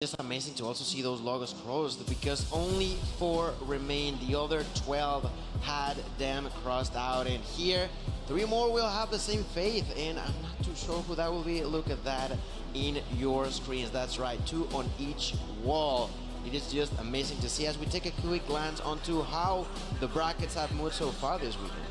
Just amazing to also see those logos crossed because only 4 remain. The other 12 had them crossed out, and here 3 more will have the same fate, and I'm not too sure who that will be. Look at that in your screens. That's right, 2 on each wall. It is just amazing to see as we take a quick glance onto how the brackets have moved so far this weekend.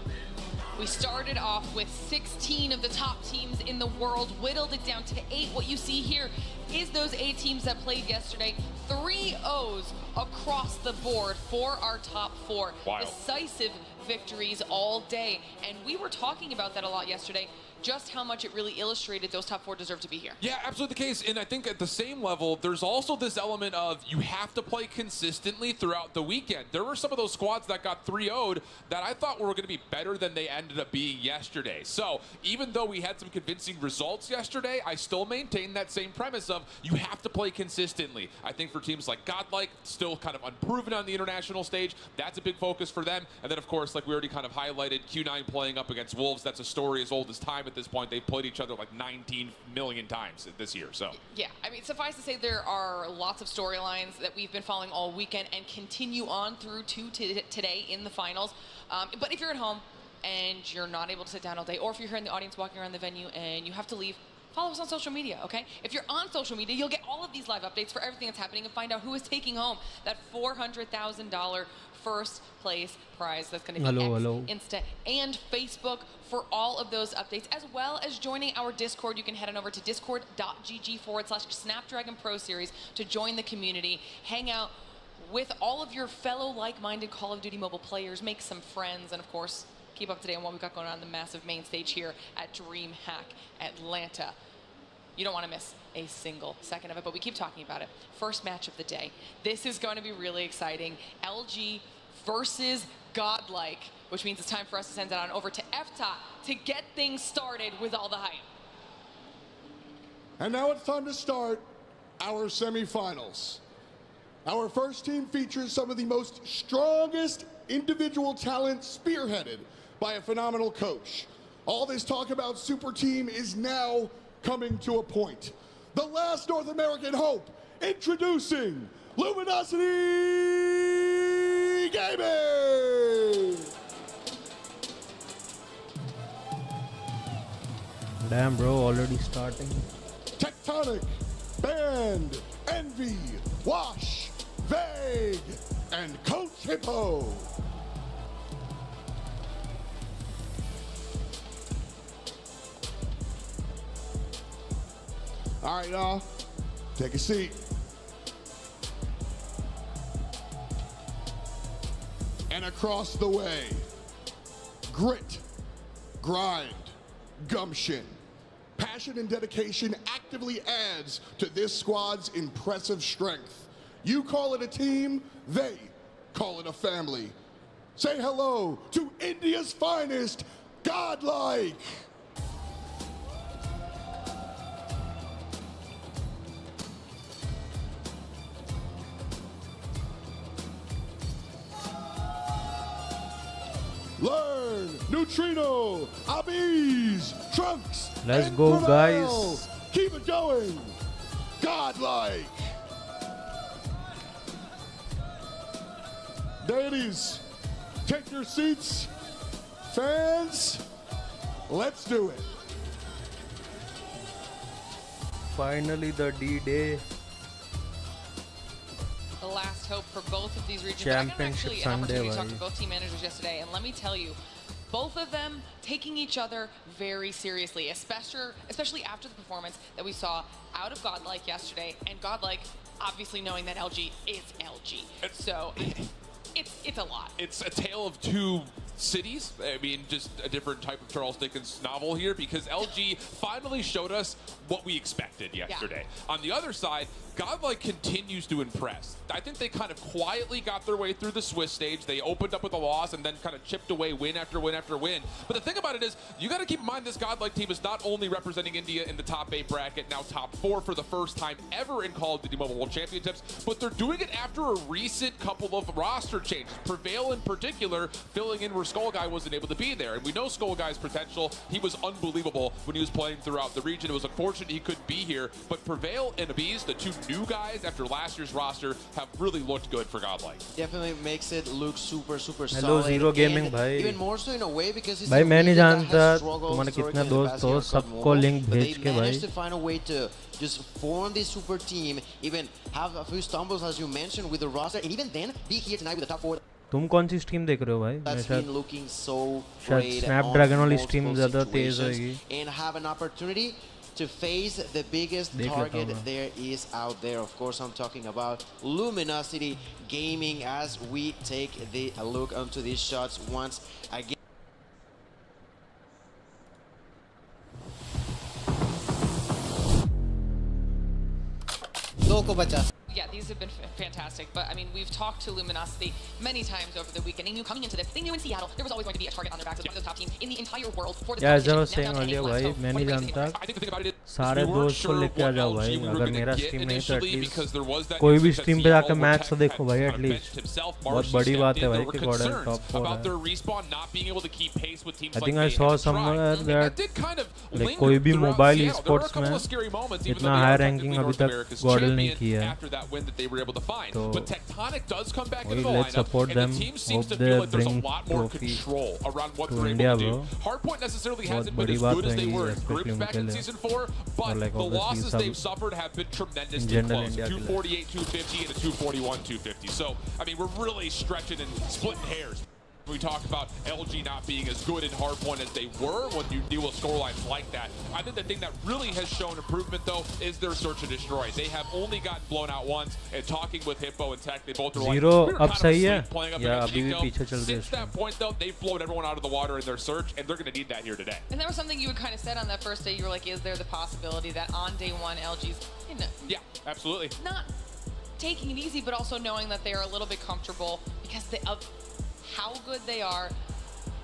We started off with 16 of the top teams in the world, whittled it down to 8. What you see here is those 8 teams that played yesterday. 3 O's across the board for our top 4. Wow. Decisive victories all day. And we were talking about that a lot yesterday, just how much it really illustrated those top 4 deserve to be here. Yeah, absolutely the case. And I think at the same level, there's also this element of you have to play consistently throughout the weekend. There were some of those squads that got 3-0'd that I thought were going to be better than they ended up being yesterday. So even though we had some convincing results yesterday, I still maintain that same premise of you have to play consistently. I think for teams like Godlike, still kind of unproven on the international stage, that's a big focus for them. And then, of course, like we already kind of highlighted, Q9 playing up against Wolves, that's a story as old as time at this point. They've played each other like 19 million times this year. So yeah, I mean, suffice to say there are lots of storylines that we've been following all weekend and continue on through to today in the finals. But if you're at home and you're not able to sit down all day, or if you're here in the audience walking around the venue and you have to leave, follow us on social media, okay? If you're on social media, you'll get all of these live updates for everything that's happening and find out who is taking home that $400,000 first place prize. That's going to be Insta and Facebook for all of those updates, as well as joining our Discord. You can head on over to discord.gg/Snapdragon Pro Series to join the community, hang out with all of your fellow like-minded Call of Duty Mobile players, make some friends, and of course, keep up to date on what we've got going on in the massive main stage here at DreamHack Atlanta. You don't want to miss a single second of it, but we keep talking about it. First match of the day. This is going to be really exciting. LG versus Godlike, which means it's time for us to send it on over to FTOT to get things started with all the hype. And now it's time to start our semifinals. Our first team features some of the most strongest individual talent spearheaded by a phenomenal coach. All this talk about super team is now coming to a point. The last North American hope, introducing Luminosity Gaming! Damn bro, already starting. Tectonic, Band, Envy, Wash, Vague, and Coach Hippo. All right, y'all, take a seat. And across the way, grit, grind, gumption, passion and dedication actively adds to this squad's impressive strength. You call it a team, they call it a family. Say hello to India's finest, Godlike. Learn, Neutrino, Abiz, Trunks. Let's and go, Prevail. guys. Keep it going. Godlike. Ladies, take your seats. Fans, let's do it. Finally the D-Day. The last hope for both of these regions. But I got actually an opportunity to talk to both team managers yesterday, and let me tell you, both of them taking each other very seriously, especially after the performance that we saw out of Godlike yesterday, and Godlike obviously knowing that LG is LG. So it's a lot. it's a tale of two cities. I mean, just a different type of Charles Dickens novel here, because LG finally showed us what we expected yesterday. Yeah. On the other side, Godlike continues to impress. I think they kind of quietly got their way through the Swiss stage. They opened up with a loss and then kind of chipped away win after win after win. But the thing about it is, you got to keep in mind this Godlike team is not only representing India in the top 8 bracket, now top 4 for the first time ever in Call of Duty Mobile World Championships, but they're doing it after a recent couple of roster changes. Prevail in particular, filling in where Skullguy wasn't able to be there. And we know Skullguy's potential. He was unbelievable when he was playing throughout the region. It was unfortunate he couldn't be here, but Prevail and Abiz, the two new guys after last year's roster have really looked good for Godlike. Definitely makes it look super Hello, solid. Zero Gaming and भाई. Even more so in a way because it's भाई a मैं नहीं region that जानता has struggled तुम्हारे कितने historically in the दोस्त past हो, year on सबको mobile, लिंक but भेज they के भाई. managed to find a way to just form this super team, even have a few stumbles as you mentioned with the roster, and even then be here tonight with the top 4. तुम कौन सी stream देख रहे हो भाई? मैं That's शायद been looking so शायद great Snapdragon on वाली multiple स्ट्रीम ज़्यादा तेज situations होगी. and have an opportunity to face the biggest देख लेता target हूँ मैं. there is out there. Of course, I'm talking about Luminosity Gaming as we take a look onto these shots once again. दो को बचा. Yeah, these have been fantastic, but I mean, we've talked to Luminosity many times over the weekend. They knew coming into this, they knew in Seattle there was always going to be a target on their backs. It was one of the top teams in the entire world for this Yeah, as I was competition. saying Now down to earlier, eight भाई left, so मैं what नहीं are we जानता. I think the thing about it is सारे we weren't दोस्त को sure लेके आ what जाओ LG भाई. we were अगर gonna मेरा get स्ट्रीम नहीं तो initially at least because there was that कोई भी instance स्ट्रीम that पे Zero जाकर where मैच Tech तो देखो had भाई kind of at least. benched himself, बहुत Marcy बड़ी stepped बात है in. भाई There कि were Gordon concerns top 4 about है. their respawn not being able to keep pace with teams I like think I they saw had tried. somewhere And that did kind of like linger कोई भी throughout mobile Seattle. There were a e-sports couple में of scary moments, even इतना though they high are ranking technically अभी North तक America's Gordon नहीं champion की है. after that win that they were able to find. So, But Tectonic does come back into वही the let's lineup, support and them. the team seems Hope to they feel like there's a bring lot more trophy control around what to they're India, able to bro. do. Hardpoint necessarily बहुत hasn't been बड़ी as बात good as they होगी, were in especially groups back उनके in लिए. Season 4, but like the obviously losses सब they've suffered have been tremendously general close. India के लिए. 248, 250, and a 241, 250. So, I mean, we're really stretching and splitting hairs. We talk about LG not being as good in Hardpoint as they were when you deal with scorelines like that. I think the thing that really has shown improvement, though, is their search and destroy. They have only gotten blown out once, and talking with Hippo and Tech, they both were like, Zero we were अब kind of सही है asleep playing up या against अभी भी Nico. पीछे चल रही है Since that point, though, they've blown everyone out of the water in their search, and they're going to need that here today. And that was something you had kind of said on that first day. You were like, is there the possibility that on day one, LG's Yeah, absolutely. not taking it easy, but also knowing that they are a little bit comfortable because of how good they are.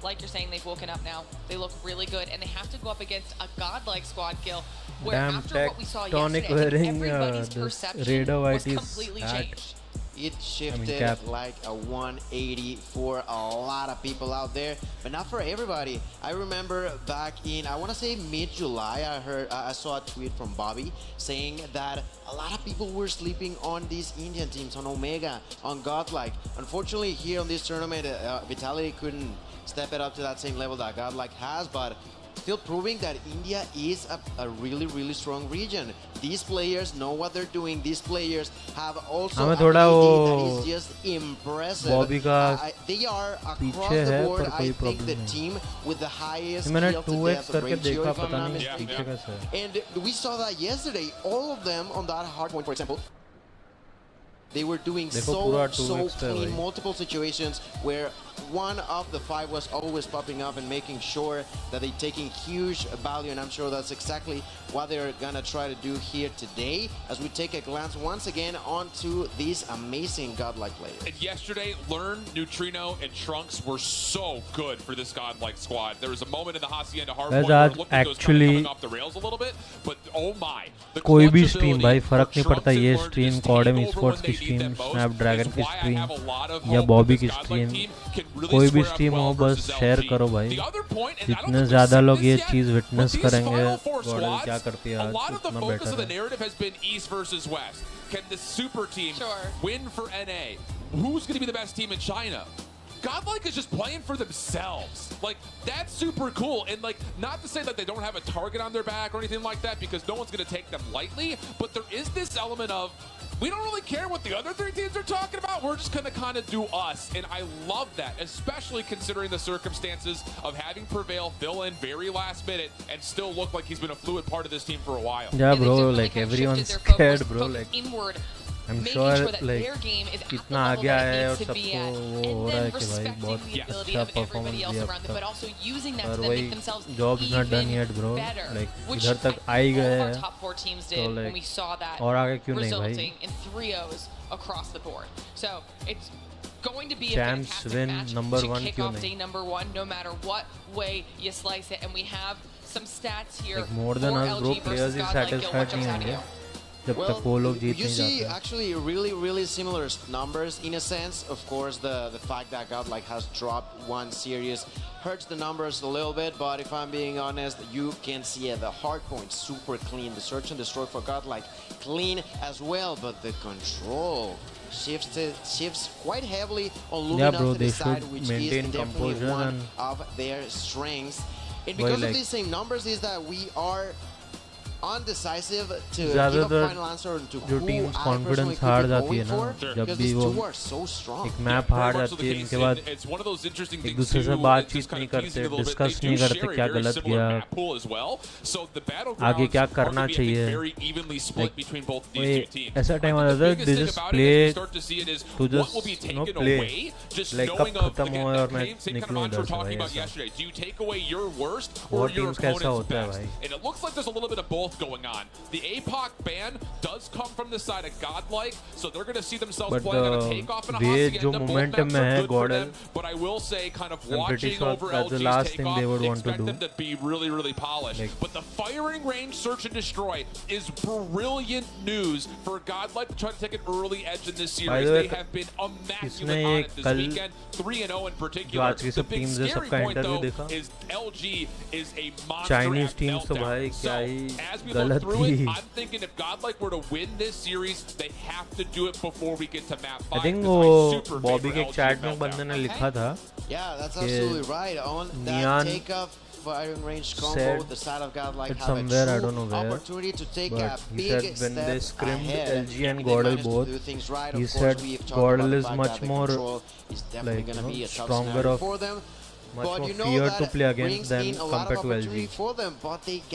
Like you're saying, they've woken up now. They look really good, and they have to go up against a godlike squad kill. Where Damn, after what we saw Tectonic yesterday, I think wearing everybody's this perception Raider was Whitey's completely hat. changed. It shifted cap. like a 180 for a lot of people out there, but not for everybody. I remember back in, I want to say mid-July, I saw a tweet from Bobby saying that a lot of people were sleeping on these Indian teams, on Omega, on Godlike. Unfortunately, here on this tournament, Vitality couldn't step it up to that same level that Godlike has, but still proving that India is a really, really strong region. These players know what they're doing. These players have also हमें ability थोड़ा that वो is just impressive. Bobby का They are across पीछे the है board, पर I कोई think, problem the नहीं. team with the highest मैंने kill to 2x death करके ratio, देखा if I'm पता not नहीं mistaken. पीछे कैसे है. And we saw that yesterday. All of them on that hardpoint, for example, they were doing देखो पूरा so 2x है clean, भाई. multiple situations where one of the 5 was always popping up and making sure that they're taking huge value, and I'm sure that's exactly what they're gonna try to do here today as we take a glance once again onto these amazing godlike players. And yesterday, Learn, Neutrino, and Trunks were so good for this godlike squad. There was a moment in the Hacienda Hardpoint Guys, where आज it looked like it was kind of actually coming off the rails a little bit, but oh my. The कोई भी clutch stream ability भाई फर्क for नहीं Trunks पड़ता. and ये Learn to stream just कॉडम take over sports when की they need stream, them most Snapdragon is की why I stream have a lot of या hope बॉबी that की this godlike stream, team can really कोई भी square up stream well हो बस versus share LG. करो भाई. The other point, and I don't जितने think we've ज़्यादा seen लोग this ये yet, cheese but witness these करेंगे final four गॉर्डन क्या squads, करती है a आज lot of the उतना focus of the बेटर है. narrative has been East versus West. Can the super team Sure. win for NA? Who's going to be the best team in China? Godlike is just playing for themselves. Like, that's super cool. And, like, not to say that they don't have a target on their back or anything like that, because no one's going to take them lightly, but there is this element of, we don't really care what the other 3 teams are talking about. We're just going to kind of do us. And I love that, especially considering the circumstances of having Prevail fill in very last minute and still look like he's been a fluid part of this team for a while. Yeah, And they've bro, definitely like kind of everyone's shifted their scared, focus bro. Like inward, I'm making sure sure that like their game is at the इतना level आगे that आया it है और needs to be सबको at, वो and हो रहा then है कि भाई respecting बहुत the ability अच्छा of everybody परफॉर्मेंस else दिया around them, अब but also using that और to then वही make themselves job's not done even yet, bro. better, Like which इधर तक आ ही all गए of our हैं, top 4 teams तो did when like we saw that, और आगे क्यों नहीं भाई. resulting in 3-0s across the board. So it's going to be a Champs fantastic win match number to 1 kick क्यों off नहीं. day number 1, no matter what way you slice it. And we have some stats here Like more than for us, bro, LG players versus is Godlike. Gil, satisfied what jumps नहीं out at होंगे. you? जब तक वो लोग जीत you नहीं see जाते. actually really similar numbers in a sense. Of course, the fact that Godlike has dropped one series hurts the numbers a little bit, but if I'm being honest, you can see the hardpoint super clean, the search and destroy for Godlike clean as well, but the control shifts quite heavily on Luminosity side, which is definitely one of their strengths. And because of these same numbers is that we are undecisive to give a final answer to जो who teams I confidence personally हार could be जाती है going ना, for, जब because भी these वो two are so strong. एक map हार जाती है, इनके बाद एक दूसरे से बातचीत नहीं करते, डिस्कस नहीं करते क्या गलत किया, आगे क्या करना चाहिए. ऐसा टाइम आ जाता है they just play to just no play like कब खत्म हो और मैं निकलूं इधर से भाई. वो टीम्स कैसा होता है भाई. And it looks like there's a little bit of both going on. The APOC ban does come from the side of Godlike, so they're going to see themselves playing on a takeoff and a hacienda. Both maps are good for them, but I will say, kind of watching over LG's takeoff, expect them to be really polished. But the firing range search and destroy is brilliant news for Godlike to try to take an early edge in this series. They have been immaculate on it this weekend, 3-0 in particular. The big scary point though is LG is a monster Chinese at teams तो भाई meltdown. क्या So he as we गलत look through it, थी. I'm thinking if Godlike were to win this series, they have to do it before we get to map 5. I think वो बॉबी के chat में बंदे ने लिखा था. Yeah, that's absolutely right. On that takeoff firing range combo, the side of Godlike have a true opportunity to take a big step when they scrimmed ahead. LG and Gordel both, he said Gordel is much more like stronger of much more fear to play against them compared to LG.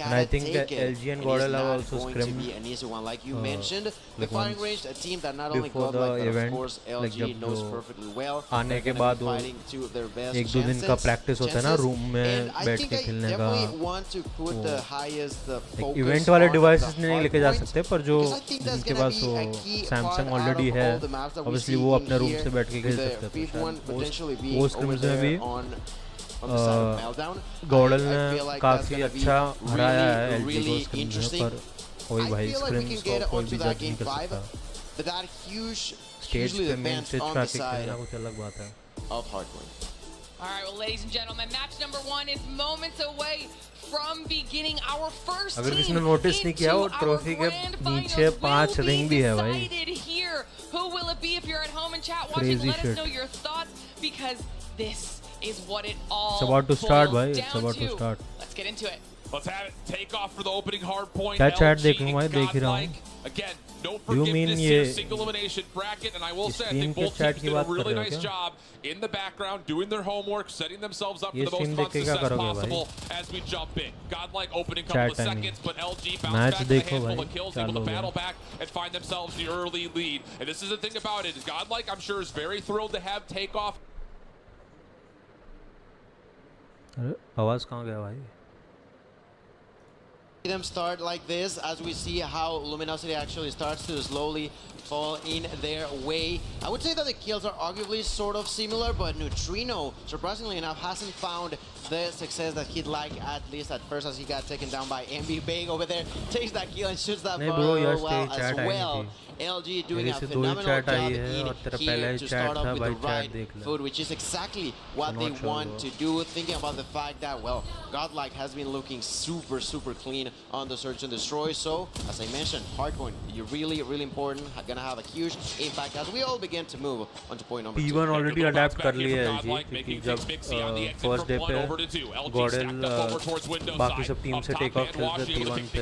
And I think that LG and Gordel have also scrimmed an easy one, like you mentioned. The firing range, a team that not only Godlike, but of course LG knows perfectly well. आने के बाद वो एक दो दिन का practice होता है ना रूम में बैठ के खेलने का. इवेंट वाले डिवाइसेस नहीं लेके जा सकते, पर जो जिनके पास वो सैमसंग ऑलरेडी है, ऑब्वियसली वो अपने रूम से बैठ के खेल सकते हैं. वो स्क्रिम्स में भी गॉर्डल ने काफी अच्छा हराया है एलजी को स्क्रिम्स में, पर कोई भाई स्क्रिम्स को कोई भी जज नहीं कर सकता. स्टेज पे मेन स्टेज पे आके खेलना कुछ अलग बात है. All right, well, ladies and gentlemen, match number 1 is moments away from beginning our first अगर किसी ने नोटिस नहीं किया, वो ट्रॉफी के नीचे 5 रिंग भी है भाई. Who will it be? If you're at home and chat watching, let us know your thoughts, because this is what it all It's about to start, bhai. boils It's down about to to. start. Let's get into it. Let's have it. Take off for the opening hard point. क्या chat LG देख रहा हूँ भाई, देख ही रहा Godlike. हूँ. Again, no You forgiveness mean here. ये Single elimination bracket, and I will say, I stream think के both chat teams की did a बात कर really रहे हो nice क्या? job in the background, doing their homework, setting themselves up for ये the most stream fun देख के क्या success करोगे possible as we jump in. Godlike opening couple Chat of timing. seconds, but LG bounced Match back with a देखो handful भाई, of kills, क्या able to लोगे? battle back and find themselves the early lead. And this is the thing about it, is Godlike, I'm sure, is very thrilled to have takeoff. अरे आवाज कहाँ गया भाई? Them start like this as we see how Luminosity actually starts to slowly fall in their way. I would say that the kills are arguably sort of similar, but Neutrino, surprisingly enough, hasn't found the success that he'd like, at least at first, as he got taken down by MB Bang over there. Takes that kill and shoots that ball well as well. LG doing a phenomenal job in here to start off with the right foot, which is exactly what they want to do. Thinking about the fact that, well, Godlike has been looking super clean on the search and destroy. So, as I mentioned, Hardpoint, you're really important. Gonna have a huge impact as we all begin to move on to point number 2. P1 already adapt कर लिया है LG, क्योंकि जब first day पे गॉर्डल बाकी सब team से take off खेलते P1 पे,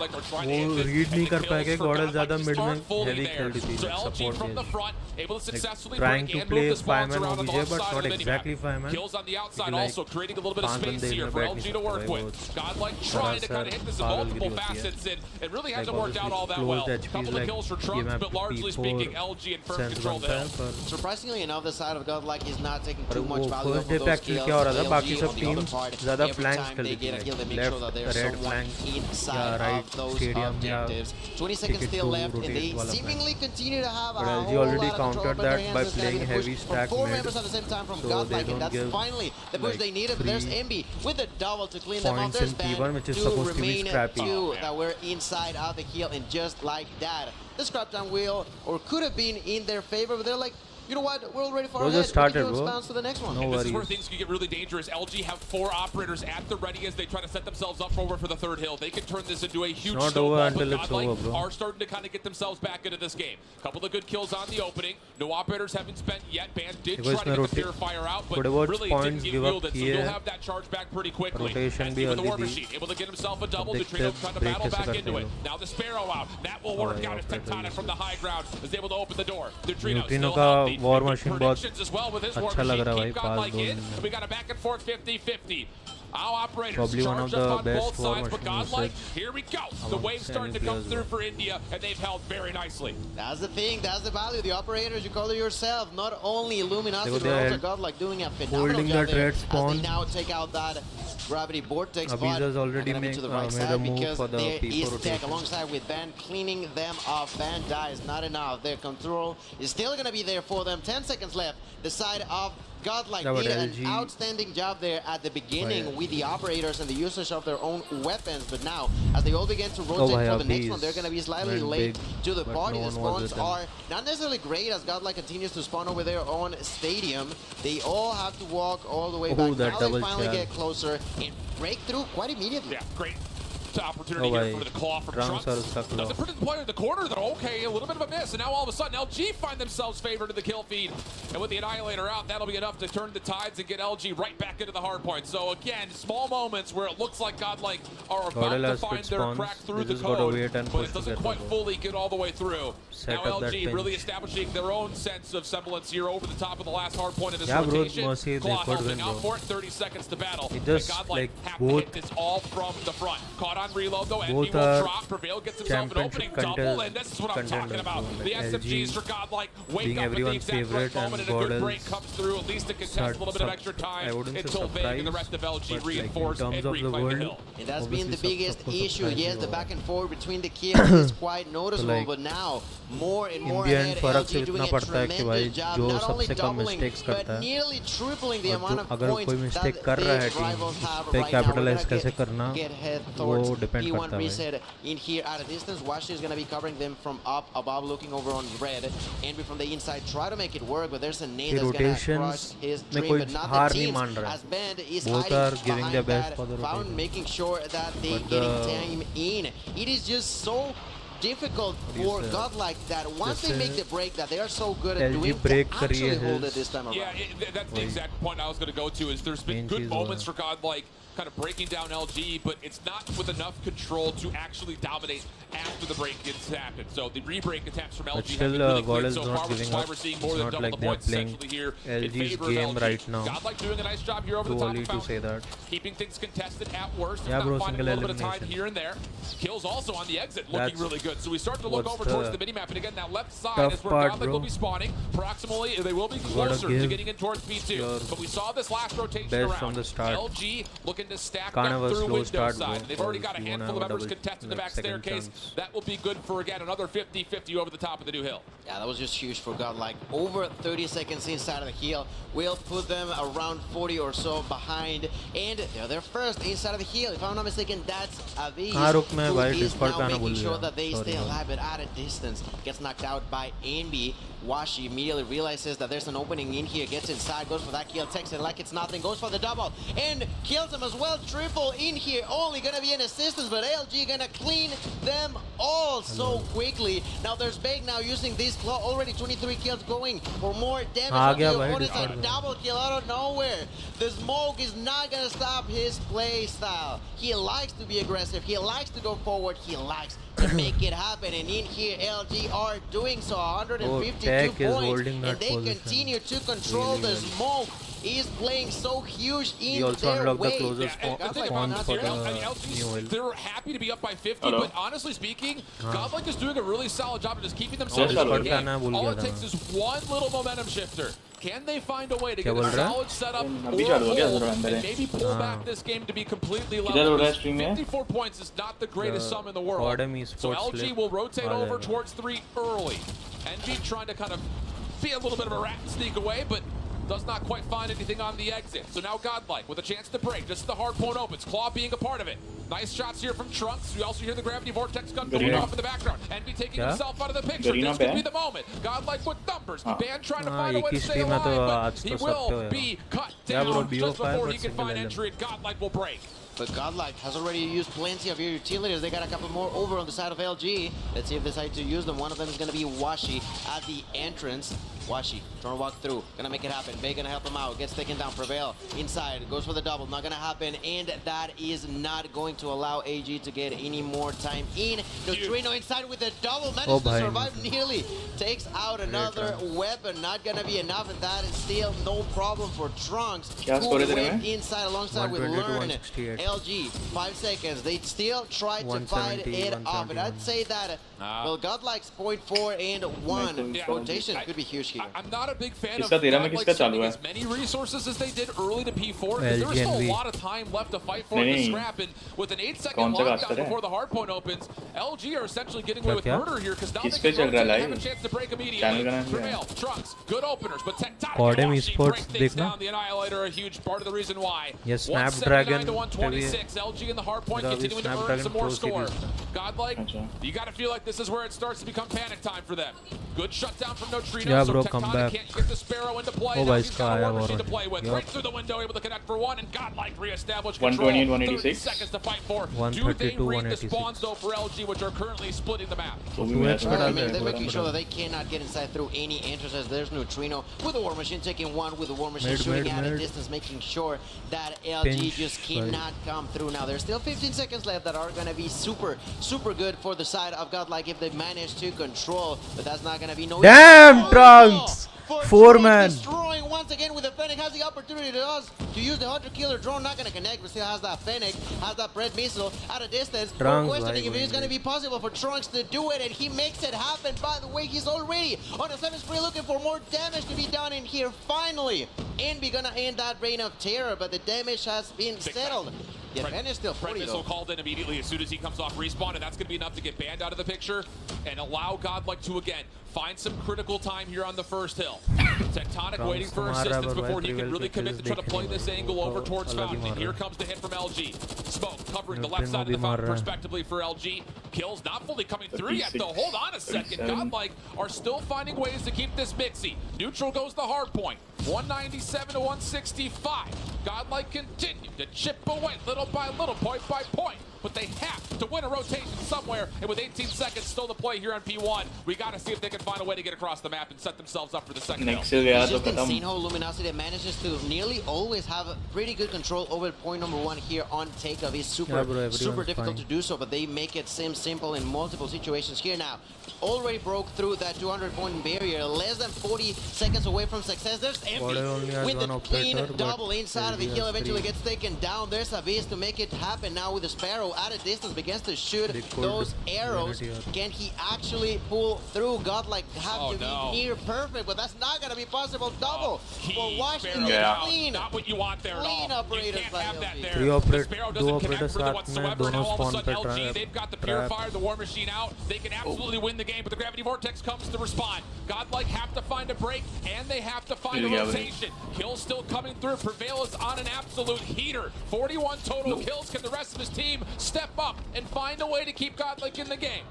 वो रीड नहीं कर पाएंगे. गॉर्डल ज्यादा मिड में हेवी खेल रही थी सपोर्ट के, trying to play 5 man OBJ but not exactly 5 man. Like 5 बंदे में बैठ नहीं सकते भाई, वो सरासर पागलगिरी होती है. It really hasn't worked out all that well. Couple of kills for Trunks, but largely speaking, LG in firm control though. Surprisingly enough, the side of Godlike is not taking too much वो value first over day पे those actually kills. क्या हो रहा था, बाकी LG सब on the other teams part, ज्यादा every flanks time कर they लेती get a kill, they है, make sure that left there's red someone flank या inside right those stadium objectives. 20 seconds ticket still to left, and they rotate wala seemingly continue to have a But LG whole already lot of control countered up in their that hands. by It's gonna be playing the push heavy from stack 4 mid, members at the same time from so Godlike, they and don't that's give, finally the push like, they needed. But there's free MB with the double to clean them up. points There's in Ban P1, which is to supposed to be remain scrappy. two that were inside of the hill, and just like that, the scrap time will or could have been in their favor, but they're like, you know what? We're already far Bro, ahead. just started, we can bro. bounce to the next one. No And this is worries. where things can get really dangerous. LG have 4 operators at the ready as they try to set themselves up for the third hill. They can turn this into a huge not snowball, over but until it's Godlike over, bro. are starting to kind of get themselves back into this game. A couple of good kills on the opening. No operators haven't spent yet. Ban did Because try to get the मैं purifier out, but थोड़े बहुत really didn't points get give up yielded, so किए you'll हैं. have that charge back pretty quickly. Rotation And भी with the early War the. Machine, able to get himself a double. अब Neutrino देखते trying to break battle कैसे back करते into हैं it. लोग. Now the Sparrow out. That will work out as Tectonic from the high ground is able to open the door. Neutrino Neutrino still का healthy. War Good Machine बहुत predictions as well with his War अच्छा लग Machine. रहा है Keep भाई, Godlike pass in. दो We got a back and forth 50-50. Our operators Probably one charged of up the on best both War sides, but Machine Godlike, usage here we go. The amongst wave's starting to any come players through though. for India, and they've held very nicely. That's the thing, that's the value. The operators, you call it yourself. Not only Luminosity, They but were also Godlike doing a phenomenal holding job that there red as spawn. they now take out that gravity vortex. Abiza's already gonna be to the right made a side move because for the there P4 is Tech rotation. alongside with Ban cleaning them off. Ban dies, not enough. Their control is still going to be there for them. 10 seconds left. The side of Godlike Yeah, but did an LG outstanding job there at the beginning Bhai. with the operators and the usage of their own weapons. But now, as they all begin to rotate Bhai, for the next Abis one, they're going to be slightly went late big, to the but party. no The one was spawns with them. are not necessarily great as Godlike continues to spawn over their own stadium. They all have to walk all the way Oh, back. that Now they double finally charge. get closer and break through quite immediately. Yeah, great opportunity Oh, here bhai. for the claw from Drums Trunks. are stuck low. Doesn't put the player in the corner though. Okay, a little bit of a miss, and now all of a sudden LG find themselves favored in the kill feed. And with the Annihilator out, that'll be enough to turn the tides and get LG right back into the hard point. So again, small moments where it looks like Godlike are about Godel to has find good their spawns. crack through They the just gotta code, wait and but push it to doesn't get quite the fully get all the way through. Set Now up that LG really pinch. establishing their own sense of semblance here over the top of the last hard point of this Yeah, bro, rotation. Mercy, they Claw could helping win, out bro. for it, 30 seconds to battle. It just, And Godlike like, have to both- hit this all from the front. Caught on reload though, Envy both will are drop. Prevail gets himself an opening championship double, and this is what I'm talking contenders, about. bro. The Like SMGs LG for Godlike wake being up at the everyone's exact right favorite moment, and and a good Godel break comes through, at least to contest a little bit of extra I time wouldn't say until Vague and the rest of surprise, LG but, like, in reinforce and terms of the reclaim the world, hill. And that's been the Obviously, biggest सबको issue. surprise Yes, he the होगा. back and forth between the kills is quite noticeable, like, but now more and more in the end, ahead, फर्क LG सिर्फ doing इतना a पड़ता है कि भाई tremendous job, जो not only सबसे कम doubling, mistakes but करता है nearly tripling the और amount जो of अगर points कोई that mistake कर रहा है the rivals have पे right now. We're capitalize gonna कैसे करना get head वो towards depend P1 करता है भाई. reset in here at a distance. Washi is going to be covering them from up above, looking over on red. Envy from the inside, try to make it work, but there's a nade The that's going to rotations crush his में dream, कोई but not हार the नहीं teams. मान रहा है. As Band is Both hiding are giving behind their best that for the fountain, rotation. making sure that they're But getting the- time in. It is just so difficult do you for say? Godlike that once they Jैसे make the break that they are so good at LG doing, break to करी actually है hold it his- this time around. Yeah, that's the exact point I was going to go to. Is there's been Main good cheese moments over. for Godlike kind of breaking down LG, but it's not with enough control to actually dominate after the break gets happened. So the re-break attempts from LG But have still, been really God clean is so not far, which is giving why up. we're seeing It's more than not double like the they're points playing essentially here in LG's favor game of LG. right now. Godlike doing a nice job here over Too the top early of to Fountain. say that. Keeping things contested at worst, Yeah, and bro, not finding a single little bit of time elimination. here and there. Kills also on the exit, looking That's really good. So we start to look what's over towards the the minimap, and again, that left side tough is where part, Godlike bro. will be spawning. Proximally, they will be gotta closer to give getting in towards P2. your But we saw this last rotation best around. from the start. LG looking to stack Can't up have a through slow window start, side. bro, They've already got a because you handful of wanna have a members double, contesting the like, back second staircase. chance. That will be good for, again, another 50-50 over the top of the new hill. Yeah, that was just huge for Godlike. Over 30 seconds inside of the hill will put them around 40 or so behind, and they're their first inside of the hill. If I'm not mistaken, that's Aviz, हाँ, रुक, मैं who भाई is Discord now पे आना making भूल sure गया. that they Sorry, stay man. alive, but at a distance. Gets knocked out by Envy. Washi immediately realizes that there's an opening in here, gets inside, goes for that kill, takes it like it's nothing, goes for the double, and kills him as well. Triple in here, only gonna be an assistance, but LG gonna clean them all so quickly. Now there's Bake now using this claw, already 23 kills going for more damage. Uh on गया the भाई opponents. A Discord में. double kill out of nowhere. The smoke is not gonna stop his play style. He likes to be aggressive, he likes to go forward, he likes to make it happen, and in here LG are doing so. 152 Tech is points, holding and that they position continue to control really the well. smoke. Is playing so huge He in also their unlocked the way. closest Yeah, and the thing spawns about for this the here, new hill. they're happy to be up by 50, Hello? but honestly speaking, Godlike is Oh, doing a really solid job of just keeping themselves Discord in the पे आना game. भूल All गया it था takes is one little momentum shifter. Can they find a way to क्या get बोल a रहा है? solid setup अभी चालू हो गया or जरा अंदर and है। maybe pull back this game to be completely किधर हो level? रहा है stream में? 54 points is not the greatest sum in the world. CODM So esports LG lip will rotate uh over जाएगा। towards 3 early. Envy trying to kind of be a little bit of a rat and sneak away, but does not quite find anything on the exit. So now Godlike with a chance to break. Just the hard point opens. Claw being a part of it. Nice shots here from Trunks. You also hear the gravity vortex gun going off in the background. Envy taking himself out of the picture. This could be the moment. Godlike with numbers. Ban trying to find a way to stay alive, but he will be cut down just before he can find entry, and Godlike will break. But Godlike has already used plenty of your utilities. They got a couple more over on the side of LG. Let's see if they decide to use them. One of them is going to be Washi at the entrance. Washi trying to walk through. Gonna make it happen. Bay gonna help him out. Gets taken down. Prevail inside. Goes for the double. Not gonna happen. And that is not going to allow AG to get any more time in. Neutrino inside with a double. Managed to survive nearly. Takes out another weapon. Not gonna be enough. And that is still no problem for Trunks. Who went inside alongside with Learn. LG, 5 seconds. They still try to fight it off. And I'd say that, well, Godlike's 0.4 and 1 rotation could be huge here. I'm not a big fan of Godlike spending as many resources as they did early to P4. There's still a lot of time left to fight for the scrap. And with an 8-second lockdown before the hardpoint opens, LG are essentially getting away with murder here because now they can have a chance to break immediately. Prevail, Trunks, good openers, but Tectonic CODM Washi esports break things देखना। down. The Annihilator, a huge part of the reason why. ये Snapdragon 179 to 126. LG in the hardpoint continuing to earn some more score. Godlike, you got to feel like this is where it starts to become panic time for them. Good shutdown from Neutrino. Yeah, so bro, Tectonic come back. can't get the Sparrow into play. Oh, Now भाई he's got a इसका war आया machine to और play with. yup। Right through the window, able to connect for one, and Godlike reestablish control. 120 and 30 186. seconds to fight for. Do 132, they read the 186. spawns though for LG, which are currently splitting the map? I mean, they're making sure that they cannot get inside through any entrances. There's Neutrino with the War Machine taking one, with the War Machine shooting at a distance, making sure that LG just cannot come through. Now, there's still 15 seconds left that are going to be super, super good for the side of Godlike if they manage to control, but that's not going to be no. Damn, Trunks! 4-man. Destroying once again with the Fennec. Has the opportunity to use the Hunter Killer drone. Not going to connect, but still has that Fennec, has that Bread Missile at a distance. We're questioning if it is going to be possible for Trunks to do it, and he makes it happen. By the way, he's already on a 7 spree looking for more damage to be done in here. Finally, Envy going to end that reign of terror, but the damage has been settled. Yeah, Ben is still 40 Missile called in immediately as soon as he comes off respawn, and that's going to be enough to get banned out of the picture and allow Godlike to, again, find some critical time here on the first hill. Tectonic waiting for assistance before he can really commit to try to play this angle over towards Fountain. And here comes the hit from LG. Smoke covering the left side of the Fountain respectively for LG. Kills not fully coming through yet, though. Hold on a second. Godlike are still finding ways to keep this mixy. Neutral goes the hard point. 197 to 165. Godlike continue to chip away little by little, point by point. But they have to win a rotation somewhere. And with 18 seconds still to play here on P1, we got to see if they can find a way to get across the map and set themselves up for the second hill. It's just insane how Luminosity manages to nearly always have a pretty good control over point number 1 here on takeoff. It's super difficult to do so, but they make it seem simple in multiple situations here now. Already broke through that 200-point barrier. Less than 40 seconds away from success. There's Envy with the clean double inside of the hill. Eventually gets taken down. There's Abyss to make it happen now with the Sparrow at a distance, begins to shoot those arrows. Can he actually pull through? Godlike have to be near perfect, but that's not going to be possible. Double for Washington. Clean. Not what you want there at all. Operators you can't have that there. The Sparrow doesn't connect further whatsoever. Now all of a sudden LG, they've got the Purifier, the War Machine out. They can absolutely win the game, but the Gravity Vortex comes to respond. Godlike have to find a break, and they have to find a rotation. Kills still coming through. Prevail is on an absolute heater. 41 total kills. Can the rest of his team step up and find a way to keep Godlike in the game?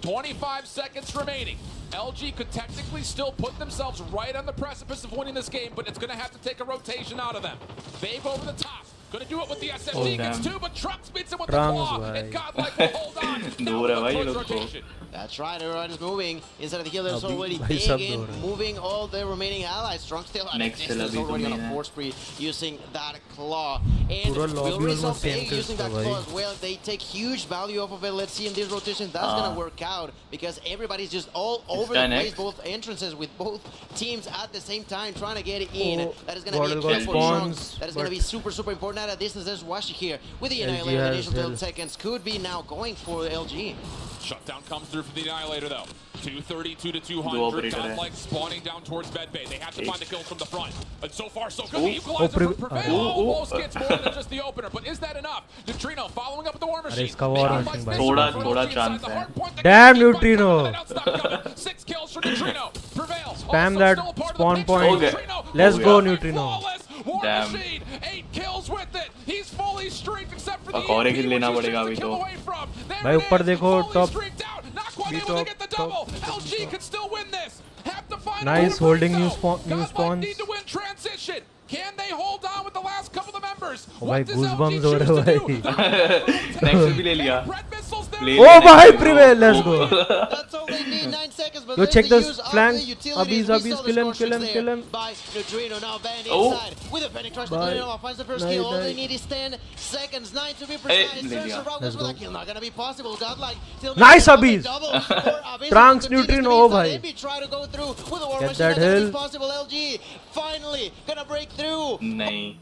25 seconds remaining. LG could technically still put themselves right on the precipice of winning this game, but it's going to have to take a rotation out of them. They've over the top. Going to do it with the SMG, gets two, but Trunks beats him with the claw, and Godlike will hold on. Now rotation. That's right, everyone is moving. Inside of the hill, there's already Pagan moving all the remaining allies. Trunks still at a distance, already on a 4 spree using that claw. And we already saw Pagan using that claw as well. They take huge value off of it. Let's see in this rotation, that's going to work out because everybody's just all over the place, both entrances with both teams at the same time trying to get it in. That is going to be a kill for Trunks. That is going to be super, super important. At a distance, there's Washi here with the Annihilator. Initial 12 seconds could be now going for LG. Shutdown comes through from the Annihilator though. 232 to 200. Godlike spawning down towards medbay. They have to find the kills from the front. And so far, so good. The equalizer for Prevail almost gets more than just the opener. But is that enough? Neutrino following up with the War Machine. थोड़ा chance है. Damn Neutrino. 6 kills for Neutrino. Prevail. Spam that spawn point. Let's go Neutrino. Damn. 8 kills with it. He's fully streaked except for the और एक लेना पड़ेगा अभी तो. भाई ऊपर देखो top. Top. LG can still win this. Have to find Nice holding new spawns. Need to win transition. Can they hold on with the last couple of members? Oh भाई goosebumps हो रहे भाई. Next भी ले लिया. Oh भाई Prevail, let's go. That's all they need, 9 seconds, but Yo, check the the use flank. of the utilities. Abis, We saw the kill him, score kill him, there kill him. By Neutrino, now banned Oh. inside. With a panic rush, Bye. Neutrino finds the first Nice, kill. All they nice. need is 10 seconds, 9 to be precise. ले There's लिया. a route Let's with a go. kill, not gonna be possible. Godlike still Nice, making Abis. double for Abis. Trunks, Continues to be Neutrino, inside. bhai. Envy try to go through with a war Get machine. that Not gonna hill. be possible. LG finally gonna break through. नहीं.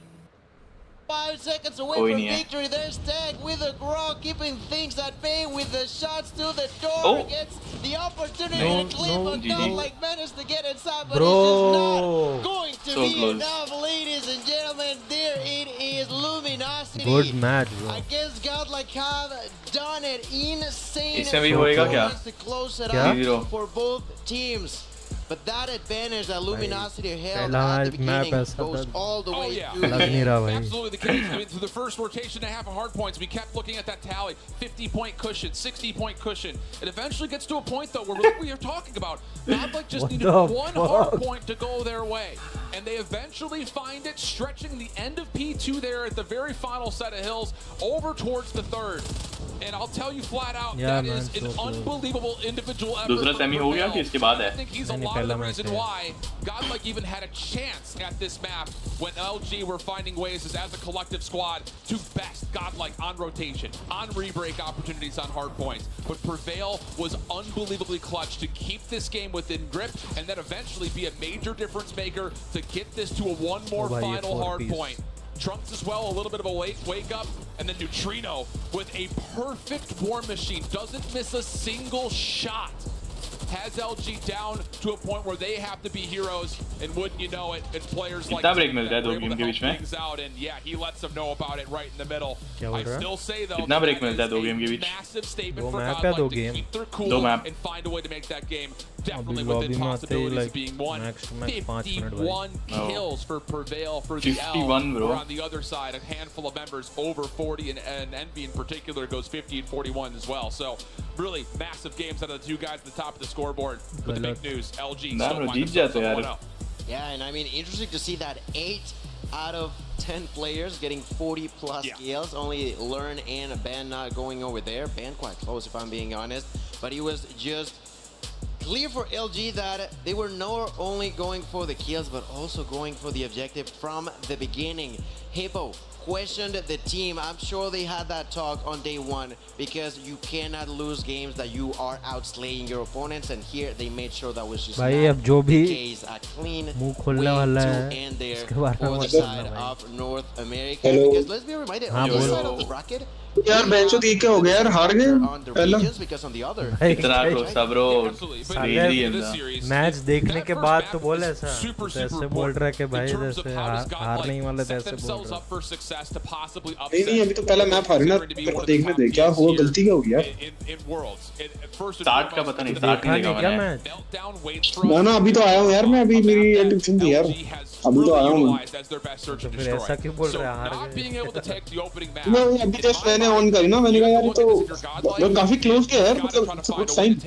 5 seconds away कोई from नहीं है. victory. There's Tag with a grog, keeping things at bay with the shots to the door. Oh. Gets the opportunity No, to clean, no, but GG. Godlike managed to get inside. But Bro. it's just not going to So be close. enough, ladies and gentlemen. There it is, Luminosity. Good match, bro. I guess Godlike have done it. Insane. इसमें भी होएगा क्या? performance to close it क्या? up 3-0. for both teams. But that advantage that Luminosity held पहला at the map beginning ऐसा goes था. all the way yeah. to लग the नहीं end. रहा भाई. Absolutely the case. I mean, through the first rotation and a half of hard points, we kept looking at that tally. 50-point cushion, 60-point cushion. It eventually gets to a point, though, where look what we are talking about. Godlike just What needed the one fuck? hard point to go their way. And they eventually find it, stretching the end of P2 there at the very final set of hills over towards the third. And I'll tell you flat out, Yeah, that man, is an so close. unbelievable individual effort. दूसरा from semi हो गया Prevail. कि इसके बाद है? I think he's a नहीं, lot of पहला the match reason है. why Godlike even had a chance at this map when LG were finding ways as a collective squad to best Godlike on rotation, on rebreak opportunities on hard points. But Prevail was unbelievably clutch to keep this game within grip and then eventually be a major difference maker to get this to a one more Oh, bhai, ye final 4 hard piece. point. Trunks as well, a little bit of a late wake up, and then Neutrino with a perfect war machine, doesn't miss a single shot. Has LG down to a point where they have to be heroes, and wouldn't you know it, it's players like कितना break him मिलता that है were दो able game to के help बीच में? things out, and yeah, he lets them know about it right in the middle. क्या बोल I रहा है? still say though, कितना break that मिलता है is दो a game के बीच? massive statement दो for map या Godlike दो to game? keep their दो cool map. and find a way to make that game definitely अभी within lobby में आते ही possibilities like of being won. max to max 5 minute भाई. 51 Oh. kills for Prevail for the L. 51 bro. Or on the other side, a handful of members over 40, and Envy in particular goes 50 and 41 as well. So really massive games out of the two guys at the top of the scoreboard. But the big news, LG Nah, still bro, find Jeet themselves जाते up यार. 1-0. Yeah, and I mean, interesting to see that 8 out of 10 players getting 40 plus Yeah. kills. Only Learn and Ben not going over there. Ben quite close, if I'm being honest. But it was just clear for LG that they were not only going for the kills, but also going for the objective from the beginning. Hippo questioned the team. I'm sure they had that talk on day one, because you cannot lose games that you are outslaying your opponents, and here they made sure that was just भाई not अब जो भी the case. A clean मुंह way खोलने वाला to है end there उसके बारे में for the मत side बोलना भाई. of North America. Hello. Because let's be reminded, हाँ, on this बोलो. side of the bracket, यार बेंचो दी क्या हो गया यार, हार गए on the पहला. regions, because on the other, भाई इतना close था bro. Absolutely. But साले Crazy in this है series, मैच देखने that के first बाद map तो बोल is ऐसा super, तो ऐसे super बोल रहा है कि important भाई in terms of जैसे how does हारने Godlike वाले set जैसे बोल themselves रहा up for success to possibly नहीं upset. नहीं, अभी तो पहला मैप हारे ना, considering to be मेरे one को of the देखने top दे क्या teams हुआ, here गलती क्या होगी यार. in Worlds. First and Start का foremost, पता नहीं, the start नहीं देखा देखा नहीं क्या मैंने. मैच meltdown waits for ना us. ना अभी तो आया हूँ यार मैं, अभी मेरी That एडिक्शन थी यार, LG has अभी तो really आया हूँ. utilized as their best search and तो फिर ऐसा destroy. क्यों बोल So रहा है, हार not गए. being able to take the opening map. मैं अभी जस्ट मैंने ऑन करी ना, मैंने कहा यार ये तो काफी क्लोज गया यार, मतलब good sign.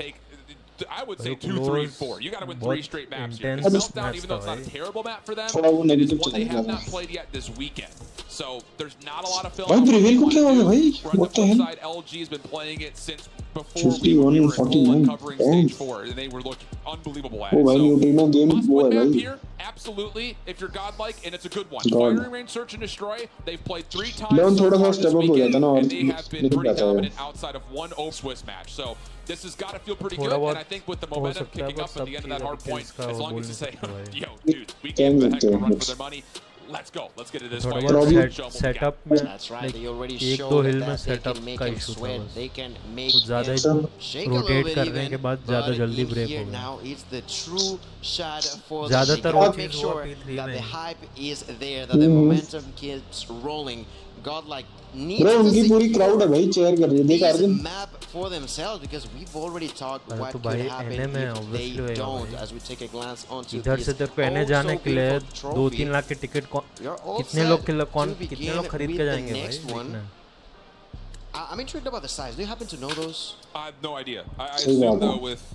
I would say Very 2, 3, and close, 4. You got to win बहुत 3 straight maps here. intense Because Meltdown, match even though it's था not a भाई. terrible map for them, थोड़ा वो is नेगेटिव one they चल have रहा not है. played yet this weekend. So there's not a lot of film. भाई prevail को क्या हो गया भाई, Where on the what the flip hell? side, LG has been playing it since before 51 we and were full 49. and covering Damn. stage 4, and they were looking unbelievable at oh it. भाई So, Neutrino game वो must-win है map भाई. here, absolutely. If you're Godlike, and it's a good one. God. Firing range, search and destroy. They've played 3 times लेकिन so थोड़ा सा far this step up हो weekend, जाता ना, और and they have been निकल pretty जाता है. dominant outside of one Swiss match. So this has got to feel pretty थोड़ा good. बहुत And I think with the हो momentum सकता है, kicking but up at the end of that सब hard point, चीज़ का as वो long बोल as you नहीं say, सकते भाई. yo, dude, we क्या gave the heck मिलते of a हैं run for बस. their money. let's go. Let's get into this थोड़ा fight. बहुत सेटअप में That's right. They already एक showed दो हिल में that they setup can make का him इशू था sweat. बस They can make कुछ ज़्यादा him he shake a little rotate bit करने के even, बाद ज़्यादा but जल्दी in ब्रेक here हो गया now it's the true shot for the ज़्यादातर to वो make चीज़ हुआ sure P3 that में the hype is there, that the momentum keeps rolling. Godlike needs bro to उनकी पूरी secure क्राउड है भाई चेयर कर रही है देख this Arjun map for themselves, because we've already talked अरे what तो could भाई happen NA में if obviously they होएगा don't, भाई as we take a glance onto इधर this से तेरे को NA जाने also के लिए beautiful 2-3 trophy. लाख के टिकट We are all कितने set लोग to कितने begin लोग खरीद with के the जाएंगे भाई next one. देखना I'm intrigued about the size. Do you happen to know those? I have no idea. I Same assume level. though with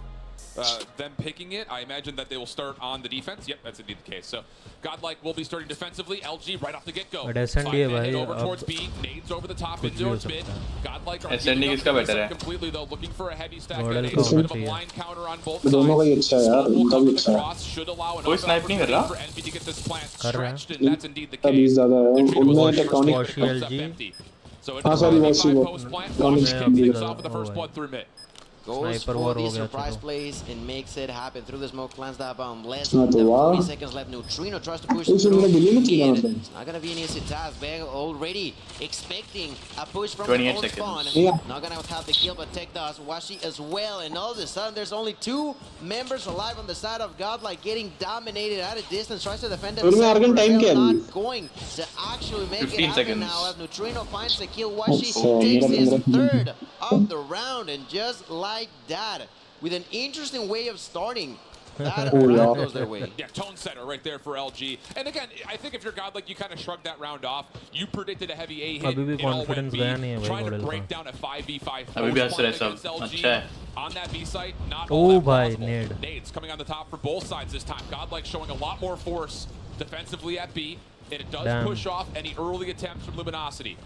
them picking it, I imagine that they will start on the defense. Yep, that's indeed the case. So Godlike will be starting defensively. LG right off the get-go. But SND है भाई, over अब towards B, nades over the top कुछ भी हो into mid. सकता है। Godlike are SND giving up किसका the better है? completely though, looking for a heavy stack. Model Nades, का a bit of a चाहिए। blind counter on both दोनों का ही sides. अच्छा है यार Smoke will उनका come भी to the अच्छा है cross, should allow कोई enough snipe नहीं कर opportunity रहा? for NB to get this plant कर रहा है। stretched, and that's indeed the अभी case. ज़्यादा है Neutrino उनमें was tectonic forced to close up LG. empty. So हाँ, it's sorry, 45 वो post plant. Ronald Washi Skinner kicks था। off with the first Oh, blood through mid. Goes Sniper for war the हो गया surprise चलो। plays and makes it happen through the smoke, plants that bomb. Less हाँ, तो than वाह। 40 seconds left. Neutrino tries to push उस through. उन्होंने दिल्ली में किया Mid. मतलब It's not going to be an easy task. They're already expecting a push from 28 the old seconds. spawn. Yeah. Not going to have the kill, but take does Washi as well. And all of a sudden, there's only 2 members alive on the side of Godlike, getting dominated at a distance. Tries to defend फिर में himself. Argon time क्या है? Not going to actually make it 15 happen seconds. now. As Neutrino finds the kill, Washi अच्छा, takes मेरा his 15 third of the round, and just like that, with an interesting way of starting, that Oh, round yeah. goes their way. Yeah, tone setter right there for LG. And again, I think if you're Godlike, you kind of shrugged that round off. You predicted a heavy A hit. अभी भी It all went confidence B. गया नहीं है भाई Trying to model break का down a 5v5 अभी भी post हंस रहे point against सब LG. अच्छा है On that B site, not Oh, all that bhai, possible. nade. Nades coming on the top for both sides this time. Godlike showing a lot more force defensively at B. And it does Damn. push off any early attempts from Luminosity.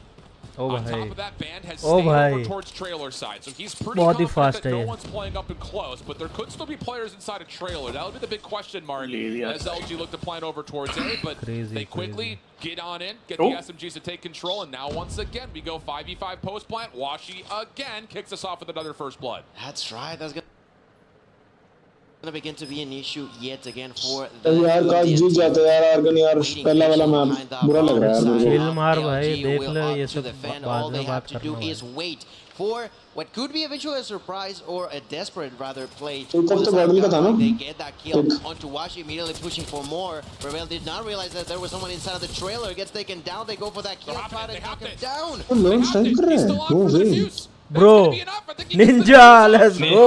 O On top भाई of that, Band has Oh, stayed over bhai. towards trailer side, so he's pretty बहुत ही confident fast that है no ये। one's playing up and close, but there could still be players inside a trailer. That would be the big question mark Lazy as ass. LG look to plant over towards A, but Crazy, they quickly get on in, get Oh. the SMGs to take control, and now once again we go 5v5 post plant. Washi again kicks us off with another first blood. That's right. That's going to begin to be an issue yet again for तो the यार काश जीत जाते यार argon यार waiting पहला वाला patiently map behind that बुरा लग रहा है यार bomb मेरे Chill को side. मार भाई, LG देख will ले, opt ये to सब defend. बाद All में they बात have to do करना is wait for what could be eventually a surprise or a desperate rather play. तो on the तो side of बॉडल का था ना? Godlike. They get that kill एक। onto Washi, immediately pushing for more. Rebel did not realize that there was someone inside of the trailer. Gets taken down. They go for that kill. They're Try hopping it, to they knock him hopped it. down. तो लोग strike कर रहे He's हैं still on no for the way defuse. That's Bro, gonna be enough. I think he gets the Ninja, defuse. let's go,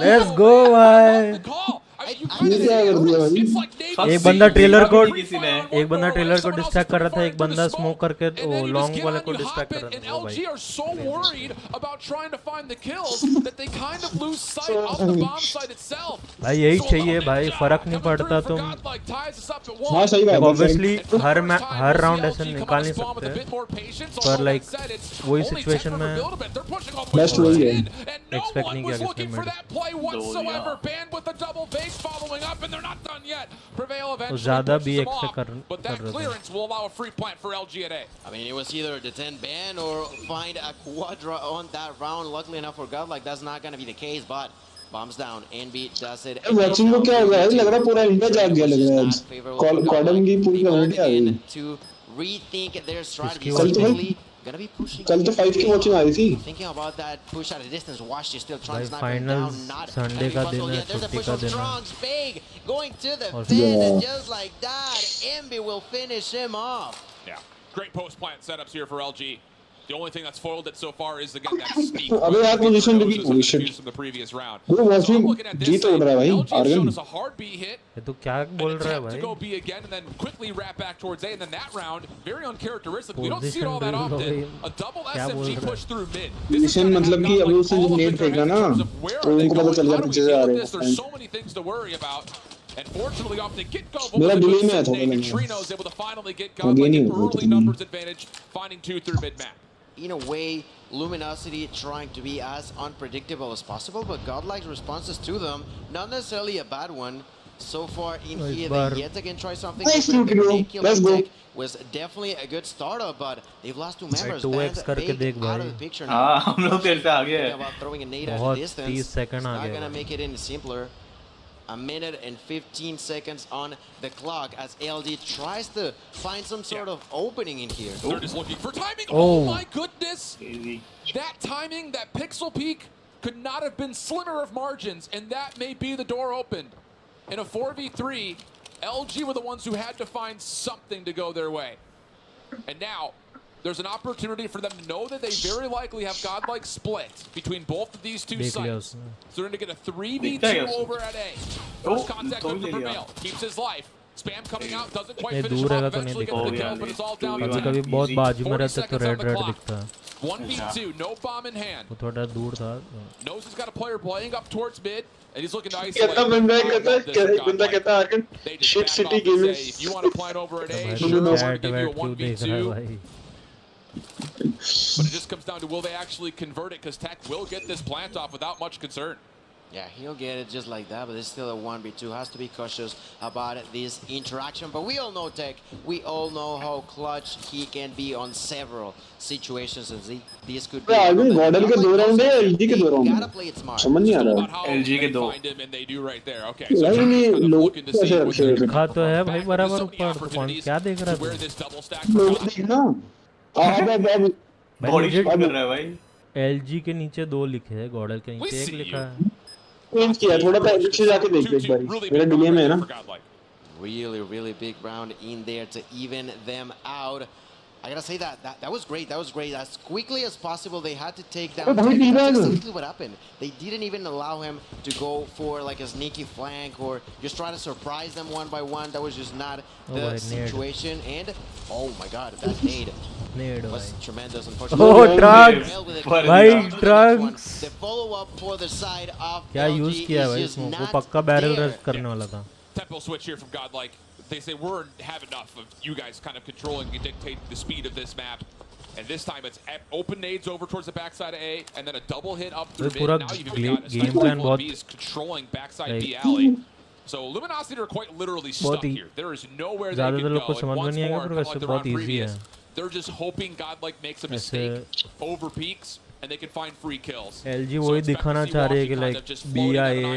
let's go The भाई call. I mean, you I- kinda ये क्या कर दिया भाई? It's like Nate एक was बंदा saying, trailer को किसी ने एक बंदा ट्रेलर को Someone else डिस्ट्रैक्ट is कर रहा था, preferring एक to बंदा the स्मोक smoke, करके and then वो you just लॉन्ग get वाले on, को you डिस्ट्रैक्ट hop कर it, रहा and था वो LG भाई are so worried about trying to find the kills that they kind of lose sight of the bomb site itself. भाई यही So चाहिए Ninja भाई, फर्क नहीं coming पड़ता through for तुम Godlike, ties us up at हाँ one. सही बात है obviously And for the her first time, her we'll see round LG ऐसे come निकाल out नहीं of spawn with a सकते, bit more patience, पर although like that said, it's वही only 10 सिचुएशन for में Build-A-Bit. They're pushing all the way Best towards way है। in, and no Expect one नहीं was किया looking किसने for mid। that play whatsoever. yeah. Band with the double base following up, and they're not done yet. Prevail eventually ज़्यादा pushes भी them expect off, कर but that रहे थे। clearance will allow a free plant for LG at A. I mean, it was either the 10 ban or find a quadra on that round. Luckily enough for Godlike, that's not going to be the case, but bombs down. NB does it. Watching को क्या हो गया है लग रहा है पूरा India जाग गया लग रहा है कॉडम की पूरी कम्युनिटी आ गई to rethink their strategy. इसकी watching? Specifically, gonna be pushing. कल तो 5 की वॉचिंग आ रही थी Thinking about that push at a distance. Wash is still trying भाई to snipe him finals down. Not Sunday gonna be का possible दिन है, yet. There's a छुट्टी push का from दिन है। Strong's big going to the और- fin, Yeah. and just like that, MB will finish him off. Yeah, great post plant setups here for LG. The only thing that's foiled it so far is again that sneak. अबे यार position भी Noses of the holy shit। defuse from the previous round. वो watch So I'm में looking at this Jeet side, उड़ रहा है भाई LG has shown Argon us a hard B hit. ये तो क्या An बोल रहा है attempt to भाई go B again and then quickly wrap back towards A, and then that round, very uncharacteristic. We don't see it Position all that build हो often. गई। A double क्या बोल SMG रहा है? push through mid. Position मतलब कि अभी उसने जब नेट फेंका ना, तो उनको पता चल गया पीछे से आ रहे हैं। There's so many things to worry about. And fortunately, off the get-go, मेरा delay में है थोड़ा Nate लग रहा है। Neutrino is able to finally get Again, Godlike he an was early good. numbers advantage, finding 2 through mid-map. In a way, Luminosity trying to be as unpredictable as possible, but Godlike's responses to them, not necessarily a bad one. So far in Nice here, bar. they yet again try something Nice different. The Neutrino. grenade kill Let's go. tech was definitely a good startup, but they've lost 2 members. 2x Band करके baked देख out of भाई। the picture हाँ now. हम लोग तेरे से आगे Thinking हैं about throwing a nade at a बहुत distance. 30 सेकंड It's आ not गया gonna भाई। make it any simpler. a minute and 15 seconds on the clock as LG tries to find some sort of opening in here. They're just looking for timing. Oh. Oh my goodness. That timing, that pixel peak could not have been slimmer of margins, and that may be the door opened. In a 4v3, LG were the ones who had to find something to go their way. And now, there's an opportunity for them to know that they very likely have godlike split between both of these two sites. So they're going to get a 3v2 over at A. First contact over for Prevail. Keeps his life. Spam coming out, doesn't quite finish him off. Eventually gets the kill, but it's all down to कभी बहुत बाजू में रहते तो red red दिखता है 1v2, no bomb in hand. वो थोड़ा दूर था Knows he's got a player playing up towards mid, and he's looking to isolate. बंदा कहता है Argon shit city gaming If you want to plant over at A, sure, chat we'll give you a wait क्यों देख रहा है 1v2. भाई But it just comes down to will they actually convert it, because Tech will get this plant off without much concern. Yeah, he'll get it just like that, but it's still a 1v2. Has to be cautious about this interaction. But we all know Tech. We all know how clutch he can be on several situations. And these could be. Model के 2 round है LG के 2 round Gotta play it smart. समझ नहीं आ रहा LG के 2. And they do right there. Okay, so नहीं kind of लोग looking to see what कैसे they're लिखा तो है भाई back. बराबर There's so many ऊपर तो कौन opportunities क्या देख रहा to where था this double stack for लोग God. देखना अब बॉडी शॉट कर रहा है भाई एलजी के नीचे 2 लिखे हैं गॉडल के We नीचे 1 see लिखा you. है चेंज किया थोड़ा पीछे जाके देख एक बारी मेरा डिले में है ना Really big round in there to even them out. I gotta say that was great. That was great. As quickly as possible, they had to take down. That's exactly what happened. They didn't even allow him to go for like a sneaky flank or just try to surprise them one by one. That was just not the situation. And oh my God, that nade was tremendous. Unfortunately, Oh, drugs! भाई drugs! The follow-up for the side of क्या LG use किया भाई is just इसमें वो not पक्का barrel there. Rush करने वाला था Tempo switch here from Godlike. They say we're have enough of you guys kind of controlling and dictating the speed of this map. And this time it's open nades over towards the backside of A, and then a double hit up through mid. Now you've even got a game plan B is controlling backside B alley. So Luminosity are quite literally stuck here. There is nowhere they can go. And once more, kind of like the round previous, they're just hoping Godlike makes a mistake, over peaks, and they can find free kills. LG वही दिखाना चाह रही है कि like BIA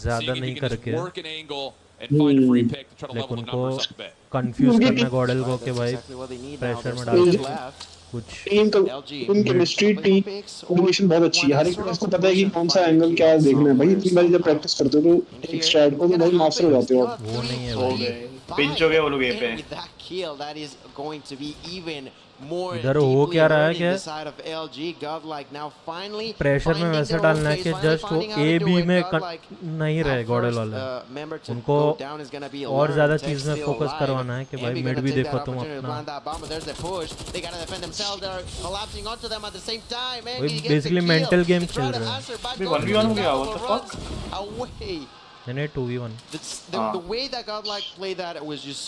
ज़्यादा नहीं करके work an angle and find a free pick to try to level the numbers up a bit. Confuse करना गॉडल को कि भाई प्रेशर में डाल के कुछ टीम का टीम केमिस्ट्री टीम कोऑर्डिनेशन बहुत अच्छी है हर एक को पता है कि कौन सा एंगल क्या देखना है भाई इतनी बार जब प्रैक्टिस करते हो तो एक स्ट्रैट को तो भाई मास्टर हो जाते हो वो नहीं है भाई पिंच हो गए वो लोग ए पे With that kill, that is going to be even more इधर हो क्या रहा है क्या side of LG Godlike now finally pressure में वैसे डालना है कि जस्ट वो ए बी में नहीं रहे गॉडल वाले उनको और ज़्यादा चीज़ में फोकस करवाना है कि भाई मिड भी देखो तुम अपना बेसिकली मेंटल गेम खेल रहे हैं 1v1 हो गया what the fuck नहीं 2v1 the way that Godlike played that was just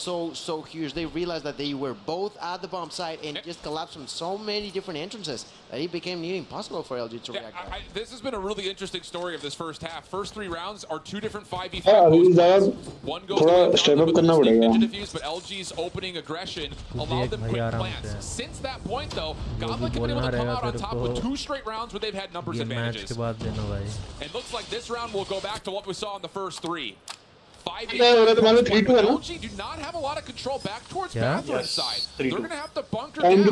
so huge. They realized that they were both at the bomb site and just collapsed from so many different entrances that it became nearly impossible for LG to react. This has been a really interesting story of this first half. First 3 rounds are 2 different 5v5 posts. One goes with ninja defuse, but LG's opening aggression allowed them quick plants. Since that point, though, Godlike have been able to come out on top with 2 straight rounds where they've had numbers advantages. It looks like this round will go back to what we saw in the first 3. 5 LG do not have a lot of control back towards bathroom side. They're going to have to bunker down.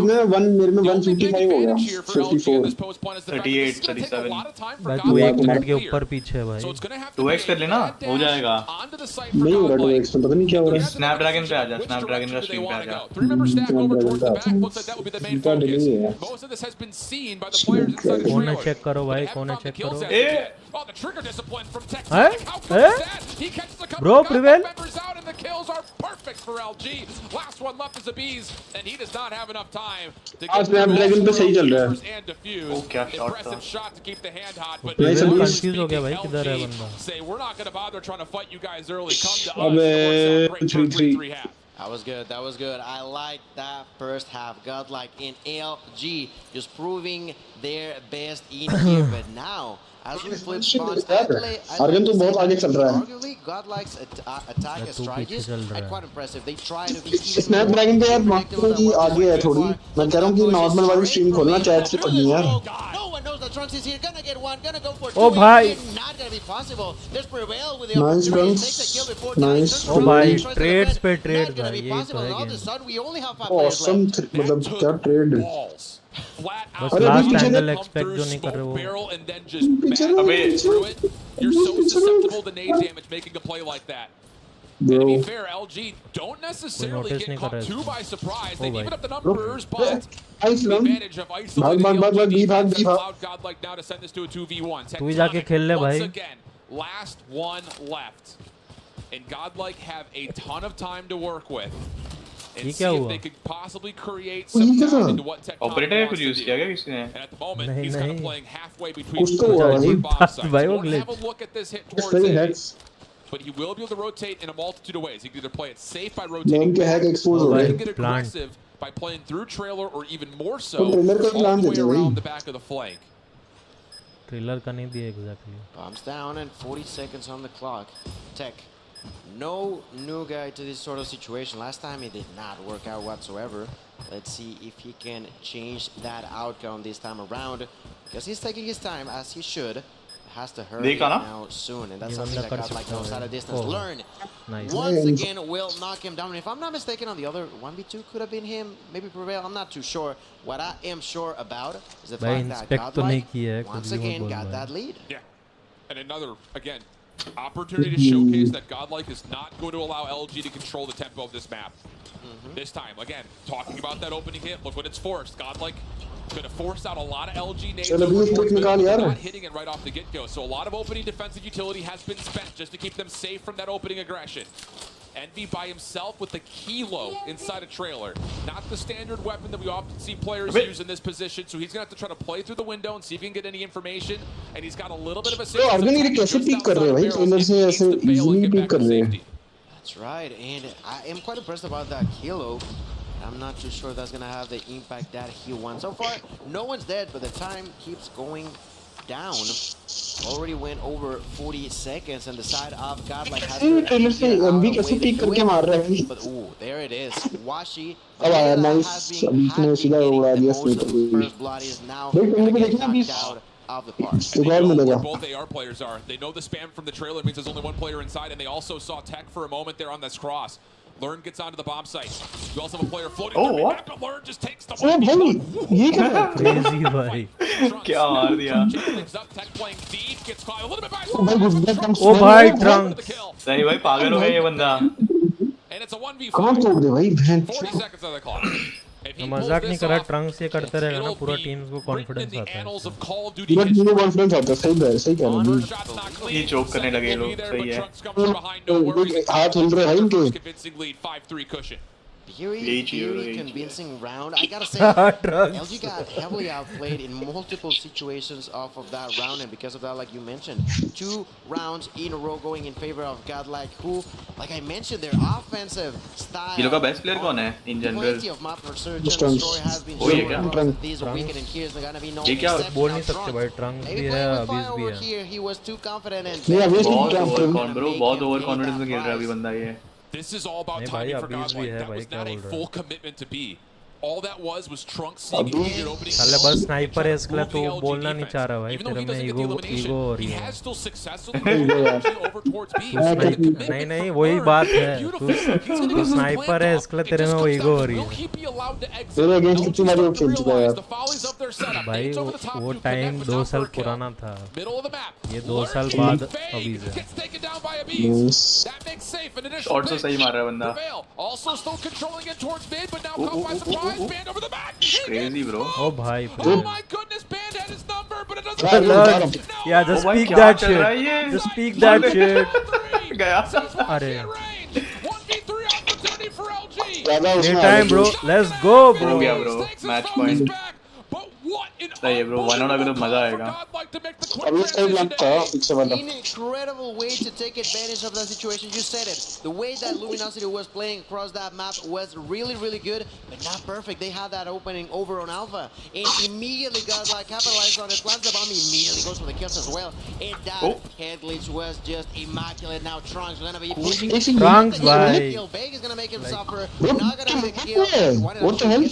मेरे में The only big 155 हो गया advantage here for LG on this post point is the fact that this is going to take a lot of time for Godlike to clear. So it's going to have to 2x कर लेना हो जाएगा onto the site for नहीं हो रहा Godlike. 2x तो पता नहीं क्या हो रहा है स्नैपड्रैगन पे आ जा Which स्नैपड्रैगन का direction do they स्ट्रीम पे आ want to जा go? 3-member stack over towards the back looks like that would be the main focus. Most of this has been seen by the players inside the कौन trailer. Check करो भाई कौन check करो Oh, the trigger discipline from Tech. Huh? How good is that? He catches a couple Bro, of Prevail? members out, and the kills are perfect for LG. Last one left is Abiz, and he does not have enough time to get Snapdragon पे सही चल रहा है and defuse. क्या shot Impressive shot to keep the hand hot, but confuse हो गया भाई किधर है बंदा say we're not going to bother trying to fight you guys early. Come to us. It works out great for a 3-3 half. That was good. That was good. I like that first half. Godlike in LG just proving their best in here. But now, as we flip spots, Argon तो बहुत आगे चल रहा है arguably Godlike's attack strategies are quite impressive. They try to be even Snapdragon पे यार marketing की आगे है थोड़ी. मैं कह रहा हूँ कि नॉर्मल वाली स्ट्रीम खोलना चैट से पढ़नी यार. No one knows that Trunks is here. Gonna get one. Gonna go for two. Oh, bhai. Not gonna be possible. There's Prevail with the Nice opportunity. Trunks. Takes a kill before Nice. dying. Oh, bhai. Trunks tries to Trades defend. पे trades, Not gonna bhai. be यही possible. तो है All of a game. sudden, we only have 5 players Awesome. left. मतलब क्या trade. Balls. Flat बस out. last पीछे angle Come expect through जो नहीं कर रहे smoke वो. barrel and then just पीछे back अबे. through it. You're so susceptible to nade damage making a play like that. And to be Bro. fair, LG don't necessarily notice get नहीं caught कर रहा too है by surprise. Oh, They've bhai. evened up the numbers, but Nice the run. advantage of isolating भाग, the भाग, LG भाग, defense भाग, has भाग. allowed Godlike now to send this to a 2v1. तू ही जाके Tectonic, खेल ले once भाई. again, last one left. And Godlike have a ton of time to work with. And ये see क्या if हुआ? they could possibly create ये some क्या doubt था? into what Tectonic operator wants कुछ to यूज do. किया क्या किसी ने? And at the moment, नहीं, he's kind of नहीं. playing halfway between कुछ तो both हुआ sides भाई. of bomb sites. भाई He वो won't glitch. have a look at this hit Just towards like A, hacks. but he will be able to rotate in a multitude of ways. He can either play it safe by Lane rotating के hack back, expose हो or रहे he हैं. can get Plant. aggressive by playing through trailer, or even more so, तो trailer का all plan the way देते हैं around भाई. the back of the flank. Trailer का नहीं दिया exactly. Bombs down and 40 seconds on the clock. Tech, no new guy to this sort of situation. Last time it did not work out whatsoever. Let's see if he can change that outcome this time around. Because he's taking his time as he should. Has to hurry देखा ना? now soon, and that's ये something बंदा that कर Godlike सकता knows है. at a distance. Oh. Learn Nice. once Nice. again will knock him down. If I'm not mistaken, on the other 1v2 could have been him, maybe Prevail. I'm not too sure. What I am sure about is the भाई fact that inspect तो नहीं Godlike किया है, once कुछ भी मत again बोल got भाई. that lead. Yeah. And another, again, opportunity to showcase that Godlike is not going to allow LG to control the tempo of this map. This time, again, talking about that opening hit, look what it's forced. Godlike could have forced out a lot of LG nades चलो over भी towards pick middle, निकाल but यार. not hitting it right off the get-go. So a lot of opening defensive utility has been spent just to keep them safe from that opening aggression. Envy by himself with the kilo inside a trailer. Not the standard weapon that we often see players use in this position. So he's going to have to try to play through the window and see if he can get any information. And he's got a little bit of a तो Argon ये कैसे pick कर रहे हैं भाई? Trailer से ऐसे easily pick कर रहे हैं. That's right, and I am quite impressed about that kilo. I'm not too sure that's gonna have the impact that he wants. So far, no one's dead, but the time keeps going down. Already went over 40 seconds, and the side of Godlike has to trailer से figure out MV a कैसे way to pick do करके it. मार रहा है. But ooh, there it is. Washi. अब आया Layla nice. has been- अभी had इसने been सीधा getting उड़ा the दिया most स्नाइपर को. first blood is now भाई gonna तुमको get देखना knocked अभी out of the park. And they जुगाड़ know मिलेगा. where both AR players are. They know the spam from the trailer means there's only one player inside, and they also saw Tech for a moment there on this cross. Learn gets onto the bomb site. You also have a player floating. Oh, through what? mid-map, but Learn just takes the ओ भाई ये क्या था? Crazy भाई. क्या मार दिया? Tech playing deep, gets caught a little bit by ओ भाई good back come. ओ भाई Trunks. नहीं भाई पागल हो गया ये बंदा. And it's a 1v5. कहाँ तोड़ दे भाई बहन. 40 seconds on the clock. If he मैं pulls मजाक this नहीं कर रहा. off, ट्रंक्स ये करते रहेगा ना it'll पूरा be टीम्स को written in कॉन्फिडेंस the आता annals है. of Call of Duty पूरा history. टीम कॉन्फिडेंस आता है. सही कह रहे हैं. Shot's not clean. ये choke करने लगे Second लोग, will be there, सही but है. Trunks comes from behind, no worries. हाथ हिल रहे हैं इनके. Convincing lead, 5-3 cushion. Very convincing round. I gotta say, Trunks. LG got heavily outplayed in multiple situations off of that round, and because of that, like you mentioned, 2 rounds in a row going in favor of Godlike, who, like I mentioned, their offensive style. ये लोग का best player कौन है in general? Plenty of map research and Trunks. story has been Oh, yeah, shown क्या? across these weekend, and here's gonna be no ये क्या? exception बोल of नहीं सकते Trunks. भाई. ट्रंक्स Maybe भी है, playing with अबीज fire भी over है. here, he was too confident and नहीं अभी बहुत इसकी ओवर ट्रैप. कॉन ब्रो, बहुत ओवर कॉन्फिडेंस में खेल रहा है अभी बंदा ये. This is all about नहीं timing भाई, for अभी भी Godlike. है That भाई, was क्या not a बोल रहा है? full commitment to be. All that was Trunks seeing अभी- immediate opening. साले बस स्नाइपर है इसके लिए Move तो the LG बोलना नहीं defense. चाह रहा भाई. Even though तेरे he में doesn't get the ego elimination, हो he रही है. has still successfully moved the LG over towards B. So the commitment नहीं नहीं from वही Learn, बात है. beautiful. He's gonna तू get his स्नाइपर plant है off. इसके लिए It तेरे just में वो comes ईगो down हो to रही will है. he be allowed to exit? तेरे against LG कितनी बारी वो start to खेल चुका है realize यार. the follies of their setup. भाई Nades over the top वो to time connect, but 2 not साल for a kill. पुराना था. Middle of the map. ये 2 Learn साल is बाद fade. अभी से. Gets taken down by Abiz. Nice. That makes safe. An additional shot से pick. सही मार रहा है बंदा. Prevail also still controlling it towards mid, but now Ooh, caught by ooh, ooh, surprise. ooh, ooh. Band over the back. Crazy bro. ओ भाई. Oh my goodness, Band had his number, but it doesn't Learn. matter. No. Yeah, just Oh भाई, speak क्या that चल रहा है shit. ये? Just speak that shit. गया. अरे 1v3 opportunity for LG. ज़्यादा Play उसमें time bro. Let's go हो bro. गया bro. Takes his Match focus point. back, but what an सही है bro, 1 और अगर तो मजा unbelievable आएगा. call for Godlike to make the incredible way to take advantage of that situation. You said it. The way that Luminosity was playing across that map was really good, but not perfect. They had that opening over on Alpha, and immediately got like capitalized on it. Plants the bomb, immediately goes for the kills as well. And that head glitch was just immaculate. Now Trunks gonna be pushing. Trunks, bhai. Beg is gonna make him suffer. Not gonna be killed. What the hell?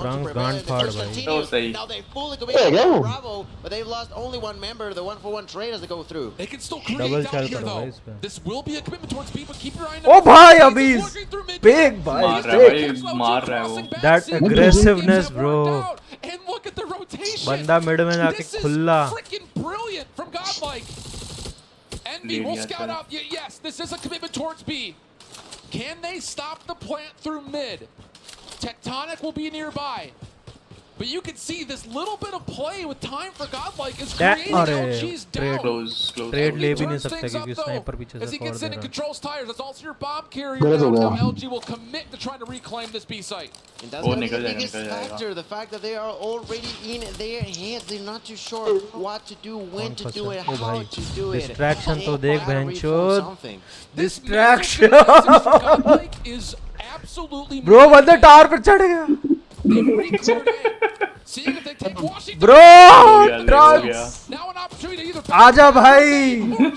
Trunks gone hard, bhai. Now they fully commit to Bravo, but they've lost only one member. The 1-for-1 trade as they go through. They can still create Double down chal here karo bhai though. ispe. This will be a commitment towards B, but keep your eye on Oh bhai, He's Abhi's working through mid. big bhai. मार रहा है Big. भाई, मार रहा है वो. That aggressiveness, bro. And look at the rotation. बंदा mid में जाके This is खुला. freaking brilliant from Godlike. Envy will scout out. Yes, this is a commitment towards B. Can they stop the plant through mid? Tectonic will be nearby. But you can see this little bit of play with time for Godlike is creating LG's down. Close. Trade ले भी नहीं सकता क्योंकि sniper पीछे As से he cover gets they in and रहा controls tires, that's also your bomb carrier now. Now LG will commit to trying to reclaim this B site. And that's gonna be the biggest factor, the fact that they are already in their heads. They're not too sure what to do, when to do it, how to do it. Distraction तो They देख gotta बहनचोद. something. Distraction. Godlike is absolutely Bro बंदा tower पे चढ़ गया. Seeing if they take Washington. Bro हो Trunks. गया. Now an opportunity to either आजा भाई. or just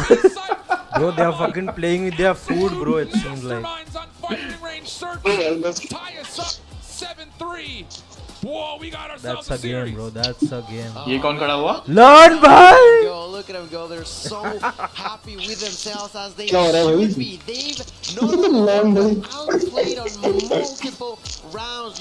pick the site. Bro they are fucking playing with their food bro, it seems like. Masterminds on firing range, search. Tie us up 7-3. Whoa, we got ourselves That's a game series. bro, that's a game. ये कौन खड़ा हुआ? Learn भाई. Go, look at them go. They're so happy with themselves as they क्या हो रहा है भाई? should be. They've not only outplayed on multiple rounds.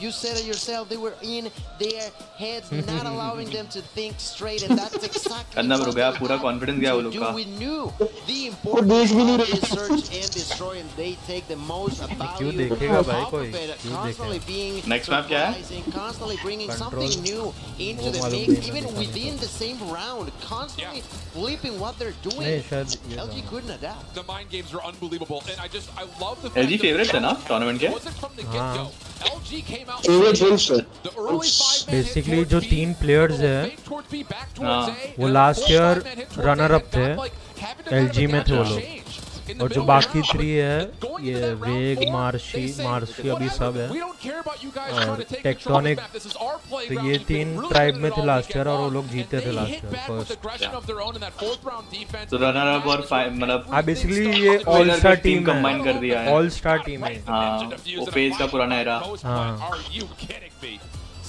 You said it yourself. They were in their heads, not allowing them to think straight, and that's exactly करना what पड़ गया, they पूरा have confidence गया वो to लोग do. का. We knew the importance of this search and destroy, and they take the most क्यों value देखेगा भाई off कोई? of it. क्यों Constantly देखेगा? being Next map क्या है? surprising, constantly bringing Control. something new into the मालूम mix, नहीं even मैंने within the same round, constantly flipping what they're doing. नहीं शायद ये LG था. couldn't adapt. The mind games are unbelievable, and I love the LG favorite है ना tournament के? wasn't from the get-go. LG came out Favorite wins, sir. the early 5-man hit Basically towards जो B, तीन players little हैं, fake towards B, back towards A, वो and last full year 5-man hit towards runner A, up थे. and Godlike having to kind of LG में adapt थे वो and लोग. change in the और जो middle बाकी round, 3 but है going ये into that round वेग four, marshy they said, marshy अभी सब है. "We don't care about you guys और trying to take control of this tectonic map. This is our तो playground. ये We've been तीन really ट्राइब good में at थे all लास्ट weekend ईयर और वो long, लोग जीते and थे they last hit year back with first. aggression of their own in that fourth round defense. तो रनर अप और मतलब हाँ बेसिकली ये ऑल स्टार टीम combine कर दिया है. है. ऑल स्टार टीम है. हाँ, वो फेज का पुराना era. हाँ. Are you kidding me?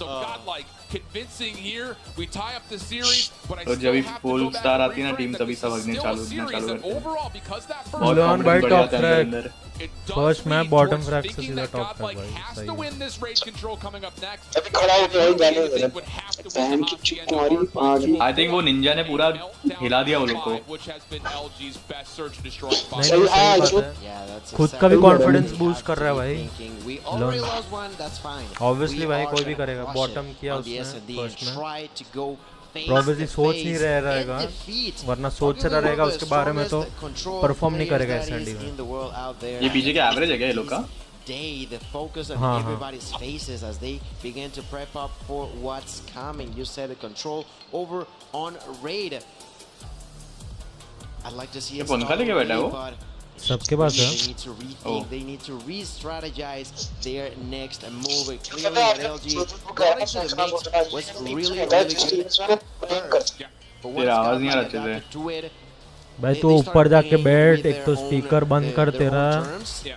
So Godlike convincing here. We tie up the series, but I तो still जब have to full go back star and आती है ना reframe टीम that तभी this सब is भागने still a चालू series, करते and हैं. overall, because that बहुत Learn first by confidence बढ़ top जाता है frag. अंदर. it does First lead map, bottom towards frag से thinking सीधा that top frag Godlike भाई, has सही to है. win this raid control coming up next. अभी खड़ा होके वही जाने दे They would have to win बहन the की Hosty चीख end मारी over आ गई. I think वो निंजा ने पूरा हिला दिया वो लोग को. which has been LG's best search and destroy spot. नहीं नहीं सही बात है. Yeah, that's खुद का भी exactly confidence what we boost have कर to रहा है be भाई. thinking. We already Learn. lost one, that's fine. Obviously We भाई are कोई भी gonna करेगा. crush Bottom it किया on the उसने S&D first and में. try to go face Probably to सोच face नहीं रह and रहेगा. defeat वरना सोच रहा रहेगा उसके बारे में तो परफॉर्म नहीं करेगा S&D में. in the world out there. ये पीछे के एवरेज है क्या ये लोग का? Day, the focus on हाँ, हाँ. everybody's faces as they begin to prep up for what's coming. You said the control over on raid. I'd like to see ये it पंखा start लेके बैठा है वो? but सबके पास they है. need to rethink, Oh. they need to re-strategize their next move. Clearly what LG got into the mix was really good. But तेरा आवाज नहीं आ रहा Godlike अच्छे से. adapted to it. भाई They तू ऊपर started जाके playing बैठ. with एक their तो own- स्पीकर बंद कर their own तेरा. terms, Yeah.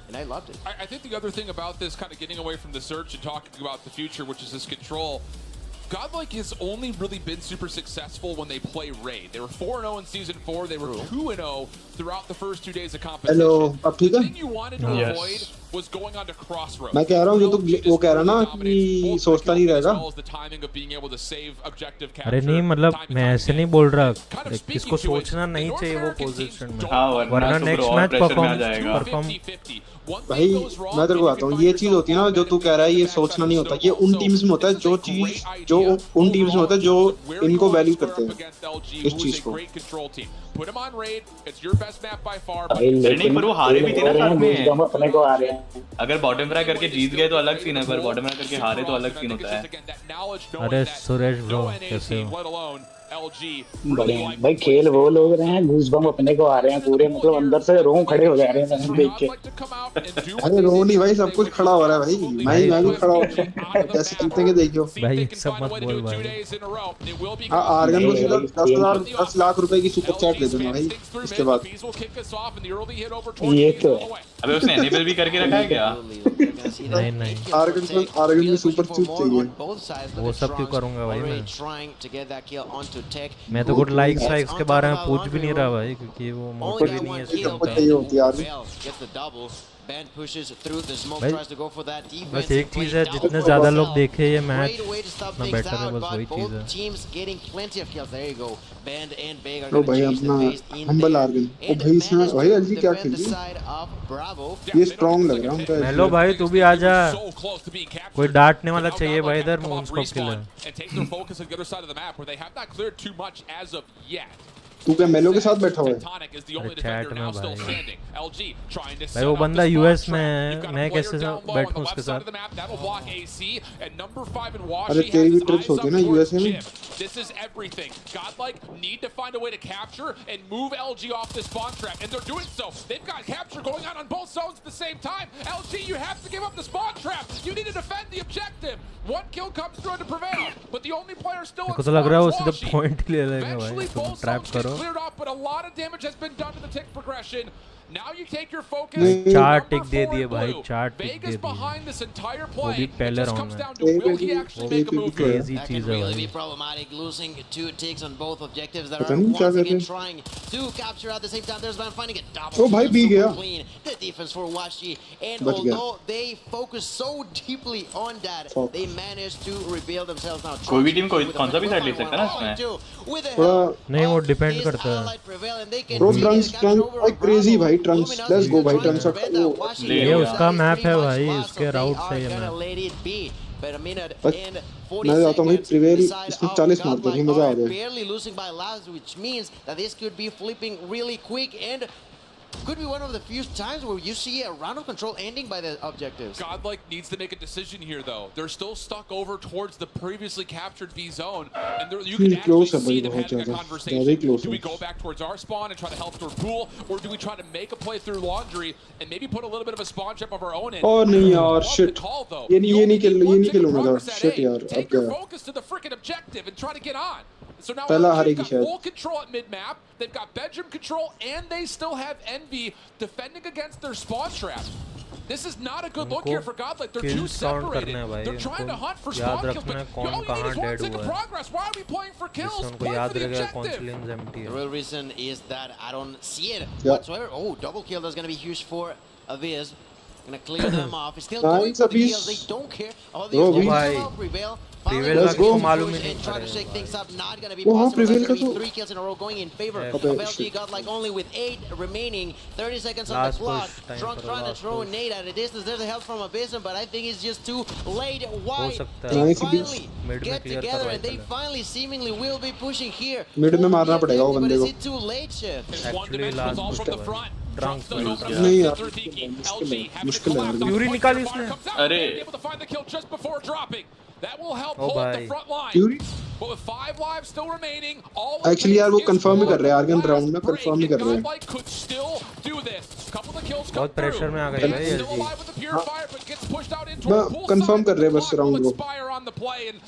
and I loved it. I think the other thing about this, kind of getting away from the search and talking about the future, which is this control, Godlike has only really been super successful when they play raid. They were 4-0 in season 4. They were 2-0 throughout the first 2 days of competition. Hello, अब ठीक The है? thing you wanted to Yes. avoid was going on to Crossroads. मैं कह रहा हूँ जो तू वो कह रहा ना कि सोचता नहीं रहेगा. अरे नहीं मतलब मैं ऐसे नहीं बोल रहा. किसको सोचना नहीं चाहिए वो पोजीशन में. हाँ, वरना तो नेक्स्ट और मैच pressure में आ जाएगा. परफॉर्म भाई मैं तेरे को बताता हूँ ये चीज होती है ना जो तू कह रहा है ये सोचना नहीं होता. ये उन टीम्स में होता है जो चीज जो उन टीम्स में होता है जो इनको वैल्यू करते हैं इस चीज को. नहीं पर वो हारे भी थे ना साथ में. अपने को आ रहे हैं. अगर बॉटम फ्राई करके जीत गए तो अलग सीन है, पर बॉटम फ्राई करके हारे तो अलग सीन होता है. अरे सुरेश ब्रो कैसे हो? बढ़िया भाई खेल वो लोग रहे हैं घूसबम अपने को आ रहे हैं पूरे मतलब अंदर से रों खड़े हो जा रहे हैं मैंने देख के अरे रो नहीं भाई सब कुछ खड़ा हो रहा है भाई मैं भी खड़ा हो रहा हूँ कैसे जीतेंगे देखियो भाई सब मत बोल भाई। आर्गन को सीधा 10 लाख रुपए की सुपर चैट दे दूंगा भाई इसके बाद। ये तो है। अबे उसने एनेबल भी करके रखा है क्या? नहीं आर्गन की सुपर चैट चाहिए। वो सब क्यों करूंगा भाई मैं तो गुड लाइक्स वाइक्स के बारे में पूछ भी नहीं रहा भाई क्योंकि वो मोटिव ही नहीं है इसका। चाहिए होती है यार भाई बस एक चीज है जितने ज्यादा लोग देखे ये मैच उतना बेटर है बस वही चीज है। ओ भाई अपना हम्बल आर्गन ओ भाई इसने भाई एलजी क्या खेल रही ये स्ट्रांग लग रहा है उनका। हेलो भाई तू भी आजा कोई डांटने वाला चाहिए भाई इधर मूनस्कोप के लिए। तू क्या मेलो के साथ बैठा हुआ है? चैट में भाई वो बंदा यूएस में है मैं कैसे बैठूं उसके साथ? अरे तेरी भी ट्रिप्स होती है ना यूएसए में। This is everything. Godlike need to find a way to capture and move LG off this spawn trap, and they're doing so. They've got capture going on both zones at the same time. LG, you have to give up the spawn trap. You need to defend the objective. One kill comes through to prevail, but the only player still in मेरे को तो लग रहा है वो सीधा Washi. Point ले लेगा भाई Eventually, तुम both ट्रैप zones get करो। cleared off, but a lot of damage has been done to the tick progression. Now you take your focus. नहीं, चार Number टिक दे 4 दिए in भाई blue. चार टिक Vegas दे दिए behind this entire वो play. भी It पहले just राउंड comes में। down to will he actually make a move here? Crazy That चीज can है really भाई। be problematic, losing 2 ticks on both objectives that पता are नहीं क्या once कर again रहे हैं। trying to capture at the same time. There's man finding a double. ओ भाई kill, बी super गया। clean. The defense for Washi, and बच गया। although they focus so deeply on that, Fuck। they managed to reveal themselves now. कोई भी team कौन सा भी side ले सकता है ना इसमें। नहीं वो डिपेंड करता है। ब्रो ट्रंक्स भाई क्रेजी भाई ट्रंक्स लेट्स गो भाई ट्रंक्स ये उसका मैप है भाई उसके राउट से ये मैप। मैं जाता हूँ भाई प्रिवेल इसमें 40 मार दूंगा मजा आ जाए। Barely losing by last, which means that this could be flipping really quick and could be one of the few times where you see a round of control ending by the objectives. Godlike needs to make a decision here, though. They're still stuck over towards the previously captured V zone, and you can actually see them having a conversation. Do we go back towards our spawn and try to help toward pool, or do we try to make a play through laundry and maybe put a little bit of a spawn trap of our own in? Oh नहीं यार shit ये नहीं खेलूंगा shit यार अब Take your गया। focus to the freaking objective and try to get on. So now पहला LG's हारेगी got शायद। full control at mid-map. They've got bedroom control, and they still have Envy defending against their spawn trap. This is not a good look here for Godlike. They're too separated. They're trying to hunt for spawn kills, but all you need is 1 second progress. Why are we playing for kills? Play for the objective. The real reason is that I don't see it Yeah. whatsoever. Oh, double kill, that's going to be huge for Aviz. Gonna clear them off. It's still Nice, going for the Aviz. kills. They don't care. All Bro, the Aviz. prevail. Prevail Let's go. मालूम ही नहीं try to shake things up. Not gonna be वो हाँ, possible. Prevail That's का gonna be तो- 3 kills in a row going in favor Yeah. of अबे, LG. shit. Got like only with 8 remaining. 30 seconds on Last the clock. push, time Trunks for trying to last throw a push. nade at a distance. There's a help from Abyssum, but I think it's just too late. Why? सकता है। They Nice, finally Mid में get clear together करवाई and they पहले। finally seemingly will be pushing here. Mid में मारना पड़ेगा वो But बंदे is को। it too late, Chef? Actually last push था भाई। Trunks में नहीं यार मुश्किल है यार। Fury निकाली उसने। अरे। able to find the kill just before dropping. That will help Oh, hold the bhai. front line. Fury? But with 5 lives still remaining, all Actually यार वो confirm ही कर रहे हैं, Argon round में confirm ही कर रहे हैं। Godlike could still do this. Couple of kills come बहुत pressure through. में आ गए They're भाई still LG। alive with the purifier, but gets pushed out into मैं a pool confirm side. कर रहे हैं The बस clock will round को। expire on the play, and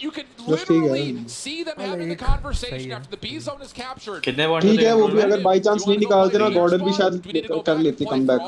you can बस ठीक है। literally see them having the सही conversation है। after the B zone is captured. कितने पॉइंट ठीक है वो भी अगर बाई चांस नहीं निकालते ना गॉर्डन भी शायद कर लेती कम बैक।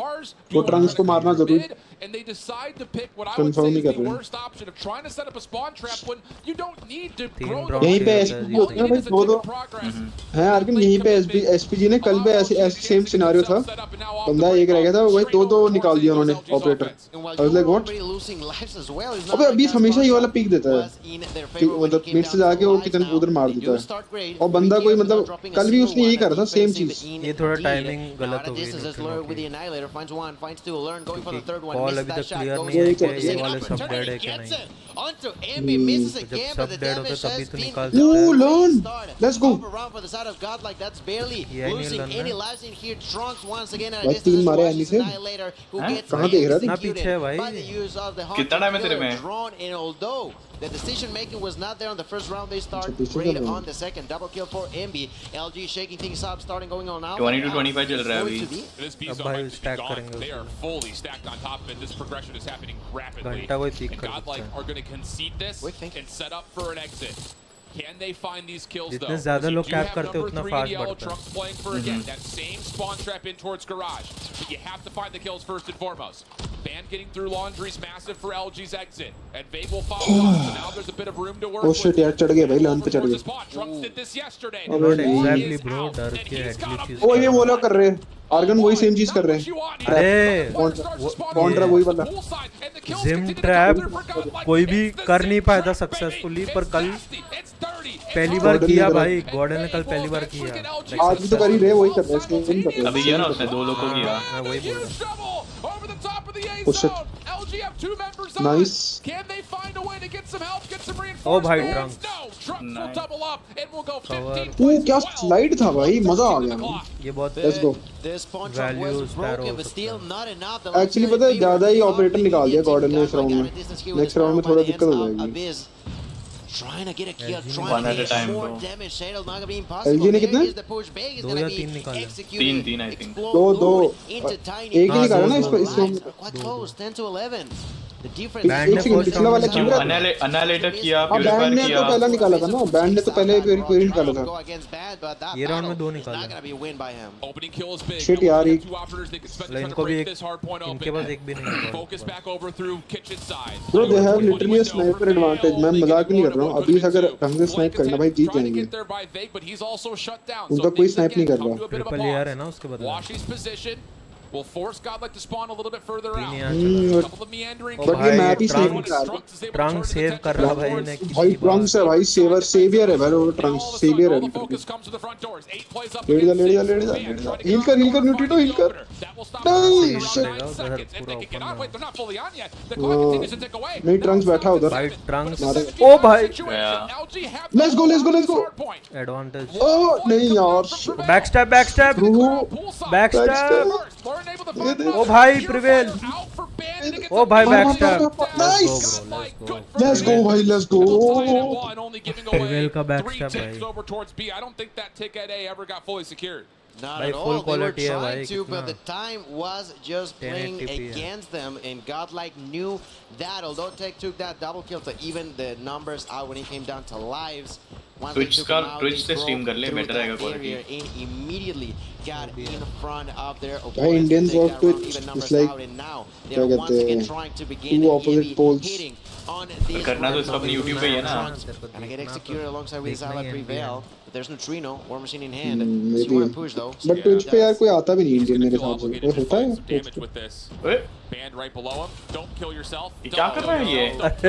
वो ट्रंक्स को मारना जरूर And they decide to pick what I would confirm say he is कर the रहे हैं। worst option of trying to set up a spawn trap when you don't need to तीन grow the round यहीं पे खेलता SPG है होता है भाई दो progress. है Argon यहीं पे एसपीजी ने कल पे ऐसे सेम सिनेरियो था बंदा एक रह गया था वही दो निकाल दिया उन्होंने operator. And while I was you're like what? already losing lives as well, it's not अबे like अभी that हमेशा spawn ये वाला trap पीक देता है was in their कि favor when मतलब it came मिड से down to जाके वो lives कितने now. उधर मार They देता do है start great. और बंदा Three कोई kills मतलब without dropping a कल भी single उसने यही one, करा था that's सेम defensive चीज। ये थोड़ा indeed. timing Now गलत at हो a गई distance, न्यूट्रल Lure with की। the Annihilator finds one, finds two, Learn going for the third one, Call misses अभी that तक shot, clear goes नहीं in है for कि the ये second वाले सब opportunity, dead है कि gets नहीं। it onto Emby, misses जब again, सब but the dead होते damage तभी has तो been निकाल Ooh, सकता है। learn. started. Let's go. Overrun for the side of Godlike, that's barely ये नहीं losing learn any है। lives in here. Trunks once again at a भाई distance तीन as मारे Wash एनी is से। Annihilator, who gets कहाँ देख रहा था? कितना पीछे है executed भाई? by the use of the कितना time है तेरे Hunter में? Killer drone, and although The decision making was not there on the first round. They start great on the second. Double kill for MB. LG shaking things up, starting going on now. 20 to 25 चल रहा है अभी. This B zone might just be gone. They are fully stacked on top of it. This progression is happening rapidly. And Godlike are going to concede this and set up for an exit. Can they find these kills though? जितने ज़्यादा लोग cap करते हैं उतना fast बढ़ता है. Trunks playing for again that same spawn trap in towards garage. But you have to find the kills first and foremost. Ban getting through laundry is massive for LG's exit, and Vague will follow up. So now there's a bit of room to work. Oh shit यार चढ़ गए भाई लान पे चढ़ गए. Trunks did this yesterday. Exactly bro, डर के execution. ओ ये वो लोग कर रहे हैं. आर्गन वही सेम चीज कर रहे हैं. अरे कॉन्ट्रा वही वाला. जिम ट्रैप कोई भी कर नहीं पाया था सक्सेसफुली, पर कल पहली बार किया भाई. गॉर्डन ने कल पहली बार किया. आज भी तो कर ही रहे, वही कर रहे हैं. अभी किया ना उसने 2 लोगों को किया. मैं वही बोल रहा हूं. Oh shit. Nice. ओ भाई ट्रंक्स. वो क्या स्लाइड था भाई, मजा आ गया. ये बहुत let's go. Value sparrow. Actually पता है ज्यादा ही ऑपरेटर निकाल दिया गॉर्डन ने इस राउंड में. नेक्स्ट राउंड में थोड़ा दिक्कत हो जाएगी. Trying to get a kill, One at a time, more bro. damage. Shadow's not gonna be impossible. LG ने कितने? Here's the push. Big is gonna be executed. 3 I think. दो into tiny. एक ही निकाला ना इसको इसमें. Quite close. 10 to 11. The difference. Band ने first पिछला वाला क्यों रहा? Annihilator किया, हाँ बैंड ने तो पहला निकाला था ना. बैंड ने तो पहले क्वेरी निकाला था. ये राउंड में 2 निकाले. Not gonna be a win by him. Opening kill is big. Shit यार एक. इनको भी इनके पास एक भी नहीं है. Focus back over through kitchen side. Bro they have literally a sniper advantage. मैं मजाक नहीं कर रहा हूँ. अभी अगर ढंग से स्नाइप करना भाई जीत जाएंगे. उनका कोई स्नाइप नहीं कर रहा. ट्रिपल एआर है ना उसके बदले. Washi's position will force Godlike to spawn a little bit further out. Couple of meandering. But ये मैप ही सेव कर रहा है. ट्रंक सेव कर रहा भाई ने. भाई ट्रंक्स है भाई, सेवियर है भाई. वो ट्रंक्स सेवियर है. लेडी जा. हील कर न्यूट्रिनो हील कर. नहीं नहीं ट्रंक्स बैठा उधर. भाई ट्रंक्स. ओ भाई लेट्स गो. एडवांटेज. ओ नहीं यार. बैकस्टैप. ओ भाई प्रिवेल. ओ भाई बैकस्टैप. नाइस. लेट्स गो भाई, लेट्स गो. प्रिवेल का बैकस्टैप भाई. I don't think that ticket A ever got fully secured. Not भाई at full all. They were quality है trying भाई. to, but the time was just playing 1080p against them, and Godlike knew that. Although Tech took that double kill, to even the numbers out when it came down to lives. Once they took them out, Twitch they से stream कर ले, broke better through रहेगा that quality. barrier and immediately got in front of their भाई opponents. Indians They of got around Twitch even is numbers like out, and now they क्या are once कहते again हैं, trying to begin two opposite heavy poles. hitting on this. करना तो इसको अपनी YouTube पे ही है ना. And I get executed alongside with Zala Prevail. But there's Neutrino, War Machine in hand. maybe. So you want to push though. But Twitch पे यार कोई आता भी नहीं इंडियन मेरे हिसाब से. कोई होता है Twitch Damage पे? with this. ओए Banned right below him. Don't kill yourself. ये क्या कर रहा है ये? अरे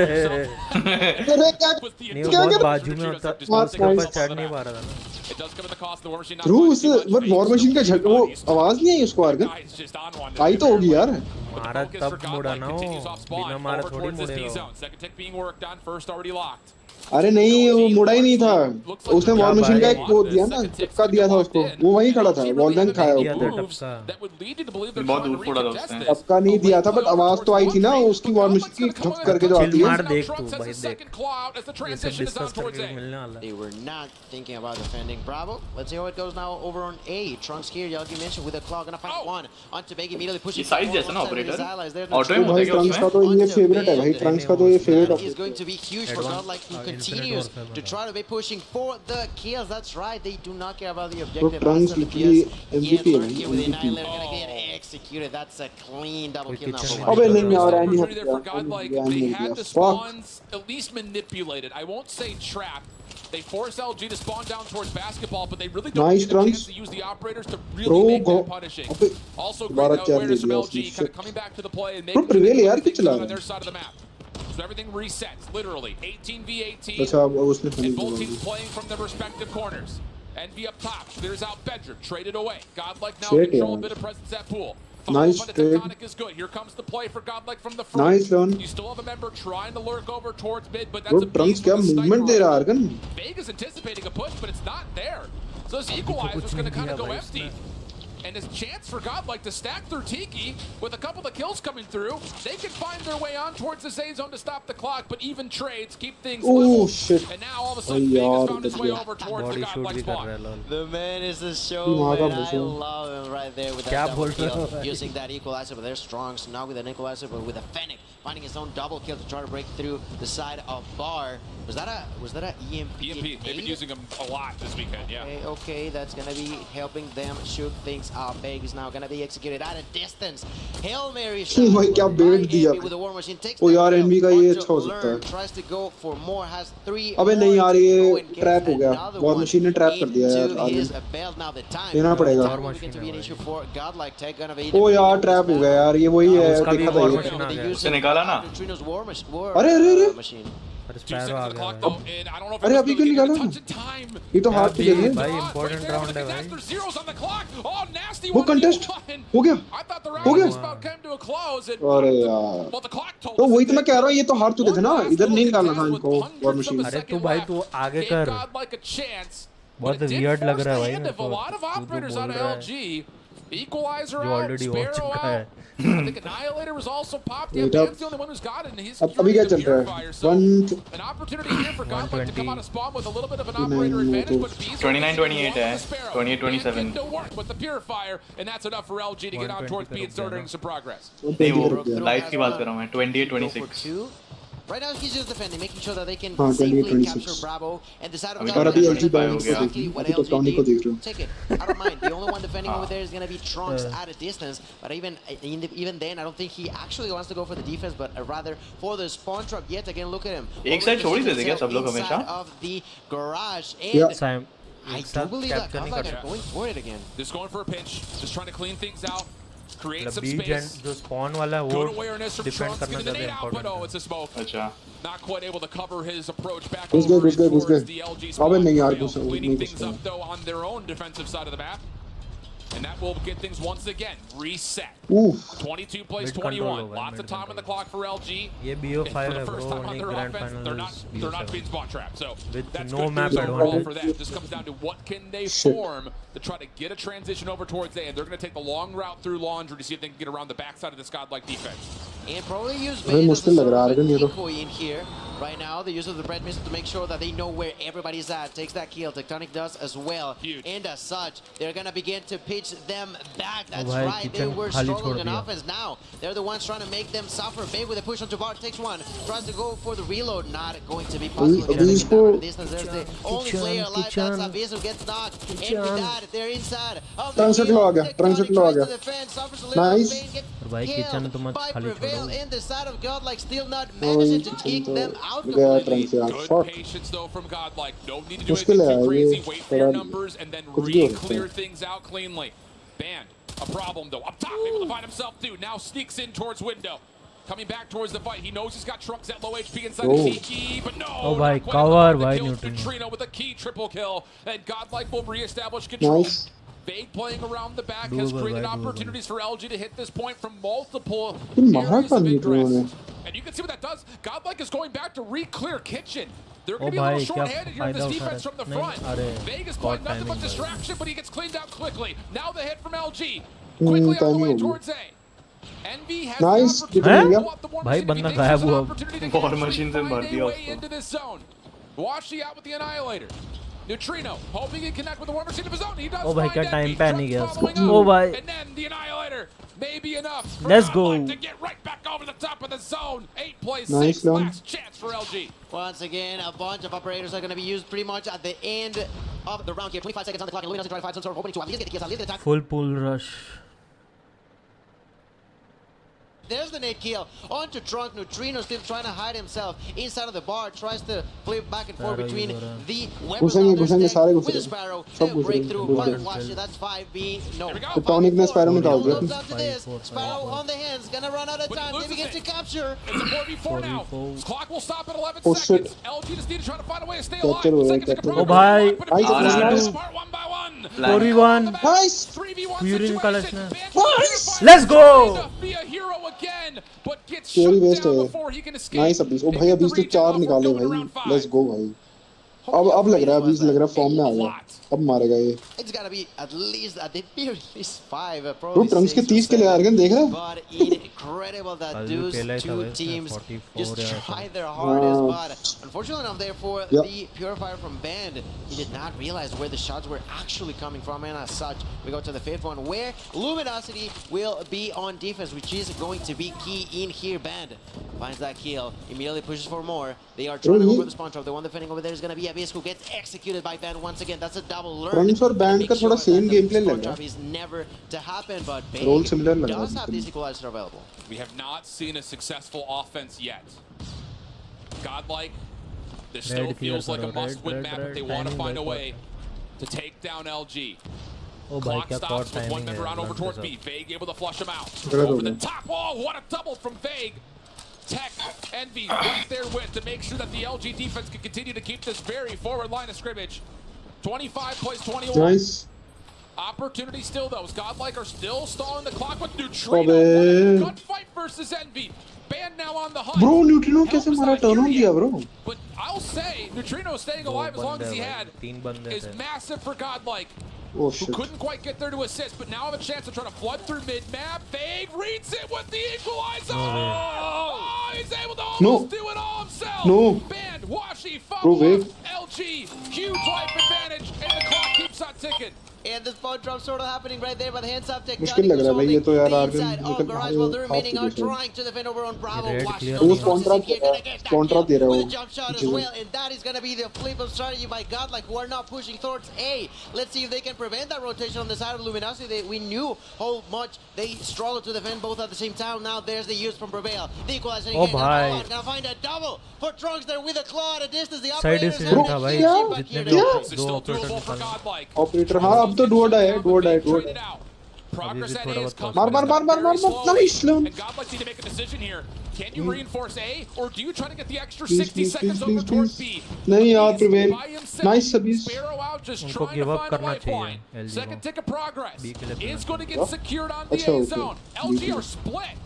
क्या नहीं वो बहुत बाजू में होता. उसके ऊपर चढ़ नहीं पा रहा था ना. It does come at the cost of the War Machine. Through उस बट वॉर मशीन का झट वो आवाज नहीं आई उसको. Argon Guys just on one. आई तो होगी यार. मारा तब मुड़ा ना वो. बिना मारा थोड़ी मुड़ेगा. Second tick being worked on. First already locked. अरे नहीं वो मुड़ा ही नहीं था. उसने वॉर मशीन का एक वो दिया ना, टपका दिया था उसको. वो वहीं खड़ा था. वॉल बैंक खाया दिया था उसको. टपका. That would lead you to believe they're बहुत trying to दूर फोड़ा था recontest उसने. this. टपका नहीं दिया था बट आवाज तो आई थी ना उसकी वॉर मशीन की ठप करके जो आती चिल है. मार देख तू भाई देख. Second claw out as the ये सब transition is discuss out towards करके A. मिलने वाला है. They were not thinking about defending Bravo. Let's see how it goes now over on A. Trunks here, Yagi mentioned with a claw, gonna find one. Onto Beg immediately pushing. ये size forward जैसा ना alongside operator. his allies. There's Auto aim Neutrino. भाई होता है Trunks का तो ये favourite है भाई. ट्रंक्स का तो ये फेवरेट That is है. going to be huge for Godlike, who continues to try to be pushing for the kills. That's right. They do not care about the objective. Trunks Outside of literally PS, MVP है here with the MVP. Annihilator gonna get executed. That's a clean double kill now kitchen for अबे White. नहीं यार Anne हट Opportunity there for गया. Godlike. Anne They हट had गया. the Fuck. spawns at least manipulated. I won't say trapped. They force LG to spawn down towards basketball, but they really don't Nice get a Trunks. chance to use the operators to Bro, really make go. that punishing. अबे Also, दोबारा great चार awareness they from दिया LG, उसने. kind of coming back to the play and Bro, making Prevail यार things क्या चला on रहा है? their side of the map. So everything resets, literally. 18v18. अच्छा अब उसने And फिनिश both कर teams दिया. playing from their respective corners. Envy up top. There's out Bedrick. Traded away. Godlike now Shit, control a yeah. bit of presence at pool. Nice Follow-up on the trade. Tectonic is good. Here comes the play for Godlike from the front. Nice run. You still have a member trying to lurk over towards mid, but Bro that's a Trunks beast क्या with a movement sniper दे रहा है rifle. Argon. Vega's anticipating a push, but it's not there. So this equalizer's going to kind of go empty. And a chance for Godlike to stack through Tiki with a couple of kills coming through. They can find their way on towards the safe zone to stop the clock, but even trades keep things level. Shit. And now all of a sudden, Big has found his way over towards the Godlike spawn. The man is the show, man. I love him right there with that double kill, using that equalizer, but they're strong. So now with an equalizer, but with a Fennec finding his own double kill to try to break through the side of Bar. Was that a EMP? EMP. They've been using them a lot this weekend. Yeah. Okay, that's gonna be helping them shoot things up. Big is now gonna be executed at a distance. Hail Mary shot. भाई क्या बेट दिया ओ यार N V का ये अच्छा हो सकता है अबे नहीं यार ये ट्रैप हो गया वॉर मशीन ने ट्रैप कर दिया यार देना पड़ेगा ओ यार ट्रैप हो गया यार ये वही है देखा था ये उसे निकाला ना अरे अरे अरे स्पैरो आ गया अरे अभी क्यों निकाला ये तो हाथ पे गई भाई इंपॉर्टेंट राउंड है भाई वो कंटेस्ट हो गया अरे यार तो वही तो मैं कह रहा हूँ ये तो हार चुके थे ना इधर नहीं निकालना था इनको वॉर मशीन अरे तू भाई तू आगे कर बहुत वियर्ड लग रहा है भाई मेरे को Equalizer जो out, ऑलरेडी हो Sparrow चुका है out. I think Annihilator was also popped. Yeah, Dan's the only one who's got it, and he's अभी क्या चल रहा है an opportunity here for Godlike to come out of spawn with a little bit of an operator advantage, but Beast 29-28 है 28-27 to work with the Purifier, and that's enough for LG to get on towards B and start earning some progress. नहीं वो life की बात कर रहा हूँ मैं 28-26 Right now he's just defending, making sure that they can 28, safely 26. capture Bravo and the side of अभी और अभी LG exactly what तो टॉनी को देख रहा हूँ Take it. I don't mind. The only one defending over there is going to be Trunks at a distance. But even then, I don't think he actually wants to go for the defense, but rather for the spawn trap. Yet again, look at him. एक side छोड़ ही देते क्या सब लोग हमेशा of the garage. And Sam I do believe that Godlike are going for it again. Just going for a pinch, just trying to clean things out, create some beach and space. जो spawn वाला है Good वो awareness from defend Trunks, करना getting the ज्यादा nade out, but oh, important it's a smoke. अच्छा Not quite able to cover his approach back घुस over गए towards the LG अबे spawn. नहीं यार Failed, घुस cleaning नहीं things घुस up though on their own defensive side of the map. And that will get things once again reset. 22 plays Mid control 21. होगा, Lots of mid time on the clock for LG. ये And BO5 for the है first bro time on नहीं their grand offense, final they're not being spot trapped. So With that's no good map news overall advantage. for them. Just comes down to what can they form to try to get a transition over towards A. And they're going to take the long route through Laundry to see if they can get around the backside of this godlike defense. And probably use भाई Bane as a मुश्किल लग sort रहा है of a Argon ये तो decoy in here. Right now, the use of the bread missile to make sure that they know where everybody's at. Takes that kill. Tectonic does as well. Huge. And as such, they're going to begin to pitch them back. That's भाई, right. They kitchen were खाली struggling छोड़ on दिया। offense. Now, they're the ones trying to make them suffer. Bane with a push onto Bar. Takes one. Tries to go for the reload. Not going to be possible. अभी इसको Distance. There's the only player alive. That's Abyss who gets knocked. And with that, they're inside of the trunk से kill. आ गया trunk से आ गया nice और भाई kitchen तो मत खाली छोड़ो In the side of Godlike, still not managing to kick them out गया completely. ट्रंक से यार Good shot patience though from Godlike. No need to do मुश्किल anything है too ये crazy. Wait for your थोड़ा numbers and then कुछ भी हो सकता re-clear है things out cleanly. Banned. A problem though. Up top, able to find himself through. Now sneaks in towards window. Coming back towards the fight. He knows he's got Trunks at low HP inside Oh. of Tiki, but no. Oh, bhai, not quite able to cover, find the bhai, kills. Neutrino. Neutrino with a key triple kill. And Godlike will reestablish control. Nice Vague playing around the back Doable, has created bhai, doable. opportunities for LG to hit this point from multiple मारा areas था of neutrino ने interest. And you can see what that does. Godlike is going back to re-clear kitchen. They're oh going to be a little भाई क्या short-handed here in this फायदा उठा defense from the रहे front. नहीं अरे Vegas God playing nothing but timing distraction, but he gets cleaned out quickly. Now the hit from LG. Quickly on the timing way हो गई towards A. Envy has Nice, the कितना opportunity mill to गया? pull up the war भाई machine. If he बंदा takes गायब this हुआ। opportunity to War actually machine से find मार a दिया way उसको। into this zone. Washi out with the Annihilator. Neutrino hoping he can connect with the war machine of his own. He does ओ भाई find क्या Envy. Time पे नहीं Trunks गया following उसको up. ओ भाई And then the Annihilator may be enough for Let's go. Godlike to get right back over the top of the zone. 8 plays Nice 6. run. Last chance for LG. Once again, a bunch of operators are going to be used pretty much at the end of the round here. 25 seconds on the clock, and Luminos trying to find some sort of opening to at least get the kills, at least get the time. Full pull rush There's the nade kill onto Trunk. Neutrino still trying to hide himself inside of the bar. Tries to flip back and forth between the weapon घुसेंगे सारे with the घुसेंगे Sparrow. सब They'll break through by घुसेंगे Washi. That's 5B. No. Here we go. तो tonic ने sparrow निकाल दिया Builds up to this. Sparrow on the hands. Gonna run out of But he time. They loses begin it. to capture. It's a 4v4 now. 4v4. His clock will stop at 11 Oh, shit. seconds. LG just need to try to find a way to stay Capture alive. हो गया, Seconds to capture। progress. ओ भाई, But if he आ रहा does है। part one by one. 4v1 nice 3v1 Fury निकाला situation. इसने। Nice. Let's go! Be a hero again, but gets Fury shut waste down है before he can escape. Nice अभी ओ They भाई get अभी the तो regen 4 off निकाले going to भाई round 5. Let's go भाई अब लग रहा है, अभी लग रहा है फॉर्म में आ गया, अब मारेगा ये। It's gotta be at least at the very least 5, bro probably Trump's के 6 or 30 के लिए 7. आर्गन देख रहा है। But incredible that those two teams just tried their hardest. But unfortunately enough, therefore, the Purifier from Band, he did not realize where the shots were actually coming from, and as such, we go to the 5th one, where Luminosity will be on defense, which is going to be key in here. Band finds that kill, immediately pushes for more. They are trying to go for the spawn trap. The one defending over there is going to be Abyss, who gets executed by Band once again. That's a double learn. Trump's और band का थोड़ा same game play लग रहा है। Is never to happen, but role Bang similar लग रहा does have है। this equalizer available. We have not seen a successful offense yet. Godlike, this still feels like a must-win map if they want to find a way to take down LG. Clock stops with one member on over towards B. Vague able to flush him out. Over the top wall, what a double from Vague. Tech, Envy right there with to make sure that the LG defense can continue to keep this very forward line of scrimmage. 25 plays 21. Nice. Opportunity still though. Godlike are still stalling the clock with Neutrino. Gunfight versus Envy. Band now on the hunt. Bro, Neutrino कैसे मारा turn on दिया bro? But I'll say Neutrino staying alive as long as he had is massive for Godlike. Oh who shit. couldn't quite get there to assist, but now have a chance to try to flood through mid-map. Vague reads it with the equalizer. Oh, he's able to almost do it all himself. No. Band, Washi, Bro, follow LG, huge life advantage, and the clock keeps on ticking. And the spawn drop sort of happening right there, but the hands up tech. मुश्किल लग रहा है भाई ये तो यार inside argon of निकल garage while the remaining are trying to defend over on Bravo. वो spawn trap दे रहा है with वो a jump shot as well, and that is going to be the flip of strategy by Godlike, who are now pushing towards A. Let's see if they can prevent that rotation on the side of Luminosity. We knew how much they struggled to defend both at the same time. Now there's the use from Prevail. The equalizer again. Gonna find a double for Trunks there with a claw at a distance. The operators have a huge impact here. This is still doable for Godlike. Operator हाँ अब तो duo die है duo die Progress at A is coming. मार nice लो And Godlike need to make a decision here. Can you reinforce A, or do you try to get the extra 60 seconds over towards B? नहीं यार prevail nice सभी Sparrow out, just trying to find a lifeline. Second tick of progress is going to get secured on the A zone. LG are split.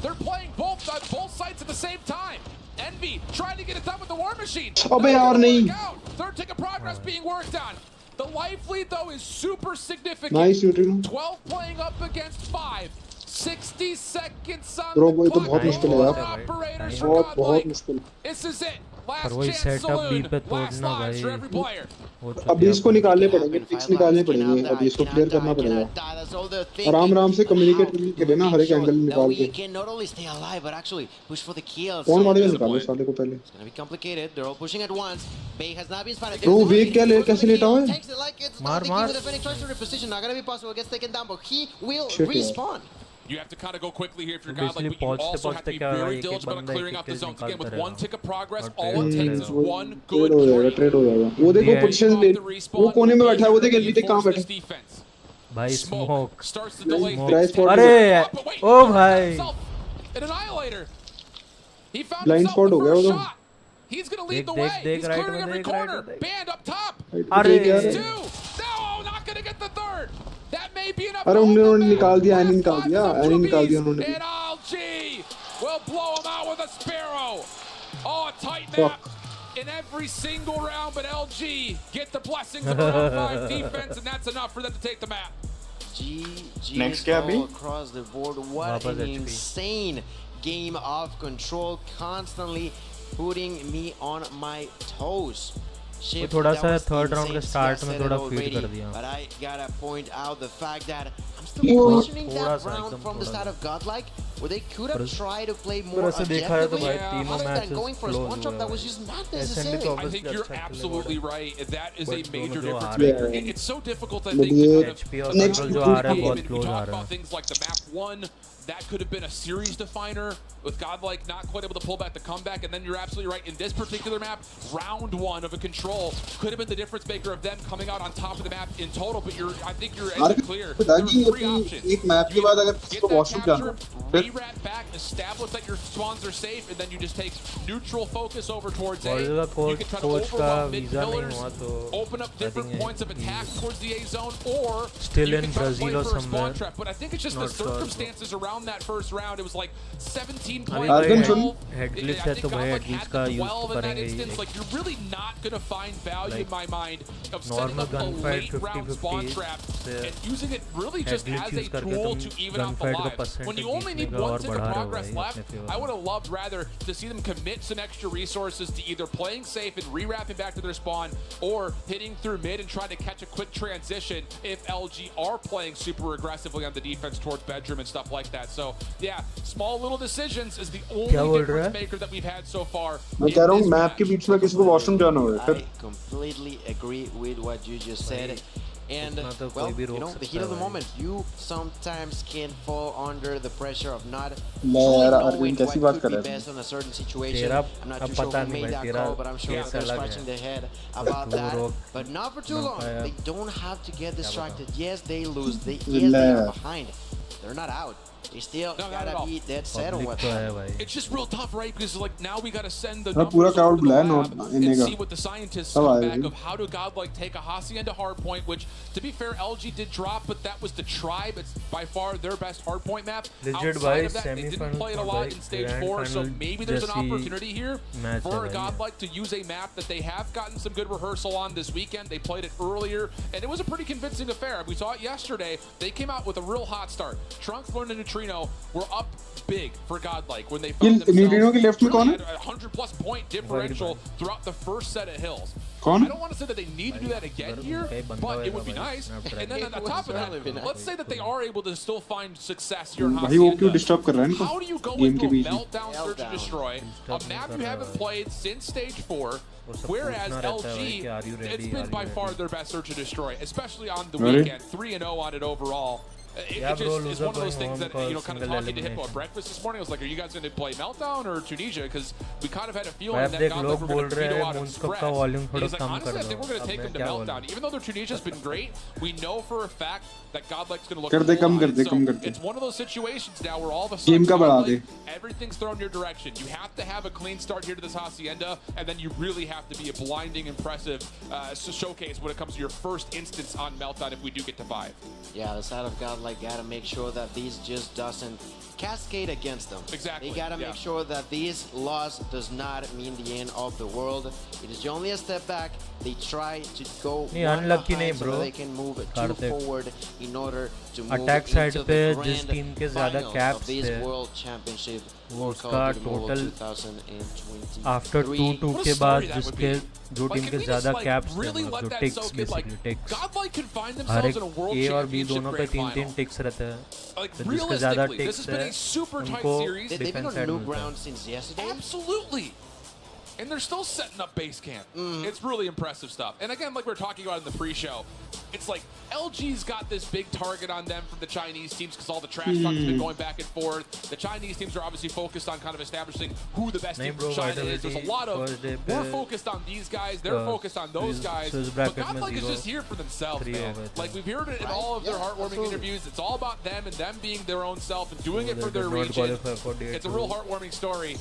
They're playing both sides at the same time. Envy trying to get it done with the War Machine. अबे यार नहीं Third tick of progress being worked on. The life lead though is super significant. Nice, Neutrino. 12 playing up against 5. 60 seconds on Bro, the वो तो clock. बहुत मुश्किल है यार Operators for बहुत Godlike. मुश्किल This is it. Last वही chance setup saloon. B पे Last तोड़ना lives for every भाई। player. अभी इसको निकालने पड़ेंगे पिक्स निकालने पड़ेंगे अभी इसको क्लियर करना पड़ेगा आराम से कम्युनिकेट करके ना हर एक एंगल निकाल के कौन मारेगा निकालो साले को पहले तो वेग क्या ले कैसे लेटा हुआ है मार You have to kind of go quickly here if you're Godlike, but you also have to be very diligent about clearing out the zones. Again, with one tick of progress, all it takes is one good trade हो जाएगा वो देखो position ले वो कोने में बैठा है वो देख एलबी देख कहां बैठा है भाई स्मोक अरे ओ भाई an annihilator. He found Blind himself spot the हो गया first वो तो shot. He's going to lead the way. He's clearing every corner. Band up top. अरे Two. No, not going to get the third. That may be enough. अरे उन्होंने निकाल दिया any निकाल दिया उन्होंने And LG will blow him out with a Sparrow. Oh, a tight map in every single round, but LG get the blessings of round 5 defense, and that's enough for them to take the map. Next क्या अभी? Across the board, what an insane game of control, constantly putting me on my toes. वो थोड़ा सा third round के start में थोड़ा feed कर दिया But I gotta point out the fact that I'm still questioning that round from the side of Godlike, where they could have tried to play more objectively. Other than going for a spawn trap, that was just not necessary. I think you're absolutely right. That is a major difference maker. It's so difficult, I think, to kind of talk about things like the map 1. That could have been a series definer with Godlike not quite able to pull back the comeback. And then you're absolutely right. In this particular map, round 1 of a control could have been the difference maker of them coming out on top of the map in total. But I think you're clear. There were 3 options. एक map के बाद अगर किसी को washroom जाना फिर re-wrap back, establish that your spawns are safe, and then you just take neutral focus over towards A. Brazil You can try to overwhelm mid visa pillars, नहीं हुआ तो open up different points of attack towards the A zone, or still you in can try to play Brazil or for a spawn somewhere. trap. But I think it's just the Not sure, circumstances around that first round. It was like 17 अभी points. भाई सुन। head glitch है तो भाई head glitch का use तो करेंगे ही. Like, you're really not going to find value Like, in my mind of setting normal up a gunfight late round 50-50 spawn trap and using it really head just glitch as use a करके tool तुम to even out the gunfight का lives. When percentage you only need जीतने का one और tick of बढ़ा रहे हो progress भाई left, अपने favor I में. would have loved rather to see them commit some extra resources to either playing safe and re-wrapping back to their spawn, or hitting through mid and trying to catch a quick transition if LG are playing super aggressively on the defense towards bedroom and stuff like that. So yeah, small little decisions is the only difference maker that we've had so far. मैं कह रहा हूँ map के बीच में किसी को washroom जाना होगा. I completely agree with what you just said. And well, you know, the heat of the moment, you sometimes can fall under the pressure of not fully knowing what could be best on a certain situation. I'm not too sure who made that call, but I'm sure they're scratching their head about that. But not for too long. They don't have to get distracted. Yes, they lose. Yes, they are behind. They're not out. They still gotta be dead set on what's happening. It's just real tough, right? Because like now we gotta send the हाँ, पूरा numbers over crowd to the बुलाया lab not and इन्हें see का. what the scientists सब come आए back थे. of how do Godlike take a Hacienda hardpoint, which to be fair, LG did drop, but that was the tribe. It's by far their best hardpoint map. Legit Outside भाई of that, they didn't semi-final play it a और lot भाई in stage grand 4, so final maybe there's an जैसी opportunity here match for है भाई. Godlike to use a map that they have gotten some good rehearsal on this weekend. They played it earlier, and it was a pretty convincing affair. We saw it yesterday. They came out with a real hot start. Trunks, Lund, and Neutrino were up big for Godlike when they found Neutrino के left में कौन है? themselves a 100+ point differential throughout the first set of hills. कौन? I don't want to say that they need to do that again here, but it would be nice. And then on top of that, let's say that they are able to still find success here in भाई वो क्यों Hacienda. Disturb कर रहा है इनको How do you go game into के a बीच में? meltdown search and destroy, a map you haven't played since stage 4, whereas LG, it's been by far their best search and destroy, especially on the weekend, 3-0 on it overall. It just is one of those things that, you know, kind of talking to Hippo at breakfast this morning, I was like, are you guys going to play Meltdown or Tunisia? Because we kind of had a feeling that Godlike were going to veto out Express. And he's like, honestly, I think we're going to take them to Meltdown. Even though their Tunisia's been great, we know for a fact that Godlike's going to look so it's one of those situations now where all of a sudden Godlike, everything's thrown your direction. You have to have a clean start here to this Hacienda, and then you really have to be a blinding, impressive showcase when it comes to your first instance on Meltdown if we do get to 5. Yeah, the side of Godlike gotta make sure that these just doesn't cascade against them. Exactly. They gotta make sure that this loss does not mean the end of the world. It is only a step back. They try to go one behind so that they can move two forward in order to move attack side into पे the जिस team के grand ज़्यादा finals caps of this थे World Championship वो for उसका CODM Mobile total 2023. after 2-2 के बाद जिसके जो टीम के ज़्यादा caps थे really मतलब जो let that ticks soak in, like, basically ticks Godlike can find her themselves एक in a world A और B championship दोनों पे grand 3-3 final. ticks रहते हैं Like, तो जिसके ज़्यादा realistically, this ticks has been है a super tight उनको series. They've been defense on side new मिलता ground है. since yesterday. Absolutely. And they're still setting up base camp. It's really impressive stuff. And again, like we were talking about in the pre-show, it's like LG's got this big target on them from the Chinese teams because all the trash talk has been going back and forth. The Chinese teams are obviously focused on kind of establishing who the best team from China is. There's a lot of, we're focused on these guys, they're focused on those guys. But Godlike is just here for themselves, man. Like we've heard it in all of their heartwarming interviews. It's all about them and them being their own self and doing it for their region. It's a real heartwarming story.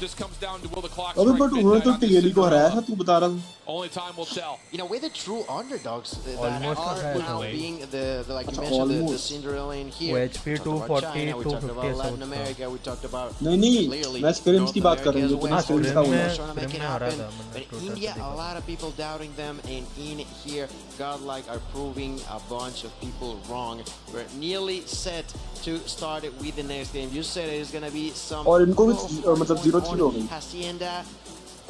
Just comes down to will the clock strike midnight on this Super Bowl. Only time will tell. You know, we're the true underdogs that Almost are now being the like you mentioned, the Cinderella in here. HP We talked about China, we talked 240, about Latin America, we talked about नहीं clearly मैं scrims की बात North कर रहा हूँ America जितना as well. Scrims का They're हुआ trying to make it happen. But India, a lot of people doubting them, and in here, Godlike are proving a bunch of people wrong. We're nearly set to start it with the next game. You said it's gonna be some. और इनको भी मतलब 0-3 हो गई. Hacienda.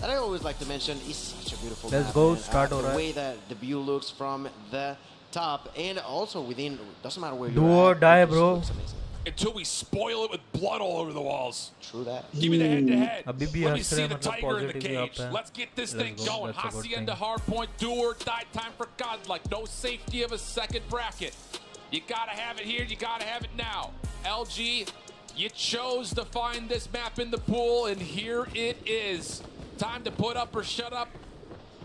That I always like to mention is such a beautiful Let's map, go, man. start The alright. way that the view looks from the top and also within, doesn't matter where Do you're or at, die, it just bro. looks amazing. Until we spoil it with blood all over the walls. True that. Give me the head-to-head. अभी भी Let me हंस see रहे the मतलब tiger in the positive he cage. up है. Let's get this Let's thing go. going. That's a good Hacienda thing. Hardpoint, do or die time for Godlike. No safety of a second bracket. You gotta have it here. You gotta have it now. LG, you chose to find this map in the pool, and here it is. Time to put up or shut up.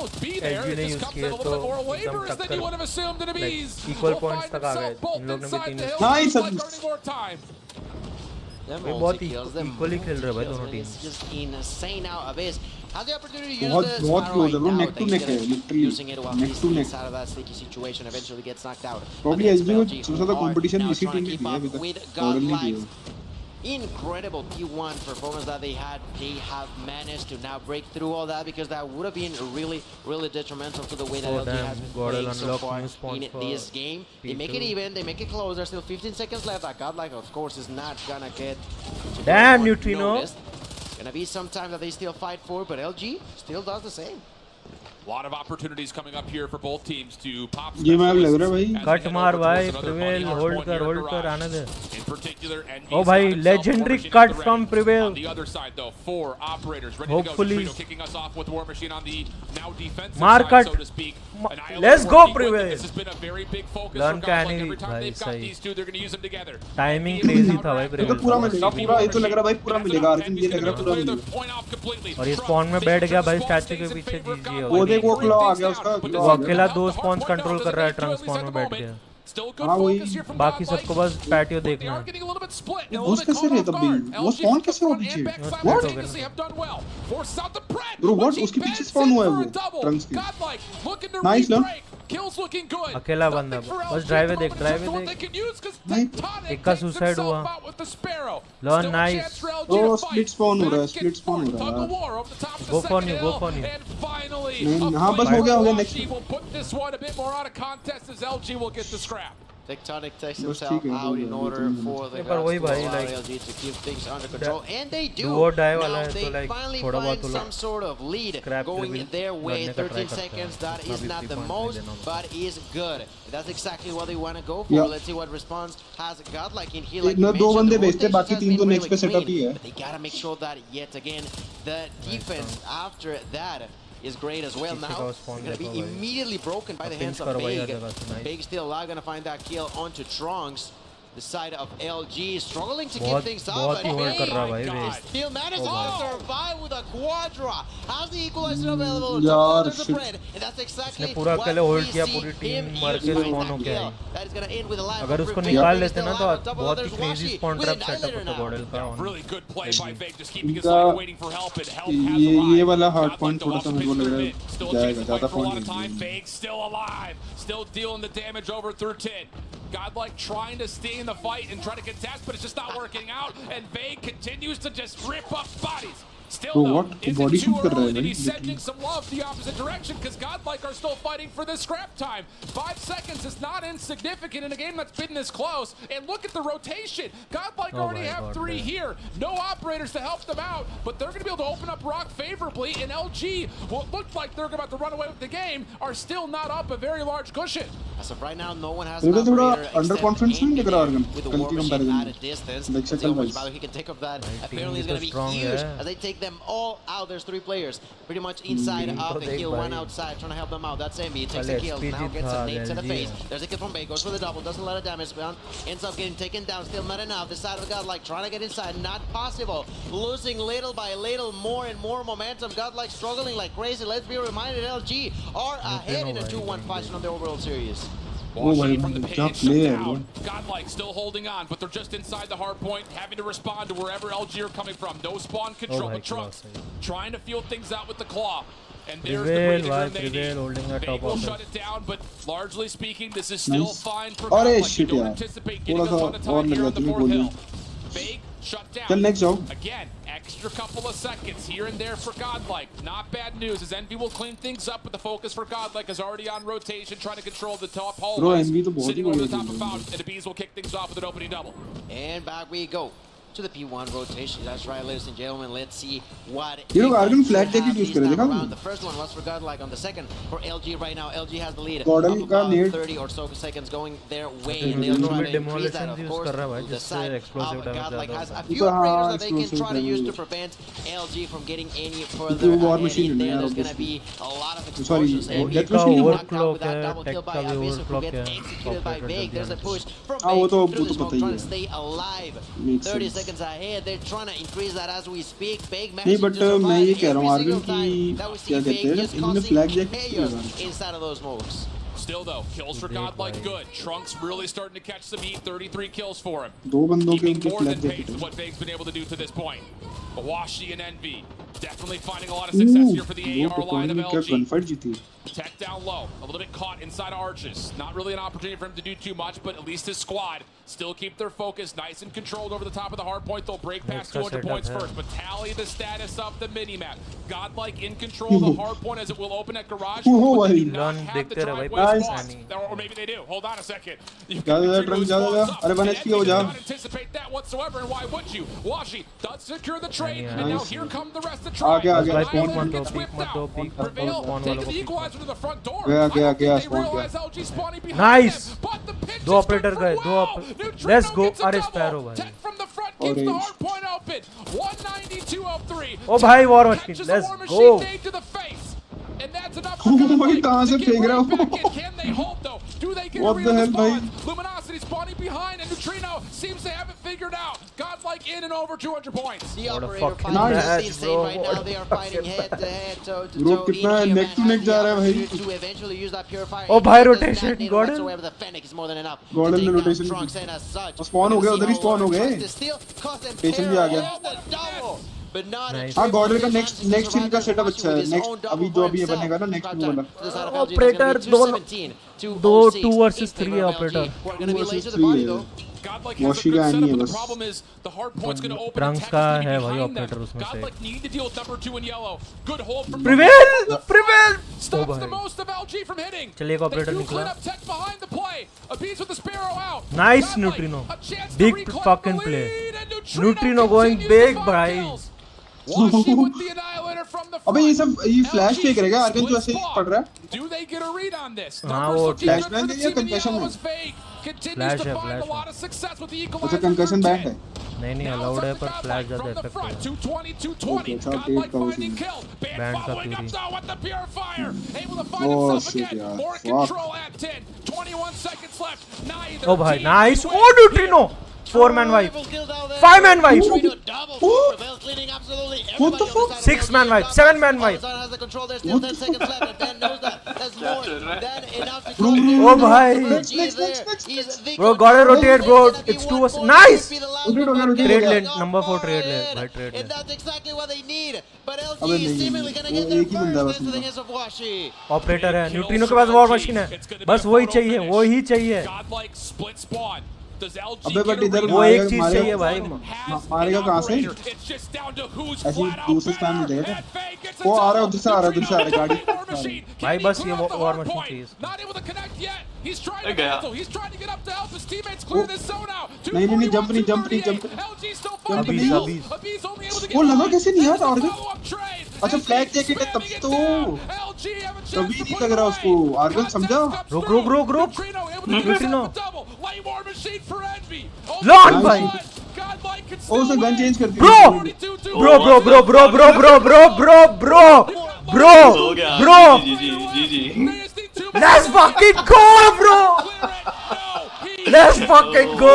almost be there. LG It ने just use comes in किए a तो little bit more एकदम laborious than you would have assumed. And like Abiz equal will points find तक आ गए himself both इन लोग ने भी inside 3 the hill Nice. like earning more time. them, ये also बहुत kills them. equally खेल रहे हैं भाई दोनों It's teams. just insane now. Abyss has the opportunity to use बहुत the बहुत Spiral close है right bro, now. neck to neck है literally, Using it while neck he's to neck. inside of that sticky situation, eventually gets knocked out. Probably But it's LG को LG सबसे who ज्यादा are competition now इसी trying team to ने keep दिया है up अभी तक, with Model नहीं Godlike's दिया। incredible P1 performance that they had. They have managed to now break through all that, because that would have been really detrimental to the way that Oh, LG damn. has been Gordon playing so unlocked far new spawns in for this game. They make it P2. even, they make it close. There's still 15 seconds left. That Godlike, of course, is not gonna get to go Damn, unnoticed. Neutrino. Gonna be some time that they still fight for, but LG still does the same. A lot of opportunities coming up here for both teams to pop. ये map लग रहा है भाई। Cut मार भाई, Prevail, hold कर आने दे। In particular, Oh भाई, legendary cut from Prevail. On the other side though, 4 operators ready Hopefully. to go. Neutrino kicking us off with War Machine on the now defensive Mar side, cut. so to speak. Let's go, Prevail. This has been a very big focus Learn for Godlike. canny, Every time भाई, they've got सही। these two, they're going to use them together. Timing crazy था भाई ये तो Prevail पूरा का। मिलेगा, पूरा ये तो लग रहा है भाई पूरा मिलेगा अर्जुन, ये लग रहा है पूरा मिलेगा। Point off completely. और ये spawn में बैठ गया भाई स्टैचू के पीछे GG वो देख वो claw आ गया उसका, वो claw आ गया। अकेला 2 spawns कंट्रोल कर रहा है ट्रंक spawn में बैठ के। हाँ वही, बाकी सबको बस पैटियो देखना है। ये घुस कैसे रहे तब भी? वो spawn कैसे हुआ पीछे? What? Bro what? उसके पीछे spawn हुआ है वो ट्रंक्स के। Nice learn. अकेला बंदा बस ड्राइव देख नहीं एक का सुसाइड हुआ लॉन नाइस ओ स्प्लिट स्पॉन हो रहा है, स्प्लिट स्पॉन हो रहा है। गो फॉर न्यू नहीं हाँ बस हो गया नेक्स्ट। Tectonic takes बस himself ठीक है, out in order for the पर वही guys to भाई, allow like, LG to keep things under control, and they do. वो die वाला Now है, they तो like finally थोड़ा बहुत find वो लोग some sort of lead scrap going level their way. करने का 13 try करते seconds, हैं। that इतना is भी not the 3 points most, नहीं देना but is good. That's exactly what they want to go for. Yeah. Let's see what response has Godlike in here. Like ना you दो mentioned, बंदे the भेजते, rotation बाकी has तीन been तो really next पे setup clean, ही है। but they gotta make sure that yet again the defense after that is great as well. Now they're gonna be immediately broken by the hands of Big. Big still alive, gonna find that kill onto Trunks. The side of LG struggling to keep things up. बहुत ही hold कर रहा है भाई वे Still managed to survive with a quadra. How's the equalizer available? यार And that's exactly इसने पूरा अकेले hold किया, पूरी टीम मर के स्पॉन हो गया है। That is gonna end with a live. अगर उसको निकाल लेते ना तो बहुत ही क्रेजी स्पॉन ट्रैप सेटअप होता बॉर्डल का। Really good play by Vague, just keeping his line waiting for help, and help has ये arrived. वाला हार्ड पॉइंट थोड़ा सा मुझे लग रहा है Still जाएगा, chasing ज्यादा fight for a lot of point time. नहीं। Vague still alive, still dealing the damage over through 10. Godlike trying to stay in the fight and try to contest, but it's just not working out. And Vague continues to just rip up bodies. Still So though, what? is Body it too shoot कर रहा है early to be भाई, sending some love the opposite direction? Because Godlike are still fighting for this scrap time. 5 seconds is not insignificant in a game that's been this close. And look at the rotation. Godlike already have 3 here. No operators to help them out, but they're going to be able to open up Rock favorably. And LG, what looked like they're about to run away with the game, are still not up a very large cushion. As of right now, no one has मुझे an थोड़ा operator under except confidence नहीं लग रहा argon with the कल war की machine comparison at a में distance. Like Let's see how much second value he can take of that. team Apparently, is it's going to be strong, huge yeah. as they take them all out. There's 3 players pretty much inside of the देख kill, भाई। 1 outside, trying to help them out. That's Emby. Takes the पहले kill, XP now gets a था nade to the LG face. There's a kill from Bay, goes for the double, doesn't let it damage, ends up getting taken down. Still not enough. The side of Godlike trying to get inside, not possible. Losing little by little, more and more momentum. Godlike struggling like crazy. Let's be reminded, LG are ahead in a 2-1 fight on the overall series. Oh my from the God, pin, shut player, down. Godlike still holding on, but they're just inside the hard point, having to respond to wherever LG are coming from. No spawn control, my but Trunks God. trying to feel things out with the claw. And there's the Prevail, breathing why room they Prevail need. holding that They top will offense. shut it down, but largely speaking, this is still Nice. fine for अरे Godlike. You shit don't यार, anticipate थोड़ा getting a सा ton of और time लग here रहा on the था fourth गोली। hill. Vague shut down. चल next जाओ। Again, extra couple of seconds here and there for Godlike. Not bad news as Envy will clean things up, but the focus for Godlike is already on rotation, trying to control the top hallways. Envy तो बहुत ही Sitting over the बढ़िया top of team है। Fountain, and the Bees will kick things off with an opening double. And back we go to the P1 rotation. That's right, ladies and gentlemen. Let's see what ये लोग Argon they flag jacket have use this कर रहे time देखा around. The first one was for Godlike. On the second for LG right now. LG has the lead. Gordon Up का about nade 30 or so seconds going their way. तो And they'll दोनों try में to increase that, demolition of use course, कर रहा है भाई, to the जिससे side explosive of damage Godlike. ज़्यादा Has a होता है। few हाँ, operators that they can explosive try to use to damage। prevent LG from getting any तो further war ahead machine in है there. यार, There's going to obviously। be a lot of Sorry, explosions. that And machine got है। knocked out with that Overclock है, double kill tech by का भी Abyss, who overclock gets है, executed by operator Vague. There's a damage। push from हाँ, वो Vague तो through the smoke, पता ही trying है। to stay alive. Makes 30 sense। seconds ahead. They're trying to increase that as we speak. Vague नहीं manages but to survive मैं ये कह रहा हूँ every आर्गन single की time that we see क्या कहते Vague हैं just इन्होंने causing फ्लैग जैकेट क्यों chaos लगाया? inside of those smokes. Still though, kills for Godlike good. Trunks really starting to catch some heat. 33 kills for him. दो बंदों के Keeping उनके more than flag pace jacket with what Vague's been able to do to this point. But Washi and Envy definitely finding a lot of success here for the दो AR line of token क्या LG. गनफाइट जीती. Tech down low, a little bit caught inside arches. Not really an opportunity for him to do too much, but at least his squad still keep their focus nice and controlled over the top of the hard point. They'll break past 200 points first, but tally the status of the minimap. Godlike in control of the hard point as it will open at garage. But they do not have the driveway spots. Or maybe they do. Hold on a second. You've got the three moves spots up. And you did not anticipate that whatsoever, and why would you? Washi does secure the trade, and now here come the rest of the tribe. Prevail, taking the equalizer to the front door. गया They realize LG spawning behind Nice. them, but the pitch दो is operator good गए for दो wow. Neutrino let's go gets a अरे double. Sparrow भाई Tech from the front keeps the hard point open. 192 of 3. ओ भाई war machine Catches a let's war go machine nade to the face. And that's enough for Godlike कहाँ से to get फेंक रहा right हूँ? back in. Can they hold though? Do they get a What read the on the hell, भाई? spawn? Luminosity spawning behind, and Neutrino seems to have it figured out. Godlike in and over 200 points. The What a operator fucking fighting match, is bro. insane right What now. a They are fighting head to head, toe to Bro, toe. कितना In here, neck to man, neck has जा the रहा है भाई. opportunity to eventually use that purifier. O It भाई doesn't rotation, matter Gordon. whatsoever. The Fennec is more than enough. Gordon to ने take down rotation Trunks, and as such, spawn हो गया, उधर ही spawn हो गए. Trunks is still causing Rotation भी आ गया. peril. The double. But not Nice. हाँ Gordon का नेक्स्ट टीम का सेटअप अच्छा है. नेक्स्ट अभी जो अभी बनेगा ना नेक्स्ट वो वाला. ऑपरेटर दो 2 versus 3 है operator. Godlike Washi has a good का नहीं setup, है but the बस. problem is the hard point's going to open Trunks and का Tech is है gonna be भाई behind operator them. उसमें से. Godlike need to deal with number 2 in yellow. Good hold from Prevail Prevail oh stops the भाई most of LG from hitting. चलिए एक They operator do निकला. clean up Tech behind the play. Abiz with the Sparrow out. Nice Godlike, Neutrino. a chance to Big reclaim fucking the play. lead, and Neutrino going continues to big, find भाई. kills. Washi with the annihilator from the अबे ये front. सब ये flash LG फेंक रहेगा. Argon तो split ऐसे ही spawn. पड़ रहा है. Do they get a read on this? हाँ, Numbers वो looking flash good for ban the है या team in concussion yellow है? as Vague continues Flash to है, find a flash lot of success with the अच्छा equalizer. Concussion band है. नहीं नहीं Now अलाउड it's है up to पर फ्लैश Godlike ज्यादा from the इफेक्ट front. है. 220, 220. Okay, it's up to Godlike 8,000. finding kill. Band Band का following up theory. though with the purifier. Able to find Oh, himself shit, again. yeah. More in Fuck. control at 10. 21 seconds left. Neither oh भाई team nice can oh win Neutrino 4-man wipe 5-man wipe What the fuck? 6-man wipe 7-man wipe ओ भाई bro gotta rotate bro it's too nice trade lane number 4 trade lane भाई trade lane That's exactly what they need. But LG अबे is नहीं, seemingly gonna वो get their एक ही बंदा first बस into the उनका. hands of Washi. Operator है neutrino के पास वॉर मशीन है बस वही चाहिए वही चाहिए Godlike split spawn. Does LG अबे बट get a इधर read वो on एक this? चीज मारेगा चाहिए भाई मारेगा कहाँ से? It's just down to who's ऐसे flat out दूसरे स्पैम में better. देगा. And Fake gets a वो आ रहा है, double. उधर से आ रहा है, उधर से आ रहा है, गाड़ी. War machine. भाई Can he बस ये clear up the war hard machine point? चाहिए. Not able to connect yet. He's trying to गया. cancel. He's trying to get up to help his teammates clear this zone out. नहीं, नहीं, नहीं, jump नहीं, jump नहीं, 241, jump नहीं. 238. LG still Jump finding नहीं. kills. Abiz. Abiz only able to get वो लगा one. कैसे नहीं यार, There's a Argon? follow-up trade. अच्छा, LG flag jacket है तब spamming it तो. down. LG have a chance तभी to नहीं put लग it रहा away. उसको. Argon Contact समझा? comes रुक, through. रुक, रुक, रुक. Neutrino able to Neutrino. intercept the double. Light war machine for Envy. Launch भाई. Godlike can ओ still उसने गन win. चेंज कर दी. Bro! 42, bro bro bro bro bro bro bro bro bro bro हो गया. bro ji. let's fucking go bro let's fucking go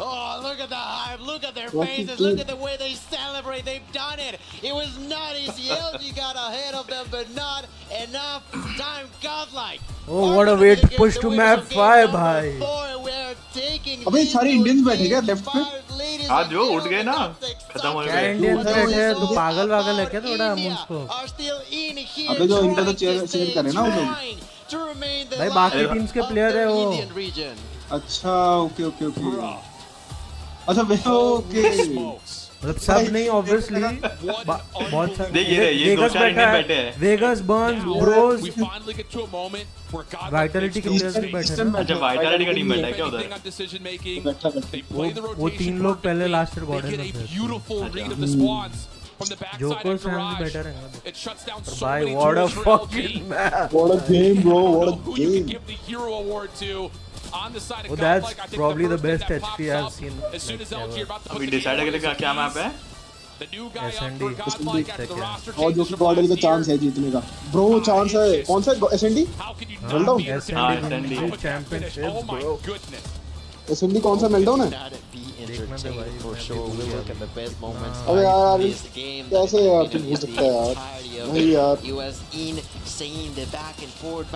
Oh, look at the hype. Look at their faces. Look at the way they celebrate. They've done it. It was not easy. LG got ahead of them, but not enough time. Godlike. oh what a way to push to map 5 भाई अबे सारे Indians बैठे क्या left पे? हाँ जो उठ गए ना खत्म हो क्या गए. इंडियन बैठे हैं तो पागल वागल है क्या थोड़ा मुझको अबे जो इनका तो चेयर करे ना वो लोग. भाई बाकी टीम्स के प्लेयर है वो अच्छा ओके ओके ओके. अच्छा वे ओके. मतलब सब नहीं ऑब्वियसली बहुत सारे देख ये दो वेगस चार बैठा इंडियन है बैठे हैं. Vegas burns bros We finally get to a moment where Godlike Vitality के प्लेयर्स भी बैठे हैं ना अच्छा वाइटलिटी का टीम बैठा है क्या उधर? anything on decision making. बैठा बैठा. They play the वो rotation. तीन लोग पहले last year They Gordon get में a थे beautiful read of the spawns from the backside जोको of सैम garage. बेटर है It shuts down so भाई many what a tools for LG. Fucking man What a game bro. I What don't a know who you can game. give the hero award to. On the side of Oh, Godlike, that's I think probably the first thing best that HP pops I've up seen, as soon as like, LG are ever. about to put अभी the decide game करेगा on क्या the map है? The new guy up SND. for Godlike after the roster और जो changes कि from Gordon का last chance year. है जीतने का. Bro चांस है. कौन सा S and D? How can you Hold not on. be SND entertained SND with that finish? championships, Oh my bro. goodness. SMD कौन सा मेल्टडाउन है? For sure, we'll look at the best moments अबे यार of this game. कैसे यार तुम हो सकता है यार? नहीं यार. It was insane. The back and forth.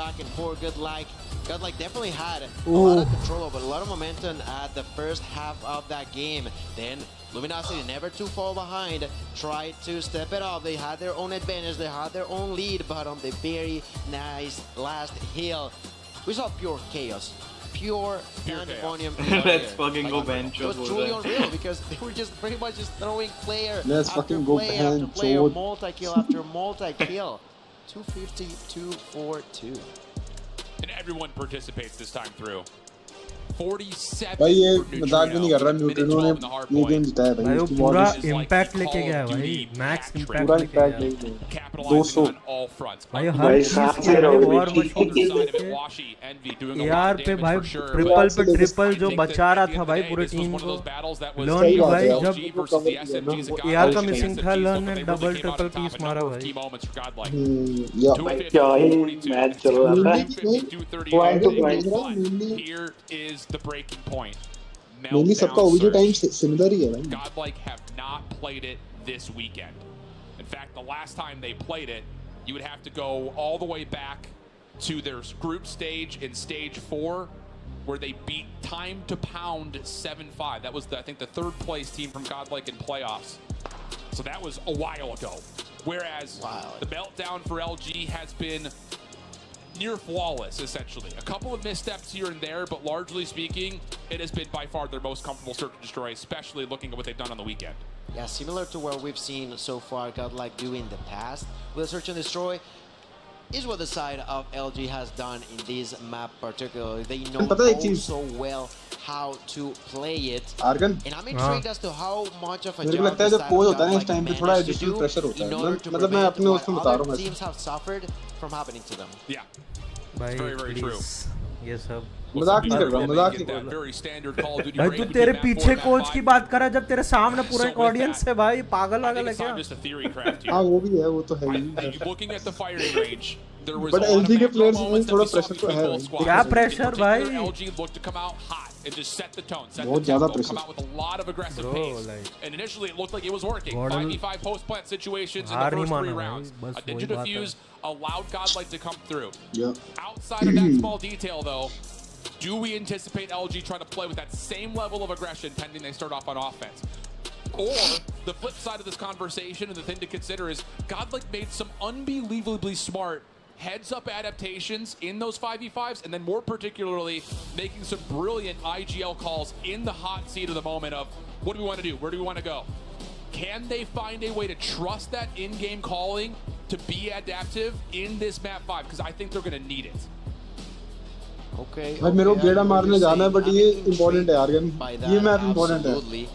Godlike definitely had a lot of control over, a lot of momentum at the first half of that game. Then Luminosity, never too far behind, tried to step it up. They had their own advantage, they had their own lead, but on the very nice last hill, we saw pure chaos. Pure pandemonium. Let's fucking go bench. It was truly unreal because they were just pretty much just throwing player Let's after fucking go player after bench, player, Chod. multi-kill after multi-kill. 250, 242. And everyone participates this time through. 47 भाई ये for मजाक भी नहीं कर रहा, neutrino ने ये game जिताया भाई. भाई वो उसकी पूरा बॉडी इम्पैक्ट लेके गया है भाई, मैक्स इम्पैक्ट पूरा लेके इम्पैक्ट गया. लेके गया. capitalizing 200. on all fronts. भाई हर भाई चीज साथ के से रहो लिए और On the मशहूर other side of it, लेके Washi, Envy doing a lot यार of पे भाई damage for sure. ट्रिपल पे but ट्रिपल जो I think बचा that रहा at the था end भाई of the पूरे day, this was team one of को. those battles that was learn सही बात भाई है. जब LG versus the SMGs. It got यार का pushed मिसिंग against था, the लर्न G's, ने but they double really came out triple on top piece in a मारा number of भाई. key moments for Godlike. या 250, क्या ही 242. मैच चल रहा था. 250, Point to 238. point. But here is the breaking point. Mainly सबका Meltdown ओवीजी time surge. Similar ही है भाई. Godlike have not played it this weekend. In fact, the last time they played it, you would have to go all the way back to their group stage in stage 4, where they beat Time to Pound 7-5. That was, I think, the third place team from Godlike in playoffs. So that was a while ago. Whereas the meltdown for LG has been near flawless, essentially. A couple of missteps here and there, but largely speaking, it has been by far their most comfortable search and destroy, especially looking at what they've done on the weekend. Yeah, similar to what we've seen so far Godlike do in the past with search and destroy is what the side of LG has done in this map particularly. They know so well how to play it. Argon. And I'm intrigued as to how much of a मेरे को job लगता है the जब side pose of होता है ना इस Godlike time पे थोड़ा managed to additional do pressure होता in है. order to मतलब मैं prevent अपने what उसमें बता रहा other हूँ. teams have suffered from happening to them. Yeah. भाई Very, very true. प्लीज ये सब मजाक नहीं कर रहा हूँ, मजाक नहीं कर रहा. Very standard Call of Duty भाई break तू between तेरे map पीछे 4 and कोच map की 5. बात कर रहा है जब तेरे सामने पूरा So एक with ऑडियंस that, है भाई, पागल I वागल think है it's क्या? not just a theory craft here. हाँ वो भी है, वो तो है I- he. looking at the firing range, there was But a lot LG of के macro players में moments that थोड़ा we saw pressure तो between है both भाई. squads. क्या In pressure particular, भाई? LG looked to come out hot and just set the tone, set the बहुत ज़्यादा tempo, come pressure. out with a lot of aggressive Bro, pace. like- And initially it looked like it was working. Gordon- 5v5 post-plant situations in हार the नहीं first 3 माना भाई, rounds. बस A वही ninja बात है. defuse allowed Godlike to come through. Yeah. Outside of that small detail, though, do we anticipate LG trying to play with that same level of aggression pending they start off on offense? Or the flip side of this conversation, and the thing to consider is Godlike made some unbelievably smart heads-up adaptations in those 5v5s, and then more particularly making some brilliant IGL calls in the hot seat of the moment of what do we want to do? Where do we want to go? Can they find a way to trust that in-game calling to be adaptive in this map 5? Because I think they're going to need it. Okay. भाई मेरे को गेड़ा मारने जाना है, but ये important है Argon. by ये that, मैच important है. absolutely.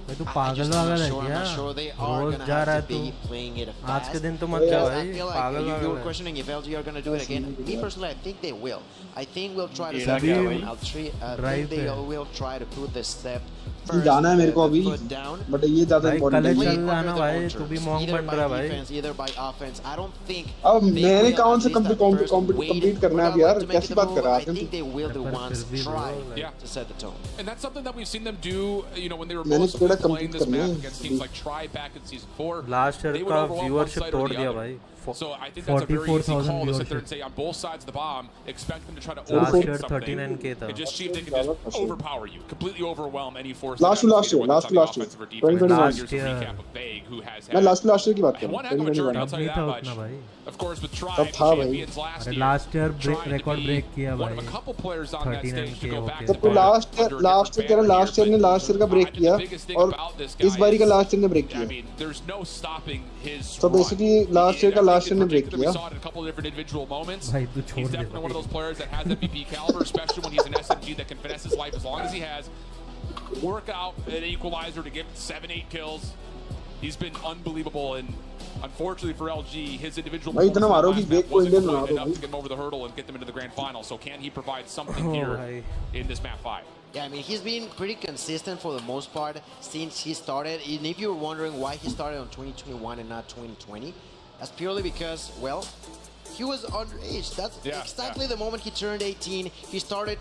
भाई तू I'm पागल just not वागल है sure. I'm क्या? not sure they are rose gonna जा have रहा है to तू. be playing it आज के fast. दिन तो मत जा Because भाई, I feel like पागल you वागल were है. questioning if LG are going to do it again. Me personally, I think they will. I think we'll try to Yeah, set yeah, down. wait. I Right think they there. will try to put the step ये first. जाना है मेरे को अभी, Foot down. but ये ज़्यादा भाई important कल है. Play चल it रहा under ना their भाई, own तू भी terms, मॉन्ग either बन by रहा भाई. defense, either by offense. I don't think अब they मैंने will, कौन at से least at first, wait complete करना है अब for यार, Godlike to make कैसी the बात move. कर रहा है I Argon think तू? they will the पर ones फिर भी try bro, Yeah. to set the tone. And that's something that we've seen them do, you know, when they were मैंने mostly थोड़ा playing complete this करना map है. against teams like Tri back in Season 4. Last year they would का overwhelm one viewership side or तोड़ the दिया other. भाई. So I think that's a very easy 44,000 call to sit there and viewership. say on both sides of the bomb, expect them to try to Last overhit year something 39K था. and just see if they can just overpower you, completely overwhelm any force. Last that to has last year, whether it's last on to the last year. offensive or defensive. 2021. Here's a Last recap of Vague, who has मैं had last year की बात कर one रहा heck of a हूँ. journey, I'll 2021. tell you तब that नहीं था much. उतना भाई. Of course, with Tri तब था भाई. champions last अरे year, last year trying to record be break किया one of a भाई. couple players on that stage to 39K go हो back गया. to तब तो back last under a different last year कह रहा, banner लास्ट ईयर ने here, last year का but ब्रेक I think किया the biggest thing और about this इस guy बारी का is- लास्ट ईयर ने ब्रेक I किया. mean, there's no stopping his So run. basically, last year का I think last year in ने break particular, किया. We saw it in a couple of different individual moments. भाई तू छोड़ He's they definitely one of भाई. those players that has MVP caliber, especially when he's an SMG that can finesse his life as long as he has. Work out an equalizer to get 7-8 kills. He's been unbelievable, and unfortunately for LG, his individual भाई इतना मारो कि performance in Vague that को wasn't Indian quite बना दो enough to भाई. get him over the hurdle and get them into the grand final. So can he provide something Oh, here भाई. in this map 5? Yeah, I mean, he's been pretty consistent for the most part since he started. And if you were wondering why he started on 2021 and not 2020, that's purely because, well, he was underage. That's exactly the moment he turned 18. He started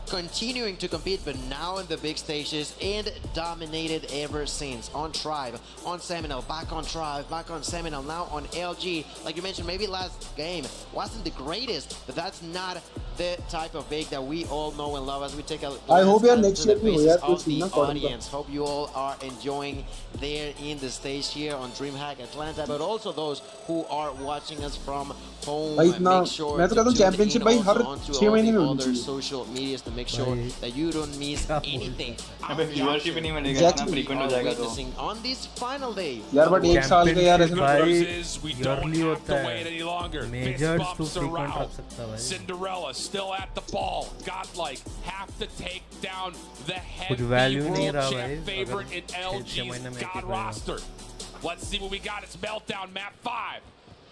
continuing to compete, but now in the big stages and dominated ever since. On Tribe, on Seminole, back on Tribe, back on Seminole, now on LG. Like you mentioned, maybe last game wasn't the greatest, but that's not the type of big that we all know and love as we take a I hope you're glance next to the year faces of the audience. Hope you all are enjoying there in the stage here on DreamHack Atlanta, but also those who are watching us from home. भाई इतना Make sure मैं तो कहता हूँ to tune championship in भाई also हर onto 6 all महीने the में होनी other चाहिए social medias to make sure that you don't miss anything. अबे व्यूअरशिप ही नहीं मिलेगा इतना फ्रीक्वेंट हो जाएगा तो Witnessing on this final day. यार बट एक साल का यार ऐसे ना भाई We don't yearly have होता to है wait any longer. Measures Fist तो bumps फ्रीक्वेंट around. रख सकता भाई Cinderella still at the ball. Godlike have to take down the कुछ heavy value नहीं world रहा champ भाई, favorite in अगर 6 महीने LG's में एक God he player। roster. Let's see what we got. It's Meltdown Map 5.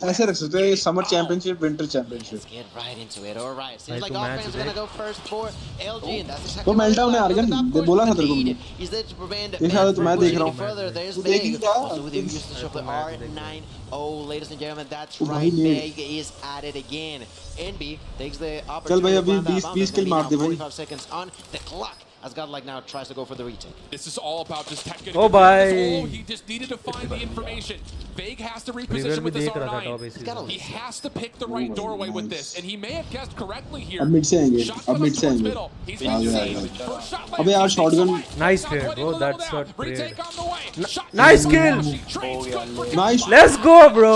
ऐसे रख सकते हैं summer championship winter Let's championship get right into it. All right. Seems भाई like तो offense मैच is gonna देख go first for LG, and that's exactly तो meltdown है argon दे बोला था तेरे को मैंने is there to prevent ये शायद तो मैं देख रहा हूँ further. There's तू देख ही Big. क्या Also with the usage of the R90, ladies and gentlemen, that's तो right. भाई नहीं Big is at it again. NB takes the चल opportunity. भाई to अभी find that 20 bounce. 20 It's gonna kill be मार now दे भाई 45 seconds on the clock as Godlike now tries to go for the retake. This is all about just getting Oh, bye. He just needed to find the information. Vague has to praevia reposition भी with this देख रहा था top R9. Basis He has to pick the right doorway with this, and he may have guessed correctly here. अब mid से आएंगे Shot अब goes mid से towards आएंगे middle. He's आ been गया, आ seen. गया। First shot अबे यार lands. He shotgun- takes away. Nice Now trade, putting bro. a little That's down. what trade. Retake on the way. Shot Nice goes kill. She trades good for Nice. Let's go bro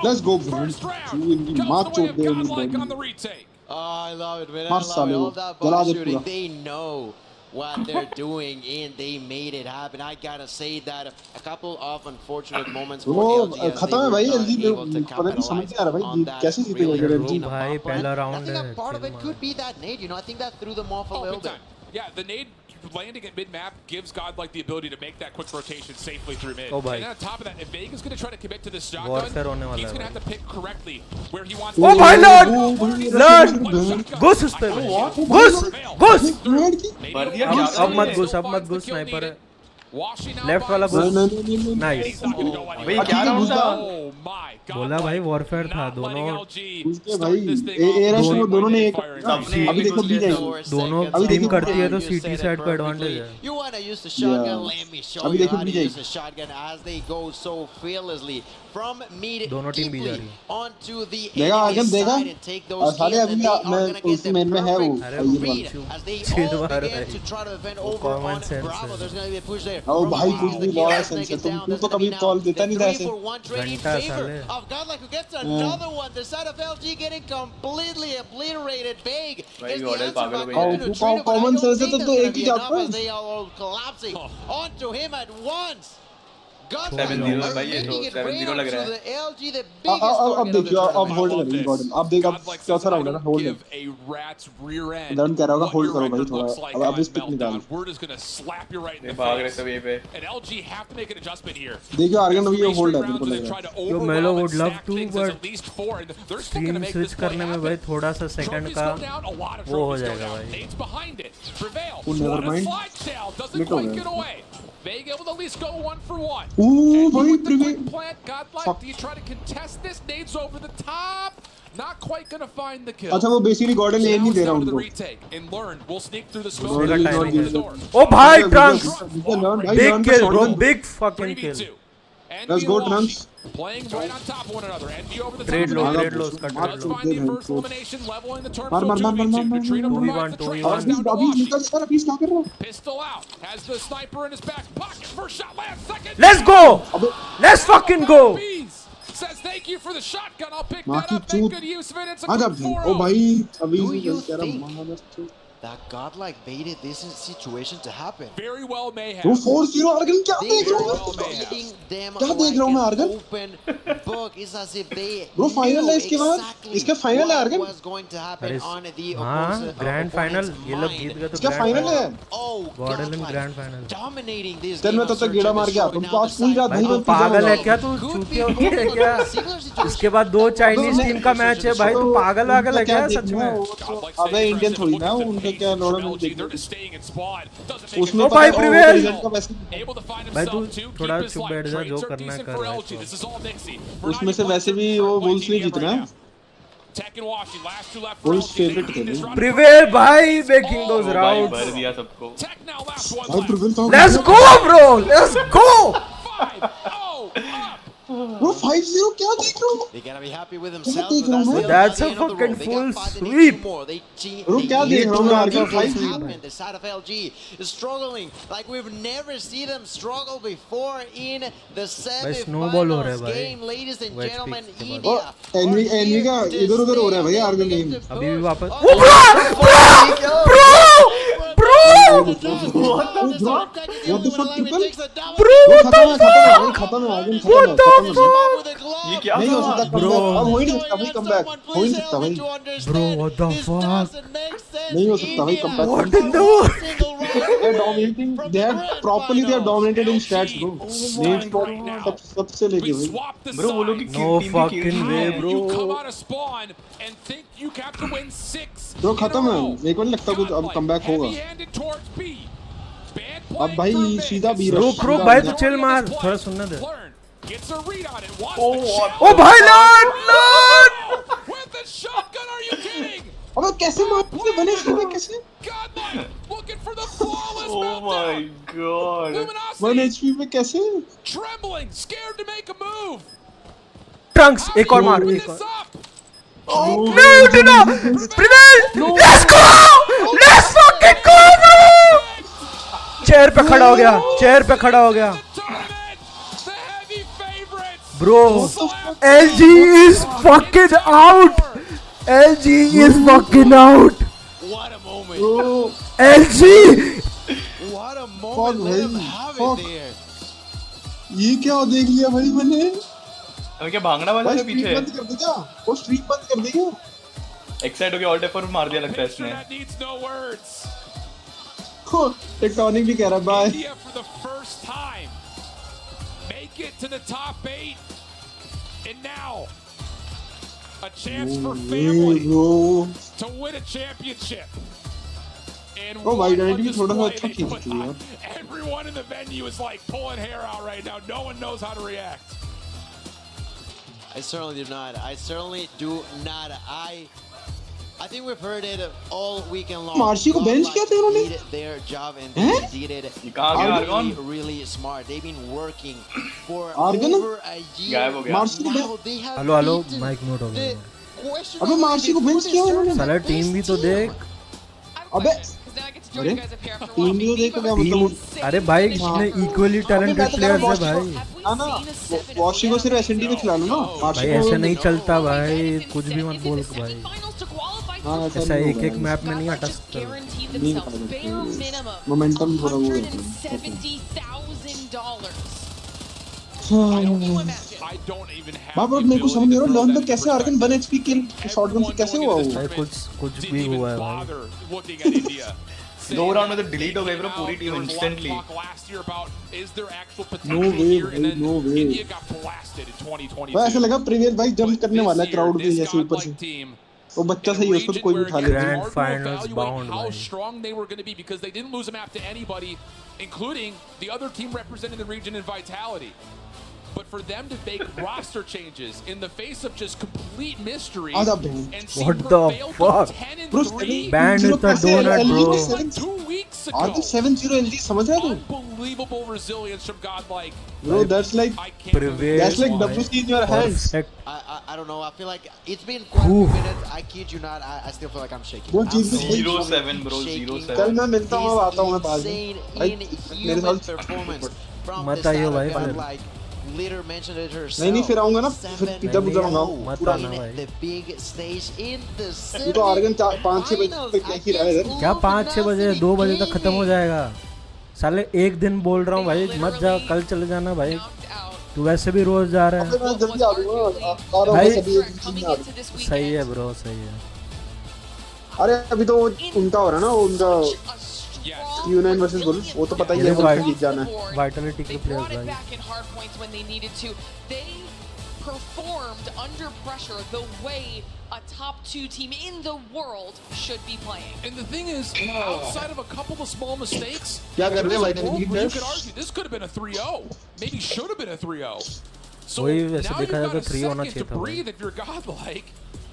Let's go bro First round तू इनकी मार comes the way चोट of they Godlike on the इनकी retake. Oh, I love it, man. I मार love it. साले All को that जला body दे shooting, पूरा they know what they're doing, and they made it happen. I gotta say that a couple of unfortunate moments for वो LG as खत्म है they भाई were जल्दी not able to पता नहीं समझ capitalize नहीं आ रहा भाई on that कैसे जीतेगा really ये रो टीम भाई top पहला line. I राउंड think है that part of chill it मार। could be that nade. You know, I think that threw them off a Oh, little big bit. time. Yeah, the nade landing at mid-map gives Godlike the ability to make that quick rotation safely through mid. Oh, bhai. And on top of that, if Vega's going to try to commit to this Warfare shotgun, होने वाला he's है going to have भाई। to pick correctly where he wants Oh to भाई Lord Lord! घुस उस पे घुस घुस भर दिया अब मत घुस अब मत घुस स्नाइपर है लेफ्ट वाला घुस नाइस भाई क्या राउंड था Oh my God. बोला भाई वॉरफेयर था Not दोनों letting LG उसके start भाई this thing A off rush में right दोनों ने by एक firing. अभी देखो बी जाएंगे दोनों अभी टीम देखो करती है तो You सीटी said साइड it को perfectly. एडवांटेज है You want to use the shotgun? Yeah. Let me show अभी you देखो how to BJ. use the shotgun as they go so fearlessly from mid दोनों टीम भी जा deeply रही है। onto the देगा enemy आर्गन देगा side and take those साले kills, अभी and they are मैं gonna get उस the मेन में है वो perfect ये read वाला as they चिल all मार begin भाई। to try to defend वो over common on sense Bravo. है। There's gonna be a push there. ओ भाई Bravo कुछ gets the भी kill, बड़ा let's सेंस take है it down. तू That's तो gonna कभी be now कॉल देता the नहीं था ऐसे 3-for-1 trade in घंटा favor साले। of Godlike, who gets another one. The side of LG getting completely obliterated. Big भाई is the ऑर्डर answer पागल back हो गया onto है। Neutrino, but I common don't sense है think तो that's एक gonna ही be जाता enough है as they are all collapsing onto him at once. Godlike 7-0 are भाई ये making तो it 7-0 rain लग रहा onto है the LG, the अब biggest target of the देखियो अब tournament. होल्ड I love करेंगे this. गॉर्डन अब देख अब Godlike says, चौथा I राउंड है ना don't hold give a rat's rear end done कह रहा होगा what होल्ड your करो भाई record थोड़ा looks like अब on इस पिक निकाल Meltdown. We're just going to slap you right in ये the भाग रहे face. सब ये पे And LG have to make an adjustment here. देखियो आर्गन अभी ये Three होल्ड है straight मेरे को rounds लग and रहा try है to Yo, overwhelm Melo and would love stack to, things as but at least 4. And they're still team going to make switch this play करने में भाई happen. थोड़ा सा सेकंड Trophies का go down, a lot of वो हो trophies go जाएगा down. भाई। Nate's behind it. Prevail. Oh, never What a mind. slide tail. Doesn't Split हो quite गया। get away. Vega able to at least go 1-for-1. Oh And भाई with the quick प्रीवियर plant, Godlike, Fuck. do you try to contest this? Nate's over the top. Not quite going to find the kill. अच्छा वो basically Gordon So M now नहीं it's दे रहा down to the उनको retake. And learn. We'll sneak through the smoke. Gordon and is not open the using door. ओ भाई Trunks भाई big kill bro big fucking kill 3v2. Let's Envy go, and Trunks. Washi playing right on top of one another. Envy over the top. Trade low of the trade low map. उसका मार trade Does low find the they first भाई elimination, leveling the turn मार for मार मार मार 2v2. मार Neutrino 2v1, provides the trade 2v1. pass down to अभी Washi. निकल सर अभी क्या कर रहा है Pistol out. Has the sniper in his back pocket. First shot lands. Second. Let's go let's fucking go Bees says thank you for the shotgun. I'll pick माँ that की up. Make चूत good use of it. It's a आ जा quick ओ 4-0. भाई अभी Do you कह think रहा that Godlike baited this situation to happen? Very well may वो have. 4-0 argon क्या They देख रहा were हूँ reading them क्या देख like रहा हूँ मैं, an Argon? open book. It's as if they Bro, final knew है इसके बाद? exactly इसका final है, what Argon? was going to happen अरे on the हाँ opponent's ग्रैंड फाइनल mind. ये लोग जीत गए तो इसका grand फाइनल final। है Oh, God godlike, grand final. dominating this चल game मैं of तब तक search गेड़ा and मार के आता destroy. हूँ Now आज पूरी रात भाई भाई तू मैं पागल है पिज़्ज़ा क्या तू Could चूतिया be हो गया है a क्या similar situation. इसके बाद 2 चाइनीज टीम का मैच है भाई तू पागल वागल है क्या सच में अबे इंडियन थोड़ी ना उनका क्या लौड़ा मुझे देखना उसमें ओ पता भाई है प्रिवेल रिजल्ट का वैसे भाई तू थोड़ा चुप बैठ जा जो करना है कर भाई उसमें से वैसे भी वो वुल्स नहीं जीतना है वुल्स फेवरेट थे प्रिवेल भाई मेकिंग दोस भाई राउंड्स भर दिया सबको। भाई प्रिवेल तो let's go bro let's go वो 5-0 क्या देख रहे हो They gotta be happy with themselves. देख But रहा हूँ that's मैं? the other That's a thing of the fucking rule. They got full five, they need two more. रुक क्या देख रहा हूँ मैं argon What 5 happened? The side of LG is struggling like we've never seen them struggle before in the snowball हो रहा है semi-finals भाई। game, ladies and Wedge gentlemen. pick के ओ India एनवी are एनवी का here to इधर उधर हो रहा है भाई stay. आर्गन They गेम get to अभी भी push. वापस What the fuck ट्रिपल वो खत्म है आर्गन खत्म है ये क्या नहीं हो था? सकता Bro. कमबैक अब हो ही नहीं सकता भाई कमबैक हो ही नहीं सकता भाई Bro, what the fuck? नहीं हो सकता भाई comeback What in the world? They're dominating. They are dominated in stats, bro. Nate सबसे लेके भाई. ब्रो वो लोग की No टीम की fucking way, bro. Bro खत्म है. मेरे को नहीं लगता कुछ अब कमबैक होगा. अब भाई सीधा बी रुक रुक भाई तू चिल मार थोड़ा सुनने दे ओ भाई लॉर्ड अबे कैसे मारते बने इसमें कैसे? ओह माय गॉड 1 HP में कैसे? ट्रंक्स एक और मार एक और नहीं उठना prevail let's go let's fucking go bro chair पे खड़ा हो गया चेयर पे खड़ा हो गया bro LG is fucking out LG is fucking out What a moment. Bro, LG What a moment. Let them have Fuck. it there. ये क्या देख लिया भाई मैंने? अबे क्या भागना वाला भाई है स्ट्रीक पीछे बंद कर दे क्या? वो स्ट्रीक बंद कर दे क्या? एक्साइड हो गया ऑल्ट F4 मार दिया लगता है इसने टेक्टोनिक भी कह रहा है bye. A chance for Hey, family bro. to win a championship. And Oh, my what God, a you थोड़ा सा display अच्छा they खेल put रही है. on. Everyone in the venue is like pulling hair out right now. No one knows how to react. I certainly do not. I certainly do not. I think we've heard it all weekend long. Marshy को bench किया था इन्होंने? Did their job and हैं? they did it ये कहाँ गया really, Argon? really smart. They've been working for Argon? over a year. गायब हो गया। मार्शी को Now they have hello hello beaten mic mute हो the गया question अबे मार्शी को bench किया उन्होंने? साला टीम भी तो देख अबे अरे टीम भी तो देख क्या टीम मतलब अरे भाई इसने इक्वली टैलेंटेड प्लेयर्स है भाई ना ना वॉशी को सिर्फ एसएनडी में खिला लो ना भाई मार्शी ऐसे को नहीं चलता भाई कुछ भी मत बोल भाई हाँ ऐसा ऐसा नहीं एक एक होगा. मैप में नहीं हटा सकता नहीं हटा सकते. मोमेंटम थोड़ा वो है. I don't even have बाप रे मेरे को समझ नहीं आ रहा लर्न तो कैसे आर्गन 1 HP किल शॉटगन से कैसे हुआ वो भाई कुछ भी हुआ है भाई looking at India. 2 राउंड में तो डिलीट हो गई ब्रो पूरी टीम इंस्टेंटली No way, भाई, no way. भाई ऐसा लगा प्रीवियस भाई जंप करने वाला है क्राउड के जैसे ऊपर से वो बच्चा सही है उसको तो कोई भी उठा लेगा. Grand finals bound, how भाई. strong they were going to be because they didn't lose a map to anybody, including the other team representing the region in Vitality. But for them to make roster changes in the face of just complete mystery आधा and बहन. see What the prevail to fuck? 10 and Bro, 3 Banned with the donut, bro. 2 weeks ago. आर्गन 7-0 LG समझ रहा है तू? Unbelievable resilience from Godlike. Bro that's like I can't believe Prevail. that's like भाई. WC in your hands. Perfect. I don't know. I feel like it's been quite a Oof. few minutes. I kid you not. I still feel like I'm shaking. वो चीज I'm भी 0-7 bro shaking. 0-7 कल मैं मिलता हूँ अब आता हूँ मैं पास Insane, में. भाई मेरे inhuman साथ performance from मत the आइयो side भाई of फिर. Godlike. Leader mentioned it herself. नहीं नहीं फिर आऊंगा ना फिर पिज्जा बुज्जा मंगाऊं मत पूरा. आना भाई. The big stage in the तू तो आर्गन 5-6 बजे तक क्या ही रहा है इधर. क्या 5-6 बजे 2 बजे तक खत्म हो जाएगा साले एक दिन बोल रहा हूँ भाई मत जा कल चले जाना भाई तू वैसे भी रोज जा रहा है मैं जल्दी आ जाऊंगा. आ रहा भाई. हूँ सभी एक चीज में आ रहा हूँ. सही है ब्रो सही है अरे अभी तो उनका हो रहा है ना उनका Q9 versus Wolves, वो तो पता ही है Wolves ने जीत जाना है. Vitality They के players brought it भाई. back in Hardpoint when they needed to. They performed under pressure the way a top 2 team in the world should be playing. And the thing is, outside of a couple of small mistakes, क्या कर रहे हैं Vitality? you could argue this could have been a 3-0. Maybe should have been a 3-0. So वही now वैसे you've देखा जाए got तो a 3 होना second चाहिए to था. breathe if you're godlike.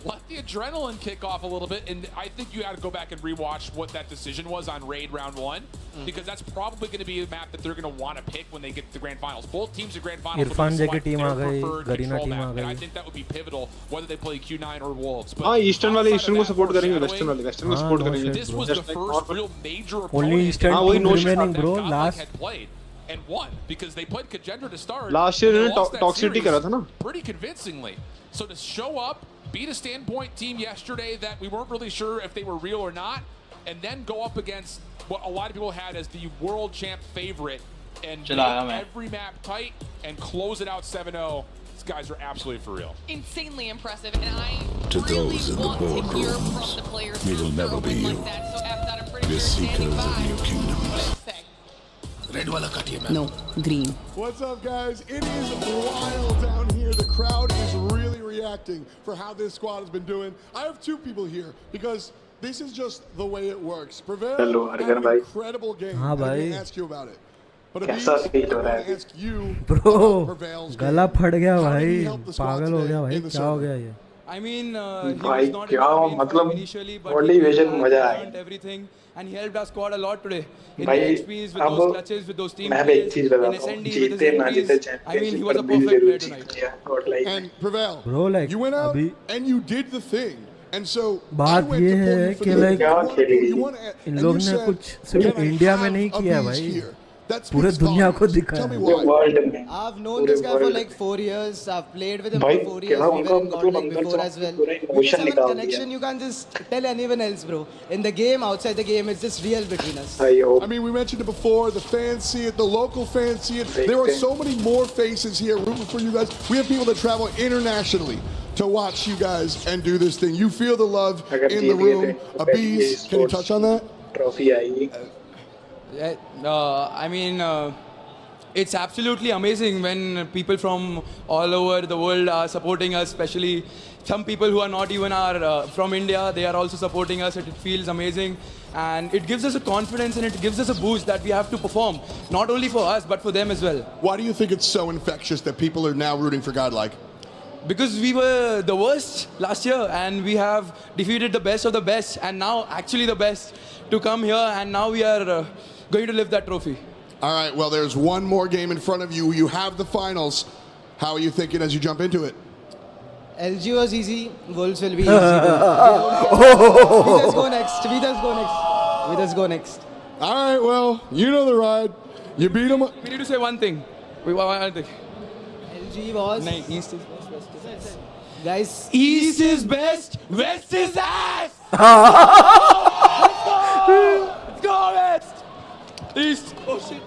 Let the adrenaline kick off a little bit, and I think you got to go back and rewatch what that decision was on Raid round 1, because that's probably going to be a map that they're going to want to pick when they get to the grand finals. Both teams at grand finals Irfan will JK select team their आ गई, preferred Garena control team map, uh and I गई. think that would be pivotal whether they play Q9 or Wolves. But हाँ Eastern वाले outside Eastern of को that support करेंगे foreshadowing, Western को support no करेंगे. shit, this bro. was the Just like first normal. real major Only opponent Eastern हाँ, वही team no shit remaining, that bro. Godlike Last had played and won, because they played Kagender to start. Last year and they इन्होंने lost that Toxicity series करा था ना. pretty convincingly. So to show up, beat a Standpoint team yesterday that we weren't really sure if they were real or not, and then go up against what a lot of people had as the world champ favorite and make every map tight and close it out 7-0. These guys are absolutely for real. Insanely impressive, and I To really those in the want to hear from boardrooms, the players we will after never a be win you. like that. So after that, I'm pretty The sure standing seekers of by. new kingdoms. What do you say? Red wala katiye ma'am. No, green. What's up, guys? It is wild down here. The crowd is really reacting for how this squad has been doing. I have 2 people here because this is just the way it works. Prevail Hello, had Argon an bhai. incredible game. हाँ I'm going भाई. to ask you about it. But कैसा Abiz, feel हो I'm रहा going है? to ask you Bro, about Prevail's गला game. फट गया How did भाई. he help the squad पागल हो today गया भाई. in the क्या हो server? गया ये? I mean, he भाई was not in क्या the main मतलब five initially, but body he vision has मजा learned आया. everything, and he helped our squad a lot today. In भाई the HPs with अब those clutches, with those team मैं भी एक plays, चीज in बताता हूँ. SND with his जीते ना जीते entries. I mean, he was a championship perfect player Jeet tonight. लिया. God like. And Prevail, Bro, like, you went out अभी and you did the thing. And so I बात went ये to pull है you for कि the like क्या खेली? इन लोग ने कुछ सिर्फ इंडिया में नहीं किया भाई. पूरे दुनिया को दिखाया. वर्ल्ड में I've known this guy for like 4 years. I've played with him भाई for 4 years. क्या We उनका were in मतलब Godlike अंदर before से as well. पूरा We just emotion have a निकाल connection दिया. you can't just tell anyone else, bro. In the game, outside the game, it's just real between us. भाई ओ I mean, we mentioned it before. The fans see it. The local fans see it. There are so many more faces here rooting for you guys. We have people that travel internationally to watch you guys and do this thing. You feel the love अगर in the जीत गए room. थे तो Abiz, can you touch on that? Trophy आएगी. I mean, it's absolutely amazing when people from all over the world are supporting us, especially some people who are not even from India. They are also supporting us. It feels amazing, and it gives us a confidence and it gives us a boost that we have to perform, not only for us but for them as well. Why do you think it's so infectious that people are now rooting for Godlike? Because we were the worst last year and we have defeated the best of the best, and now actually the best to come here, and now we are going to lift that trophy. All right, well, there's one more game in front of you. You have the finals. How are you thinking as you jump into it? LG was easy. Wolves will be easy. We just go next. We just go next. We just go next. All right, well, you know the ride. You beat them. We need to say one thing. One thing. LG was. No, East is best, West is best. Guys, East is best, West is ass! Let's go, West! East. Oh shit.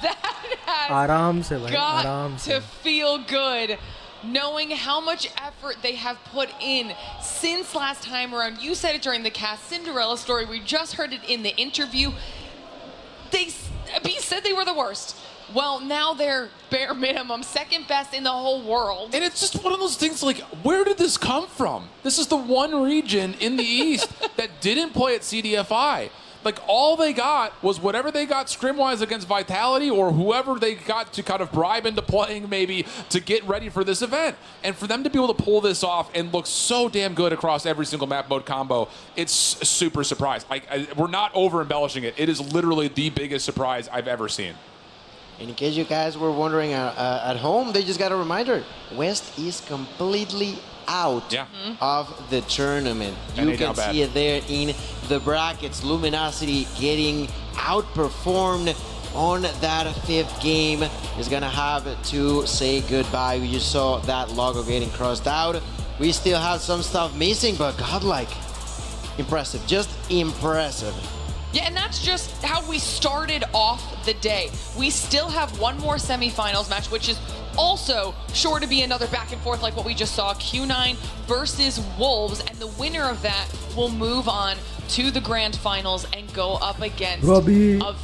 That has आराम से भाई, got आराम से. to feel good, knowing how much effort they have put in since last time around. You said it during the cast, Cinderella story. We just heard it in the interview. Abiz said they were the worst. Well, now they're bare minimum, second best in the whole world. And it's just one of those things like, where did this come from? This is the one region in the East that didn't play at CDFI. Like, all they got was whatever they got scrim-wise against Vitality or whoever they got to kind of bribe into playing maybe to get ready for this event. And for them to be able to pull this off and look so damn good across every single map mode combo, it's a super surprise. We're not over-embellishing it. It is literally the biggest surprise I've ever seen. In case you guys were wondering at home, they just got a reminder. West is completely out of the tournament. You can see it there in the brackets. Luminosity getting outperformed on that 5th game is gonna have to say goodbye. We just saw that logo getting crossed out. We still have some stuff missing, but Godlike, impressive, just impressive. Yeah, and that's just how we started off the day. We still have one more semifinals match, which is Also, sure to be another back and forth like what we just saw, Q9 versus Wolves, and the winner of that will move on to the grand finals and go up against a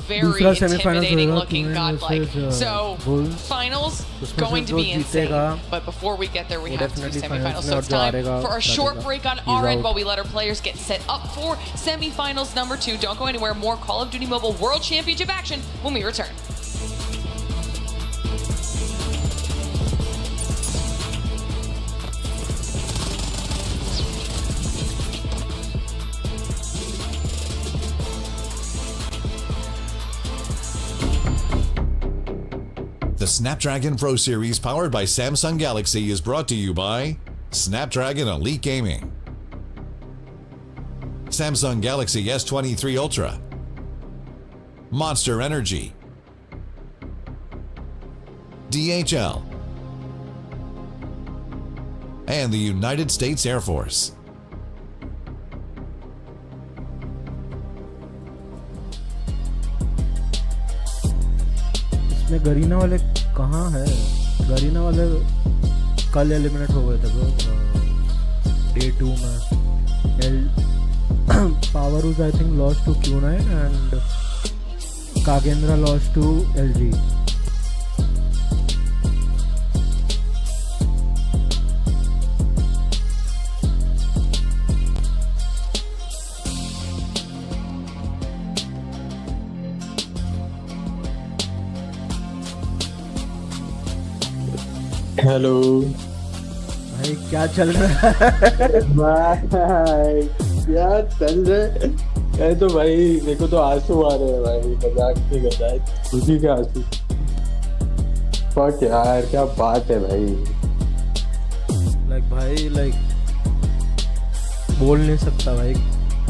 very intimidating looking godlike. So, finals going to be insane. But before we get there, we have two semifinals. So it's time for a short break on our end while we let our players get set up for semifinals number 2. Don't go anywhere. More Call of Duty Mobile World Championship action when we return. The Snapdragon Pro Series powered by Samsung Galaxy is brought to you by Snapdragon Elite Gaming, Samsung Galaxy S23 Ultra, Monster Energy, DHL, and the United States Air Force. इसमें Garena वाले कहाँ है? Garena वाले कल eliminate हो गए थे bro, day 2 में. Powerus I think lost to Q9 and Kagendra lost to LG. Hello भाई क्या चल रहा है? भाई क्या चल रहा है? ये तो भाई मेरे को तो आंसू आ रहे हैं भाई, मजाक नहीं कर रहा है, खुशी के आंसू. फक यार क्या बात है भाई. लाइक बोल नहीं सकता भाई,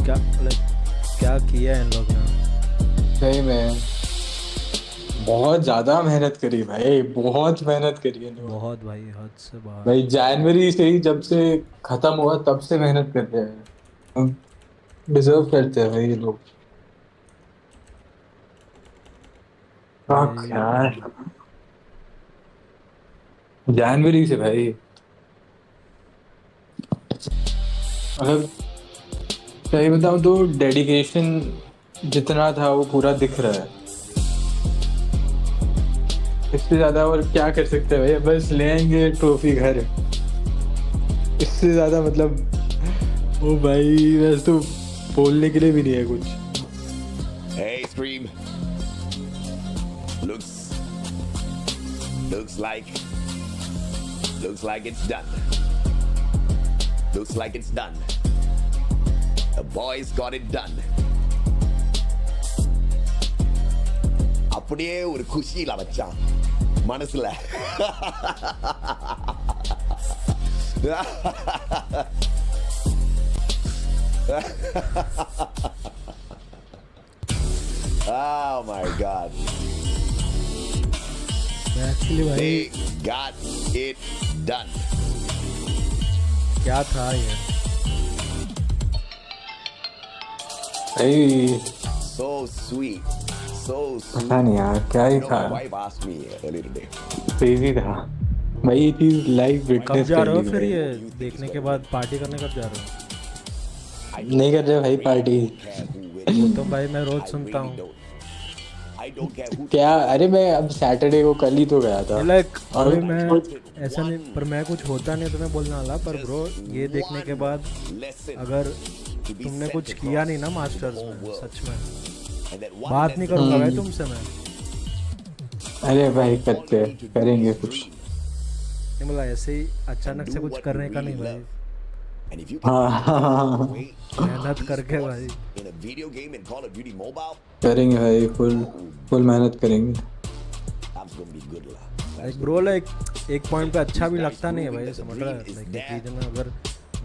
क्या किया है इन लोग ने. सही में बहुत ज्यादा मेहनत करी भाई, बहुत मेहनत करी है. बहुत भाई, हद से बाहर भाई जनवरी से ही जब से खत्म हुआ तब से मेहनत करते हैं, डिजर्व करते हैं भाई ये लोग. यार जनवरी से भाई मतलब सही बताऊं तो डेडिकेशन जितना था वो पूरा दिख रहा है. इससे ज्यादा और क्या कर सकते हैं भाई, बस ले आएंगे ट्रॉफी घर. इससे ज्यादा मतलब ओ भाई बस तो बोलने के लिए भी नहीं है कुछ. Hey Scream, looks like it's done. Looks like it's done. The boys got it done. அப்படியே ஒரு குஷியில வச்சான் மனசுல. Oh my God. Actually भाई they got it done. क्या था ये? Hey. So sweet. पता नहीं यार क्या ही था. क्रेजी था भाई ये चीज लाइव विटनेस. कब जा रहे हो फिर ये देखने के बाद पार्टी करने? कब जा रहे हो? नहीं कर रहे भाई पार्टी. वो तो भाई मैं रोज सुनता हूँ. क्या? अरे मैं अब सैटरडे को कल ही तो गया था. और मैं ऐसा नहीं, पर मैं कुछ होता नहीं तो मैं बोलने वाला, पर ब्रो ये देखने के बाद अगर तुमने कुछ किया नहीं ना मास्टर्स में, सच में बात नहीं करूंगा भाई तुमसे मैं. अरे भाई करेंगे कुछ नहीं, बोला ऐसे ही अचानक से कुछ करने का नहीं भाई. मेहनत करके भाई करेंगे भाई, फुल मेहनत करेंगे. ब्रो लाइक एक पॉइंट पे अच्छा भी लगता नहीं है भाई, समझ रहा है? लाइक अगर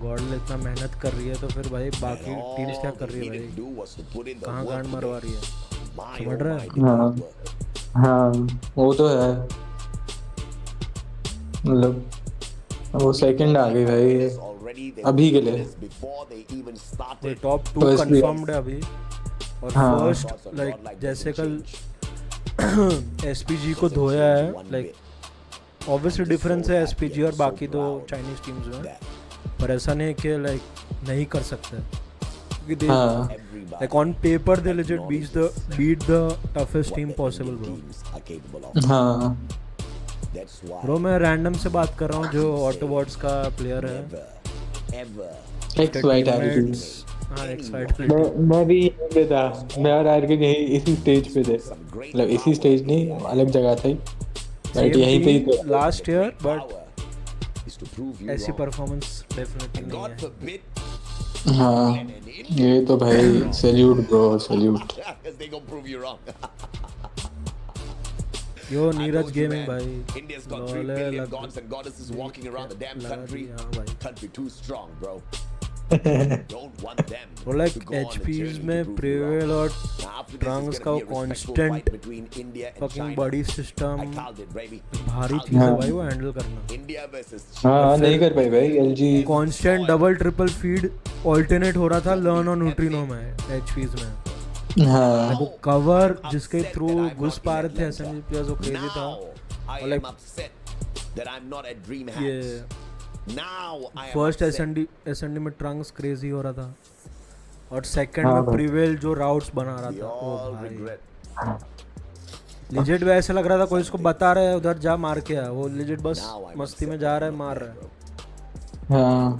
गॉडल इतना मेहनत कर रही है तो फिर भाई बाकी टीम्स क्या कर रही है भाई, कहाँ गांड मरवा रही है, समझ रहा है? हाँ वो तो है. मतलब वो सेकंड आ गई भाई अभी के लिए. टॉप 2 कंफर्म्ड है अभी. और फर्स्ट लाइक जैसे कल एसपीजी को धोया है, लाइक ऑब्वियसली डिफरेंस है एसपीजी और बाकी तो चाइनीज टीम्स में, पर ऐसा नहीं है कि लाइक नहीं कर सकते, क्योंकि like on paper they legit beat the toughest team possible bro. हाँ ब्रो मैं रैंडम से बात कर रहा हूँ जो ऑटोबॉट्स का प्लेयर है, एक्स वाइट एटीट्यूड। हाँ एक्स वाइट मैं भी यहीं पे था, मैं और आर्गन यही इसी स्टेज पे थे, मतलब इसी स्टेज नहीं अलग जगह था, बट यहीं पे ही थे लास्ट ईयर, बट ऐसी परफॉर्मेंस डेफिनेटली नहीं है। हाँ ये तो भाई सैल्यूट ब्रो सैल्यूट। यो नीरज गेमिंग भाई India's got 3 billion gods and goddesses walking around the damn country. Country too strong, bro. Don't want them. वो लाइक एचपीज में प्रिवेल और ट्रंक्स का वो कांस्टेंट फकिंग बॉडी सिस्टम भारी चीज है भाई वो हैंडल करना। हाँ नहीं कर पाई भाई LG, constant double triple feed alternate हो रहा था लर्न और न्यूट्रिनो में एचपीज में। हाँ वो कवर जिसके थ्रू घुस पा रहे थे एसएमजी प्लेयर्स वो क्रेजी था, और लाइक ये फर्स्ट एसएनडी में ट्रंक्स क्रेजी हो रहा था, और सेकंड में प्रिवेल जो राउट्स बना रहा था, ओ भाई लिजिट वैसे लग रहा था कोई इसको बता रहा है उधर जा मार के आ, वो लिजिट बस मस्ती में जा रहा है मार रहा है। हाँ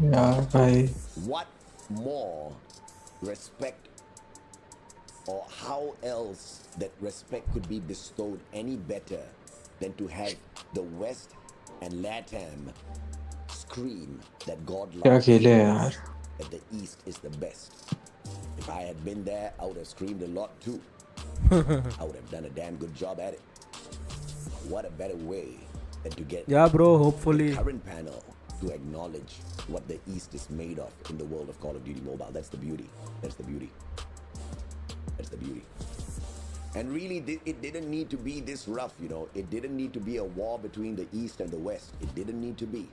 यार भाई What more respect, or how else that respect could be bestowed any better than to have the West and LATAM scream that God क्या loves, खेले यार। that the East is the best. If I had been there, I would have screamed a lot too. I would have done a damn good job at it. What a better way than to get bro, hopefully the current panel to acknowledge what the East is made of in the world of Call of Duty Mobile. That's the beauty. That's the beauty. That's the beauty. And really, it didn't need to be this rough, you know. It didn't need to be a war between the East and the West. It didn't need to be.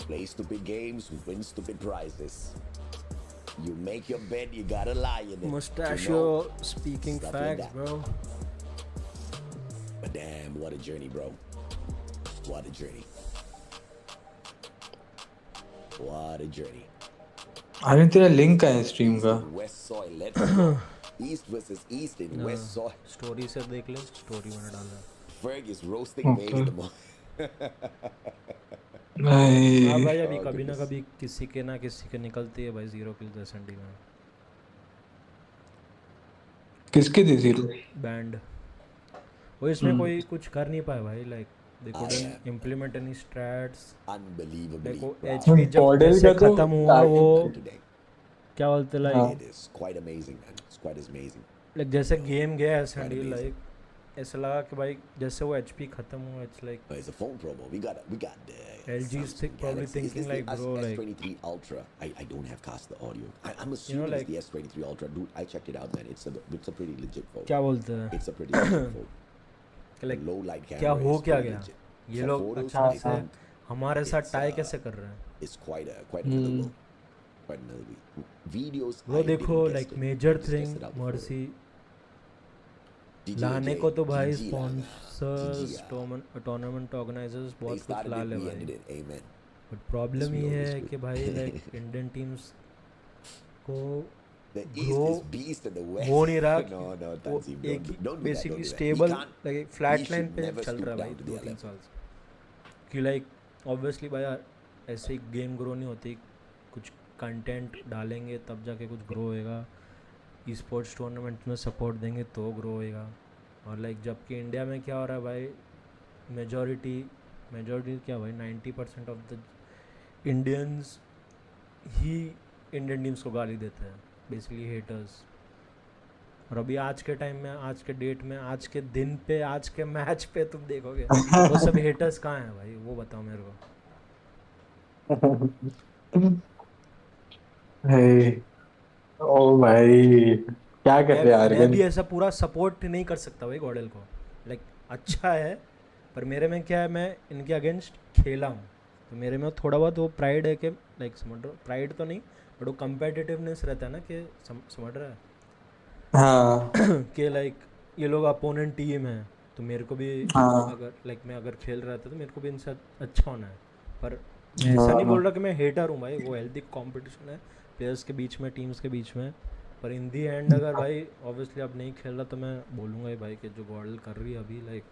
Play stupid games, win stupid prizes. You make your bed, you gotta lie in it. Mustachio speaking facts, like bro. But damn, what a journey, bro. What a journey. What a journey. अरे तेरा link का है stream का? West soil, let's go. East versus East in West soil. Story से देख ले, story मैंने डाला। Ferg is roasting Bailey the most. हाँ भाई अभी कभी ना कभी किसी के निकलती है भाई 0 किल्स एसएनडी में। किसके थे 0? बैंड। वो इसमें कोई कुछ कर नहीं पाया भाई, like they couldn't implement any strats. Unbelievably. देखो HP जब से खत्म हुआ वो क्या बोलते like It is quite amazing, man. It's quite amazing. Like जैसे गेम गया एसएनडी लाइक ऐसा लगा कि भाई जैसे वो HP खत्म हुआ it's like It's a phone promo. We got LG is probably thinking like bro like S23 Ultra. I don't have cast the audio. I'm assuming it's the S23 Ultra. Dude, I checked it out, man. It's a pretty legit phone. क्या बोलते हैं It's a pretty legit phone. Like, low light camera. क्या हो is क्या pretty गया legit. ये For लोग photos, अच्छा I से think हमारे साथ it's, टाई कैसे कर रहे हैं? It's quite another look. Quite another look. Videos. वो देखो like major thing Mercy लाने को तो भाई स्पॉन्सर्स टूर्नामेंट ऑर्गेनाइजर्स बहुत कुछ ला ले भाई, बट प्रॉब्लम ये है कि भाई लाइक इंडियन टीम्स को वो नहीं रहा एक basically stable like flat line पे चल रहा है भाई 2-3 साल से, कि लाइक ऑब्वियसली भाई ऐसे गेम ग्रो नहीं होती, कुछ कंटेंट डालेंगे तब जाके कुछ ग्रो होएगा, ई स्पोर्ट्स टूर्नामेंट में सपोर्ट देंगे तो ग्रो होएगा, और लाइक जबकि इंडिया में क्या हो रहा है भाई मेजॉरिटी क्या भाई 90% of the Indians he Indian teams को गाली देते हैं, बेसिकली हेटर्स। और अभी आज के टाइम में, आज के डेट में, आज के दिन पे, आज के मैच पे तुम देखोगे वो सब हेटर्स कहाँ हैं भाई, वो बताओ मेरे को। ओ भाई क्या कर रहे यार, मैं भी ऐसा पूरा सपोर्ट नहीं कर सकता भाई गॉडल को, लाइक अच्छा है पर मेरे में क्या है, मैं इनके अगेंस्ट खेला हूँ तो मेरे में थोड़ा बहुत वो प्राइड है कि लाइक समझ रहे हो, प्राइड तो नहीं बट वो कम्पिटिटिवनेस रहता है ना कि समझ रहा है हाँ कि लाइक ये लोग अपोनेंट टीम है तो मेरे को भी अगर लाइक मैं अगर खेल रहा था तो मेरे को भी इनसे अच्छा होना है, पर ऐसा नहीं बोल रहा कि मैं हेटर हूँ भाई, वो हेल्दी कंपटीशन है प्लेयर्स के बीच में, टीम्स के बीच में, पर इन दी एंड अगर भाई ऑब्वियसली अब नहीं खेल रहा तो मैं बोलूँगा ही भाई कि जो गॉर्डल कर रही है अभी लाइक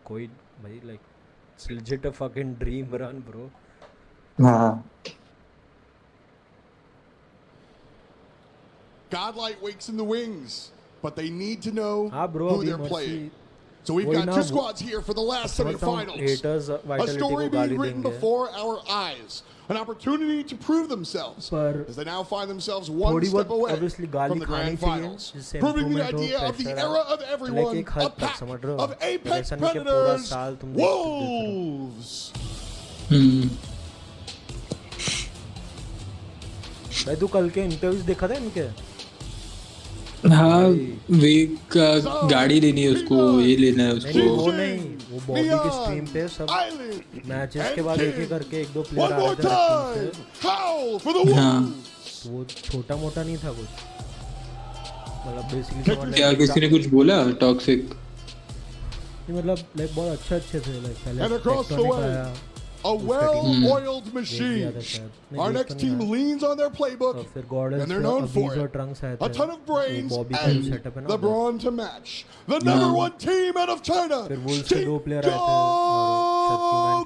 कोई भाई like it's legit a fucking dream run bro. हाँ Godlight wakes in the wings, but they need to know bro, who they're playing. So we've got two squads here for the last semifinals. A story being written before our eyes. An opportunity to prove themselves as they now find themselves one step away from the grand finals. Proving the idea of the era of everyone, a pack of apex predators, wolves. भाई तू कल के interviews देखा था इनके? हाँ week का गाड़ी लेनी है उसको, ये लेना है उसको। वो नहीं, वो बॉबी के स्ट्रीम पे सब मैचेस के बाद एक करके एक दो प्लेयर आ रहे थे। हाँ वो छोटा मोटा नहीं था कुछ, मतलब बेसिकली क्या किसी ने कुछ बोला टॉक्सिक? मतलब लाइक बहुत अच्छे थे, लाइक पहले a well-oiled machine. Our next team leans on their playbook, and they're known for it. A ton of brains and the brawn to match. The number one team out of China, Team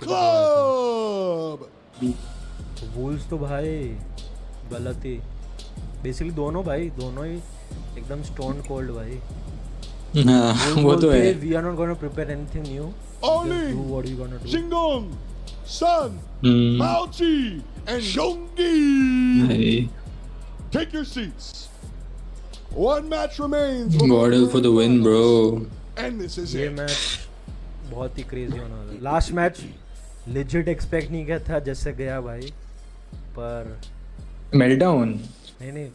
Club. Wolves तो भाई गलत ही, basically दोनों भाई दोनों ही एकदम stone cold भाई। वो तो है। We are not going to prepare anything new. Only do what you gonna do. Jingong, Sun, Maochi, and Yonggi. Take your seats. One match remains. Gordel for the win, bro. And this is ये it. Match बहुत ही crazy होने वाला है। Last match legit expect नहीं किया था जैसे गया भाई, पर मेल्टडाउन नहीं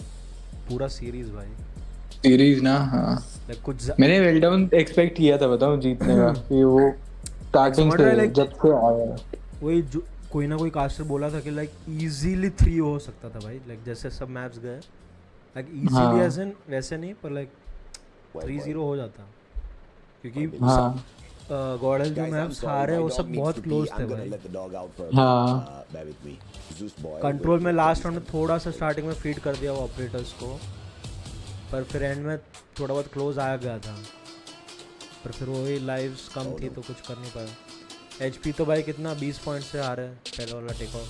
पूरा सीरीज भाई, सीरीज ना। हाँ कुछ मैंने मेल्टडाउन एक्सपेक्ट किया था बताऊं जीतने का, कि वो स्टार्टिंग से जब से आया वही कोई ना कोई कास्टर बोला था कि लाइक इजीली 3 हो सकता था भाई, लाइक जैसे सब मैप्स गए लाइक इजीली एज इन वैसे नहीं, पर लाइक 3-0 हो जाता क्योंकि गॉर्डल जो मैप्स हारे वो सब बहुत क्लोज थे भाई। हाँ कंट्रोल में लास्ट राउंड में थोड़ा सा स्टार्टिंग में फीड कर दिया वो ऑपरेटर्स को, पर फिर एंड में थोड़ा बहुत क्लोज आ गया था, पर फिर वही लाइव्स कम थी तो कुछ कर नहीं पाया। HP तो भाई कितना 20 पॉइंट से आ रहा है पहले वाला टेक ऑफ।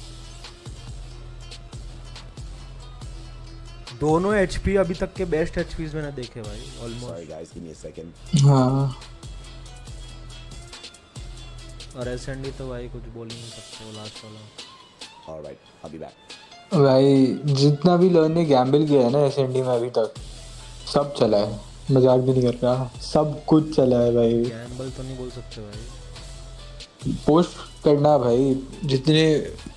दोनों HP अभी तक के बेस्ट HPs मैंने देखे भाई ऑलमोस्ट। हाँ और SND तो भाई कुछ बोल ही नहीं सकते वो लास्ट वाला। Alright, I'll be back. भाई जितना भी लोगों ने गैम्बल किया है ना SND में अभी तक सब चला है, मजाक भी नहीं कर रहा, सब कुछ चला है भाई। गैम्बल तो नहीं बोल सकते भाई, पुश करना भाई, जितने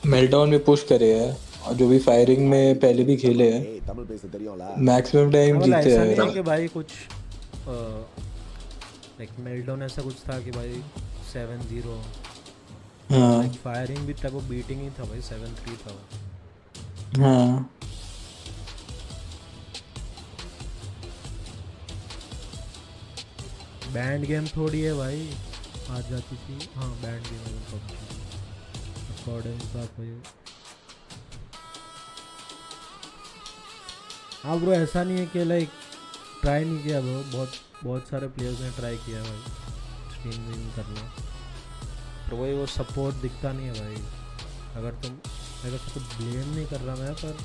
मेल्टडाउन में पुश करे हैं और जो भी फायरिंग में पहले भी खेले हैं मैक्सिमम टाइम जीते हैं। ऐसा नहीं कि भाई कुछ लाइक मेल्टडाउन ऐसा कुछ था कि भाई 7-0, हाँ फायरिंग भी था वो बीटिंग ही था भाई, 7-3 था। हाँ बैंड गेम थोड़ी है भाई, आ जाती थी। हाँ बैंड गेम है। हाँ ब्रो ऐसा नहीं है कि लाइक ट्राई नहीं किया ब्रो, बहुत सारे प्लेयर्स ने ट्राई किया भाई स्ट्रीम विन करना, तो वही वो सपोर्ट दिखता नहीं है भाई। अगर कुछ ब्लेम नहीं कर रहा मैं, पर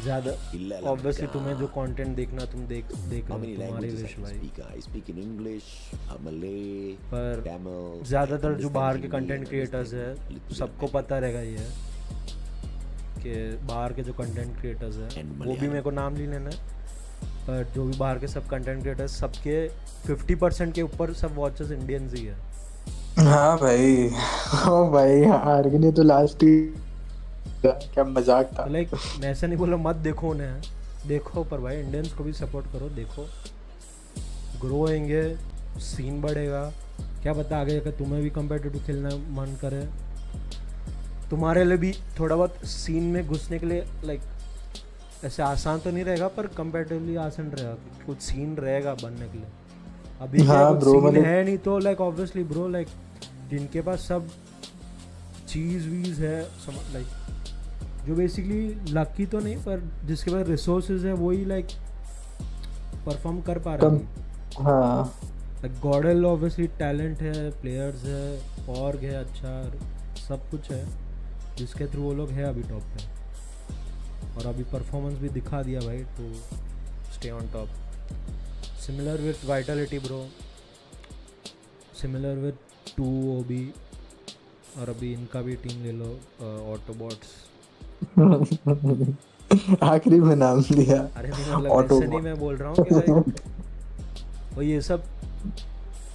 ज़्यादा ऑब्वियसली तुम्हें जो कंटेंट देखना तुम देख रहे हो, तुम्हारी विश भाई। पर ज़्यादातर जो बाहर के कंटेंट क्रिएटर्स है सबको पता रहेगा ये कि बाहर के जो कंटेंट क्रिएटर्स है, वो भी मेरे को नाम नहीं लेना है, पर जो भी बाहर के सब कंटेंट क्रिएटर्स सबके 50% के ऊपर सब वॉचर्स इंडियंस ही है। हाँ भाई, ओ भाई आर्गन ने तो लास्ट ही क्या मजाक था। लाइक मैं ऐसा नहीं बोला मत देखो उन्हें, देखो, पर भाई इंडियंस को भी सपोर्ट करो, देखो ग्रो होंगे, सीन बढ़ेगा, क्या पता आगे जाकर तुम्हें भी कम्पिटिटिव खेलना मन करे, तुम्हारे लिए भी थोड़ा बहुत सीन में घुसने के लिए लाइक ऐसे आसान तो नहीं रहेगा पर कंपैरेटिवली आसान रहेगा, कुछ सीन रहेगा बनने के लिए। अभी हाँ कुछ ब्रो, सीन मतलब है नहीं तो लाइक ऑब्वियसली ब्रो, लाइक जिनके पास सब चीज़ वीज है, लाइक जो बेसिकली लकी तो नहीं पर जिसके पास रिसोर्सेज है वही लाइक परफॉर्म कर पा रहे हैं। हाँ लाइक गॉडल ऑब्वियसली टैलेंट है, प्लेयर्स है, ऑर्ग है, अच्छा सब कुछ है जिसके थ्रू वो लोग है अभी टॉप पे, और अभी परफॉर्मेंस भी दिखा दिया भाई to stay on top. Similar with Vitality bro, similar with 2 ओबी, और अभी इनका भी टीम ले लो ऑटोबॉट्स। आखिरी में नाम लिया। अरे नहीं मतलब ऐसे नहीं, मैं बोल रहा हूँ कि भाई वो ये सब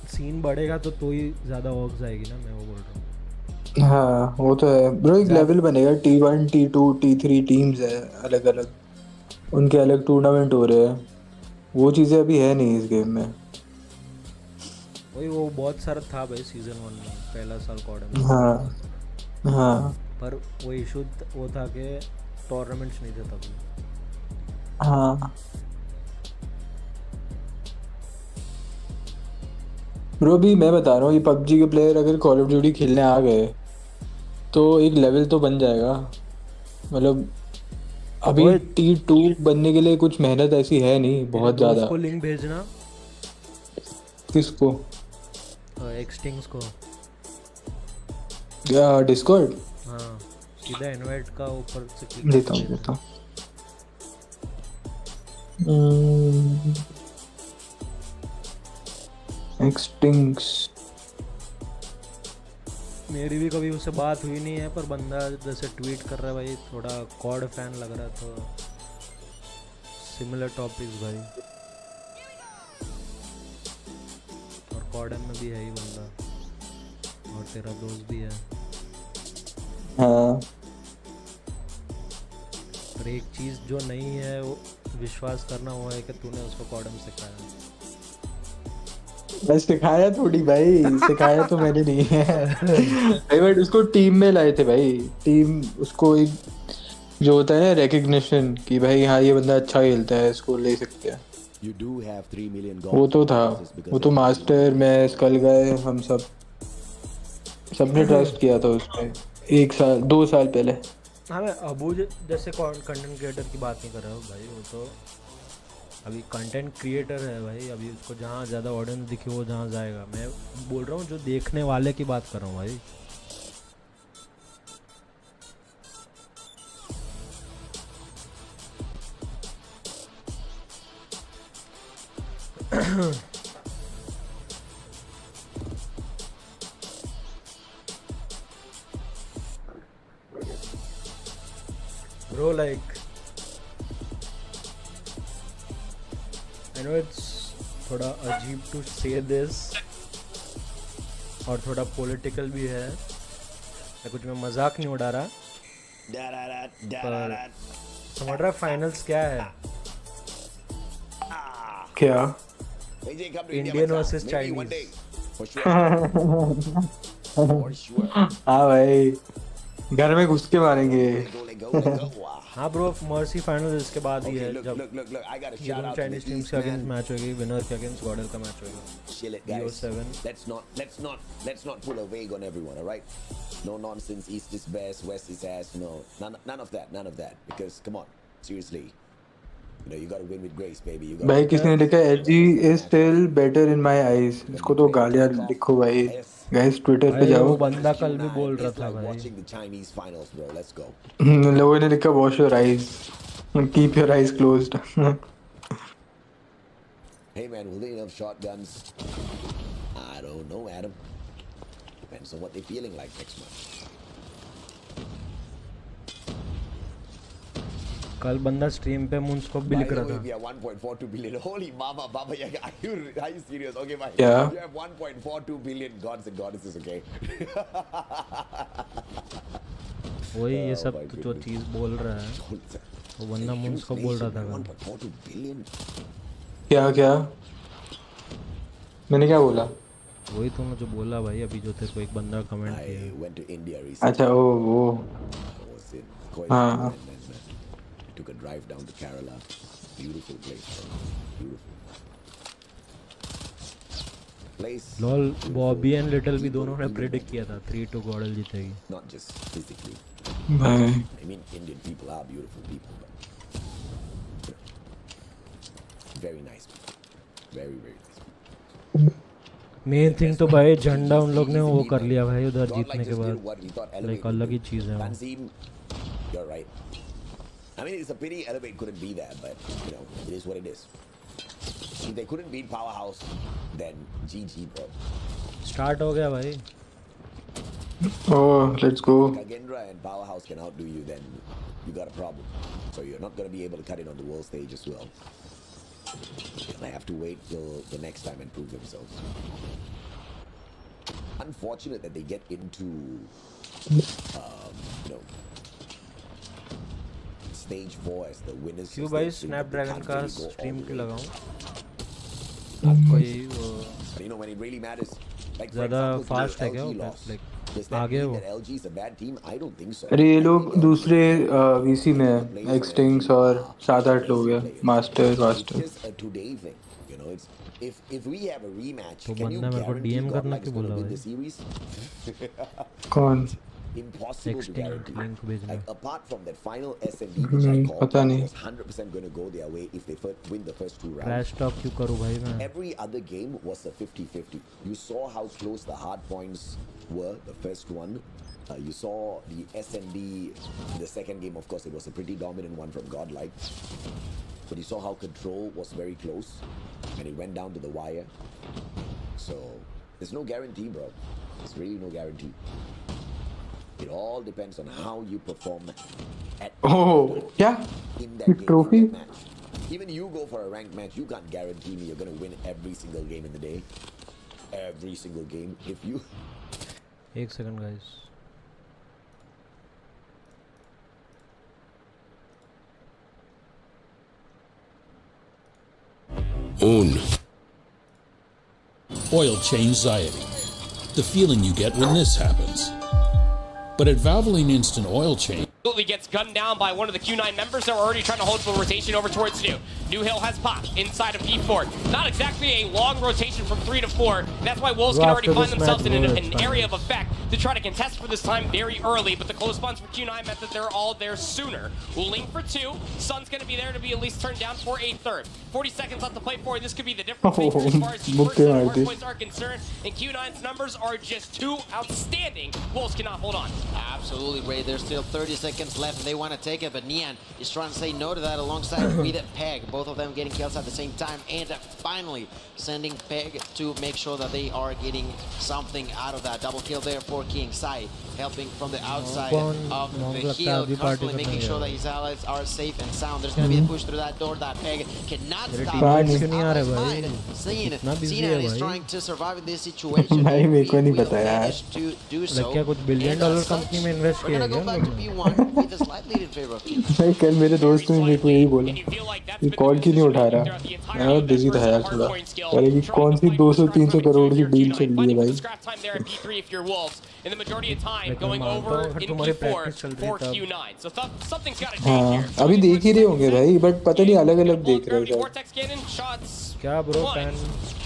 सीन बढ़ेगा तो ही ज़्यादा वर्क्स आएगी ना, मैं वो बोल रहा हूँ। हाँ वो तो है ब्रो, एक लेवल बनेगा, T1 T2 T3 टीम्स है अलग अलग, उनके अलग टूर्नामेंट हो रहे हैं, वो चीज़ें अभी है नहीं इस गेम में। वही वो बहुत सारा था भाई सीजन 1 में, पहला साल कॉडम। हाँ हाँ पर वो इशू वो था कि टूर्नामेंट्स नहीं थे तभी। हाँ ब्रो, भी मैं बता रहा हूँ, ये पबजी के प्लेयर अगर कॉल ऑफ ड्यूटी खेलने आ गए तो एक लेवल तो बन जाएगा। मतलब अभी T2 बनने के लिए कुछ मेहनत ऐसी है नहीं बहुत ज़्यादा। उसको लिंक भेजना। किसको? एक्सटिंग्स को। या डिस्कॉर्ड? हाँ सीधा इनवाइट का ऊपर से क्लिक देता हूँ। एक्सटिंग्स मेरी भी कभी उससे बात हुई नहीं है, पर बंदा जैसे ट्वीट कर रहा है भाई, थोड़ा कॉड फैन लग रहा है, तो सिमिलर टॉपिक्स भाई, और कॉडम में भी है ही बंदा, और तेरा दोस्त भी है। हाँ पर एक चीज़ जो नहीं है वो विश्वास करना हुआ है कि तूने उसको कॉडम सिखाया। मैं सिखाया थोड़ी भाई, सिखाया तो मैंने नहीं है भाई, बट उसको टीम में लाए थे भाई, टीम उसको एक जो होता है ना रिकग्निशन कि भाई हाँ ये बंदा अच्छा खेलता है, इसको ले सकते हैं, वो तो था। वो तो मास्टर, मैं स्कल गए, हम सबने ट्रस्ट किया था उसमें 1 साल 2 साल पहले। हाँ मैं अबू जैसे कंटेंट क्रिएटर की बात नहीं कर रहा हूँ भाई, वो तो अभी कंटेंट क्रिएटर है भाई, अभी उसको जहाँ ज़्यादा ऑडियंस दिखे वो जहाँ जाएगा। मैं बोल रहा हूँ जो देखने वाले की बात कर रहा हूँ भाई। Bro, like I know it's थोड़ा अजीब टू से दिस और थोड़ा पॉलिटिकल भी है, मैं कुछ में मजाक नहीं उड़ा रहा, पर समझ रहा फाइनल्स क्या है? क्या? Indian versus Chinese. हाँ भाई, घर में घुस के मारेंगे। हाँ ब्रो, मर्सी फाइनल इसके बाद ही है, जब ये दोनों चाइनीज टीम्स के अगेंस्ट मैच होगी, विनर के अगेंस्ट गॉडल का मैच होगा। Let's not pull a wig on everyone, all right? No nonsense, East is best, West is ass, no. None of that. Because come on, seriously. You know, you got to win with grace, baby. You got भाई किसने लिखा LG is still better in my eyes? इसको तो गालियाँ लिखो भाई। Guys Twitter पे जाओ। वो बंदा कल भी बोल रहा था भाई। watching the Chinese finals, bro. Let's go. लोगों ने लिखा wash your eyes, keep your eyes closed. Hey man, will they have shotguns? I don't know, Adam. Depends on what they're feeling like next month. कल बंदा stream पे मुंस को भी लिख रहा था। We have 1.42 billion. Holy mama, Baba, are you serious? Okay, bye. Yeah. You have 1.42 billion gods and goddesses, okay? वही ये सब जो चीज बोल रहा है, वो बंदा मुंस को बोल रहा था। 1.42 billion. क्या? मैंने क्या बोला? वही तुमने जो बोला भाई अभी, जो तेरे को एक बंदा कमेंट किया। Went to India recently. अच्छा वो हाँ took a drive down to Kerala. Beautiful place, bro. Beautiful. Place. Lol Bobby and little भी दोनों ने प्रेडिक्ट किया था 3-2 गॉडल जीतेगी. Not just physically. I mean, Indian people are beautiful people, but very nice people. Very, very nice people. Main thing तो भाई झंडा उन लोग ने वो कर लिया भाई उधर जीतने के बाद. लाइक अलग ही चीज है. You're right. I mean, it's a pity Elevate couldn't be there, but you know, it is what it is. If they couldn't beat Powerhouse, then GG, bro. Start हो गया भाई. Oh, let's go. Kagendra and Powerhouse can outdo you, then you got a problem. So you're not going to be able to cut it on the world stage as well. They have to wait till the next time and prove themselves. Unfortunate that they get into, you know, stage 4 as the winners. क्यों भाई Snapdragon का stream क्यों लगाऊं? आपको ये वो you know when it really matters. Like ज़्यादा fast है क्या? Like आगे वो. LG is a bad team. I don't think so. अरे ये लोग दूसरे VC में एक्सटिंग्स और 7-8 लोग हैं master. It's just a today thing, you know. It's if we have a rematch, तो can you बंदा मेरे को guarantee DM करना God क्यों is बोला going to win भाई? the series? कौन? Impossible to guarantee. Link भेजना. Like apart from that final SMD which I called, पता नहीं. was 100% going to go their way if they win the first 2 rounds. Crash talk क्यों करूँ भाई मैं? Every other game was a 50-50. You saw how close the hard points were, the first one. You saw the SMD in the second game, of course, it was a pretty dominant one from Godlike. But you saw how control was very close and it went down to the wire. So there's no guarantee, bro. There's really no guarantee. It all depends on how you perform at yeah, in that game, trophy. that match. Even you go for a ranked match, you can't guarantee me you're gonna win every single game in the day. Every single game. If you 1 second guys. Own. Oil change anxiety. The feeling you get when this happens. But at Valvoline Instant Oil Change gets gunned down by one of the Q9 members. They're already trying to hold the rotation over towards New. New Hill has popped inside of P4. Not exactly a long rotation from 3 to 4. That's why Wolves can already find themselves in an area of effect to try to contest for this time very early. But the close funds for Q9 meant that they're all there sooner. Ling for 2. Sun's going to be there to be at least turned down for a third. 40 seconds left to play for. This could be the difference maker as far as first and hard points are concerned. And Q9's numbers are just too outstanding. Wolves cannot hold on. Absolutely, Ray. There's still 30 seconds left. They want to take it, but Nian is trying to say no to that alongside with Peg. Both of them getting kills at the same time, and finally sending Peg to make sure that they are getting something out of that. Double kill there for King Sai, helping from the outside of the heel, constantly making sure that his allies are safe and sound. There's going to be a push through that door that Peg cannot stop. Sinan is trying to survive in this situation. भाई मेरे को नहीं पता यार. To do so. क्या कुछ $1 billion company में invest किया है क्या? भाई कल मेरे दोस्त ने मेरे को यही बोला. ये कॉल क्यों नहीं उठा रहा? मैं बहुत बिजी था यार थोड़ा. अरे कि कौन सी 200-300 करोड़ की डील चल रही है भाई? In the majority of time, going over in Q4 for Q9. So something's got to change हाँ, here. अभी देख ही रहे होंगे भाई, बट पता नहीं अलग-अलग देख रहे हैं. Vortex cannon shots. क्या bro? And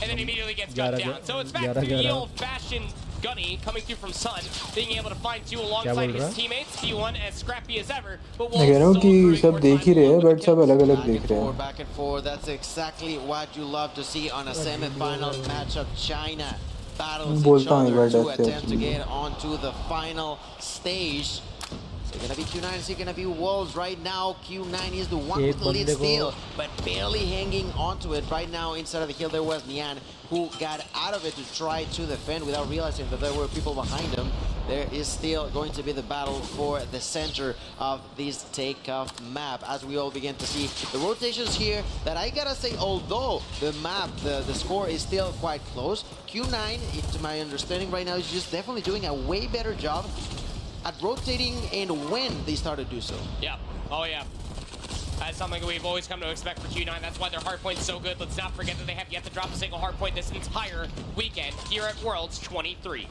then immediately gets cut down. So it's back to the old-fashioned Gunny coming through from Sun, being able to find 2 alongside his teammates. P1 as scrappy as ever. But मैं कह रहा हूँ कि सब देख ही रहे हैं, but सब अलग-अलग देख रहे हैं. Back and forth. That's exactly what you love to see on a semi-final matchup. China battles each other to attempt to get onto the final stage. So gonna be Q9, is gonna be Wolves right now. Q9 is the one with the lead steal, but barely hanging onto it right now. Inside of the hill there was Nian, who got out of it to try to defend without realizing that there were people behind him. There is still going to be the battle for the center of this takeoff map as we all begin to see the rotations here. That I gotta say, although the map, the score is still quite close, Q9, to my understanding right now, is just definitely doing a way better job at rotating and when they start to do so. Yeah. Oh, yeah. That's something we've always come to expect for Q9. That's why their hardpoint's so good. Let's not forget that they have yet to drop a single hardpoint this entire weekend here at Worlds 23.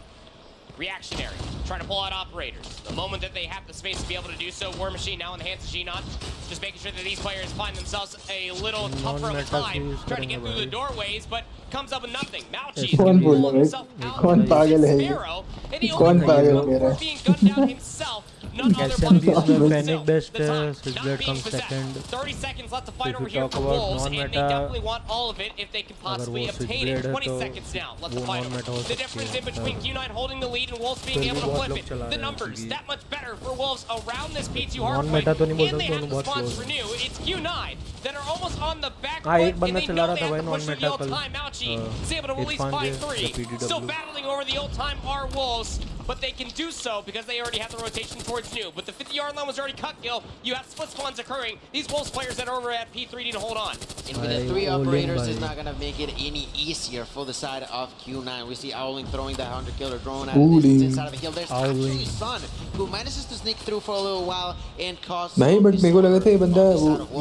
Reactionary, trying to pull out operators. The moment that they have the space to be able to do so, War Machine now in the hands of Xenon. Just making sure that these players find themselves a little tougher of a time trying to get through the doorways, but comes up with nothing. Malchi is going to pull himself out of the Sparrow, and he only for being gunned down himself. None other but Fennec best, Switchblade comes second. 30 seconds left to fight over here for Wolves, and they definitely want all of it if they can possibly obtain it. 20 seconds now left to fight over. The difference in between Q9 holding the lead and Wolves being able to flip it. The numbers, that much better for Wolves around this P2 hardpoint. And they have the spawns for new. It's Q9 that are almost on the back foot, and they know they have to push for the old-time Malchi. Is able to release 5-3. Still battling over the old-time R Wolves, but they can do so because they already have the rotation towards new. But the 50-yard line was already cut, Gil. You have split spawns occurring. These Wolves players that are over at P3 need to hold on. And with the 3 operators, it's not going to make it any easier for the side of Q9. We see Owling throwing that 100-killer drone at the distance inside of the hill. There's actually Sun, who manages to sneak through for a little while and cause नहीं but मेरे को लगा था ये बंदा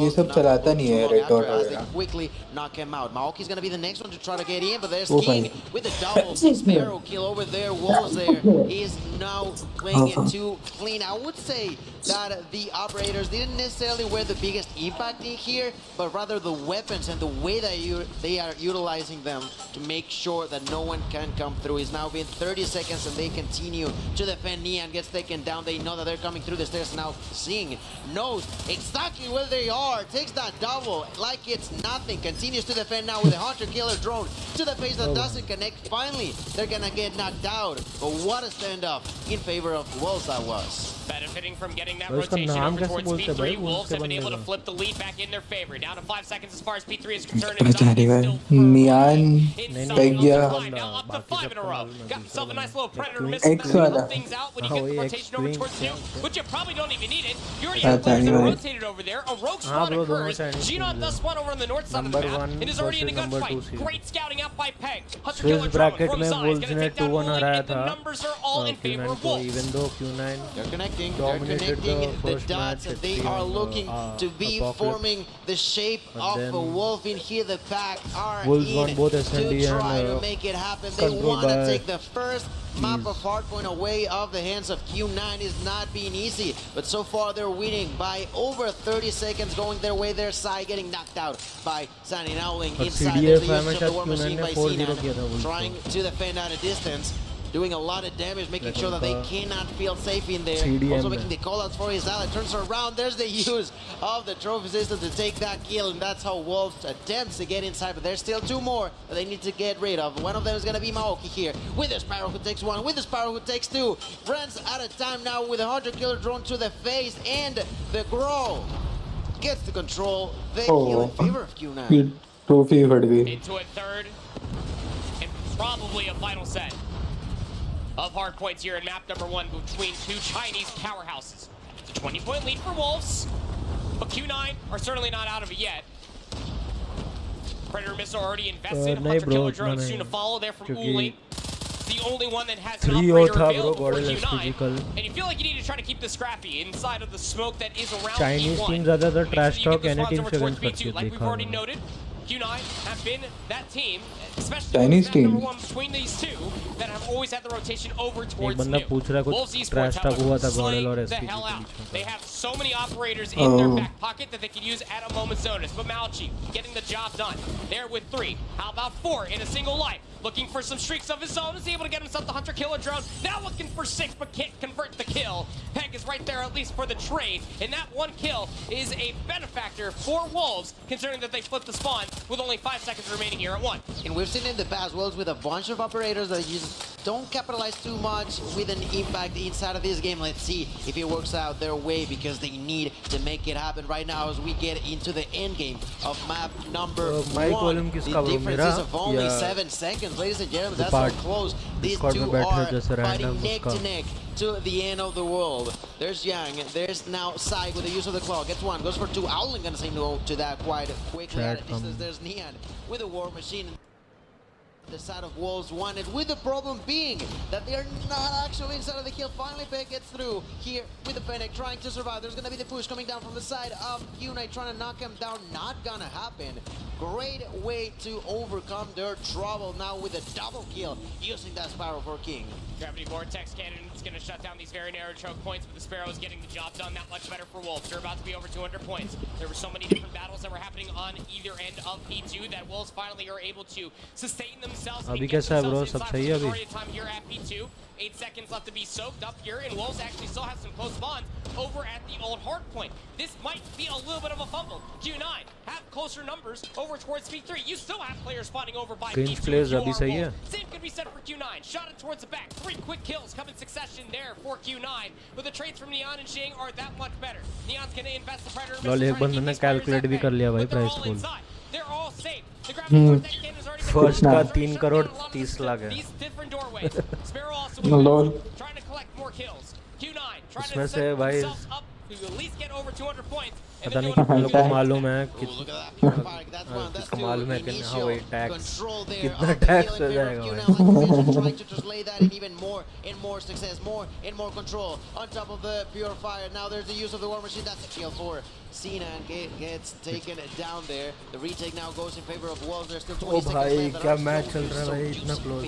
ये सब चलाता नहीं है red dot as they quickly knock him out. Maoki's going to be the next one to try to get in, but there's King with the double Sparrow kill over there. Wolves there is now playing it too clean. I would say that the operators didn't necessarily wear the biggest impact in here, but rather the weapons and the way that they are utilizing them to make sure that no one can come through. It's now been 30 seconds and they continue to defend. Neon gets taken down. They know that they're coming through the stairs now. Sing knows exactly where they are. Takes that double like it's nothing. Continues to defend now with a hunter-killer drone to the face that doesn't connect. Finally, they're gonna get knocked out. But what a stand-up in favor of Wolves that was. Benefiting from getting that rotation over towards P3, Wolves have been able to flip the lead back in their favor. Down to 5 seconds as far as P3 is concerned. Miyan Peg now up to 5 in a row. Got himself a nice little predator missile to help things out when you get the rotation over towards 2, which you probably don't even need it. You already have players that are rotated over there. A rogue spawn occurs. Xenon does spawn over on the north side of the map and is already in a gunfight. Great scouting out by Peg. Swiss bracket में Wolves ने 2-1 हराया था. Numbers are all in favor of Wolves. Even though Q9 they're connecting the dots. They are looking to be forming the shape of a wolf in here. The pack are in to try to make it happen. They want to take the first map of Hardpoint away of the hands of Q9. Is not being easy, but so far they're winning by over 30 seconds, going their way. Their side getting knocked out by Sunny Owling inside. There's the use of the War Machine by Sinan, trying to defend at a distance, doing a lot of damage, making sure that they cannot feel safe in there. Also making the callouts for his ally. Turns around, there's the use of the trophy system to take that kill, and that's how Wolves attempts to get inside, but there's still 2 more that they need to get rid of. One of them is going to be Maoki here, with the Sparrow who takes 1, with the Sparrow who takes 2. Runs out of time now with a 100-killer drone to the face, and the Grow gets the control. They kill in favor of Q9. Trophy फट गई. Into a third, and probably a final set of hardpoints here in map number 1 between 2 Chinese powerhouses. It's a 20-point lead for Wolves, but Q9 are certainly not out of it yet. Predator missile already invested. Hunter-killer drone soon to follow there from Uli. The only one that has an operator available for Q9. And you feel like you need to try to keep this scrappy inside of the smoke that is around Chinese P1. teams ज़्यादातर trash talk any team से win करती है. Like we've already noted, Q9 have been that team, especially Chinese team number 1 between these 2 that have always had the rotation over towards new. Wolves Esports trash talk हुआ था slaying Gordel और the SPG hell के out. बीच में. They have so many operators in their back pocket that they can use at a moment's notice. But Malchi getting the job done. There with 3. How about 4 in a single life? Looking for some streaks of his own. Is able to get himself the hunter-killer drone. Now looking for 6, but can't convert the kill. Peg is right there, at least for the trade. And that 1 kill is a benefactor for Wolves, considering that they flipped the spawn with only 5 seconds remaining here at 1. And we've seen in the past Wolves with a bunch of operators that just don't capitalize too much with an impact inside of this game. Let's see if it works out their way, because they need to make it happen right now as we get into the end game of map number 1. The difference is of only 7 seconds. Ladies and gentlemen, that's how close these 2 are, fighting neck to neck to the end of the world. There's Yang, there's now Sai with the use of the claw. Gets 1, goes for 2. Owling gonna say no to that quite quickly. At a distance, there's Neon with a War Machine. The side of Wolves wanted, with the problem being that they're not actually inside of the kill. Finally, Peg gets through here with the Fennec, trying to survive. There's gonna be the push coming down from the side of Q9, trying to knock him down. Not gonna happen. Great way to overcome their trouble now with a double kill using that Sparrow for King. Gravity Vortex Cannon is going to shut down these very narrow choke points, but the Sparrow is getting the job done that much better for Wolves. They're about to be over 200 points. There were so many different battles that were happening on either end of P2 that Wolves finally are able to sustain themselves. अभी कैसा है bro? सब सही है अभी? Here at P2, 8 seconds left to be soaked up here, and Wolves actually still have some close spawns over at the old Hardpoint. This might be a little bit of a fumble. Q9 have closer numbers over towards P3. You still have players spawning over by Cringe P2. players अभी सही है? Same could be said for Q9. Shot it towards the back. 3 quick kills come in succession there for Q9. But the trades from Neon and Shing are that much better. Neon's going to invest the Predator. Lol एक बंदे ने calculate भी कर लिया भाई price pool. They're all safe. The gravity vortex cannon has already been first का 3 करोड़ 30 लाख है. These different doorways. Sparrow also trying to collect more kills. Q9 trying to set themselves up to at least get over 200 points. पता नहीं कितने लोगों को मालूम है किसको मालूम है कि हाँ भाई टैक्स कितना टैक्स हो जाएगा trying to translate that in even more and more success, more and more control on top of the purifier. Now there's the use of the war machine. That's a kill for Cena and gets taken down there. The retake now goes in favor of Wolves. There's still 20 seconds left. भाई क्या match चल रहा है भाई इतना close.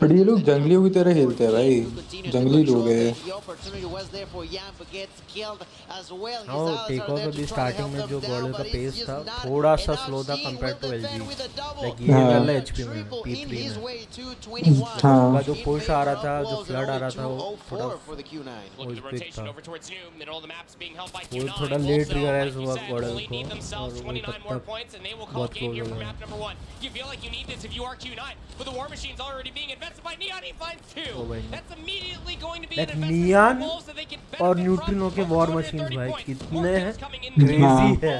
पर ये लोग जंगलियों की तरह खेलते हैं भाई. जंगली लोग हैं. हाँ टेक ऑफ अभी स्टार्टिंग में जो बॉलर का पेस था थोड़ा सा स्लो था कंपेयर्ड टू एलजी. लाइक ये वाला एचपी में P3 में का जो पुश आ रहा था जो फ्लड आ रहा था वो थोड़ा क्विक था. वो थोड़ा लेट रियलाइज हुआ बॉलर को और वो तब तक बहुत क्लोज हो गया. लाइक नियॉन और न्यूट्रिनो के वॉर मशीन्स भाई कितने क्रेजी है.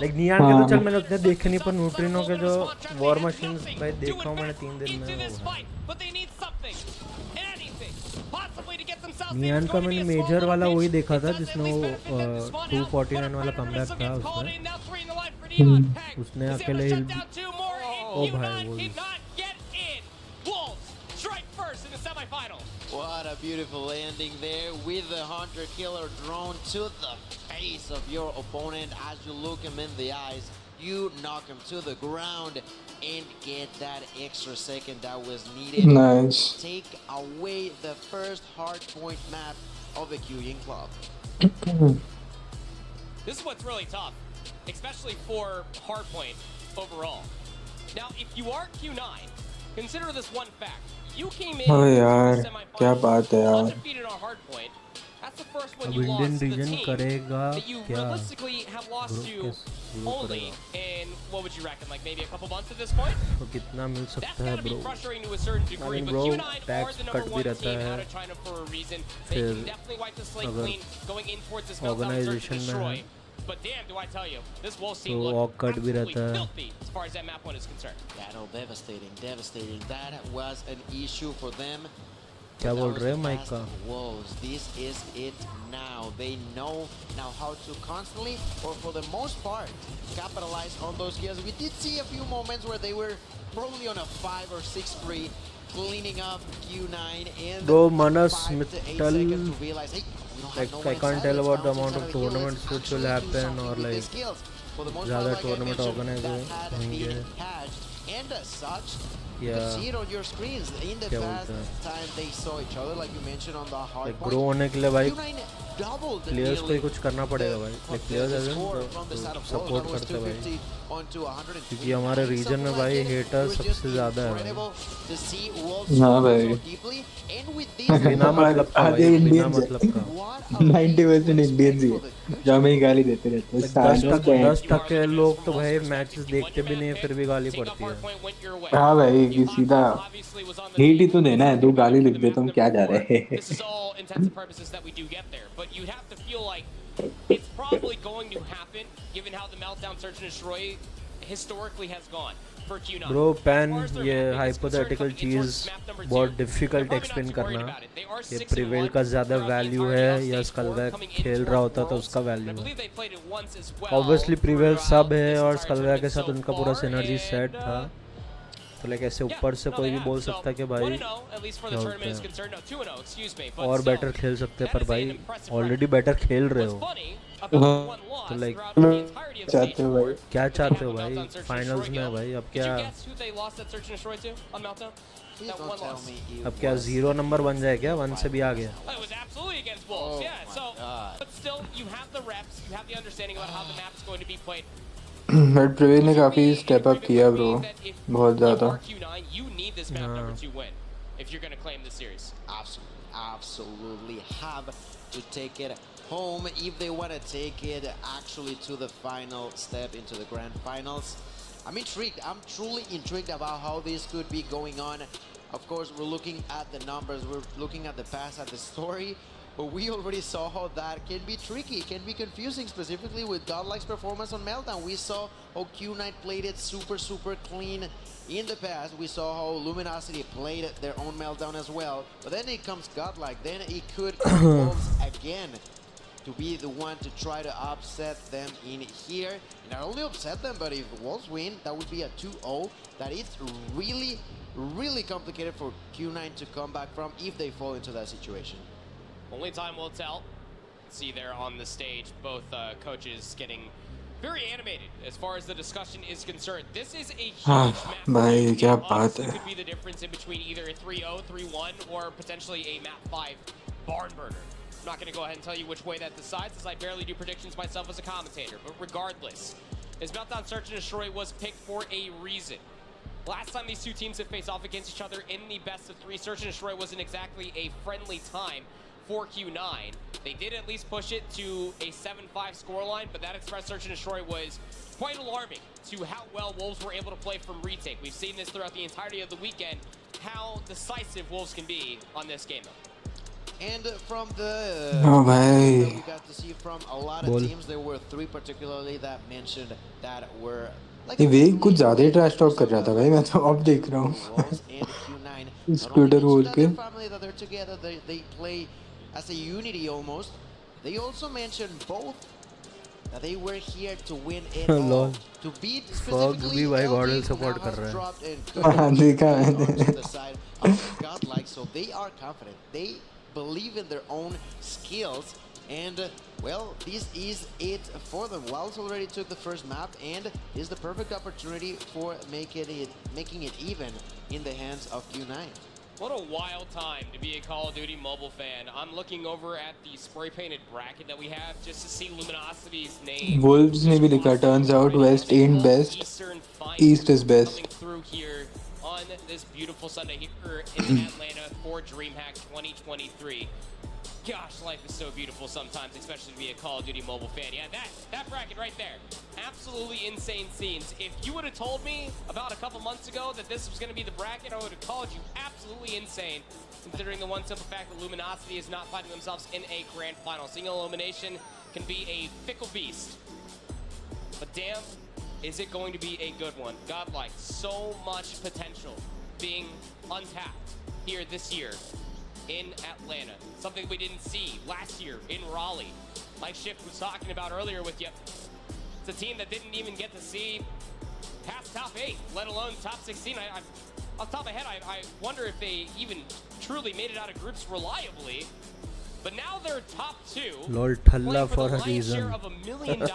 लाइक नियॉन के तो चल मैंने उतने देखे नहीं पर न्यूट्रिनो के जो वॉर मशीन्स भाई देखा हूँ मैंने 3 दिन में. नियॉन का मैंने मेजर वाला वही देखा था जिसमें वो 249 वाला कमबैक था उसमें. उसने अकेले ओ भाई वो What a beautiful landing there with the Hunter Killer drone to the face of your opponent. As you look him in the eyes, you knock him to the ground and get that extra second that was needed. Nice. Take away the first Hardpoint map of the Q-Ying Club. This is what's really tough, especially for Hardpoint overall. Now, if you are Q9, consider this one fact. You came in undefeated on Hardpoint. That's the first one you lost to the team that you realistically have lost to only in, what would you reckon, like maybe a couple months at this point? That's gotta be frustrating to a certain degree, but Q9 are the #1 team out of China for a reason. They can definitely wipe the slate clean going in towards this meltdown search and destroy. But damn, do I tell you, this Wolves team looked absolutely filthy as far as that map one is concerned. Yeah, no, devastating. That was an issue for them. क्या बोल रहे हैं mic का? Wolves, this is it now. They know now how to constantly, or for the most part, capitalize on those kills. We did see a few moments where they were probably on a 5 or 6 free, cleaning up Q9 and Bro, Manas Mittal, like I can't tell about the amount of tournaments which will happen or like ज़्यादा tournament organize होंगे. And as such, you can see it on your screens. In the past time they saw each other, like you mentioned on the hard like grow होने के लिए भाई players को ही कुछ करना पड़ेगा भाई. like players as in support करते हैं भाई क्योंकि हमारे region में भाई haters सबसे ज़्यादा है. हाँ भाई. बिना मतलब का भाई बिना मतलब का 90% इंडियंस ही जो हमें गाली देते रहते हैं. 10% लोग तो भाई मैचेस देखते भी नहीं फिर भी गाली पड़ती है. हाँ भाई कि सीधा हेट ही तो देना है. 2 गाली लिख दे तुम क्या जा रहे हैं. It's probably going to happen given how the meltdown search and destroy historically has gone for Q9. Bro, pan ये hypothetical चीज बहुत difficult explain करना. ये prevail का ज़्यादा value है या स्कलवैक खेल रहा होता तो उसका value है. Obviously prevail सब है और स्कलवैक के साथ उनका पूरा synergy set था. तो लाइक ऐसे ऊपर से कोई भी बोल सकता है कि भाई क्या होता है और बेटर खेल सकते हैं पर भाई ऑलरेडी बेटर खेल रहे हो तो like चाहते हो भाई? क्या चाहते हो भाई? फाइनल्स में भाई अब क्या? अब क्या 0 नंबर बन जाए क्या? 1 से भी आ गया? बट प्रवीण ने काफी स्टेप अप किया ब्रो, बहुत ज़्यादा. If you're going to claim this series. Absolutely have to take it home if they want to take it actually to the final step into the grand finals. I'm intrigued. I'm truly intrigued about how this could be going on. Of course, we're looking at the numbers, we're looking at the past, at the story, but we already saw how that can be tricky, can be confusing, specifically with Godlike's performance on Meltdown. We saw how Q9 played it super clean in the past. We saw how Luminosity played their own Meltdown as well. But then it comes Godlike, then it could Wolves again to be the one to try to upset them in here. And not only upset them, but if Wolves win, that would be a 2-0. That is really complicated for Q9 to come back from if they fall into that situation. Only time will tell. See there on the stage, both coaches getting very animated as far as the discussion is concerned. This is a huge map. भाई क्या बात है? Could be the difference in between either a 3-0, 3-1, or potentially a map 5 barn burner. I'm not going to go ahead and tell you which way that decides, as I barely do predictions myself as a commentator. But regardless, this Meltdown Search and Destroy was picked for a reason. Last time these two teams have faced off against each other in the best of 3, Search and Destroy wasn't exactly a friendly time for Q9. They did at least push it to a 7-5 scoreline, but that Express Search and Destroy was quite alarming to how well Wolves were able to play from retake. We've seen this throughout the entirety of the weekend, how decisive Wolves can be on this game though. And from the भाई we got to see from a lot of teams, there were 3 particularly that mentioned that were like ये वे कुछ ज़्यादा ही trash talk कर रहा था भाई, मैं तो अब देख रहा हूँ स्कूटर बोल के. family that they're together, they play as a unity almost. They also mentioned both that they were here to win it all, to beat specifically भी भाई LG, गॉडल who सपोर्ट now कर has रहा है. dropped and हाँ देखा मैंने. on the side of Godlike, so they are confident. They believe in their own skills, and well, this is it for them. Wilds already took the first map, and is the perfect opportunity for making it even in the hands of Q9. What a wild time to be a Call of Duty mobile fan. I'm looking over at the spray painted bracket that we have just to see Luminosity's name. Wolves ने भी लिखा, turns out West ain't best, East is best. Coming through here on this beautiful Sunday here in Atlanta for DreamHack 2023. Gosh, life is so beautiful sometimes, especially to be a Call of Duty mobile fan. Yeah, that bracket right there, absolutely insane scenes. If you would have told me about a couple months ago that this was going to be the bracket, I would have called you absolutely insane, considering the one simple fact that Luminosity is not finding themselves in a grand final. Single elimination can be a fickle beast, but damn, is it going to be a good one. Godlike, so much potential being untapped here this year in Atlanta. Something we didn't see last year in Raleigh. Like Shift was talking about earlier with you. It's a team that didn't even get to see past top 8, let alone top 16. Off the top of my head, I wonder if they even truly made it out of groups reliably. But now they're top 2. Lol, playing for the lion's share of $1 million.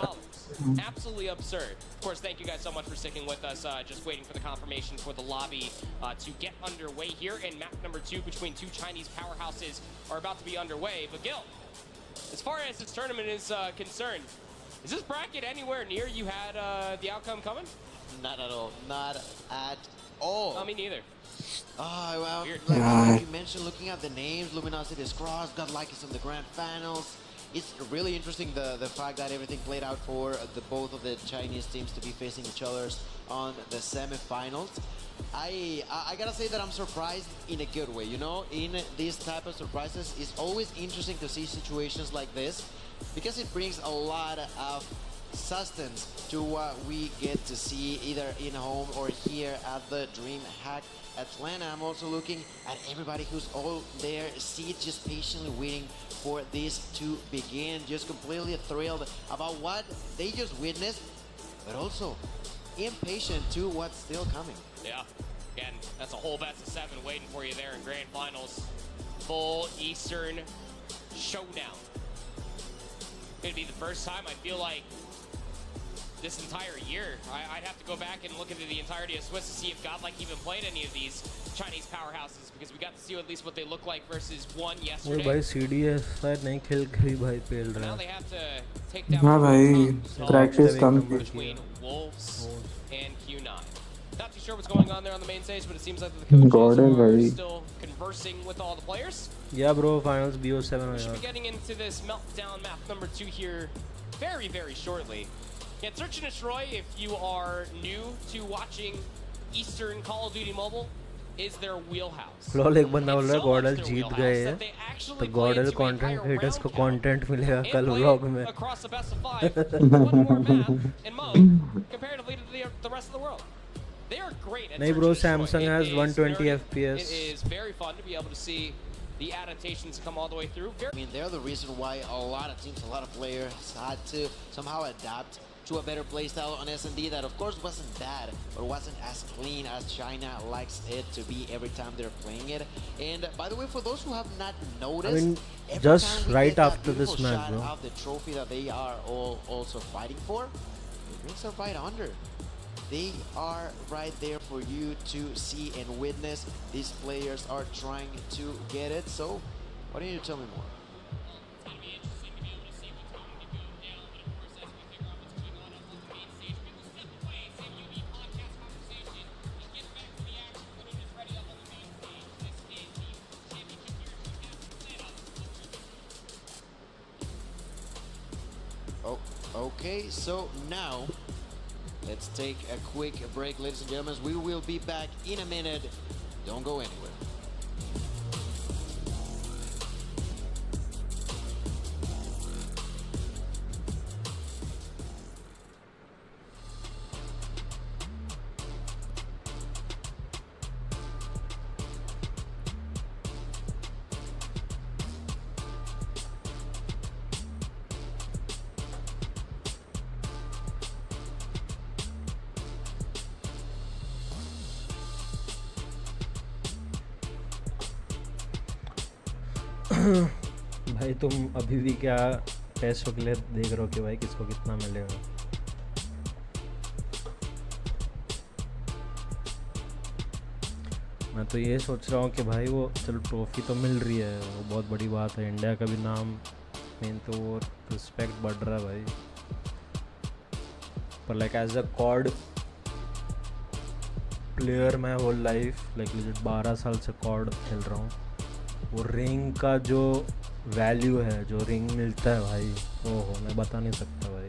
Absolutely absurd. Of course, thank you guys so much for sticking with us. Just waiting for the confirmation for the lobby to get underway here. And map number 2 between 2 Chinese powerhouses are about to be underway. But Gil, as far as this tournament is concerned, is this bracket anywhere near you had the outcome coming? Not at all. Not at all. Me neither. Well, like you mentioned, looking at the names, Luminosity is crossed, Godlike is in the grand finals. It's really interesting the fact that everything played out for both of the Chinese teams to be facing each other on the semifinals. I gotta say that I'm surprised in a good way. You know, in these type of surprises, it's always interesting to see situations like this because it brings a lot of substance to what we get to see either in home or here at the DreamHack Atlanta. I'm also looking at everybody who's all there, seats, just patiently waiting for this to begin, just completely thrilled about what they just witnessed, but also impatient to what's still coming. Yeah, again, that's a whole best of 7 waiting for you there in grand finals. Full Eastern showdown. going to be the first time I feel like this entire year. I'd have to go back and look into the entirety of Swiss to see if Godlike even played any of these Chinese powerhouses, because we got to see at least what they look like versus one yesterday. भाई CDS शायद नहीं खेल के भाई पेल रहा Now है. they have to take down हाँ भाई practice कम की. between Wolves and Q9. Not too sure what's going on there on the main stage, but it seems like the coaches are still conversing with all the players. Yeah, bro, finals BO7 We should be getting into this meltdown map number 2 here very, very shortly. And Search and Destroy, if you are new to watching Eastern Call of Duty Mobile, is their wheelhouse. Lol एक बंदा बोल रहा है गॉडल जीत गए हैं तो गॉडल content creators को content मिलेगा कल व्लॉग में. Across the best of 5, one more map in mode comparatively to the rest of the world. They are great at नहीं bro, Samsung has 120 FPS. It is very fun to be able to see the adaptations come all the way through. I mean, they're the reason why a lot of teams, a lot of players had to somehow adapt to a better playstyle on S&D that of course wasn't bad, but wasn't as clean as China likes it to be every time they're playing it. And by the way, for those who have not noticed, I mean, every just time we right get that after this beautiful match, shot bro, of the trophy that they are all also fighting for, the Greeks are right under. They are right there for you to see and witness. These players are trying to get it. So, why don't you tell me more? Okay, so now let's take a quick break, ladies and gentlemen. We will be back in a minute. Don't go anywhere. भाई तुम अभी भी क्या test के लिए देख रहे हो कि भाई किसको कितना मिलेगा. मैं तो ये सोच रहा हूँ कि भाई वो चलो ट्रॉफी तो मिल रही है, वो बहुत बड़ी बात है. इंडिया का भी नाम मेन तो वो रिस्पेक्ट बढ़ रहा है भाई. पर like as a COD player मैं होल लाइफ लाइक लिजिट 12 साल से कॉड खेल रहा हूँ. वो रिंग का जो वैल्यू है, जो रिंग मिलता है भाई, ओहो मैं बता नहीं सकता भाई.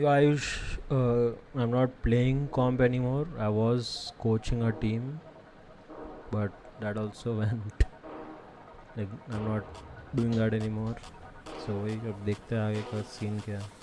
Yeah, Ayush, I'm not playing comp anymore. I was coaching a team, but that also went. Like, I'm not doing that anymore. So वही अब देखते हैं आगे का सीन क्या है.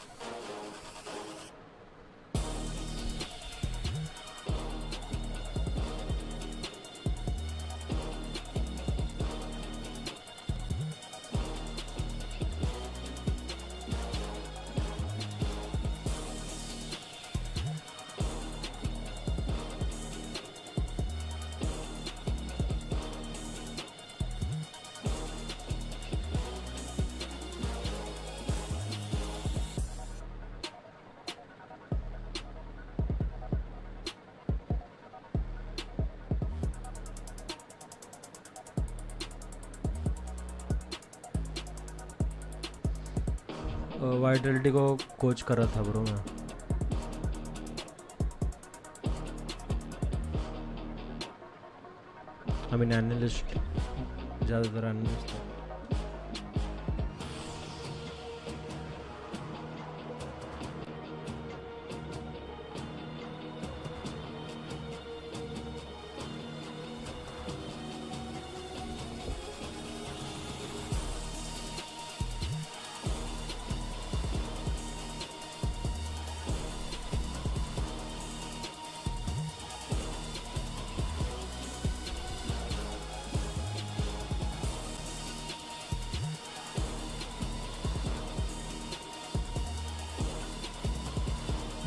वाइटलिटी को कोच कर रहा था ब्रो मैं। आई मीन एनालिस्ट, ज़्यादातर एनालिस्ट था।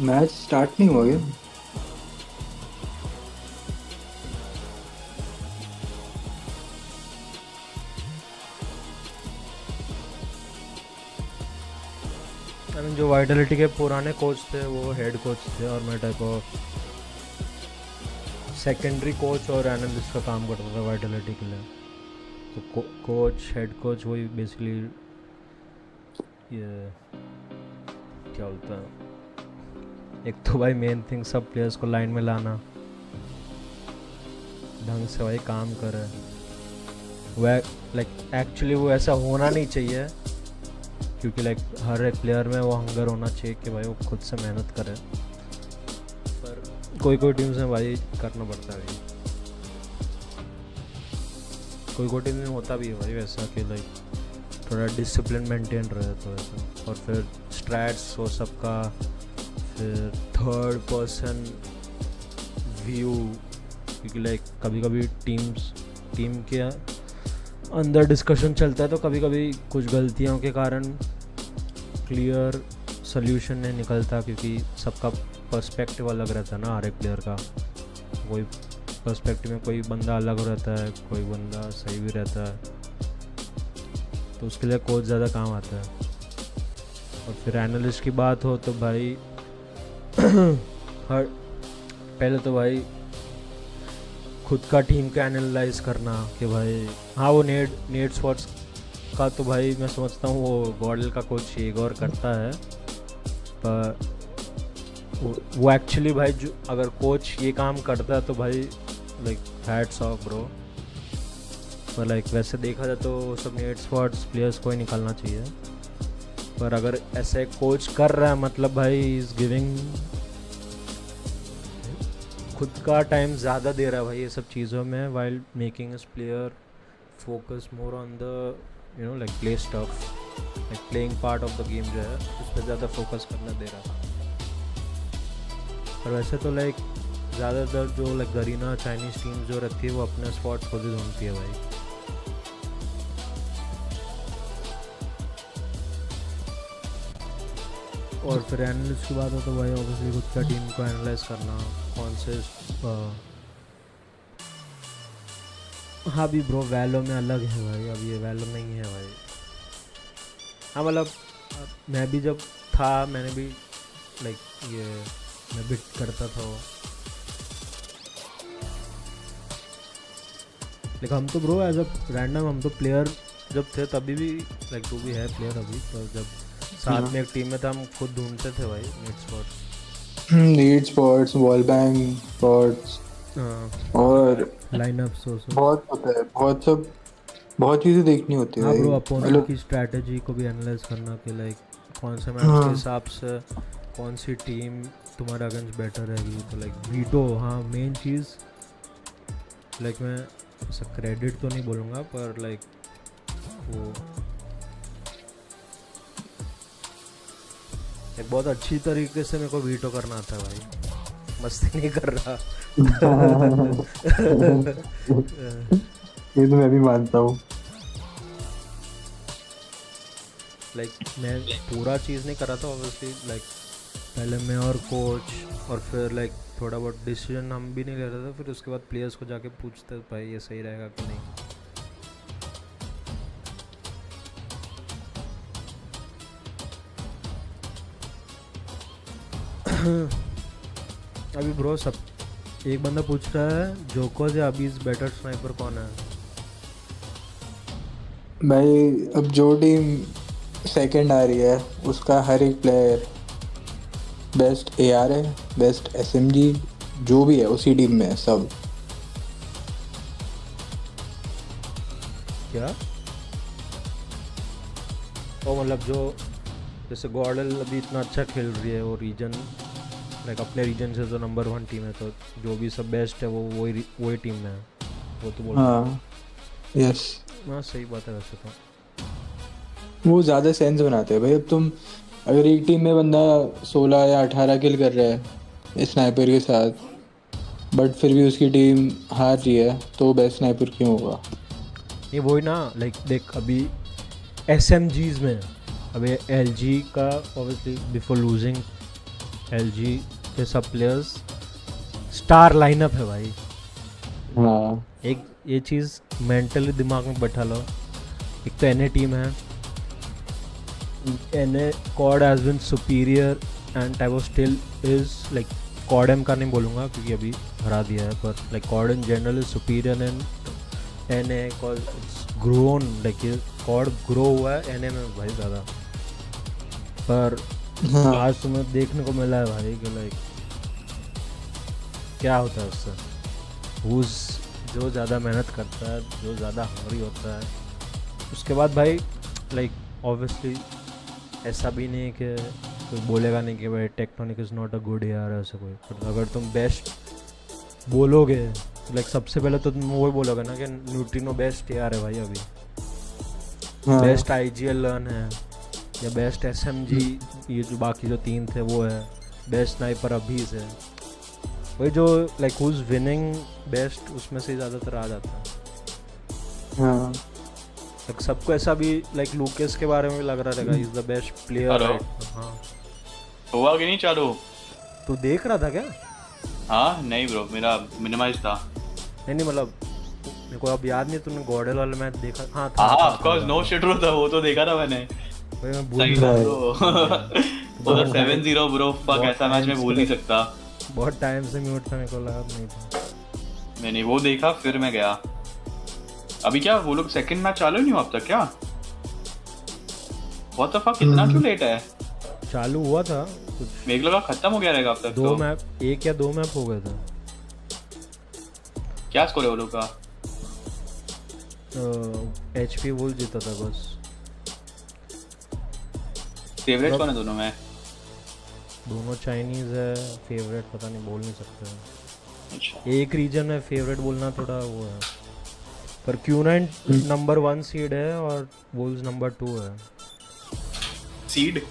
मैच स्टार्ट नहीं हुआ क्या? आई मीन जो वाइटलिटी के पुराने कोच थे वो हेड कोच थे और मैं टाइप ऑफ सेकेंडरी कोच और एनालिस्ट का काम करता था वाइटलिटी के लिए। तो कोच हेड कोच वही बेसिकली ये क्या बोलता है, एक तो भाई मेन थिंग सब प्लेयर्स को लाइन में लाना, ढंग से भाई काम करे। वह लाइक एक्चुअली वो ऐसा होना नहीं चाहिए क्योंकि लाइक हर एक प्लेयर में वो हंगर होना चाहिए कि भाई वो खुद से मेहनत करे, पर कोई कोई टीम्स में भाई करना पड़ता है भाई। कोई टीम में होता भी है भाई वैसा कि लाइक थोड़ा डिसिप्लिन मेंटेन रहे तो ऐसा, और फिर स्ट्रैट्स हो सबका, फिर थर्ड पर्सन व्यू, क्योंकि लाइक कभी कभी टीम के अंदर डिस्कशन चलता है तो कभी कभी कुछ गलतियों के कारण क्लियर सल्यूशन नहीं निकलता क्योंकि सबका पर्सपेक्टिव अलग रहता है ना हर एक प्लेयर का। कोई पर्सपेक्टिव में कोई बंदा अलग रहता है, कोई बंदा सही भी रहता है, तो उसके लिए कोच ज़्यादा काम आता है। और फिर एनालिस्ट की बात हो तो भाई पहले तो भाई खुद का टीम का एनालाइज करना कि भाई हाँ वो नेट स्पॉट्स का तो भाई मैं समझता हूँ वो गॉडल का कोच एक और करता है, पर वो एक्चुअली भाई जो अगर कोच ये काम करता है तो भाई लाइक हैट्स ऑफ ब्रो। पर लाइक वैसे देखा जाए तो सब नेट स्पॉट्स प्लेयर्स को ही निकालना चाहिए, पर अगर ऐसे कोच कर रहा है मतलब भाई इज़ गिविंग खुद का टाइम ज़्यादा दे रहा है भाई ये सब चीज़ों में, वाइल मेकिंग इस player focus more on the you know like play stuff, like playing part of the game जो है उस पर ज़्यादा फोकस करना दे रहा है। पर वैसे तो लाइक ज़्यादातर जो लाइक गरीना चाइनीज़ टीम जो रहती है वो अपने स्पॉट खुद ही ढूंढती है भाई। और फिर एनालिस्ट की बात हो तो भाई ऑब्वियसली खुद का टीम को एनालाइज करना, कौन से हाँ भी ब्रो वैलो में अलग है भाई, अब ये वैलो नहीं है भाई। हाँ मतलब मैं भी जब था मैंने भी लाइक ये मैं बिट करता था वो, लेकिन हम तो ब्रो एज अ रैंडम हम तो प्लेयर जब थे तभी भी लाइक तू भी है प्लेयर अभी, तो जब साथ में एक टीम में था हम खुद ढूंढते थे भाई need spots wall bang spots और लाइनअप्स बहुत होता है, बहुत चीज़ें देखनी होती है। हाँ ब्रो अपोनेंट की स्ट्रैटेजी को भी एनालाइज करना कि लाइक कौन से मैच के हिसाब से कौन सी टीम तुम्हारे अगेंस्ट बेटर रहेगी, तो लाइक वीटो हाँ मेन चीज़ लाइक मैं ऐसा क्रेडिट तो नहीं बोलूँगा पर लाइक वो एक बहुत अच्छी तरीके से मेरे को वीटो करना आता है भाई, मस्ती नहीं कर रहा। ये तो मैं भी मानता हूँ। लाइक मैं पूरा चीज़ नहीं कर रहा था ऑब्वियसली, लाइक पहले मैं और कोच और फिर लाइक थोड़ा बहुत डिसीजन हम भी नहीं ले रहे थे, फिर उसके बाद प्लेयर्स को जाके पूछते भाई ये सही रहेगा कि नहीं। अभी ब्रो सब एक बंदा पूछ रहा है जोकोस या अभी बेटर स्नाइपर कौन है भाई अब जो टीम सेकंड आ रही है, उसका हर एक प्लेयर बेस्ट AR है, बेस्ट SMG जो भी है उसी टीम में है सब। क्या और मतलब जो जैसे गॉर्डल अभी इतना अच्छा खेल रही है, वो रीजन लाइक अपने रीजन से जो नंबर 1 टीम है, तो जो भी सब बेस्ट है वो वही टीम में है, वो तो बोल। हाँ यस, हाँ सही बात है वैसे तो। वो ज़्यादा सेंस बनाते हैं भाई। अब तुम अगर एक टीम में बंदा 16 या 18 किल कर रहा है स्नाइपर के साथ, बट फिर भी उसकी टीम हार रही है, तो बेस्ट स्नाइपर क्यों होगा? ये वही ना, लाइक देख अभी SMGs में अभी LG का ऑब्वियसली बिफोर लूजिंग LG के सब प्लेयर्स स्टार लाइनअप है भाई। हाँ एक ये चीज़ मेंटली दिमाग में बैठा लो। एक तो NA टीम है, NA COD has been superior and type of still is like CODM का नहीं बोलूँगा क्योंकि अभी हरा दिया है, पर like COD in general is superior and NA cause it's grown, like ये COD grow हुआ है NA में भाई ज़्यादा। पर आज तुम्हें देखने को मिला है भाई कि लाइक क्या होता है उससे, जो ज़्यादा मेहनत करता है, जो ज़्यादा हंगरी होता है, उसके बाद भाई लाइक ऑब्वियसली ऐसा भी नहीं है कि कोई बोलेगा नहीं कि भाई tectonic is not a good यार ऐसा कोई। पर अगर तुम बेस्ट बोलोगे तो लाइक सबसे पहले तो तुम वही बोलोगे ना कि न्यूट्रिनो बेस्ट यार है भाई अभी। बेस्ट IGL लर्न है या बेस्ट SMG, ये जो बाकी जो 3 थे वो है, बेस्ट स्नाइपर अभीज है, वही जो like who is winning best उसमें से ज़्यादातर आ जाता है। हाँ लाइक सबको ऐसा भी लाइक लूकेस के बारे में भी लग रहा रहेगा इज द बेस्ट प्लेयर। हाँ हुआ कि नहीं चालू? तू देख रहा था क्या? हाँ नहीं ब्रो, मेरा मिनिमाइज था। नहीं मतलब मेरे को अब याद नहीं, तूने गॉर्डल वाला मैच देखा? हाँ था ऑफ कोर्स, नो शिट था वो, तो देखा था मैंने। मैं भूल गया वो 7-0 ब्रो, फक ऐसा मैच मैं भूल नहीं सकता। बहुत टाइम से म्यूट था, मेरे को लगा नहीं था। मैंने वो देखा फिर मैं गया। अभी क्या वो लोग सेकंड मैच चालू नहीं हुआ अब तक क्या? व्हाट द फक, इतना क्यों लेट है? चालू हुआ था कुछ, मेरे को लगा खत्म हो गया रहेगा अब तक। 2 मैप, 1 या 2 मैप हो गए थे। क्या स्कोर है वो लोग का? HP वोल जीता था बस। फेवरेट कौन है दोनों में? दोनों चाइनीज है, फेवरेट पता नहीं, बोल नहीं सकते। अच्छा। एक रीजन में फेवरेट बोलना थोड़ा वो है, पर Q9 नंबर 1 सीड है और वोल्स नंबर 2 है। सीड?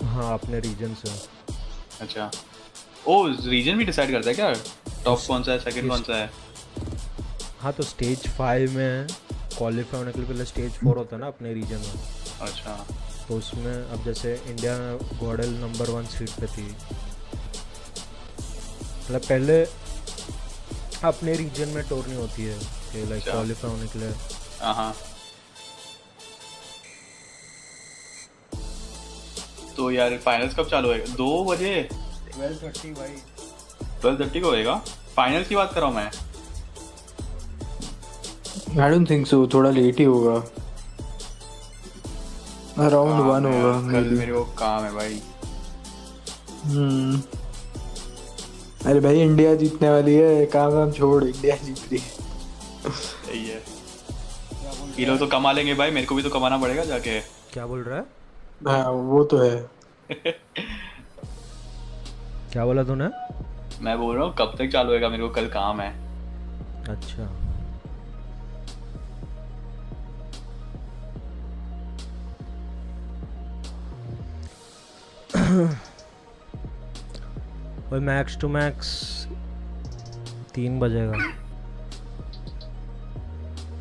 हाँ अपने रीजन से। अच्छा, ओ रीजन भी डिसाइड करता है क्या टॉप कौन सा है, सेकंड कौन सा है? हाँ तो स्टेज 5 में क्वालिफाई होने के लिए पहले स्टेज 4 होता है ना अपने रीजन में। अच्छा, तो उसमें अब जैसे इंडिया में गॉर्डल नंबर 1 सीट पे थी, मतलब पहले अपने रीजन में टूर्नी होती है कि लाइक क्वालिफाई होने के लिए। हाँ तो यार फाइनल्स कब चालू होएगा? 2 बजे 12:30 भाई, 12:30 को होएगा फाइनल्स की बात कर रहा हूँ मैं। I don't think so, थोड़ा लेट ही होगा, अराउंड 1 होगा। कल मेरे को काम है भाई। अरे भाई इंडिया जीतने वाली है, काम छोड़, इंडिया जीत रही है। सही है, ये लोग तो कमा लेंगे भाई, मेरे को भी तो कमाना पड़ेगा जाके। क्या बोल रहा है? हाँ वो तो है। क्या बोला तूने? मैं बोल रहा हूँ कब तक चालू होएगा, मेरे को कल काम है। अच्छा भाई मैक्स टू मैक्स 3 बजेगा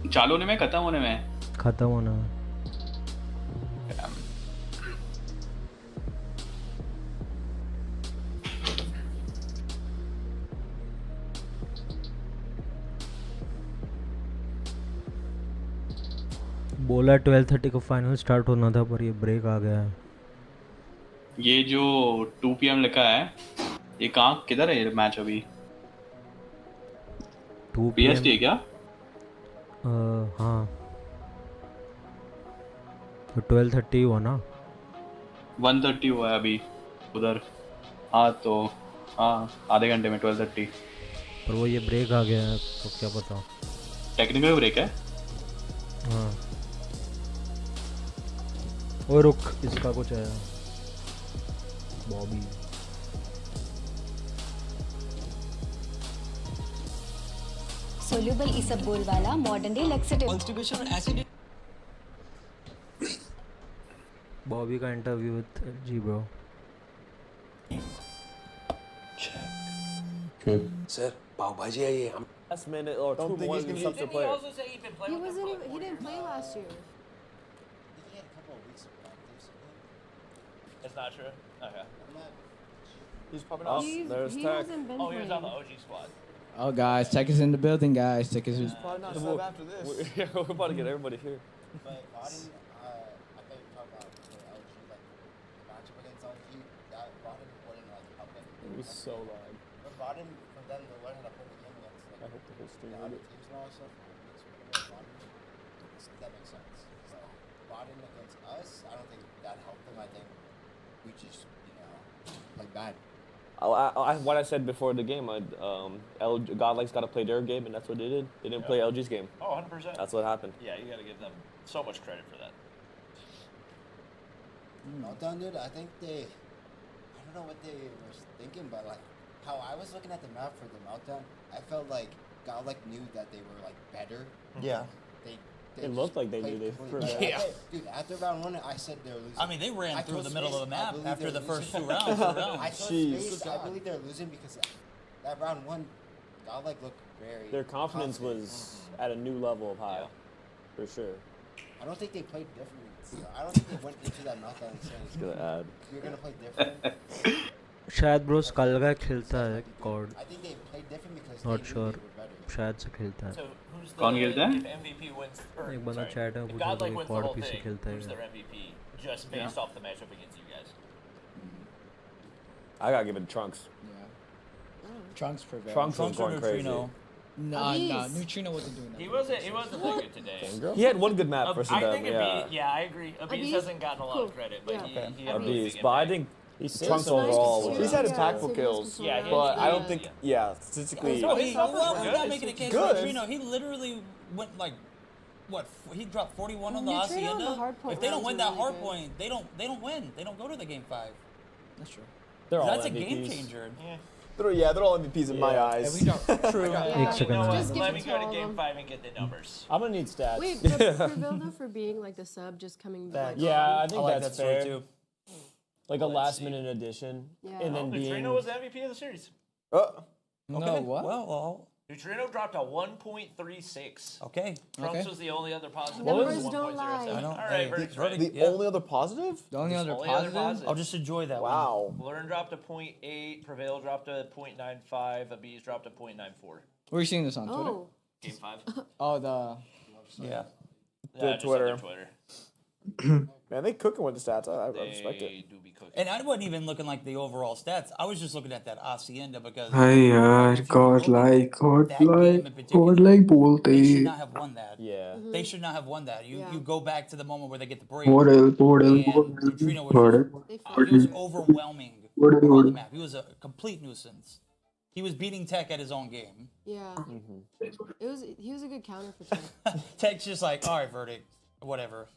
चालू होने में, खत्म होने में? खत्म होना है। बोला 12:30 को फाइनल स्टार्ट होना था, पर ये ब्रेक आ गया है। ये जो 2 PM लिखा है, ये कहाँ किधर है ये मैच अभी? 2 PM PST है क्या? हाँ 12:30 हुआ ना 1:30 हुआ है अभी उधर हाँ तो हाँ आधे घंटे में 12:30 पर वो ये ब्रेक आ गया है तो क्या पता टेक्निकल ब्रेक है हाँ वो रुक इसका कुछ है बॉबी soluble isabgol वाला modern day laxative constipation और acid बॉबी का इंटरव्यू विद जी bro Sir, pav bhaji hai ye. Last minute or 2 more substitute player. he didn't play last year It's not true. Okay. He's popping off. There's he Tech. hasn't been Oh, he was playing. on the OG squad. oh guys Tech is in the building guys Tech is Probably not sub after this. We're about to get everybody here. But Auden, I thought you were talking about the LG, like the matchup against LG. That Auden wouldn't like help it. It was so loud. But Auden, for them to learn how to play the game against like, I hope the whole stream the heard other it. teams and all that stuff. It's really Auden. That makes sense. So Auden against us, I don't think that helped them. I think we just, played bad. What I said before the game, Godlike's got to play their game, and that's what they did. They didn't play LG's game. Oh, 100%. That's what happened. Yeah, you got to give them so much credit for that. Meltdown, dude, I think I don't know what they were thinking, but like how I was looking at the map for the Meltdown, I felt like Godlike knew that they were like better. Yeah. It looked like they knew they were better. Yeah. Dude, after round one, I said they were losing. I mean, they ran through the middle of the map after the first two rounds. I told Space, I believe they're losing because that round one, Godlike looked very. Their confidence was at a new level of high, for sure. I don't think they played differently. I don't think they went into that meltdown and saying, Just gonna add. We're gonna play different. शायद bro स्कल का खेलता है कॉर्ड I think they played different because not they knew sure they were better. शायद से खेलता है So who's the कौन खेलता है? if MVP wins or एक बंदा sorry, चैट में if पूछ रहा था Godlike कि wins the कॉर्ड whole पीसी thing, खेलता who's है their MVP just based off the matchup against you guys? I gotta give it to Trunks. Trunks prevailed. Trunks was going crazy. Nah, Neutrino wasn't doing that. He wasn't that good today. He had one good map versus I them. think Yeah. I agree. Abis hasn't gotten a lot of credit, but he had a really Abis, big but I impact. think Trunks overall. He's had impactful kills. Yeah, but I don't think. Yeah, statistically. Well, we're not making a case for good. Neutrino. He literally went like, what? He dropped 41 on the Neutrino on the Hacienda. hardpoint If they don't rounds win are that really hard good. point, they don't win. They don't go to the game 5. That's true. They're all That's a MVPs. game changer. Yeah. They're all MVPs in my eyes. True. एक You know second what? Just give Let it me to go to all game of 5 and get the numbers. I'm gonna need stats. Wait, Previlda for being like the sub, just coming back. Yeah, I think like that's that story fair. too. Like a Let's last see. minute addition, Yeah. and then being. Neutrino was the MVP of the series. Oh, No, what? Well, Neutrino dropped a 1.36. okay. Trunks Okay. was the only other positive. Numbers with don't 1.07. lie. All right, Hey, verdict's verdict. right. the Yeah. only other positive? The only other Only other positive? positive. I'll just enjoy that one. Wow. Learn dropped a 0.8. Prevail dropped a 0.95. Abis dropped a 0.94. Where are you seeing this on Twitter? Oh, Game 5. Oh, the. Yeah. Just on their Twitter. Man, they cooking with the stats. I respect They it. do be cooking. And I wasn't even looking like the overall stats. I was just looking at that Hacienda because Hey yaar, godlike bolte. they should not have won that. Yeah. They should not have won that. You Yeah. you go back to the moment where they get the break. Model, And Neutrino was they he was overwhelming Model. on the map. He was a complete nuisance. He was beating Tech at his own game. Yeah. He was a good counter for Tech. Tech's just like, all right, verdict, whatever.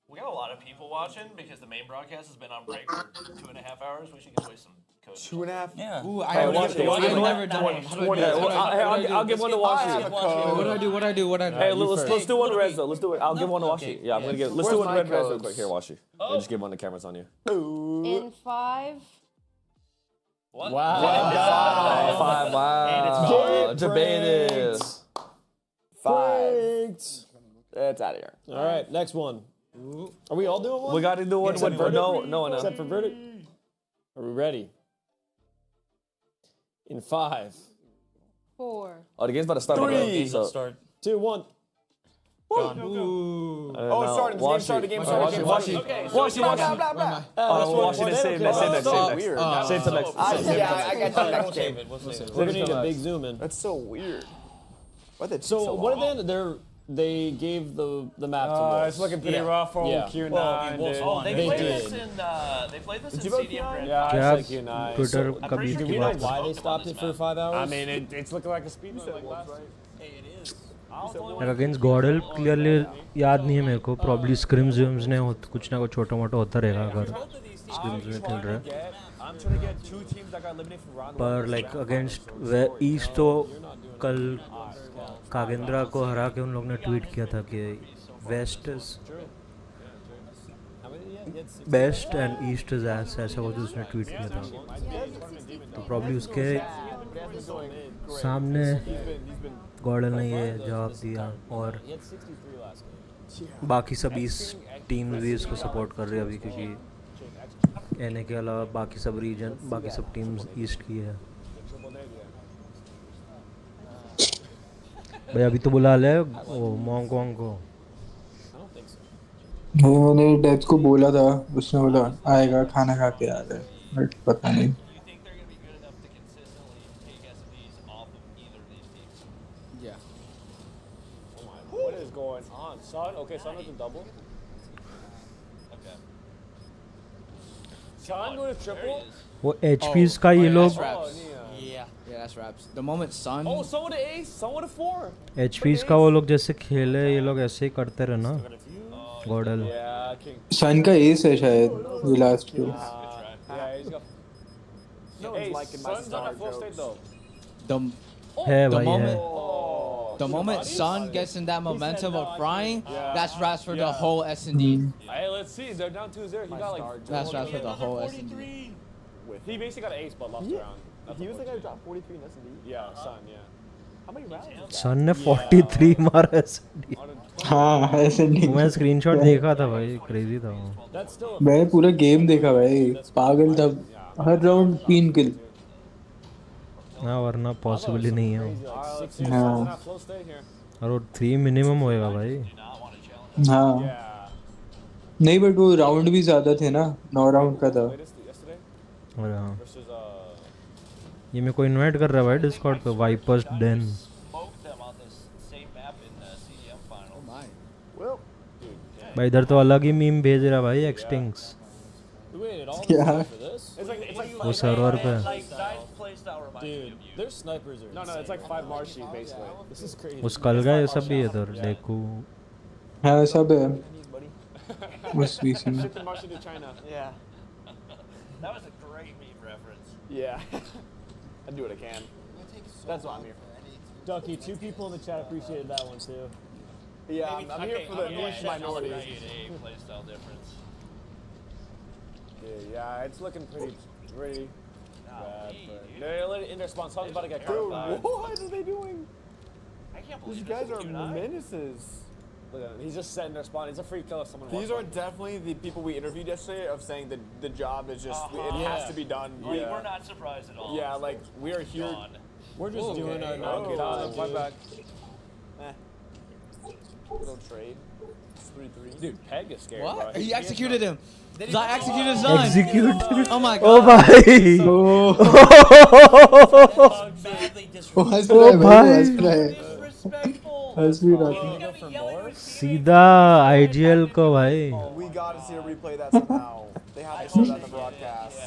We got a lot of people watching because the main broadcast has been on break for 2.5 hours. We should give away some codes. 2.5. Yeah. Ooh, Hey, watch it. I've never done it. How do I do it? I'll give one to Washi. What do I do? Hey, let's do one res though. Let's do it. I'll give one to Washi. Yeah, I'm gonna give. Let's do one red res real quick. Here, Washi. Yeah, just give one to cameras on you. In 5. What? Wow. 5. Wow. Debated. 5. It's out of here. All right, next one. Are we all doing one? We got to do one. Except With for no. Except for verdict. Are we ready? In 5. 4. Oh, the game's about to start. 3. So, Start. 2, 1. Ooh. Oh, it's starting. The game started. The game started. Washi. Okay, Washi. Washi. Let's save next. Save next. Save till next. I got the next game. We'll save it. We're gonna need a big zoom in. That's so weird. Why they So what are they? They're They gave the map to Wolves. It's looking pretty rough for Q9. Well, they played this in CDM Grand Yeah, क्या it's like Q9. Twitter कभी Do we know why they stopped it for 5 hours? I mean, it's looking like a speed run like last night. Hey, it is. like against Gordel clearly याद नहीं है मेरे को probably scrims whims ने कुछ ना कुछ छोटा मोटा होता रहेगा अगर scrims में खेल रहे हैं I'm trying to get 2 teams that got eliminated from round 1. पर like against East तो कल कागेंद्रा को हरा के उन लोग ने ट्वीट किया था कि West is best and East is ass ऐसा कुछ उसने ट्वीट किया था तो probably उसके सामने गॉर्डन ने ये जवाब दिया और बाकी सब ईस्ट टीम्स भी इसको सपोर्ट कर रही है अभी क्योंकि एनए के अलावा बाकी सब रीजन बाकी सब टीम्स ईस्ट की है भाई अभी तो बुला ले मॉन्क वॉन्ग को मैंने डेथ को बोला था उसने बोला आएगा खाना खा के आ रहा है बट पता नहीं What is going on? Sun? Okay, Sun with a double. Okay. Sun with a triple? वो HPs का ये लोग Yeah, that's raps. The moment Sun. Oh, Sun with an ace, Sun with a 4. HPs का वो लोग जैसे खेले ये लोग ऐसे ही करते रहे ना गॉर्डल सन का एस है शायद ये लास्ट पे Yeah, he's got. No one's liking my Sun's on a full state though. है The भाई है moment, the moment Sun gets in that momentum of frying, that's raps for the whole S&D. Hey, let's see. They're down 2-0. He got like. That's raps for the whole S&D. He basically got an ace but lost the round. He was the guy who dropped 43 in S&D? Yeah, Sun, yeah. How many rounds? सन ने 43 मारा S&D हाँ S&D मैं screenshot देखा था भाई crazy था वो मैं पूरा गेम देखा भाई पागल था हर राउंड 3 किल हाँ वरना पॉसिबल ही नहीं है वो हाँ और वो 3 मिनिमम होएगा भाई हाँ नहीं बट वो राउंड भी ज्यादा थे ना 9 राउंड का था और हाँ ये मेरे को इनवाइट कर रहा है भाई डिस्कॉर्ड पे वाइपर्स डेन भाई इधर तो अलग ही मीम भेज रहा भाई एक्सटिंक्स क्या वो सर्वर पे Dude, their snipers are. No, it's like 5 marshy basically. This is crazy. वो स्कल का ये सब भी है इधर डेकू हाँ सब है उस वीसी में Ship the marshy to China. Yeah. That was a great meme reference. Yeah. I do what I can. That's why I'm here. Ducky, 2 people in the chat appreciated that one too. Yeah, I'm here for the niche minorities. Playstyle difference. Yeah, it's looking pretty bad. They're in their spawn. Someone's about to get caught. Dude, what are they doing? I can't believe These guys are menaces. Look at him. He's just setting their spawn. It's a free kill if someone These are definitely the people we interviewed yesterday of saying that the job is just, it has to be done. We're not surprised at all. Yeah, like, we are here. We're just doing our Okay, back. Little trade. It's 3-3. Dude, Peg is scary, What? bro. He executed him. I executed Sun. Execute Oh my O god. भाई ओ भाई हंस भी रहा था सीधा IGL को भाई We gotta see a replay of that somehow. They have to show that in the broadcast.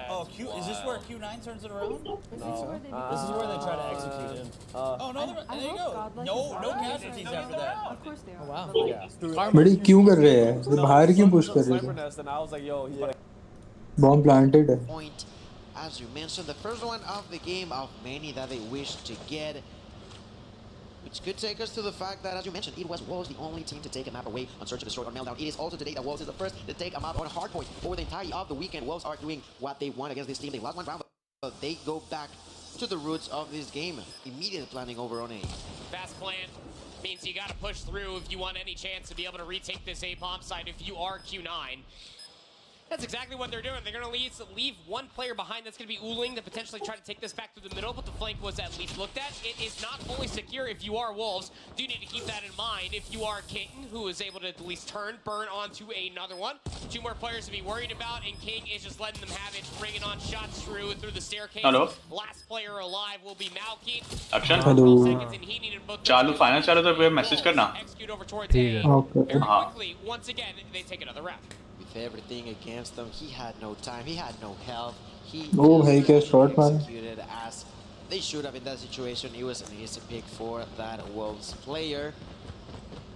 Oh, is this where Q9 turns it around? This is where they try to execute him. Oh no, there you go. No casualties after that. Of course they are. Wow. बड़ी क्यों कर रहे हैं ये बाहर क्यों push कर रहे Sniper थे nest, and I was like, yo, he's like. Bomb planted है Point, as you mentioned, the first one of the game of many that they wish to get, which could take us to the fact that, as you mentioned, it was Wolves the only team to take a map away on Search and Destroy or Meltdown. It is also today that Wolves is the first to take a map on Hardpoint. Over the entirety of the weekend, Wolves are doing what they want against this team. They lost one round, but they go back to the roots of this game. Immediately planning over on A. Fast plan means you got to push through if you want any chance to be able to retake this A bomb site if you are Q9. That's exactly what they're doing. They're going to leave one player behind that's going to be Ooling to potentially try to take this back through the middle, but the flank was at least looked at. It is not fully secure if you are Wolves. Do need to keep that in mind. If you are King, who is able to at least burn onto another one. 2 more players to be worried about, and King is just letting them have it, bringing on shots through the staircase. Hello. Last player alive will be Malky. Akshan. Hello. Final चालू तो way message करना. Execute over towards A. Okay. Very quickly, once again, they take another round. With everything against them, he had no time, he had no health. He Oh, भाई क्या shot man. executed as they should have in that situation. It was an easy pick for that Wolves player.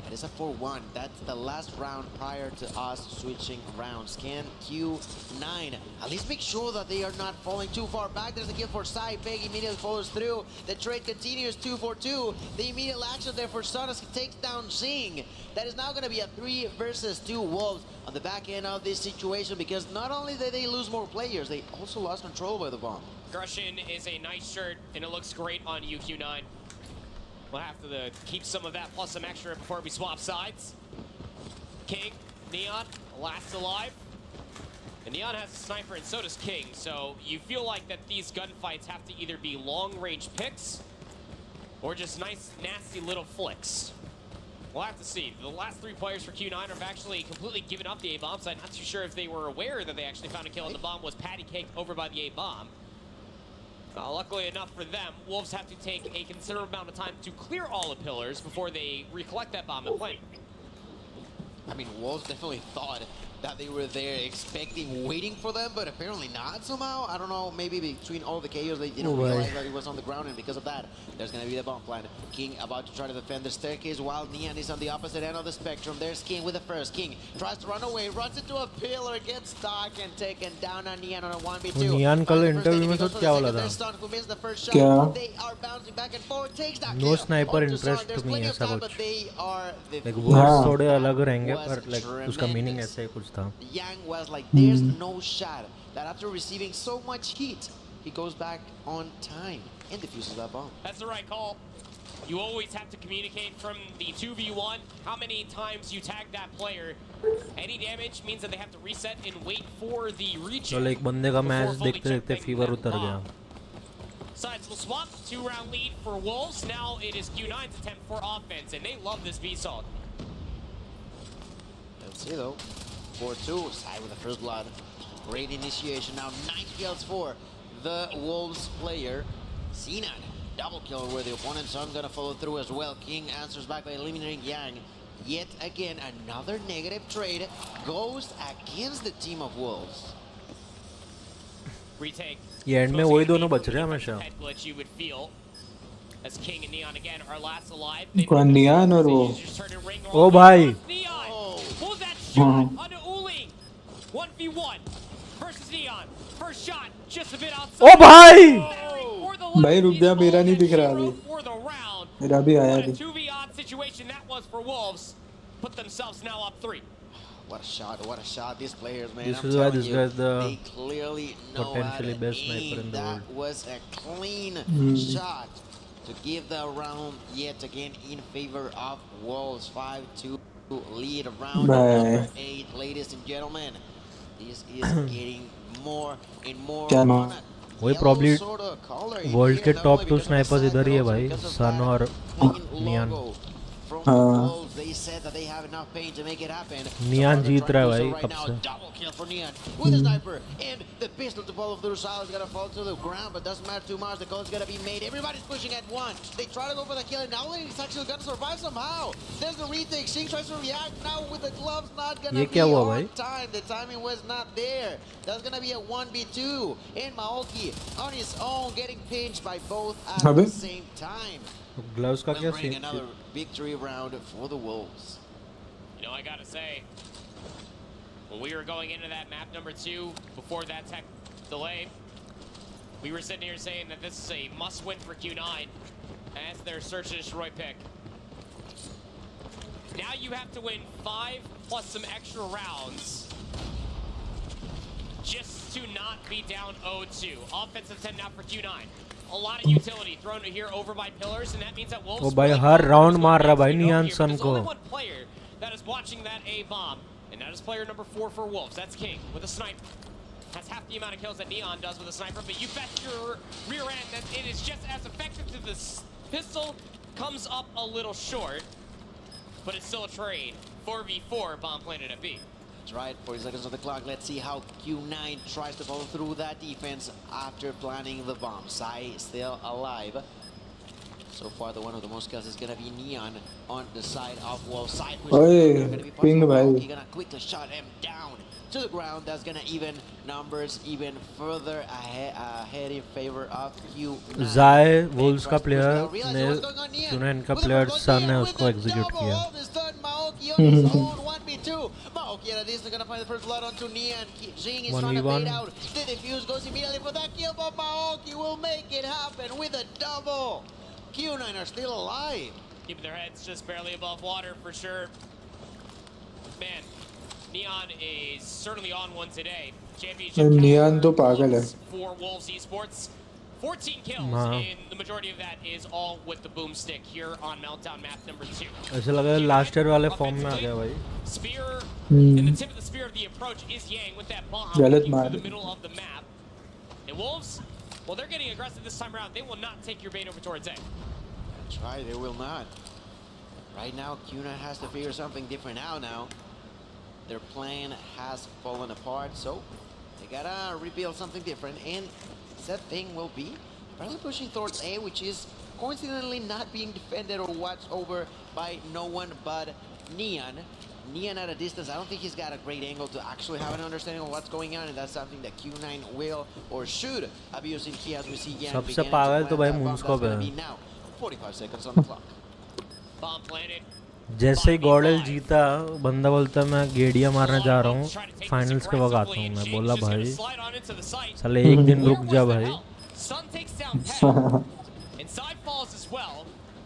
It is a 4-1. That's the last round prior to us switching rounds. Can Q9 at least make sure that they are not falling too far back? There's a kill for Sai. Big immediately follows through. The trade continues 2-4-2. The immediate action there for Sonos takes down Zing. That is now going to be a 3 versus 2 Wolves on the back end of this situation, because not only did they lose more players, they also lost control by the bomb. Grushin is a nice shirt, and it looks great on UQ9. We'll have to keep some of that plus some extra before we swap sides. King, Neon, last alive. And Neon has a sniper, and so does King. So you feel like that these gunfights have to either be long-range picks or just nice, nasty little flicks. We'll have to see. The last 3 players for Q9 have actually completely given up the A-bomb side. Not too sure if they were aware that they actually found a kill, and the bomb was patty caked over by the A-bomb. Luckily enough for them, Wolves have to take a considerable amount of time to clear all the pillars before they recollect that bomb and plane. I mean, Wolves definitely thought that they were there expecting, waiting for them, but apparently not somehow. I don't know, maybe between all the chaos, they didn't realize that it was on the ground, and because of that, there's going to be the bomb plan. King about to try to defend the staircase while Neon is on the opposite end of the spectrum. There's King with the first. King tries to run away, runs into a pillar, gets stuck, and taken down on Neon on a 1v2. Neon कल interview में तो क्या बोला था? They are bouncing back and forth, takes that No kill. sniper interest to me ऐसा कुछ. Like words थोड़े अलग रहेंगे, पर like उसका meaning ऐसा ही कुछ था. Yang was like, there's no shot that after receiving so much heat, he goes back on time and defuses that bomb. That's the right call. You always have to communicate from the 2v1 how many times you tag that player. Any damage means that they have to reset and wait for the reach. तो like बंदे का match देखते-देखते fever उतर गया. Sides will swap. 2-round lead for Wolves. Now it is Q9's attempt for offense, and they love this B-Salt. Let's see though. 4-2, Sai with the first blood. Great initiation. Now 9 kills for the Wolves player. Sinan, double kill where the opponent's son gonna follow through as well. King answers back by eliminating Yang. Yet again, another negative trade goes against the team of Wolves. Retake. ये and में वही दोनों बच रहे हैं हमेशा. You would feel as King and Neon again are last alive. कौन Neon और वो? ओ भाई. Pulls that shot onto Uli. 1v1 versus Neon. First shot just a bit outside. ओ भाई. भाई रुक जा, मेरा नहीं दिख रहा अभी. मेरा भी आया अभी. 2v situation that was for Wolves. Put themselves now up 3. What a shot, what a shot. These players, man, This is why this guy is the they clearly know potentially best sniper in the world. That was a clean shot to give the round yet again in favor of Wolves. 5-2 lead round number 8, ladies and gentlemen. This is getting more and more fun. वही probably world के top 2 snipers इधर ही है भाई, Sun और Neon. They said that they have enough pain to make it happen. Neon जीत रहा है भाई कब से. Double kill for Neon with the sniper and the pistol to follow through. Sal is gonna fall to the ground, but doesn't matter too much. The call is gonna be made. Everybody's pushing at one. They try to go for the kill, and now he's actually gonna survive somehow. There's the retake. Singh tries to react now with the gloves, not gonna be on time. The timing was not there. That's gonna be a 1v2, and Maoki on his own getting pinched by both at the same time. Gloves का क्या scene? Another victory round for the Wolves. You know, I gotta say, when we were going into that map number 2 before that tech delay, we were sitting here saying that this is a must-win for Q9 as their search and destroy pick. Now you have to win 5 plus some extra rounds just to not be down 0-2. Offensive attempt now for Q9. A lot of utility thrown here over by pillars, and that means that Wolves. ओ भाई हर round मार रहा भाई Neon Sun को. Only one player that is watching that A bomb. And that is player number 4 for Wolves. That's King with a sniper. Has half the amount of kills that Neon does with a sniper, but you bet your rear end that it is just as effective to this pistol. Comes up a little short, but it's still a trade. 4v4, bomb planted at B. That's right, 40 seconds on the clock. Let's see how Q9 tries to follow through that defense after planting the bomb. Sai still alive. So far, one of the most kills is going to be Neon on the side of Wolves. Sai ping bhai. He's going to quickly shut him down to the ground. That's going to even numbers even further ahead in favor of Q9. Zai Wolves का player ने Q9 का player Sun है उसको execute किया. Maoki at least is going to find the first blood onto Neon. Jing is trying to bait out. The defuse goes immediately for that kill, but Maoki will make it happen with a double. Q9 are still alive. Keeping their heads just barely above water for sure. Man, Neon is certainly on one today. Championship Neon तो पागल है. For Wolves Esports. 14 kills, and the majority of that is all with the boomstick here on Meltdown map number 2. ऐसा लगा last year वाले form में आ गया भाई. Spear, and the tip of the spear of the approach is Yang with that bomb through the middle of the map. And Wolves, well, they're getting aggressive this time around. They will not take your bait over towards A. That's right, they will not. Right now, Q9 has to figure something different out now. Their plan has fallen apart, so they gotta rebuild something different. And that thing will be probably pushing towards A, which is coincidentally not being defended or watched over by no one but Neon. Neon at a distance, I don't think he's got a great angle to actually have an understanding of what's going on, and that's something that Q9 will or should abuse in key as we see Yang सबसे पागल तो भाई Moonscope है. now 45 seconds on the clock. Bomb planted. जैसे ही गॉडल जीता बंदा बोलता मैं गेड़िया मारने जा रहा हूँ फाइनल्स के वक्त आता हूँ. मैं बोला भाई साले एक दिन रुक जा भाई.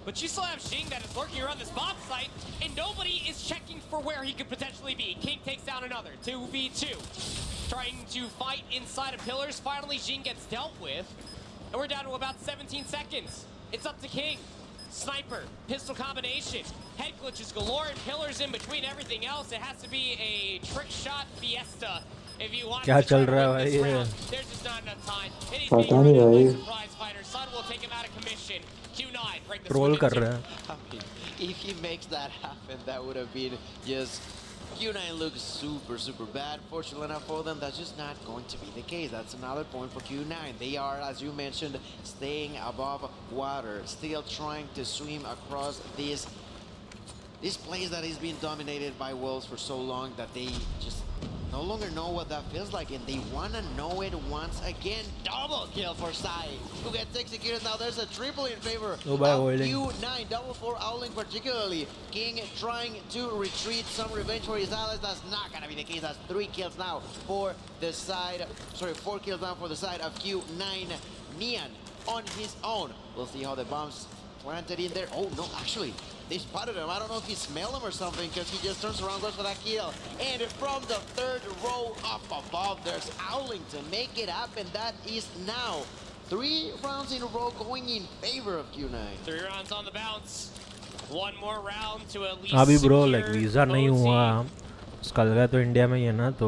But you still have Xing that is lurking around this bomb site, and nobody is checking for where he could potentially be. King takes down another 2v2, trying to fight inside of pillars. Finally, Xing gets dealt with, and we're down to about 17 seconds. It's up to King. Sniper, pistol combination, head glitches galore, and pillars in between everything else. It has to be a trick shot fiesta if you want क्या to चल रहा है भाई ये? There's just not enough time. पता नहीं भाई. Surprise fighter. Sun will take him out of commission. Q9 break the troll कर रहा है. I mean, if he makes that happen, that would have been just Q9 looks super bad. Fortunately enough for them, that's just not going to be the case. That's another point for Q9. They are, as you mentioned, staying above water, still trying to swim across this place that is being dominated by Wolves for so long that they just no longer know what that feels like, and they want to know it once again. Double kill for Sai, who gets executed. Now there's a triple in favor of Q9. Double for Owling particularly. King trying to retreat, some revenge for his allies. That's not going to be the case. That's 3 kills now for the side, 4 kills now for the side of Q9. Neon on his own. We'll see how the bombs planted in there. Oh no, actually, they spotted him. I don't know if he smelled him or something, because he just turns around, goes for that kill. And from the 3rd row up above, there's Owling to make it happen. That is now 3 rounds in a row going in favor of Q9. 3 rounds on the bounce. 1 more round to at least अभी bro like visa नहीं हुआ. School का तो India में ही है ना, तो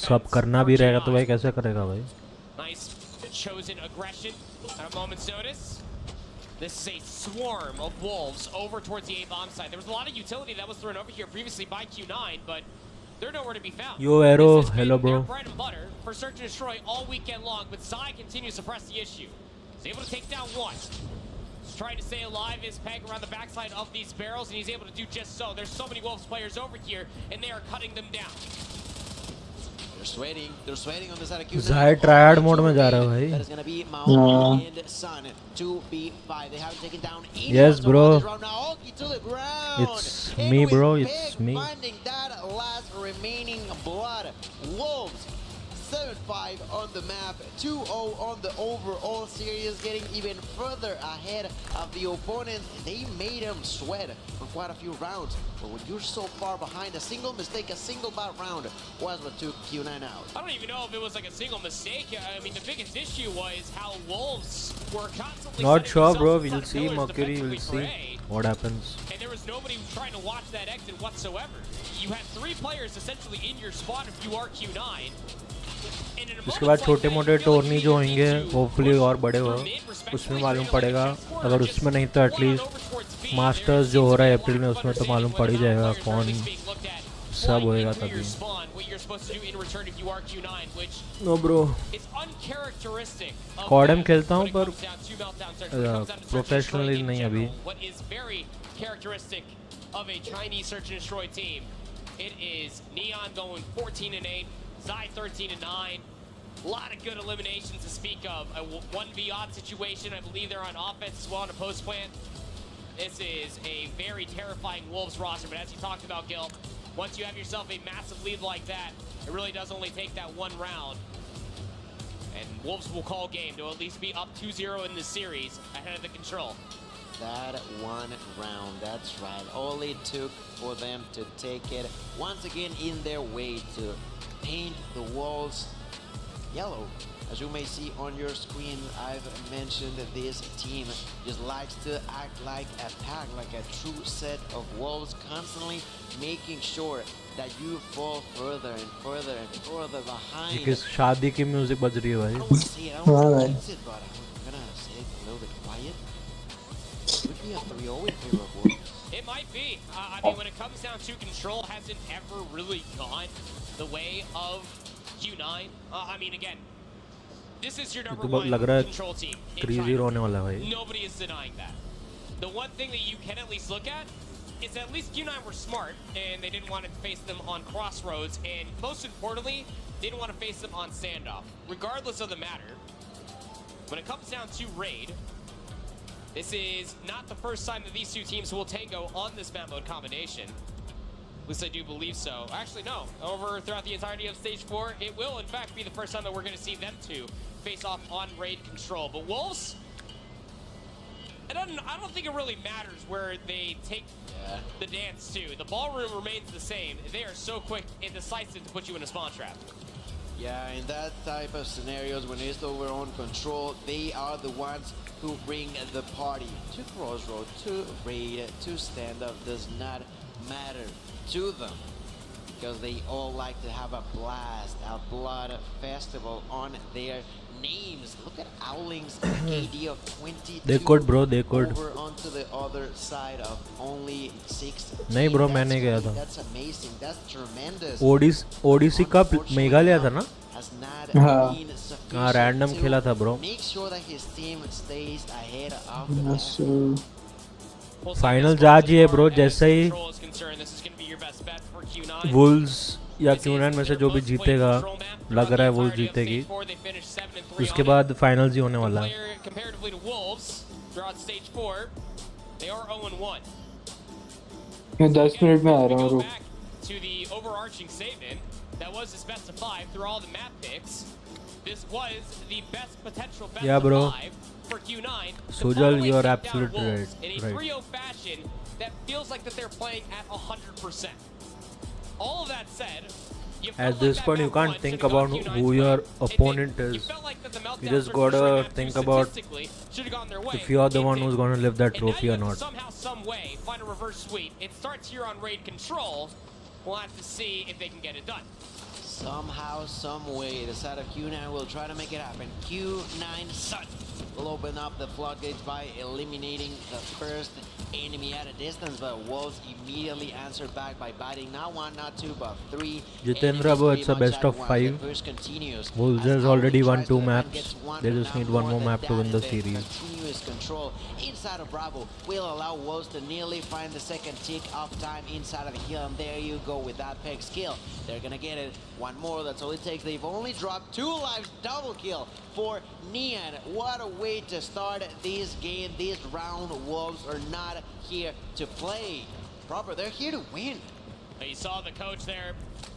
सब करना भी रहेगा तो भाई कैसे करेगा भाई. Nice chosen aggression at a moment's notice. This is a swarm of wolves over towards the A bomb site. There was a lot of utility that was thrown over here previously by Q9, but they're nowhere to be found. Yo Arrow, hello bro. Bread and butter for search and destroy all weekend long, but Zai continues to press the issue. He's able to take down 1. Trying to stay alive is Peg around the backside of these barrels, and he's able to do just so. There's so many Wolves players over here, and they are cutting them down. They're sweating on the side of Q9. Zai triad mode में जा रहा है भाई. That is going to be Maoki and Sun 2v5. They haven't taken down anyone. Yes bro. Naoki to the ground. It's me bro, it's me. Finding that last remaining blood. Wolves 7-5 on the map, 2-0 on the overall series, getting even further ahead of the opponents. They made them sweat for quite a few rounds, but when you're so far behind, a single mistake, a single bad round was what took Q9 out. I don't even know if it was like a single mistake. I mean, the biggest issue was how Wolves were constantly not sure bro, we'll see. Mercury, we'll see. what happens. And there was nobody trying to watch that exit whatsoever. You had 3 players essentially in your spot if you are Q9. इसके बाद छोटे मोटे टूर्नी जो होंगे hopefully और बड़े हो उसमें मालूम पड़ेगा. अगर उसमें नहीं तो एटलीस्ट मास्टर्स जो हो रहा है अप्रैल में उसमें तो मालूम पड़ ही जाएगा कौन सब होएगा तभी. नो ब्रो CODM खेलता हूँ पर प्रोफेशनली नहीं अभी. Of a Chinese search and destroy team, it is Neon going 14-8, Zai 13-9. A lot of good eliminations to speak of. A 1v odd situation. I believe they're on offense as well on a post plant. This is a very terrifying Wolves roster, but as you talked about, Gil, once you have yourself a massive lead like that, it really does only take that one round. And Wolves will call game to at least be up 2-0 in this series ahead of the control. That one round, that's right. All it took for them to take it once again in their way to paint the walls yellow. As you may see on your screen, I've mentioned that this team just likes to act like a pack, like a true set of wolves, constantly making sure that you fall further and further and further behind. किस शादी की music बज रही है भाई? I don't want to say it, I don't want to jinx it, but I'm gonna say it a little bit quiet. Would be a 3-0 in favor of Wolves. It might be. I mean, when it comes down to control, hasn't ever really gone the way of Q9. I mean, again, this is your number one control team. 3-0 होने वाला है भाई. Nobody is denying that. The one thing that you can at least look at is that at least Q9 were smart and they didn't want to face them on crossroads, and most importantly, they didn't want to face them on standoff. Regardless of the matter, when it comes down to raid, this is not the first time that these two teams will tango on this map mode combination. At least I do believe so. Actually, no. Over throughout the entirety of Stage 4, it will in fact be the first time that we're going to see them two face off on raid control. But Wolves, I don't think it really matters where they take the dance to. The ballroom remains the same. They are so quick and decisive to put you in a spawn trap. Yeah, in that type of scenarios, when it's over on control, they are the ones who bring the party to Crossroad, to raid, to stand up. Does not matter to them because they all like to have a blast, a blood festival on their names. Look at Owling's KD of 22. They could, bro. They could. Over onto the other side of only 6. नहीं bro, मैं नहीं गया था. That's amazing. That's tremendous. Odyssey cup Meghalaya था ना? हाँ, random खेला था bro. Make sure that his team stays ahead of the map. Final जा जी है bro. जैसे ही वुल्स या Q9 में से जो भी जीतेगा, लग रहा है वुल्स जीतेगी. उसके बाद फाइनल्स ही होने वाला है. मैं 10 मिनट में आ रहा हूँ. To the overarching statement that was his best of 5 through all the map picks. This was the best potential best of 5 for Q9. Sujal, you are absolutely right. In a 3-0 fashion that feels like that they're playing at 100%. All of that said, at this point you can't think about who your opponent is. You just gotta think about if you are the one who's gonna lift that trophy or not. Somehow, some way, find a reverse sweep. It starts here on raid control. We'll have to see if they can get it done. Somehow, some way, the side of Q9 will try to make it happen. Q9 Sun will open up the floodgates by eliminating the first enemy at a distance, but Wolves immediately answered back by biting not 1, not 2, but 3. Jitendra, bro, it's a best of 5. Wolves has already won 2 maps. They just need 1 more map to win the series. Continuous control inside of Bravo will allow Wolves to nearly find the second tick of time inside of the hill, and there you go with that peg skill. They're gonna get it. 1 more, that's all it takes. They've only dropped 2 lives, double kill for Neon. What a way to start this game, this round. Wolves are not here to play proper, they're here to win. You saw the coach there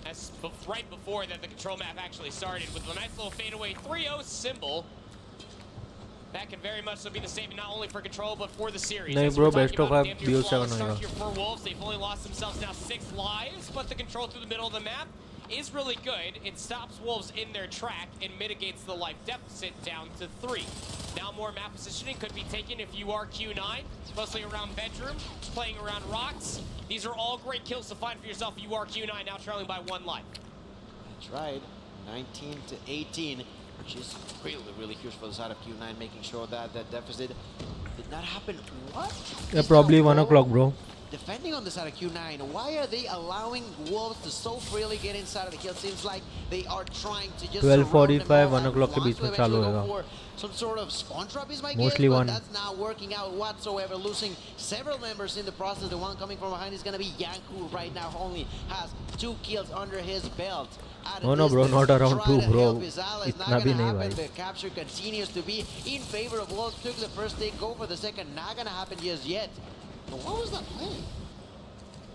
as right before that the control map actually started with a nice little fadeaway 3-0 symbol. That could very much so be the statement not only for control but for the series. No, bro, best of 5 BO7 for Wolves. They've only lost themselves now 6 lives, but the control through the middle of the map is really good. It stops Wolves in their track and mitigates the life deficit down to 3. Now more map positioning could be taken if you are Q9, mostly around bedroom, playing around rocks. These are all great kills to find for yourself. You are Q9 now trailing by 1 life. That's right, 19 to 18, which is really, really huge for the side of Q9, making sure that that deficit did not happen. What? Yeah, probably 1 o'clock, bro. Defending on the side of Q9, why are they allowing Wolves to so freely get inside of the kill? Seems like they are trying to just 12:45 1 o'clock के बीच में चालू होगा. Some sort of spawn drop is my Mostly guess, but one. that's not working out whatsoever. Losing several members in the process. The one coming from behind is going to be Yang, who right now only has 2 kills under his belt. No, bro, not around 2, bro. इतना भी नहीं भाई. The capture continues to be in favor of Wolves. Took the first take, go for the second. Not going to happen just yet. But what was that play?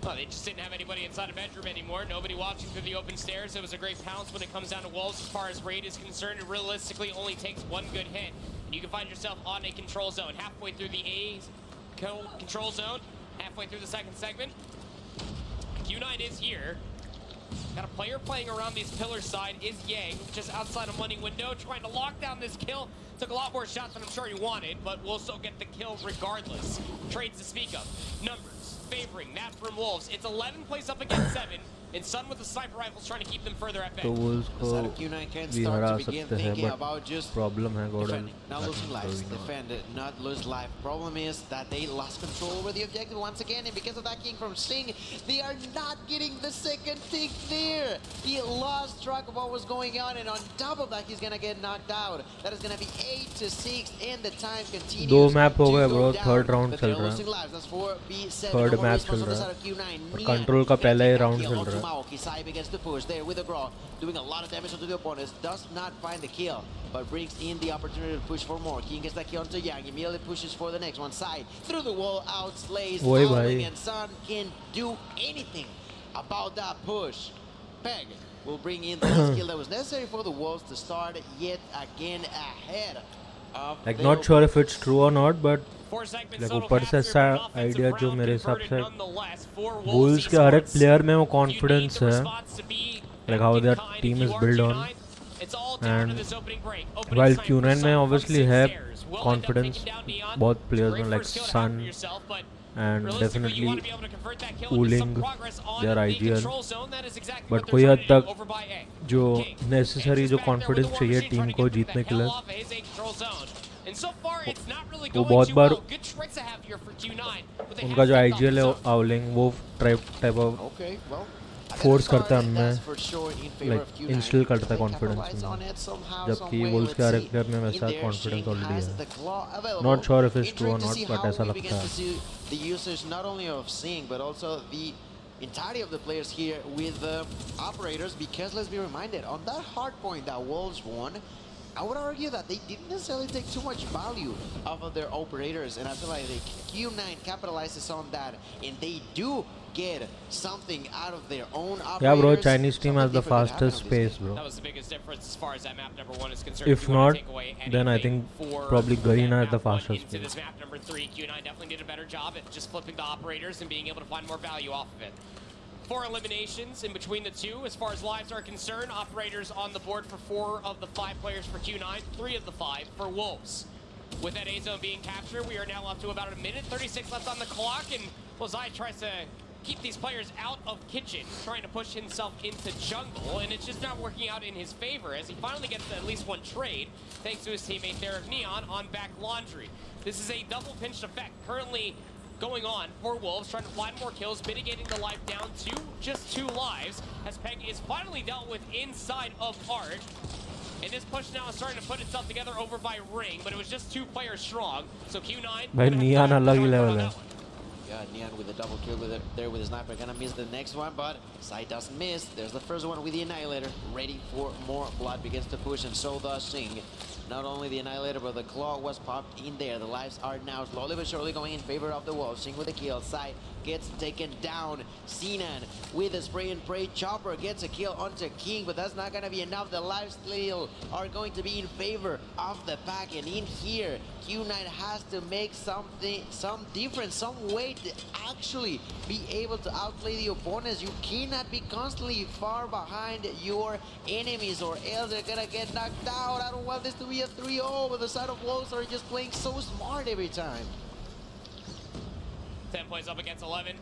Well, they just didn't have anybody inside a bedroom anymore. Nobody watching through the open stairs. It was a great pounce when it comes down to Wolves. As far as raid is concerned, it realistically only takes 1 good hit. And you can find yourself on a control zone. Halfway through the A's control zone. Halfway through the second segment. Q9 is here. Got a player playing around these pillars side is Yang, just outside of money window, trying to lock down this kill. Took a lot more shots than I'm sure he wanted, but will still get the kill regardless. Trades to speak of. Numbers favoring that from Wolves. It's 11 plays up against 7, and Sun with the sniper rifles trying to keep them further at bay. तो Wolves को भी हरा सकते हैं, but problem है Gordon. Not losing lives, defend, not lose life. Problem is that they lost control over the objective once again, and because of that king from Sting, they are not getting the second tick there. He lost track of what was going on, and on top of that, he's gonna get knocked out. That is gonna be 8 to 6, and the time continues. 2 map हो गए bro, third round चल रहा है. Third map चल रहा है. Control का पहला ही round चल रहा है. Kisai begins to push there with a Graw, doing a lot of damage to the opponents. Does not find the kill, but brings in the opportunity to push for more. King gets that kill onto Yang, immediately pushes for the next one. Side through the wall, outslays Owling, and Sun can do anything about that push. Peg will bring in the last kill that was necessary for the Wolves to start yet again ahead of Like not sure if it's true or not, but like ऊपर से ऐसा idea जो मेरे हिसाब से Wolves के हर एक player में वो कॉन्फिडेंस है, like how their team is built on, and while Q9 में obviously है confidence बहुत players में like Sun and definitely Owling, their IGL, but कोई हद तक जो necessary जो confidence चाहिए टीम को जीतने के लिए वो बहुत बार उनका जो IGL है Owling वो type of फोर्स करता है उनमें, like इंस्टिल करता है कॉन्फिडेंस में, जबकि वोल्स के हर एक प्लेयर में वैसा कॉन्फिडेंस ऑलरेडी है. Not sure if it's true और नॉट, बट ऐसा लगता है. The usage not only of Sing but also the entirety of the players here with the operators, because let's be reminded on that hard point that Wolves won, I would argue that they didn't necessarily take too much value off of their operators, and I feel like the Q9 capitalizes on that, and they do get something out of their own operators. Yeah, bro, Chinese team has the fastest pace, bro. That was the biggest difference as far as that map number 1 is concerned. If not, then I think probably Garena has the fastest into pace. this map number 3, Q9 definitely did a better job at just flipping the operators and being able to find more value off of it. 4 eliminations in between the two. As far as lives are concerned, operators on the board for 4 of the 5 players for Q9, 3 of the 5 for Wolves. With that A zone being captured, we are now up to about a minute 36 left on the clock, and Lozai tries to keep these players out of kitchen, trying to push himself into jungle, and it's just not working out in his favor as he finally gets at least 1 trade thanks to his teammate there of Neon on back laundry. This is a double pinched effect currently going on for Wolves, trying to find more kills, mitigating the life down to just 2 lives as Peg is finally dealt with inside of Art. And this push now is starting to put itself together over by Ring, but it was just 2 players strong. So Q9. भाई Neon अलग ही level है. Yeah, Neon with a double kill there with the sniper. Gonna miss the next one, but Sai doesn't miss. There's the first one with the Annihilator, ready for more. Blood begins to push, and so does Sing. Not only the Annihilator, but the Claw was popped in there. The lives are now slowly but surely going in favor of the Wolves. Sing with the kill. Sai gets taken down. Sinan with a spray and pray. Chopper gets a kill onto King, but that's not gonna be enough. The lifesteal are going to be in favor of the pack, and in here, Q9 has to make some difference, some way to actually be able to outplay the opponents. You cannot be constantly far behind your enemies, or else they're gonna get knocked out. I don't want this to be a 3-0, but the side of Wolves are just playing so smart every time. 10 points up against 11.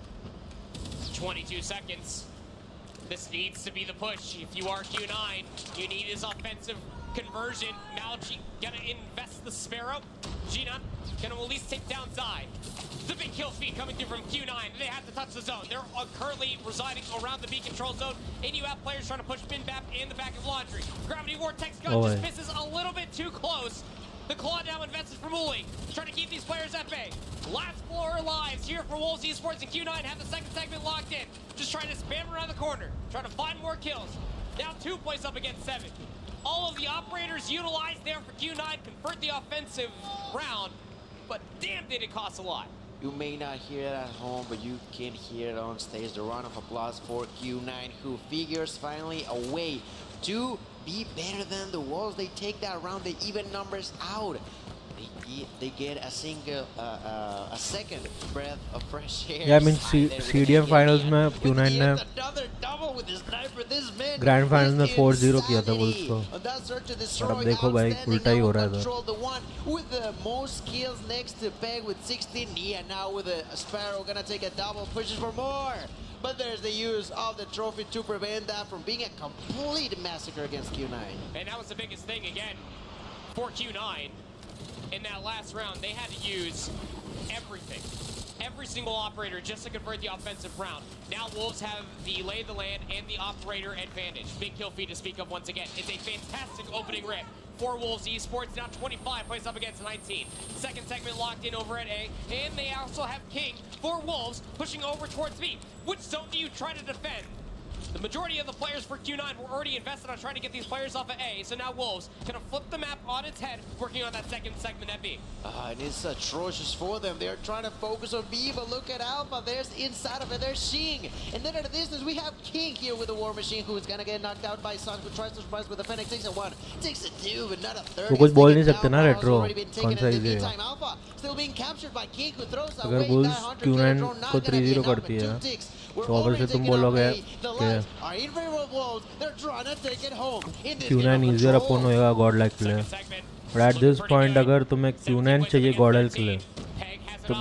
22 seconds. This needs to be the push. If you are Q9, you need his offensive conversion. Malji gonna invest the Sparrow. Gina gonna at least take down Zai. The big kill feed coming through from Q9. They have to touch the zone. They're currently residing around the B control zone, and you have players trying to push Binbap in the back of Laundry. Gravity Vortex gun just misses a little bit too close. The claw down invested from Uli, trying to keep these players at bay. Last 4 lives here for Wolves Esports, and Q9 have the second segment locked in. Just trying to spam around the corner, trying to find more kills. Now 2 points up against 7. All of the operators utilized there for Q9, convert the offensive round, but damn did it cost a lot. You may not hear it at home, but you can hear it on stage. The round of applause for Q9, who figures finally a way to be better than the Wolves. They take that round, they even numbers out. They get a second breath of fresh air. Yeah, I mean CDM finals में Q9 ने grand finals में 4-0 किया था Wolves को, और अब देखो भाई उल्टा ही हो रहा है with the most kills next to Peg with 16. Yeah, now with a Sparrow gonna take a double, pushes for more. But there's the use of the trophy to prevent that from being a complete massacre against Q9. And that was the biggest thing again for Q9. In that last round, they had to use everything. Every single operator just to convert the offensive round. Now Wolves have the lay of the land and the operator advantage. Big kill feed to speak of once again. It's a fantastic opening rip for Wolves Esports. Now 25 points up against 19. Second segment locked in over at A. And they also have King for Wolves pushing over towards B. Which zone do you try to defend? The majority of the players for Q9 were already invested on trying to get these players off of A, so now Wolves gonna flip the map on its head, working on that second segment at B. And it's atrocious for them. They're trying to focus on B, but look at Alpha. There's inside of it, there's Xing. And then at a distance, we have King here with the War Machine, who is gonna get knocked out by Sun, who tries to surprise with the Fennec. Takes a 1, takes a 2, but not a 3rd. तो कुछ बोल नहीं सकते ना retro, कौन सा easy है? Alpha still being captured by King, who throws अगर away Wolves that hunter Q9 killer को 3-0 करती है, तो ऑब्वियसली तुम बोलोगे कि Q9 easier अपन होएगा God like player. But at this point, अगर तुम्हें Q9 चाहिए God like player, तो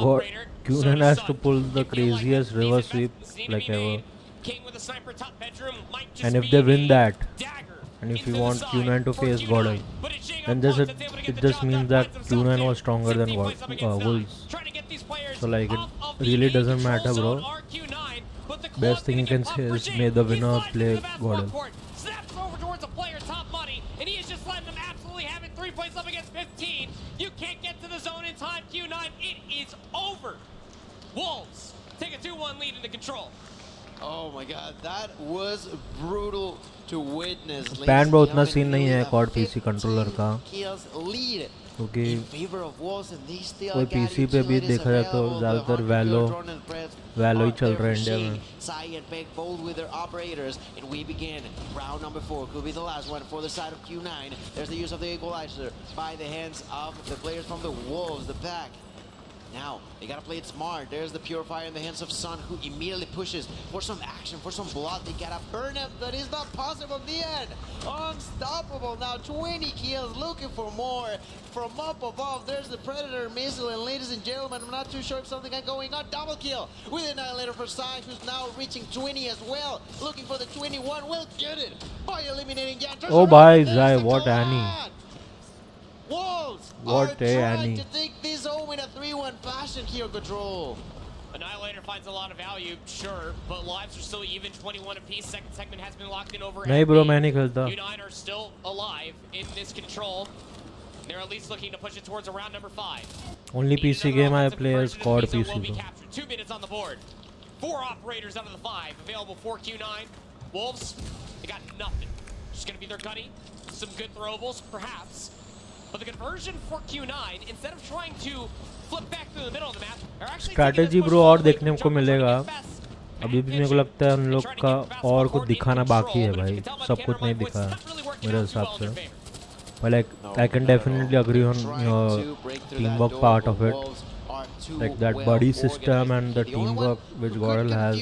Q9 has to pull the craziest reverse sweep like ever. And if they win that, and if you want Q9 to face God, then it just means that Q9 was stronger than Wolves. So like it really doesn't matter, bro. Best thing you can say is may the winner play God. Snaps over towards a player, top money, and he is just letting them absolutely have it. 3 points up against 15. You can't get to the zone in time, Q9. It is over. Wolves take a 2-1 lead into control. Oh my god, that was brutal to witness. Span bro उतना scene नहीं है COD PC controller का, क्योंकि कोई PC पे भी देखा जाए तो ज़्यादातर वैलो ही चल रहा है इंडिया में. Sai and Peg bold with their operators, and we begin round number 4. Could be the last one for the side of Q9. There's the use of the equalizer by the hands of the players from the Wolves, the pack. Now, they gotta play it smart. There's the Purifier in the hands of Sun, who immediately pushes for some action, for some blood. They gotta burn him, but it's not possible in the end. Unstoppable. Now 20 kills, looking for more from up above. There's the Predator missile, and ladies and gentlemen, I'm not too sure if something is going on. Double kill with Annihilator for Sai, who's now reaching 20 as well. Looking for the 21, will get it by eliminating Yantra. Oh bhai, Zai, what Annie. Wolves what are trying Annie. to take this home in a 3-1 fashion here, Control. Annihilator finds a lot of value, sure, but lives are still even, 21 apiece. Second segment has been locked in over. नहीं bro, मैं नहीं खेलता. Q9 are still alive in this Control. They're at least looking to push it towards around number 5. Only PC game I play is COD PC. 2 minutes on the board. 4 operators out of the 5 available for Q9. Wolves, they got nothing. Just gonna be their gunny. Some good throwables, perhaps. But the conversion for Q9, instead of trying to flip back through the middle of the map, are actually strategy bro और देखने को मिलेगा. अभी भी मेरे को लगता है उन लोग का और कुछ दिखाना बाकी है भाई. सब कुछ नहीं दिखा मेरे हिसाब से. But like I can definitely agree on your teamwork part of it. Like that buddy system and the teamwork which Gordel has.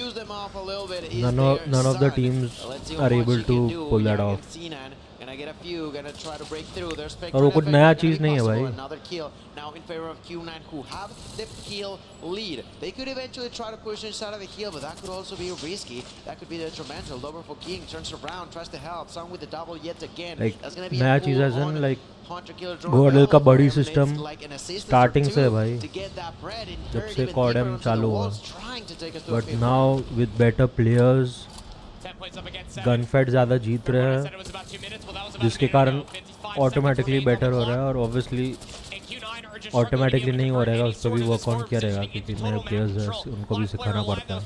None of the teams are able to pull that off. और वो कुछ नया चीज नहीं है भाई. Now in favor of Q9, who have the kill lead. They could eventually try to push inside of the hill, but that could also be risky. That could be detrimental. Lover for King turns around, tries to help. Some with the double yet again. Like That's gonna be नया चीज है सन like Gordel का बड़ी system starting से है भाई. जब से CODM चालू हुआ. But now with better players, gun fight ज़्यादा जीत रहे हैं, जिसके कारण ऑटोमेटिकली बेटर हो रहा है. और ऑब्वियसली ऑटोमेटिकली नहीं हो रहेगा, उस पर भी वर्क ऑन किया रहेगा क्योंकि नए प्लेयर्स हैं, उनको भी सिखाना पड़ता है.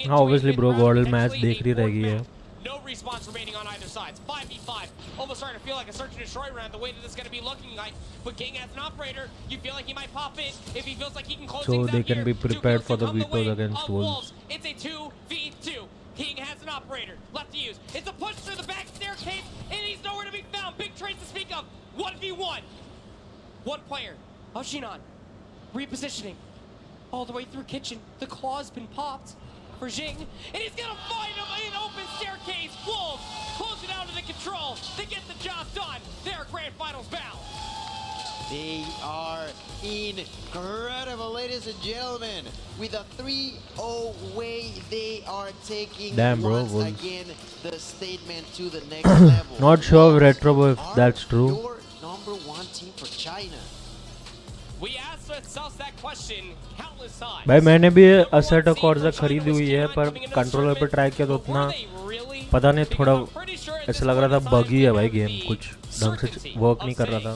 हाँ ऑब्वियसली ब्रो गॉर्डल मैच देख रही रहेगी है. No response remaining on either side. It's 5v5. Almost starting to feel like a search and destroy round the way that this is going to be looking like. But King as an operator, you feel like he might pop in if he feels like he can close so things they out can here. be prepared for the vetoes against Wolves. It's a 2v2. King has an operator left to use. It's a push through the back staircase, and he's nowhere to be found. Big trades to speak of. 1v1. One player. Shinan. Repositioning. All the way through kitchen. The claw's been popped for Jing, and he's gonna find him in open staircase. Wolves close it out of the control. They get the job done. They're grand finals bound. They are incredible, ladies and gentlemen. With a 3-0 way, they are taking once again the statement to the next level. Not sure of Retro if that's true. Your number one team for China. We asked ourselves that question countless times. भाई मैंने भी asset कॉर्जा खरीदी हुई है, पर controller पे try किया तो उतना पता नहीं, थोड़ा ऐसा लग रहा था बगी है भाई. गेम कुछ ढंग से वर्क नहीं कर रहा था.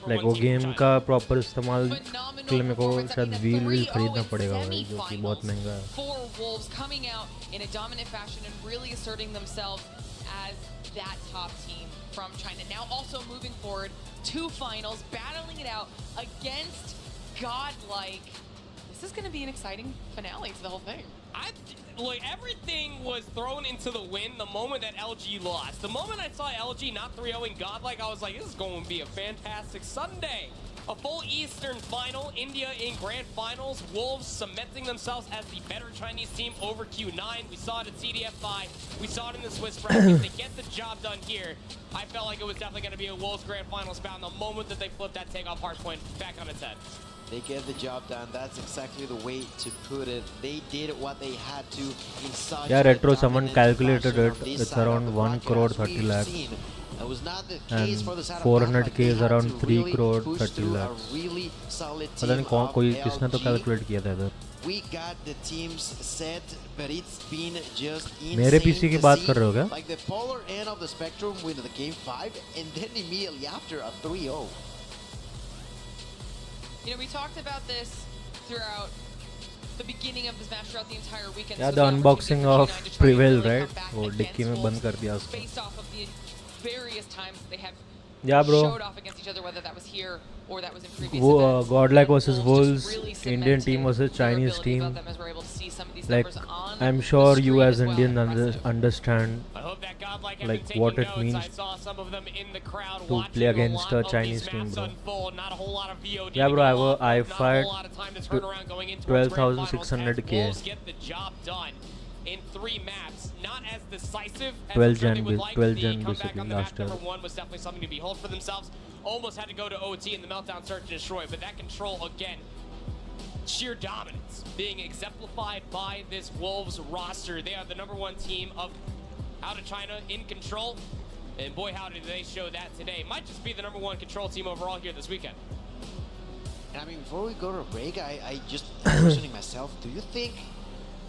लाइक वो गेम का प्रॉपर इस्तेमाल के लिए मेरे को शायद व्हील खरीदना पड़ेगा भाई, जो कि बहुत महंगा है. For Wolves coming out in a dominant fashion and really asserting themselves as that top team from China. Now also moving forward to finals, battling it out against Godlike. This is going to be an exciting finale to the whole thing. Like everything was thrown into the wind the moment that LG lost. The moment I saw LG not 3-0ing Godlike, I was like, this is going to be a fantastic Sunday. A full Eastern final, India in grand finals, Wolves cementing themselves as the better Chinese team over Q9. We saw it at CDFI, we saw it in the Swiss bracket. They get the job done here. I felt like it was definitely going to be a Wolves grand finals bound the moment that they flipped that takeoff hardpoint back on its head. They get the job done. That's exactly the way to put it. They did what they had to in such Yeah, Retro, someone calculated it. It's around 1 crore 30 lakhs. And 400k is around 3 crore 30 lakhs. पता नहीं कोई किसने तो calculate किया था इधर. We got the teams set, but it's been just insane. मेरे PC की बात कर रहे हो क्या? Like the polar end of the spectrum with the game 5, and then immediately after a 3-0. You know, we talked about this throughout the beginning of this match, throughout the entire weekend. Yeah, the unboxing of Prevail, right? वो dicky में बंद कर दिया उसको. Based off of the various times they have showed off against each other, whether that was here or that was in previous events. Godlike versus Wolves, Indian team versus Chinese team. Like, I'm sure you as Indians understand like what it means to play against a Chinese team, bro. Yeah, bro, I have a i5 12,600k. In 3 maps, not as decisive as 12 gen basically last year. Number 1 was definitely something to behold for themselves. Almost had to go to OT in the meltdown search and destroy, but that control again, sheer dominance being exemplified by this Wolves roster. They are the number 1 team of out of China in control, and boy howdy did they show that today. Might just be the number 1 control team overall here this weekend. And I mean, before we go to a break, I just questioning myself, do you think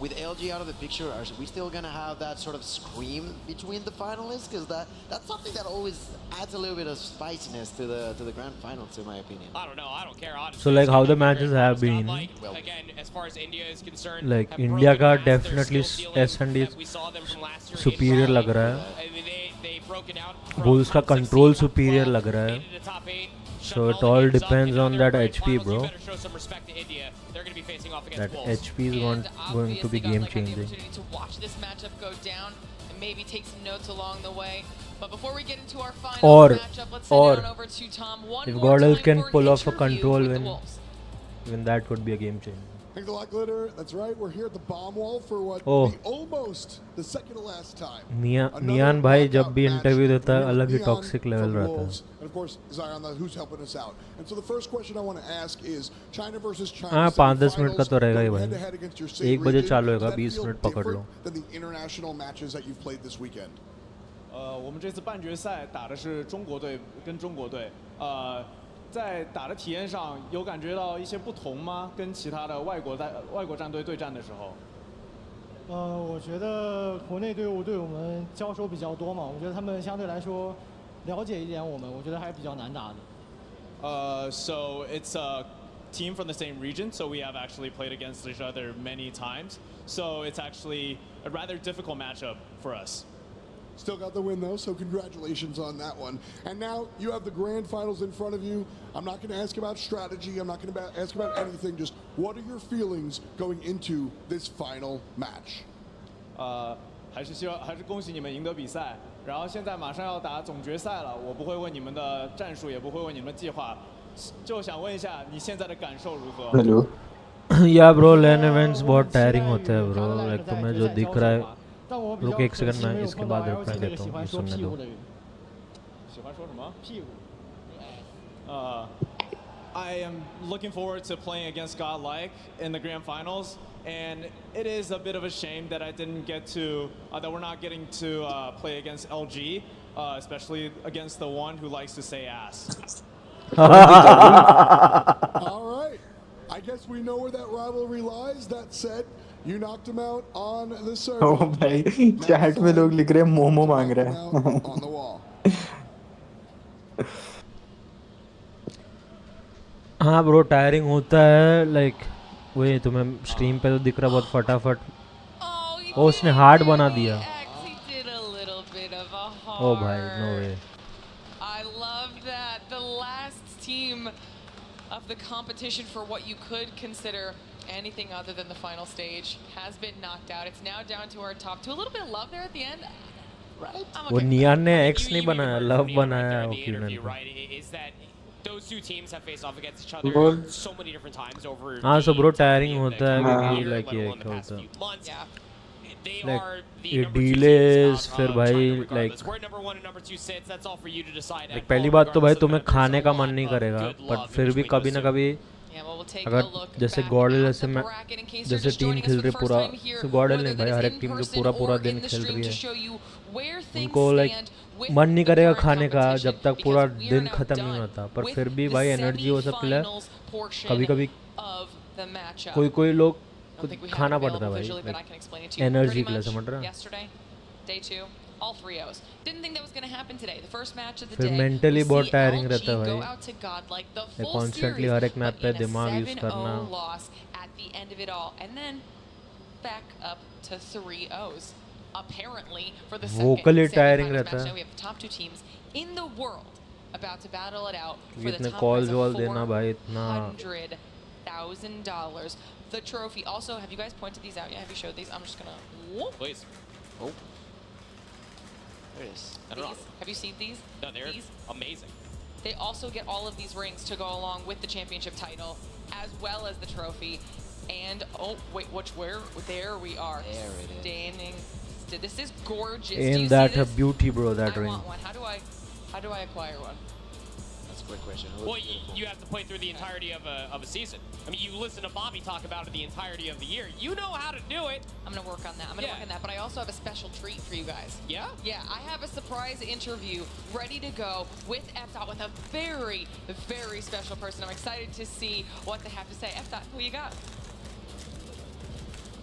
with LG out of the picture, are we still gonna have that sort of scream between the finalists? Because that's something that always adds a little bit of spiciness to the grand finals, in my opinion. I don't know. I don't care. Honestly. So like how the matches have been. Again, as far as India is concerned, like India का definitely S&D superior लग रहा है. Bulls का control superior लग रहा है. So it all depends on that HP, bro. That HP is going to be game changing. To watch this matchup go down and maybe take some notes along the way. But before we get into our final matchup, let's send it on over to Tom. If Gordel can pull off a control win, even that could be a game changer. Thanks a lot, Glitter. That's right. We're here at the bomb wall for what almost the second to last time. Nian भाई जब भी interview देता है अलग ही toxic level रहता है. And of course, Zion, who's helping us out. And so the first question I want to ask is China versus China. हाँ 5-10 minute का तो रहेगा ही भाई. 1 बजे चालू होगा 20 मिनट पकड़ लो. Than the international matches that you've played this weekend. 我们这次半决赛打的是中国队跟中国队，在打的体验上有感觉到一些不同吗？跟其他的外国战队对战的时候？我觉得国内队伍对我们交手比较多嘛，我觉得他们相对来说了解一点我们，我觉得还是比较难打的。So it's a team from the same region, so we have actually played against each other many times. So it's actually a rather difficult matchup for us. Still got the win though, so congratulations on that one. And now you have the grand finals in front of you. I'm not going to ask about strategy. I'm not going to ask about anything. Just what are your feelings going into this final match? 还是恭喜你们赢得比赛。然后现在马上要打总决赛了，我不会问你们的战术，也不会问你们的计划，就想问一下你现在的感受如何 Hello. Yeah bro, lane events बहुत tiring होते हैं bro. Like तुम्हें जो दिख रहा है. रुक एक सेकंड मैं इसके बाद रिप्लाई देता हूँ. सुनने दो. 喜欢说什么？屁股。I am looking forward to playing against Godlike in the grand finals, and it is a bit of a shame that I didn't get to, that we're not getting to play against LG, especially against the one who likes to say ass. All right. I guess we know where that rivalry lies. That said, you knocked him out on the server. Oh भाई chat में लोग लिख रहे हैं मोमो मांग रहे हैं. On the wall. हाँ ब्रो टायरिंग होता है. लाइक वही तुम्हें स्ट्रीम पे तो दिख रहा बहुत फटाफट. ओ उसने हार्ड बना दिया. ओ भाई no way. I love that the last team of the competition for what you could consider anything other than the final stage has been knocked out. It's now down to our top two. A little bit of love there at the end, right? वो नियान ने X नहीं बनाया, love बनाया opinion. Those two teams have faced off against each other so many different times over. हाँ so bro tiring होता है क्योंकि like ये क्या होता है. Like ये delays फिर भाई like पहली बात तो भाई तुम्हें खाने का मन नहीं करेगा, but फिर भी कभी ना कभी अगर जैसे गॉर्डल जैसे टीम खेल रही पूरा, तो गॉर्डल नहीं भाई हर एक टीम जो पूरा दिन खेल रही है उनको लाइक मन नहीं करेगा खाने का जब तक पूरा दिन खत्म नहीं होता. पर फिर भी भाई एनर्जी वो सब के लिए कभी कभी कोई लोग खाना पड़ता है भाई एनर्जी के लिए, समझ रहा. All 3-0s. Didn't think that was going to happen today. The first match of the फिर day. मेंटली बहुत टायरिंग रहता है भाई. कॉन्स्टेंटली हर एक मैप पे दिमाग यूज करना. At the end of it all, and then back up to 3-0s. Apparently for the vocally tiring रहता है. We have the top two teams in the world about to battle it out for the इतने top call prize of देना भाई इतना. $100,000. The trophy. Also, have you guys pointed these out yet? Have you showed these? I'm just gonna. Please. Oh. There it is. Have you seen these? No, they're amazing. They also get all of these rings to go along with the championship title, as well as the trophy. And oh wait, where? There we are. There it is. Standing. This is gorgeous. Ain't that a beauty, bro? That ring. I want one. How do I acquire one? That's a great question. Well, you have to play through the entirety of a season. I mean, you listen to Bobby talk about it the entirety of the year. You know how to do it. I'm gonna work on that. I'm gonna work on that. But I also have a special treat for you guys. Yeah? Yeah, I have a surprise interview ready to go with FDOT, with a very, very special person. I'm excited to see what they have to say. FDOT, who you got?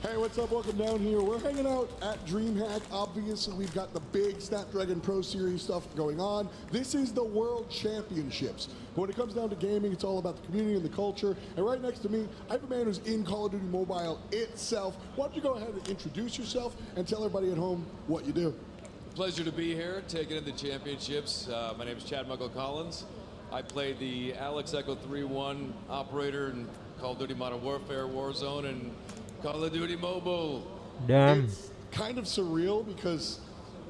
Hey, what's up? Welcome down here. We're hanging out at DreamHack. Obviously, we've got the big Snapdragon Pro Series stuff going on. This is the World Championships. But when it comes down to gaming, it's all about the community and the culture. And right next to me, I have a man who's in Call of Duty Mobile itself. Why don't you go ahead and introduce yourself and tell everybody at home what you do? Pleasure to be here, taking in the championships. My name is Chad Michael Collins. I play the Alex Echo 3-1 operator in Call of Duty Modern Warfare, Warzone, and Call of Duty Mobile. Damn. It's kind of surreal because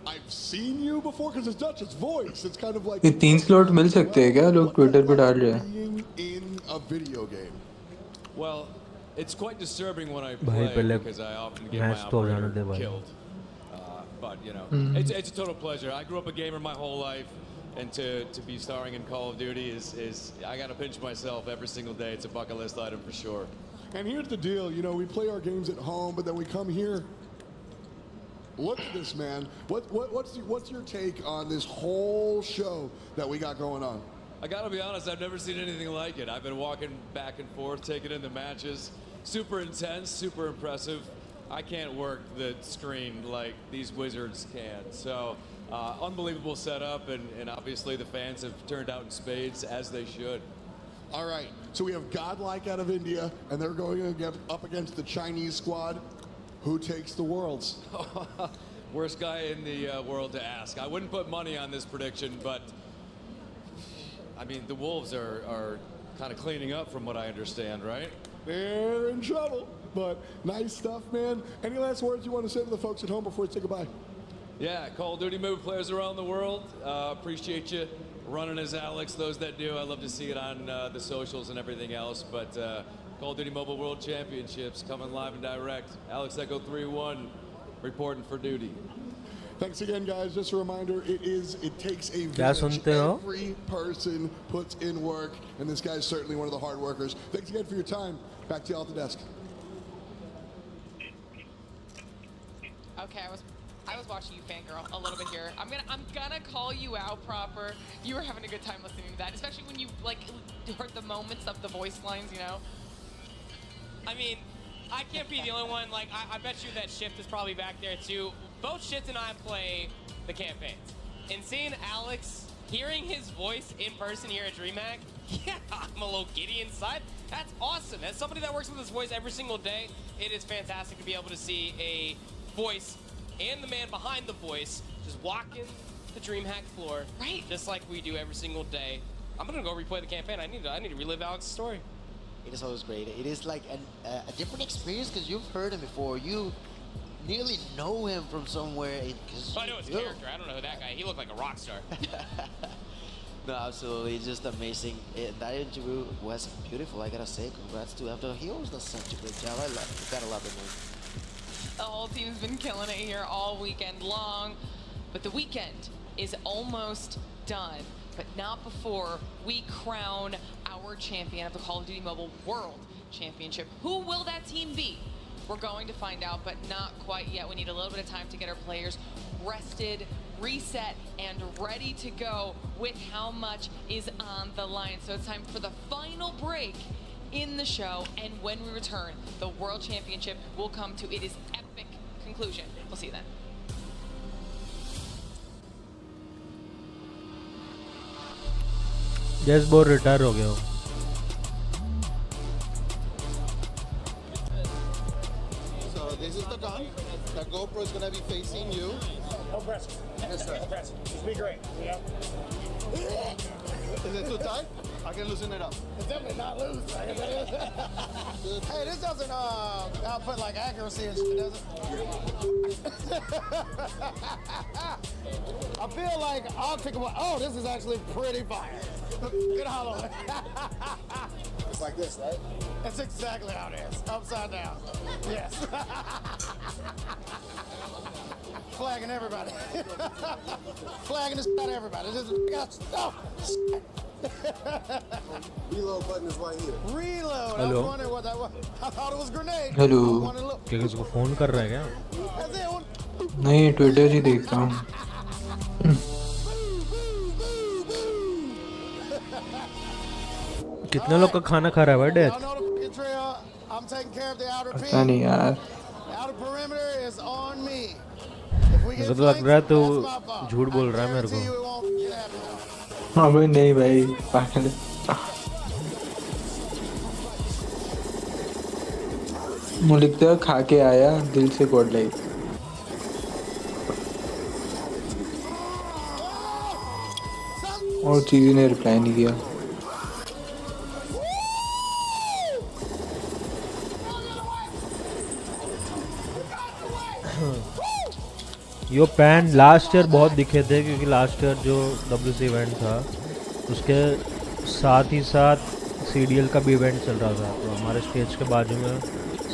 I've seen you before because it's Dutch's voice. It's kind of like ये 3 slot मिल सकते हैं क्या लोग Twitter पे डाल रहे हैं being in a video game. Well, it's quite disturbing when I भाई play पहले because I often get my match तो जाने दे operator भाई. killed. But you know, Mhm. it's a total pleasure. I grew up a gamer my whole life, and to be starring in Call of Duty is I gotta pinch myself every single day. It's a bucket list item for sure. And here's the deal, you know, we play our games at home, but then we come here. Look at this, man. What's your take on this whole show that we got going on? I gotta be honest, I've never seen anything like it. I've been walking back and forth, taking in the matches. Super intense, super impressive. I can't work the screen like these wizards can. So, unbelievable setup, and obviously the fans have turned out in spades, as they should. All right, so we have Godlike out of India, and they're going up against the Chinese squad. Who takes the worlds? Worst guy in the world to ask. I wouldn't put money on this prediction, but I mean, the Wolves are kind of cleaning up from what I understand, right? They're in trouble, but nice stuff, man. Any last words you want to say to the folks at home before we say goodbye? Yeah, Call of Duty Mobile players around the world, appreciate you running as Alex. Those that do, I love to see it on the socials and everything else. But Call of Duty Mobile World Championships coming live and direct. Alex Echo 3-1 reporting for duty. Thanks again, guys. Just a reminder, it takes a क्या village. सुनते हो? Every person puts in work, and this guy's certainly one of the hard workers. Thanks again for your time. Back to you all at the desk. Okay, I was watching you fangirl a little bit here. I'm gonna call you out proper. You were having a good time listening to that, especially when you like heard the moments of the voice lines, you know. I mean, I can't be the only one. Like, I bet you that Shift is probably back there too. Both Shift and I play the campaigns, and seeing Alex, hearing his voice in person here at DreamHack, yeah, I'm a little giddy inside. That's awesome. As somebody that works with his voice every single day, it is fantastic to be able to see a voice and the man behind the voice just walking the DreamHack floor, right? Just like we do every single day. I'm gonna go replay the campaign. I need to relive Alex's story. It is always great. It is like a different experience because you've heard him before. You nearly know him from somewhere. I know his character. I don't know who that guy. He looked like a rock star. No, absolutely. It's just amazing. That interview was beautiful, I gotta say. Congrats to him. He always does such a great job. Gotta love the man. The whole team's been killing it here all weekend long, but the weekend is almost done, but not before we crown our champion of the Call of Duty Mobile World Championship. Who will that team be? We're going to find out, but not quite yet. We need a little bit of time to get our players rested, reset, and ready to go with how much is on the line. So it's time for the final break in the show, and when we return, the World Championship will come to its epic conclusion. We'll see you then. Yes, bore retire हो गया हो. So this is the gun. The GoPro is gonna be facing you. No pressure. Yes, sir. No pressure. Just be great. Yeah. Is it too tight? I can loosen it up. It's definitely not loose. Hey, this doesn't output like accuracy and shit, does it? I feel like I'll pick up. Oh, this is actually pretty fire. Good hollow. It's like this, right? That's exactly how it is. Upside down. Yes. Flagging everybody. Flagging the shit out of everybody. Just Reload button is right here. Reload. Hello. I was wondering what that was. I thought it was grenade. Hello. I wanted to look. क्या किसी को phone कर रहा है क्या? That's it. नहीं Twitter ही देख रहा हूँ. कितने लोग का खाना खा रहा है भाई death? I'm taking care of the outer पता नहीं यार. मुझे तो लग रहा है तो झूठ बोल रहा है मेरे को। हाँ भाई नहीं भाई पागल। वो लिखते हैं खा के आया दिल से कोड लाइक। और चीज़ ने रिप्लाई नहीं किया। यो पैन लास्ट ईयर बहुत दिखे थे क्योंकि लास्ट ईयर जो WC इवेंट था उसके साथ ही साथ CDL का भी इवेंट चल रहा था। तो हमारे स्टेज के बाजू में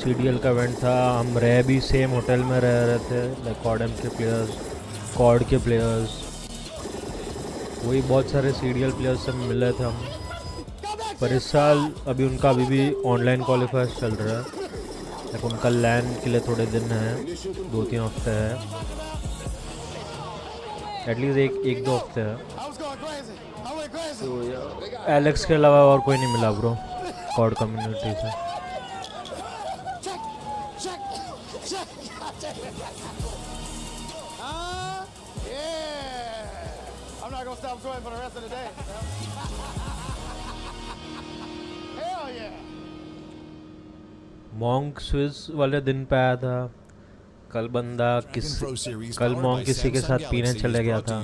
CDL का इवेंट था। हम रह भी सेम होटल में रह रहे थे, लाइक CODM के प्लेयर्स, COD के प्लेयर्स, वही बहुत सारे CDL प्लेयर्स से मिले थे हम। पर इस साल अभी उनका अभी भी ऑनलाइन क्वालिफायर्स चल रहा है, लाइक उनका लैन के लिए थोड़े दिन है, 2-3 हफ्ते है, एटलीस्ट एक 2 हफ्ते है। तो एलेक्स के अलावा और कोई नहीं मिला ब्रो COD कम्युनिटी से। मॉन्क स्विस वाले दिन पे आया था। कल मॉन्क किसी के साथ पीने चले गया था।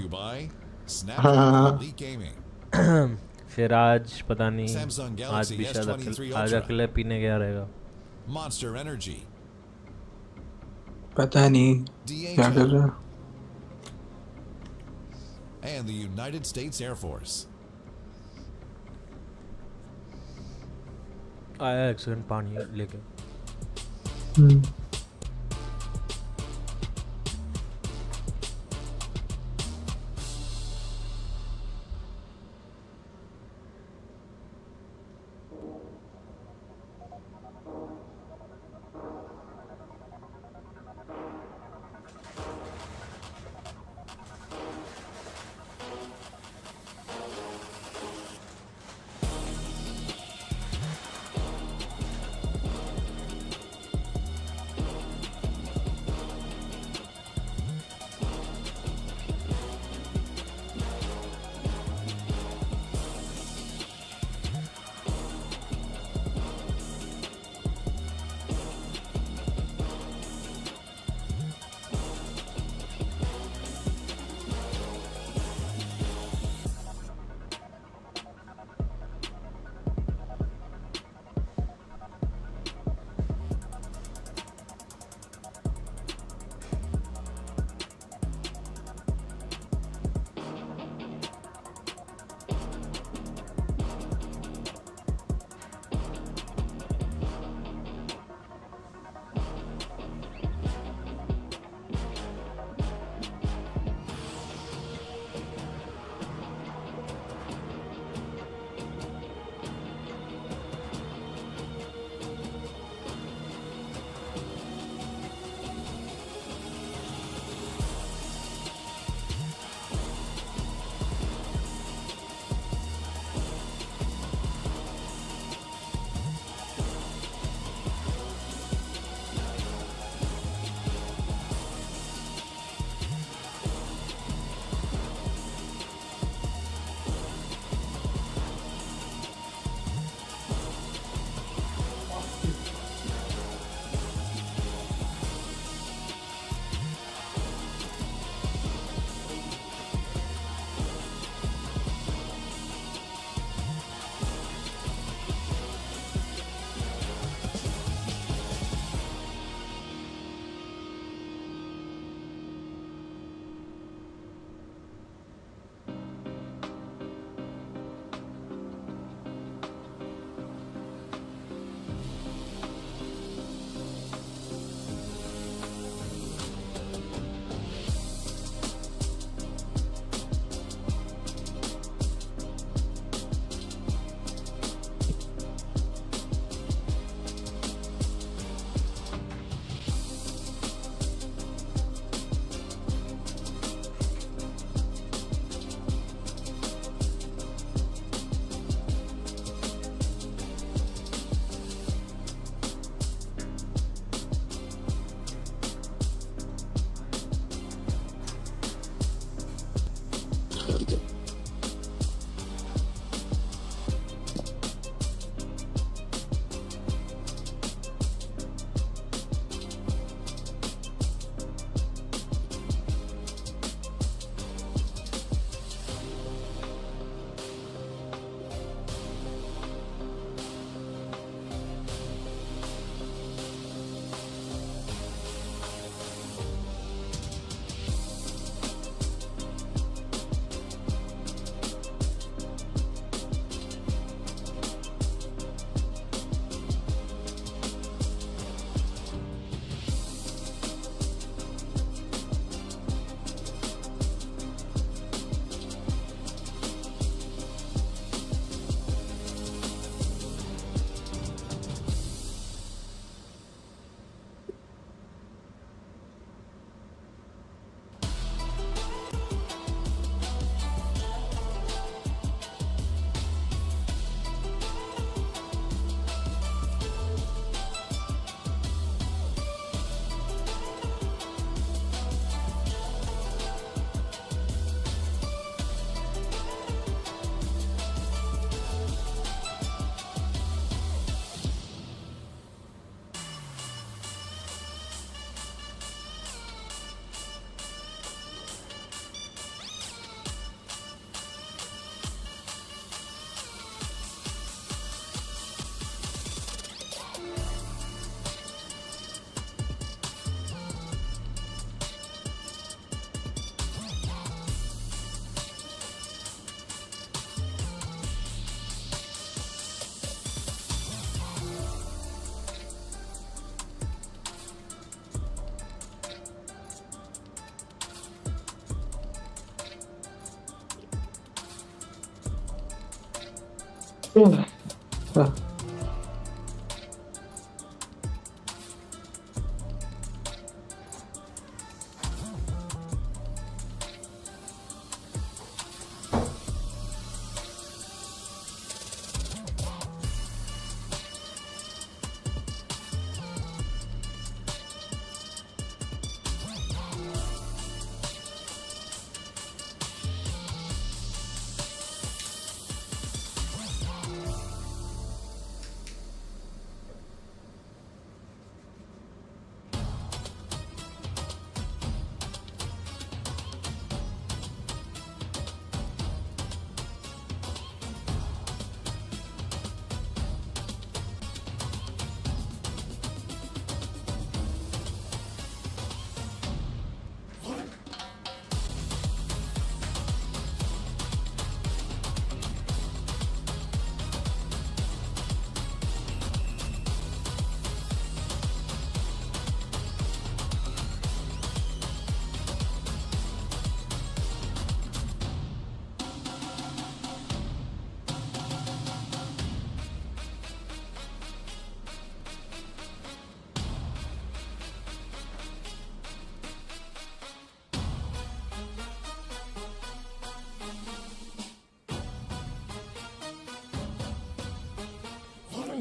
फिर आज पता नहीं, आज भी शायद आज अकेले पीने गया रहेगा। पता नहीं क्या कर रहा। And the United States Air Force. आया एक्सीडेंट पानी लेके।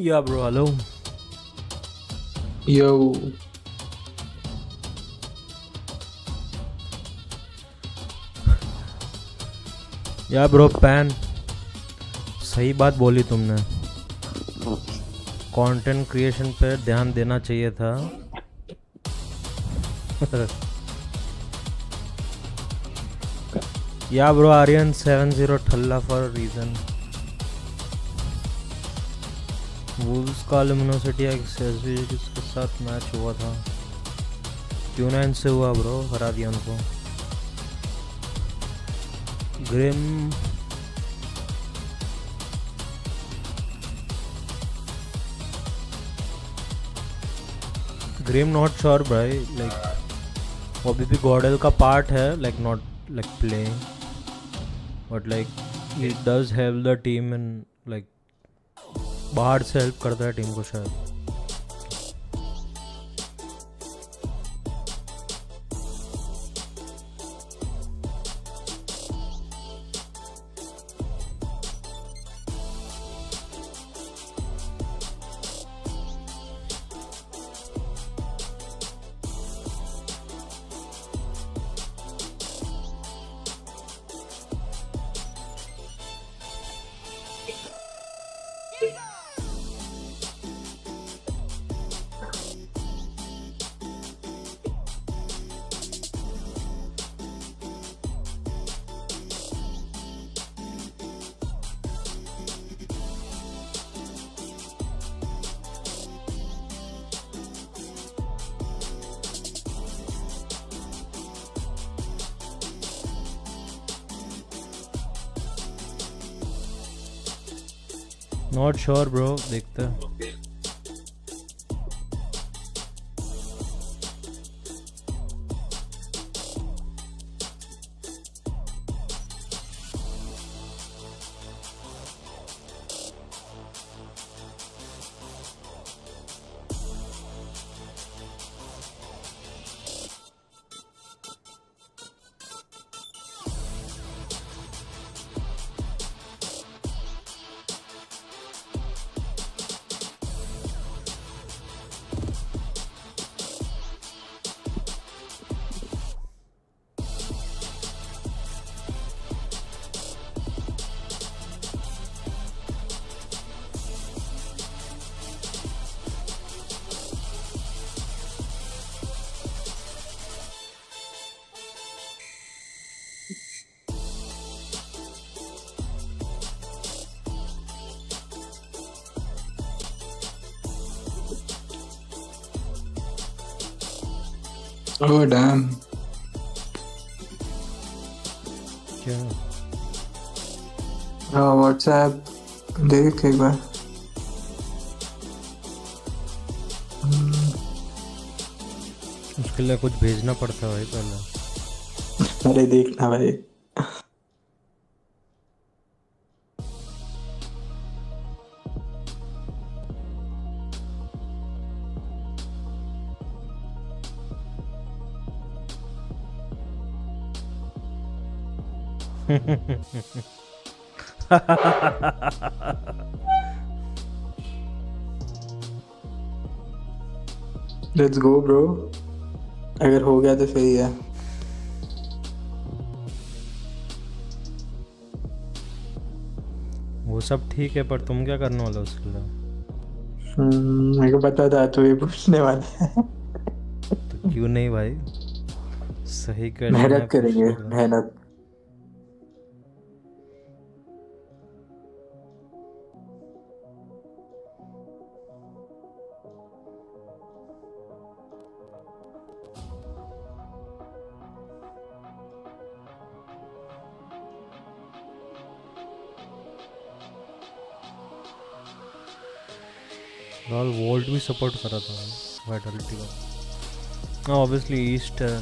Yeah, bro. Hello. Yo. Yeah, bro. Pan. सही बात बोली तुमने. कंटेंट क्रिएशन पे ध्यान देना चाहिए था. Yeah, bro. Aryan 7-0 ठल्ला for a reason. Wolves का लुमिनोसिटी एक्सेसरी जिसके साथ मैच हुआ था Q9 से हुआ ब्रो, हरा दिया उनको. ग्रिम नॉट श्योर भाई, लाइक वो अभी भी गॉडल का पार्ट है, like not like playing, but like it does help the team in like बाहर से हेल्प करता है टीम को शायद. नॉट श्योर ब्रो, देखते हैं. Oh damn. क्या? WhatsApp देख एक बार. उसके लिए कुछ भेजना पड़ता है भाई पहले. अरे देखना भाई. Let's go, bro. अगर हो गया तो सही है. वो सब ठीक है पर तुम क्या करने वाले हो उसके लिए? मेरे को पता था तो ये पूछने वाला है. तो क्यों नहीं भाई? सही कर. मेहनत करेंगे, मेहनत. रॉल वोल्ट भी सपोर्ट करा था वाइटलिटी का. ऑब्वियसली ईस्ट है.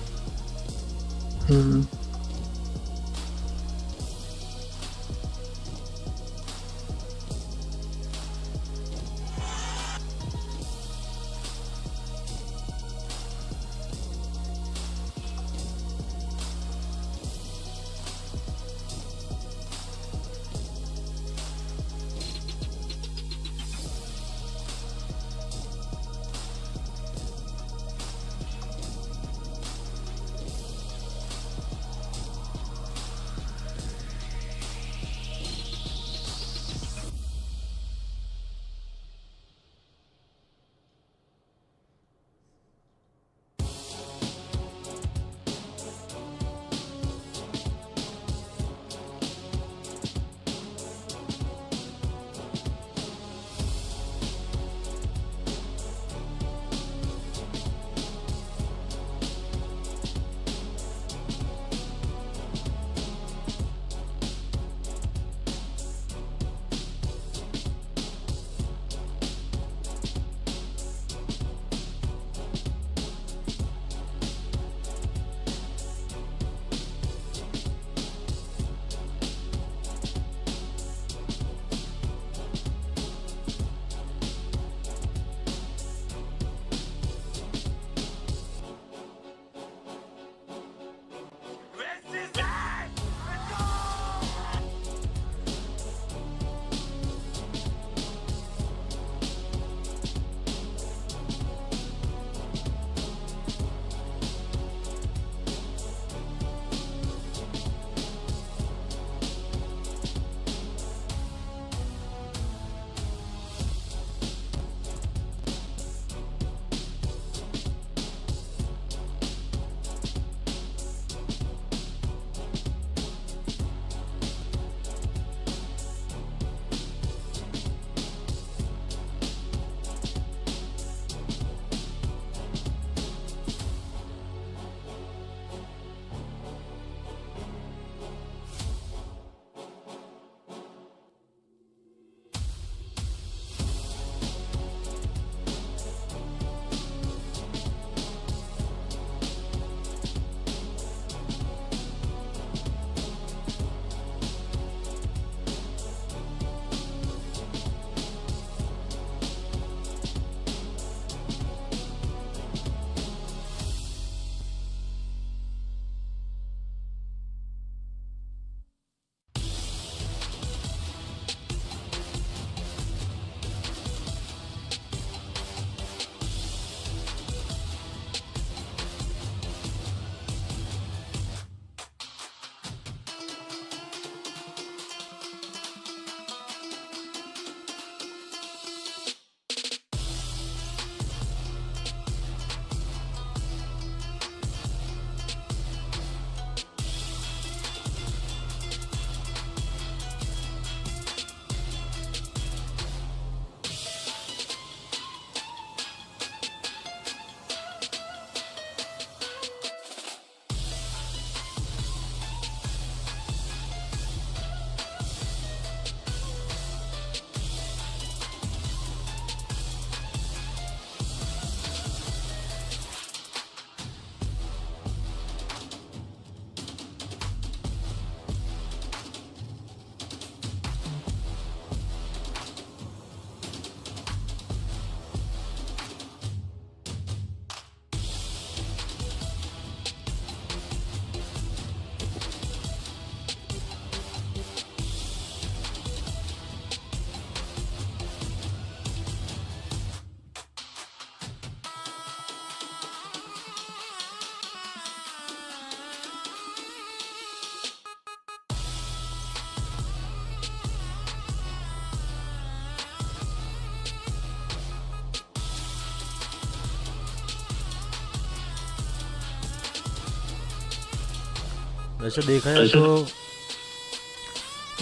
वैसे देखा जाए तो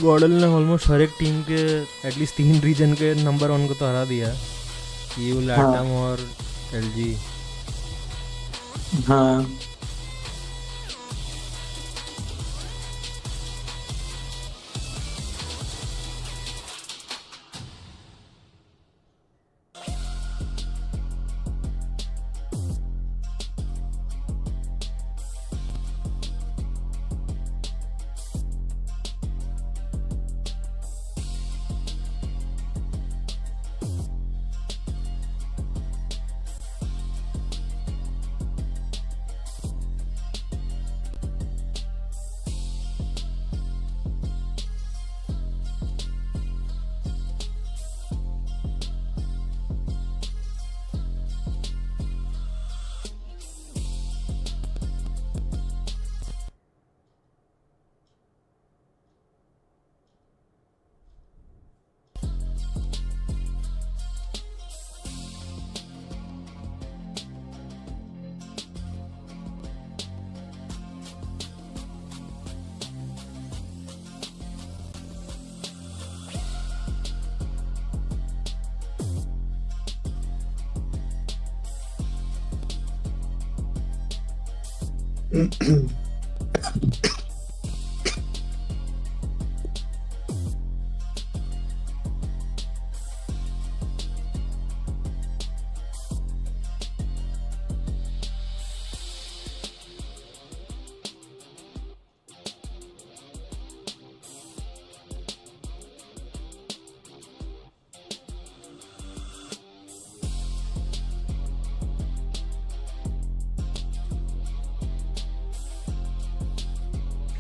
गॉडल ने ऑलमोस्ट हर एक टीम के एटलीस्ट 3 रीजन के नंबर 1 को तो हरा दिया है, यू लैटम और एलजी। हाँ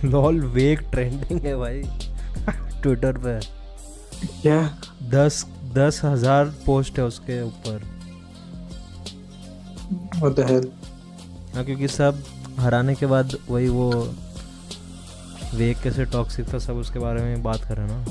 लॉल वेक ट्रेंडिंग है भाई ट्विटर पे। क्या 10,000 पोस्ट है उसके ऊपर। What the hell? हाँ, क्योंकि सब हराने के बाद वही वो वेक कैसे टॉक्सिक था, सब उसके बारे में बात कर रहे हैं ना।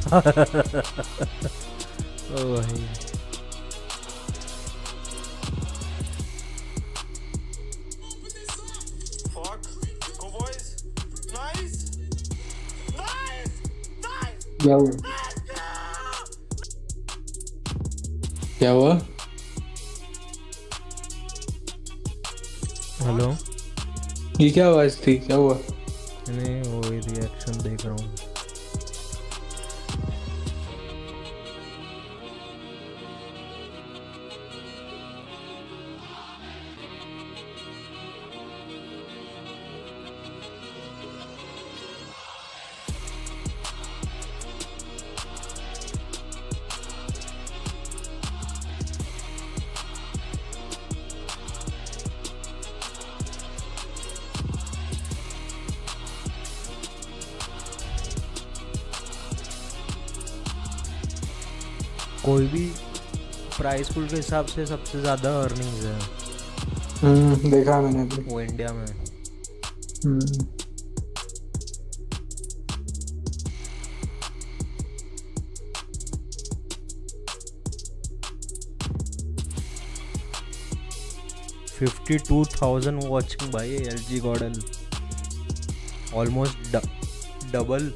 ओ भाई क्या हुआ? क्या हुआ? हेलो ये क्या आवाज थी? क्या हुआ? नहीं वो रिएक्शन देख रहा हूँ. कोई भी प्राइस पूल के हिसाब से सबसे ज़्यादा अर्निंग्स है. देखा मैंने अभी. वो इंडिया में. 52,000 watching भाई LG गॉडल. Almost double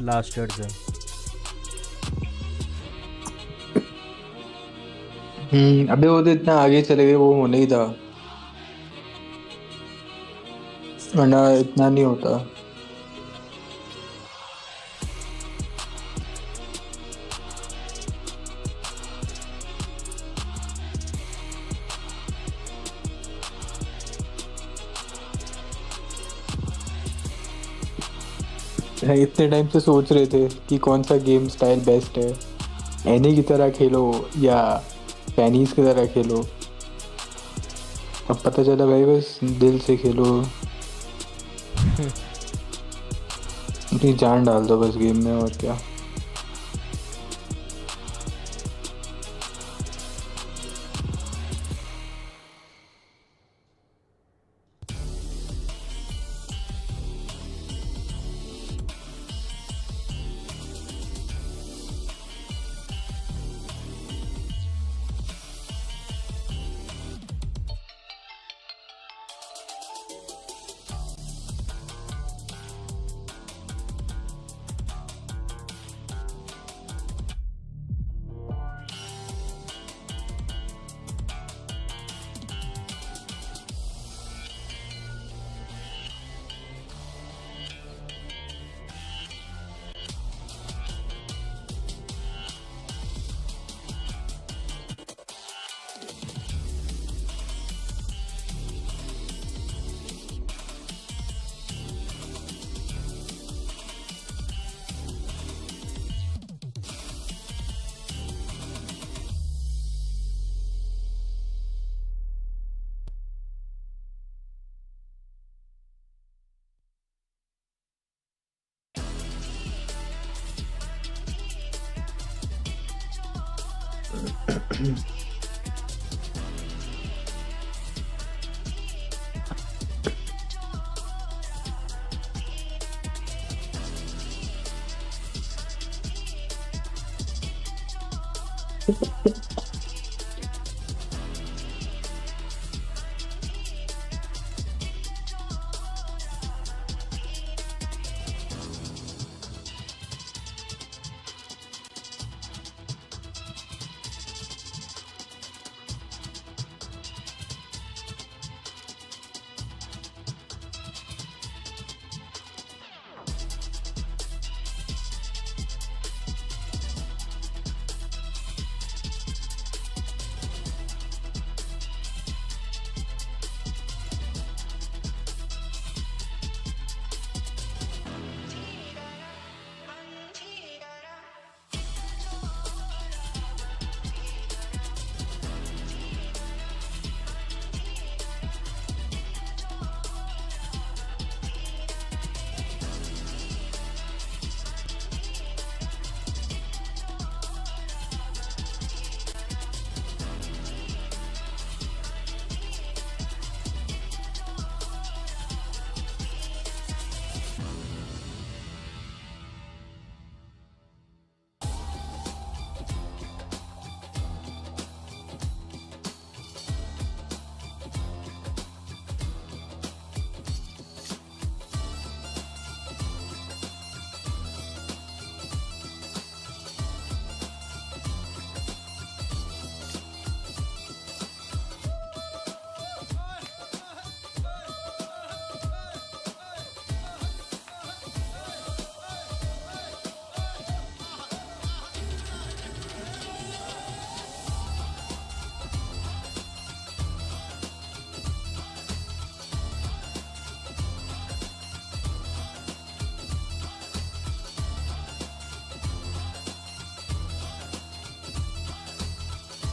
last year से. अबे वो तो इतना आगे चले गए, वो होने ही था, वरना इतना नहीं होता. इतने टाइम से सोच रहे थे कि कौन सा गेम स्टाइल बेस्ट है, एनी की तरह खेलो या पैनीज की तरह खेलो. अब पता चला भाई बस दिल से खेलो, अपनी जान डाल दो बस गेम में, और क्या.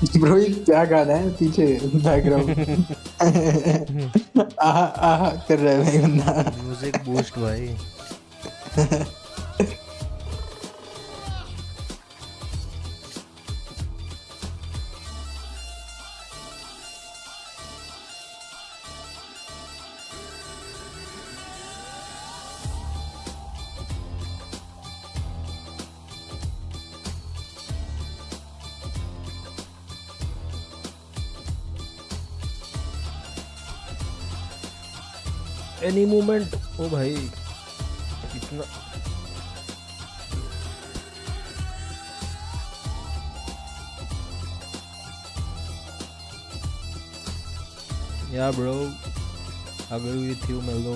ब्रो ये क्या गाना है पीछे बैकग्राउंड आहा आहा कर रहा है भाई बंदा म्यूजिक बूस्ट भाई एनी मोमेंट ओ भाई कितना या bro agree with you Mello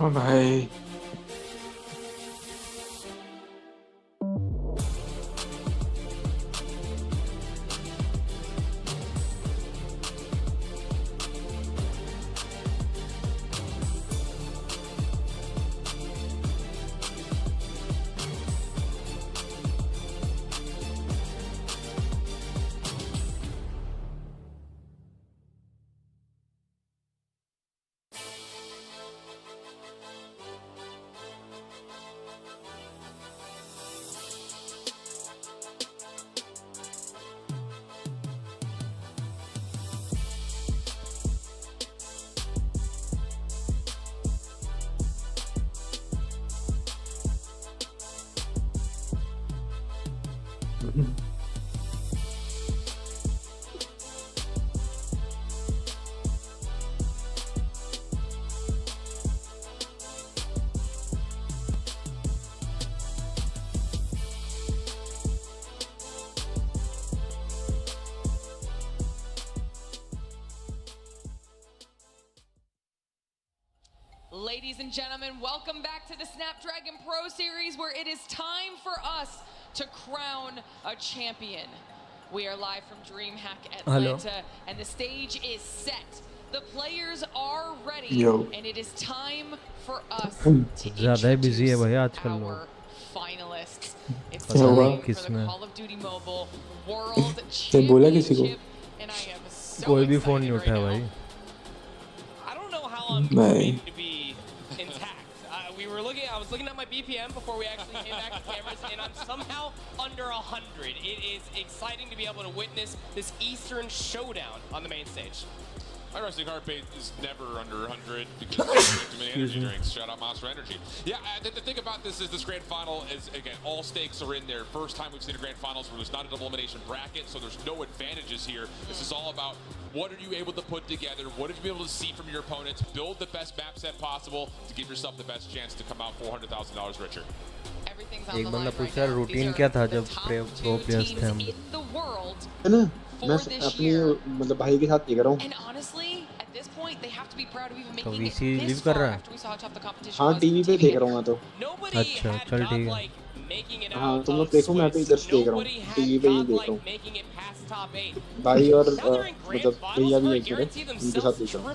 ओ भाई Ladies and gentlemen, welcome back to the Snapdragon Pro Series, where it is time for us to crown a champion. We are live from DreamHack Atlanta, and the stage is set. The players are ready, and it is time for us to introduce our finalists. It's time for the Call of Duty Mobile World Championship, and I am so excited right now. I don't know how I'm going to be intact. I was looking at my BPM before we actually came back to cameras, and I'm somehow under 100. It is exciting to be able to witness this Eastern showdown on the main stage. My resting heart rate is never under 100 because I drink too many energy drinks. Shout out Monster Energy. Yeah, the thing about this is this grand final is, again, all stakes are in there. First time we've seen a grand finals where there's not a double elimination bracket, so there's no advantages here. This is all about what are you able to put together, what did you be able to see from your opponents, build the best map set possible to give yourself the best chance to come out $400,000 richer. एक बंदा पूछ रहा है routine क्या था जब pro players थे हम है ना मैं अपनी मतलब भाई के साथ नहीं कर रहा हूँ point, they have to be proud of even तो making it VC this leave कर far रहा है? after we saw how tough the competition हाँ was. टीवी पे देख रहा हूँ मैं तो अच्छा चल ठीक है. हाँ तुम लोग देखो मैं तो इधर से देख रहा हूँ टीवी पे ही देख रहा हूँ भाई और मतलब भैया भी एक मेरे उनके साथ देख रहा हूँ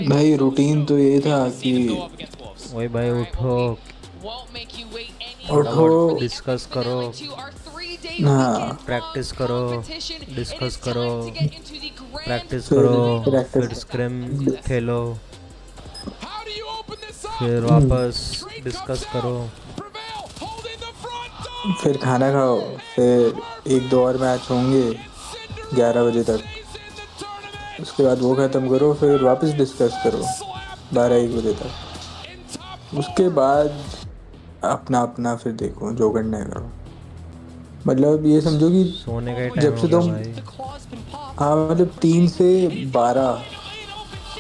भाई रूटीन तो ये था कि वही भाई उठो उठो डिस्कस करो हाँ प्रैक्टिस करो डिस्कस करो प्रैक्टिस करो फिर स्क्रिम खेलो फिर वापस डिस्कस करो फिर खाना खाओ फिर 1-2 और मैच होंगे 11 बजे तक उसके बाद वो ख़त्म करो फिर वापस डिस्कस करो 12-1 बजे तक उसके बाद अपना अपना फिर देखो जो करना है करो मतलब ये समझो कि सोने का जब से तुम हाँ मतलब 3 से 12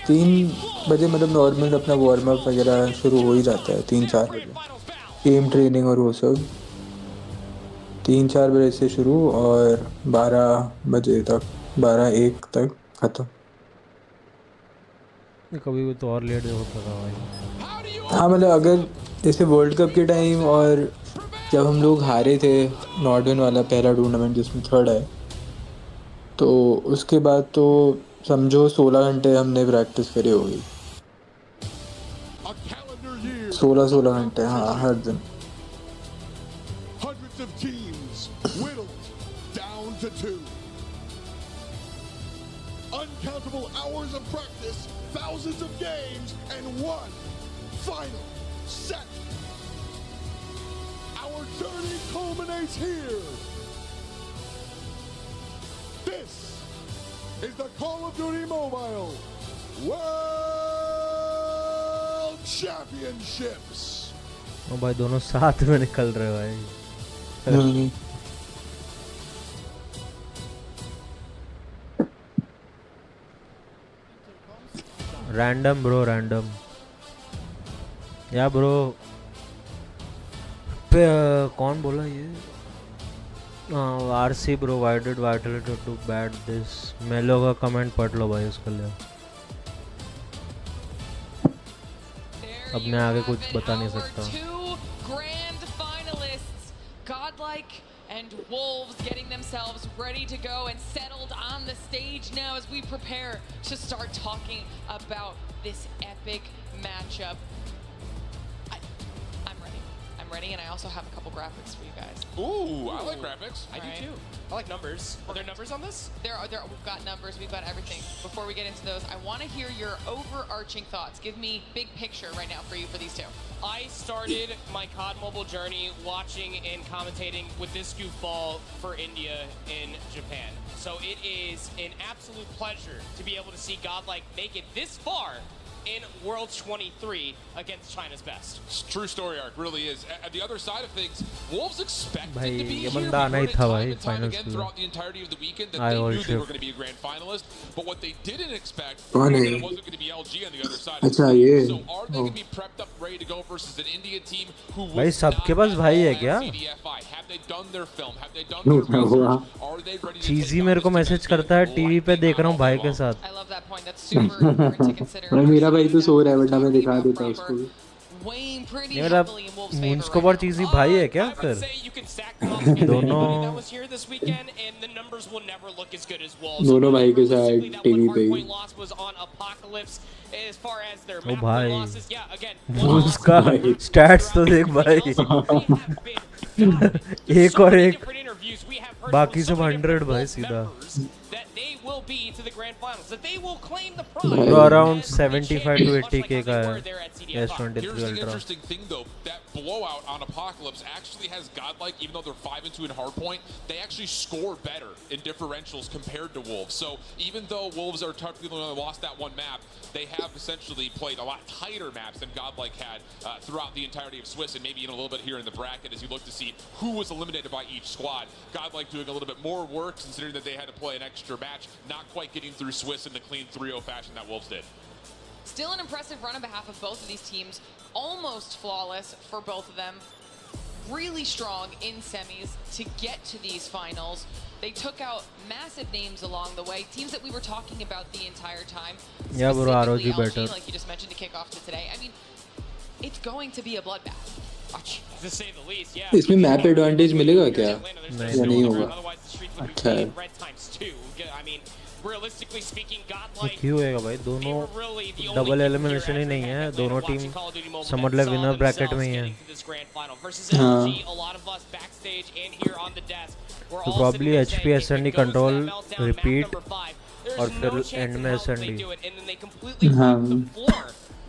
3 बजे मतलब नॉर्मल अपना वार्म अप वगैरह शुरू हो ही जाता है 3-4 बजे एम ट्रेनिंग और वो सब 3-4 बजे से शुरू और 12 बजे तक 12-1 तक ख़त्म. कभी भी तो और लेट होता था भाई. हाँ मतलब अगर जैसे वर्ल्ड कप के टाइम और जब हम लोग हारे थे नॉर्डर्न वाला पहला टूर्नामेंट जिसमें थर्ड है तो उसके बाद तो समझो 16 घंटे हमने प्रैक्टिस करी होगी 16 घंटे हाँ हर दिन. Hundreds of teams whittled down to 2. Uncountable hours of practice, thousands of games, and one final set. Our journey culminates here. This is the Call of Duty Mobile World Championships. ओ भाई दोनों साथ में निकल रहे भाई. रैंडम ब्रो रैंडम या bro पे कौन बोला ये RC bro why did Vitality do bad this. मेलो का कमेंट पढ़ लो भाई उसके लिए. अब मैं आगे कुछ बता नहीं सकता. Godlike and Wolves getting themselves ready to go and settled on the stage now as we prepare to start talking about this epic matchup. I'm ready and I also have a couple graphics for you guys. Ooh, I like graphics. I do too. I like numbers. Are there numbers on this? We've got numbers, we've got everything. Before we get into those, I want to hear your overarching thoughts. Give me big picture right now for you for these two. I started my COD Mobile journey watching and commentating with this goofball for India in Japan. So it is an absolute pleasure to be able to see Godlike make it this far in Worlds 23 against China's best. True story arc, really is. At the other side of things, Wolves expected भाई to be ये here. बंदा आना ही था भाई Time finals again में. throughout the entirety of the weekend that they knew they were going to be a grand finalist, but what they didn't expect was कौन that है? it wasn't going to be LG on the other side. अच्छा ये. So are they going to be prepped up, ready to go versus an India team who भाई was सबके पास भाई है क्या? CDFI? Have they done their film? Have they done their research? Are they ready to चीज़ी मेरे को message करता है TV पे देख रहा हूँ भाई के साथ. I love that point. That's super important to consider. मेरा भाई तो सो रहा है वरना मैं दिखा देता उसको. Weighing pretty ये मेरा heavily in Wolves' favor moons को right बहुत now. चीज़ी भाई है क्या फिर? दोनों That was here this weekend, and the numbers will never look as good as Wolves. दोनों भाई के साथ टीवी पे. Hardpoint loss was on Apocalypse. As far as their oh map भाई losses, yeah, again. मून्स का stats तो देख भाई. एक और एक बाकी सब 100 भाई सीधा. That they will be to the grand finals. That they will claim the prize. तो अराउंड 75 to 80k का है S23 Here's the Ultra. interesting thing though, that blowout on Apocalypse actually has Godlike, even though they're 5-2 in Hardpoint, they actually score better in differentials compared to Wolves. So even though Wolves are technically only lost that one map, they have essentially played a lot tighter maps than Godlike had throughout the entirety of Swiss, and maybe even a little bit here in the bracket as you look to see who was eliminated by each squad. Godlike doing a little bit more work considering that they had to play an extra match, not quite getting through Swiss in the clean 3-0 fashion that Wolves did. Still an impressive run on behalf of both of these teams. Almost flawless for both of them. Really strong in semis to get to these finals. They took out massive names along the way, teams that we were talking about the entire time. Yeah, bro, ROG LG, better. like you just mentioned to kick off to today. I mean, it's going to be a bloodbath. To say the least, yeah. इसमें map advantage मिलेगा क्या या नहीं होगा अच्छा है I mean, realistically speaking, Godlike क्यों होएगा भाई दोनों डबल एलिमिनेशन ही नहीं है दोनों टीम समझ ले विनर ब्रैकेट में ही है तो probably HP S and D control repeat और फिर एंड में एसएनडी हाँ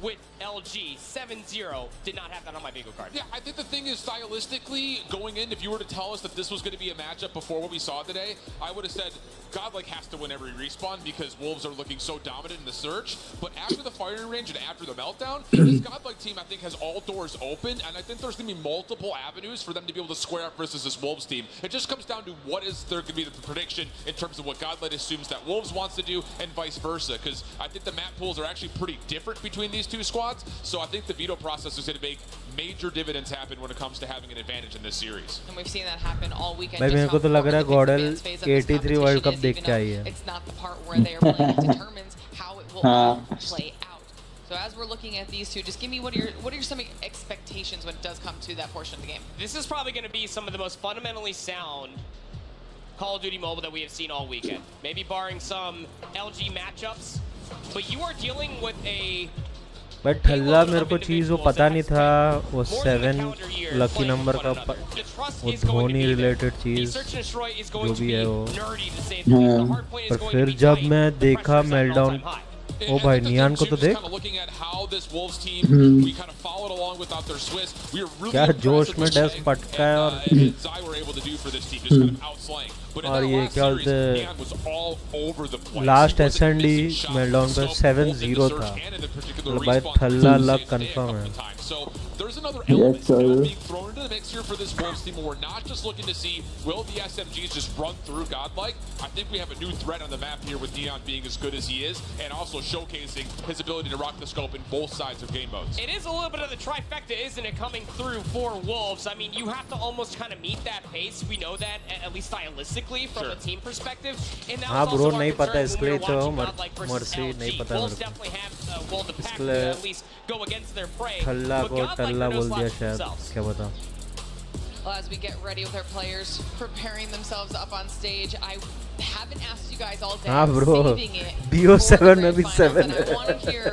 with LG 7-0 did not have that on my bingo card. Yeah, I think the thing is stylistically going in, if you were to tell us that this was going to be a matchup before what we saw today, I would have said Godlike has to win every respawn because Wolves are looking so dominant in the search. But after the firing range and after the meltdown, this Godlike team I think has all doors open, and I think there's going to be multiple avenues for them to be able to square up versus this Wolves team. It just comes down to what is there going to be the prediction in terms of what Godlike assumes that Wolves wants to do and vice versa, because I think the map pools are actually pretty different between these two squads. So I think the veto process is going to make major dividends happen when it comes to having an advantage in this series. And we've seen that happen all weekend. भाई मेरे को तो लग रहा है गॉडल 83 world cup देख के आई है. It's not the part where they are playing that determines how it will all play out. So as we're looking at these two, just give me what are your some expectations when it does come to that portion of the game? This is probably going to be some of the most fundamentally sound Call of Duty Mobile that we have seen all weekend. Maybe barring some LG matchups, but you are dealing with a but ठल्ला मेरे को चीज़ वो पता नहीं था वो 7 lucky number का वो धोनी रिलेटेड चीज़ जो भी है वो पर फिर जब मैं देखा मेल्टडाउन ओ भाई नियान को तो देख क्या जोश में डेस्क पटका है और ये क्या बोलते हैं लास्ट एसएनडी मेल्टडाउन पे 7-0 था मतलब भाई थल्ला लक कंफर्म है So there's another element being thrown into the mix here for this Wolves team where we're not just looking to see will the SMGs just run through Godlike. I think we have a new threat on the map here with Dion being as good as he is and also showcasing his ability to rock the scope in both sides of game modes. It is a little bit of the trifecta, isn't it, coming through for Wolves? I mean, you have to almost kind of meet that pace. We know that, at least stylistically, from a team perspective. And that was also our concern when we were watching Godlike versus LG. Wolves definitely have well the pack to at least go against their prey. को टल्ला बोल दिया शायद क्या बता Well, as we get ready with our players preparing themselves up on stage, I haven't asked you guys all day. Saving it BO7 में भी 7 and I want to hear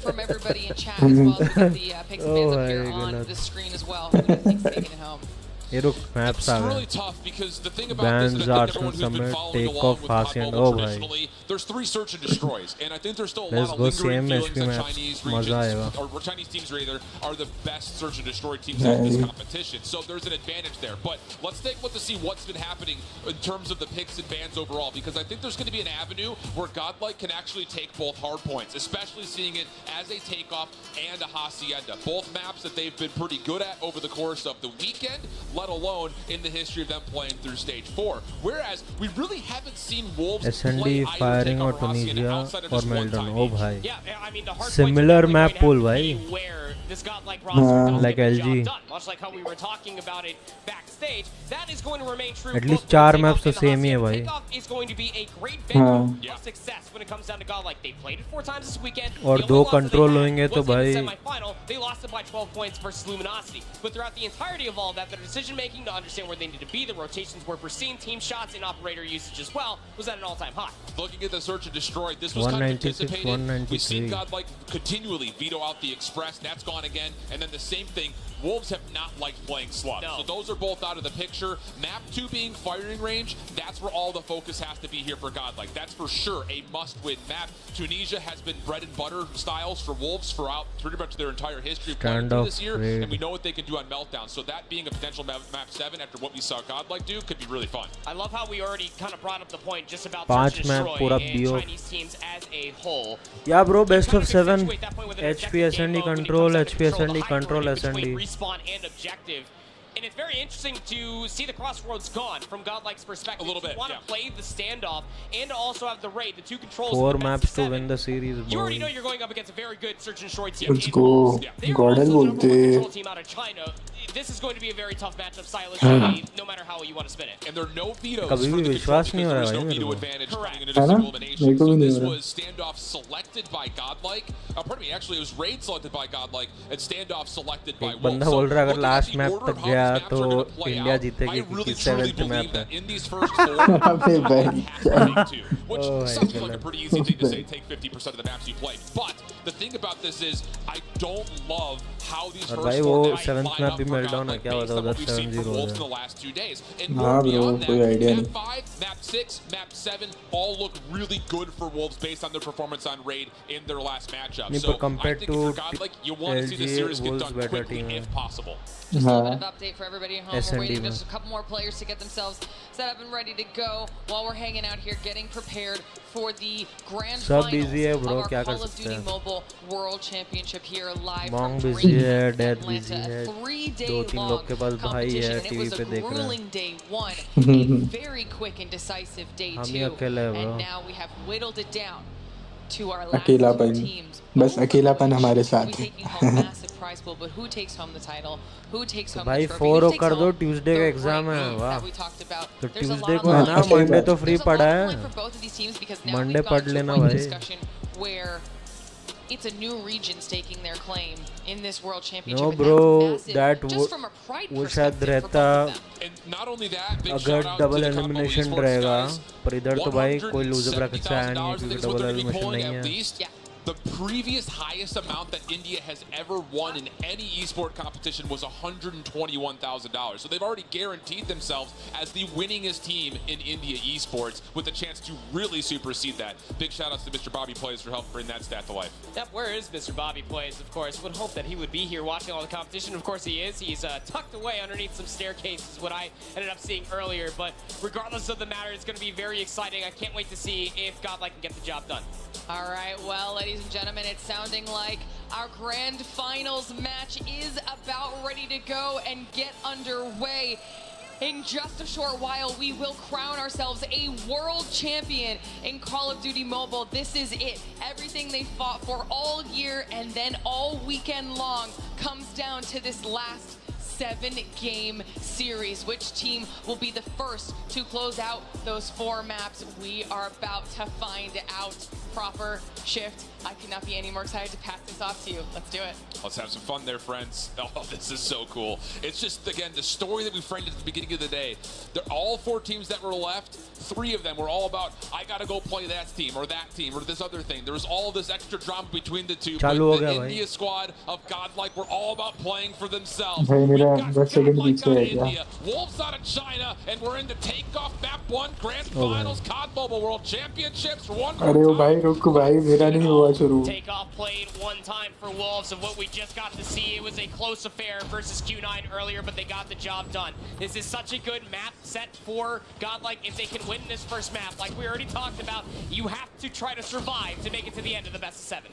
from everybody in chat as well as the picks and fans up here on the screen as well. Who do you think's taking it home? ये रुक maps आ really tough because the thing about this is that everyone who's been following along with COD Mobile traditionally, there's 3 search and destroys, and I think there's still a lot of lingering feelings that Chinese regions, or Chinese teams rather, are the best search and destroy teams in this competition. So there's an advantage there. But let's take a look to see what's been happening in terms of the picks and bans overall, because I think there's going to be an avenue where Godlike can actually take both hard points, especially seeing it as a takeoff and a Hacienda. Both maps that they've been pretty good at over the course of the weekend, let alone in the history of them playing through stage 4. Whereas we really haven't seen Wolves play either take or Hacienda outside of just one time. Oh bhai. Yeah, I mean the hard similar map pool bhai. Where this Godlike roster like LG. Much like how we were talking about it backstage, that is going to remain true. At least 4 maps तो same ही है भाई. Takeoff is going to be a great venue of success when it comes down to Godlike. They played it 4 times this weekend. और 2 control होंगे तो भाई. Semi-final, they lost it by 12 points versus Luminosity. But throughout the entirety of all that, their decision making to understand where they need to be, the rotations were foreseen, team shots and operator usage as well was at an all-time high. Looking at the search and destroy, this was kind of anticipated. We've seen Godlike continually veto out the Express, that's gone again, and then the same thing. Wolves have not liked playing slug. No. So those are both out of the picture. Map 2 being firing range, that's where all the focus has to be here for Godlike. That's for sure a must-win map. Tunisia has been bread and butter styles for Wolves throughout pretty much their entire history of playing through this year, and we know what they can do on Meltdown. So that being a potential map 7 after what we saw Godlike do could be really fun. I love how we already kind of brought up the point just about search and destroy and Chinese teams as a whole. Yeah bro, best of 7. HP SND control, HP SND control SND. Respawn and objective. and it's very interesting to see the crossroads gone from Godlike's perspective. A little bit, you want to play the standoff and also have the raid, the two controls. 4 maps to win the series. You already know you're going up against a very good Search and Destroy team. Let's go. Godel bolte. Team out of China. This is going to be a very tough matchup stylistically, no matter how you want to spin it. And there are no vetoes कभी भी विश्वास नहीं हो रहा no भाई veto मेरे advantage coming into है ना? this elimination. मेरे को So भी नहीं this हो रहा. was standoff selected by Godlike. Pardon me, actually it was raid selected by Godlike and standoff selected by एक Wolves. बंदा So बोल रहा है अगर looking at last the map order of तक how गया these maps तो are gonna play India out, जीतेगी I really क्योंकि truly 7th believe मैप है that in these first 4 अबे भाई which Oh, sounds my like a God. pretty easy thing to say, take 50% of the maps you play. But the thing about this is I don't love how these और first भाई 4 वो maps 7th line map up भी for meltdown है Godlike क्या based होता on what उधर we've seen 7-0 from हो Wolves in जाए the last 2 days. And हाँ more bro, beyond कोई that, idea map नहीं. 5, map 6, map 7 all look really good for Wolves based on their performance on raid in their last matchup. नहीं, So पर compared I think if to you're Godlike, you want to see the LG, series get Wolves done better quickly team है. if possible. Just a हाँ. little bit of update for everybody at home. We're S&D waiting में. just a couple more players to get themselves set up and ready to go while we're hanging out here getting prepared for the grand सब finals busy है of bro, our क्या कर Call of सकते Duty हैं. Mobile World Championship here live Mong from busy है, Greenland, Dad busy Atlanta. है, A 3-day 2-3 लोग के पास long भाई है, competition, and it TV was पे a देख रहे हैं. grueling day 1, a very quick and decisive day हम ही 2, अकेले हैं bro. and now we have whittled it down to our last अकेलापन, two teams. बस अकेलापन हमारे साथ We है. taking home massive prize pool, but who takes home the title? Who takes home भाई the trophy? 4 Who takes कर दो, home Tuesday का the एग्जाम है. rank वाह that we talked about? तो There's a lot Tuesday on को the है line. ना, हाँ, मंडे तो There's फ्री a lot पड़ा on the line है. for both of these teams because now Monday we've got पढ़ to a लेना point in भाई. discussion where it's a new region staking their claim in this world championship. No and bro, that's massive, that just from a pride वो शायद perspective for रहता both of them. And not only that, big अगर shout out to double the Combo elimination Esports रहेगा, guys. पर इधर तो भाई कोई लूजर ब्रैकेट से आया नहीं है $170,000 क्योंकि is what double they're gonna be elimination pulling नहीं at है. least. The previous highest amount that India has ever won in any esport competition was $121,000. So they've already guaranteed themselves as the winningest team in India esports with a chance to really supersede that. Big shout outs to Mr. Bobby Plays for helping bring that stat to life. Yep, where is Mr. Bobby Plays, of course? Would hope that he would be here watching all the competition. Of course he is. He's tucked away underneath some staircases, what I ended up seeing earlier. But regardless of the matter, it's going to be very exciting. I can't wait to see if Godlike can get the job done. All right, well, ladies and gentlemen, it's sounding like our grand finals match is about ready to go and get underway. In just a short while, we will crown ourselves a world champion in Call of Duty Mobile. This is it. Everything they fought for all year and then all weekend long comes down to this last 7-game series. Which team will be the first to close out those 4 maps? We are about to find out. Proper shift. I could not be any more excited to pass this off to you. Let's do it. Let's have some fun there, friends. Oh, this is so cool. It's just, again, the story that we framed at the beginning of the day. They're all 4 teams that were left. 3 of them were all about, I got to go play that team or this other thing. There was all this extra drama between the two. But the India squad of Godlike were all about playing for themselves. भाई मेरा 10 second Godlike पीछे out है of क्या? India, Wolves out of China, and we're into takeoff map 1 grand finals, COD Mobile World Championships. One more अरे वो time. भाई रुक भाई मेरा नहीं हुआ शुरू. Takeoff played one time for Wolves, and what we just got to see, it was a close affair versus Q9 earlier, but they got the job done. This is such a good map set for Godlike. If they can win this first map, like we already talked about, you have to try to survive to make it to the end of the best of 7.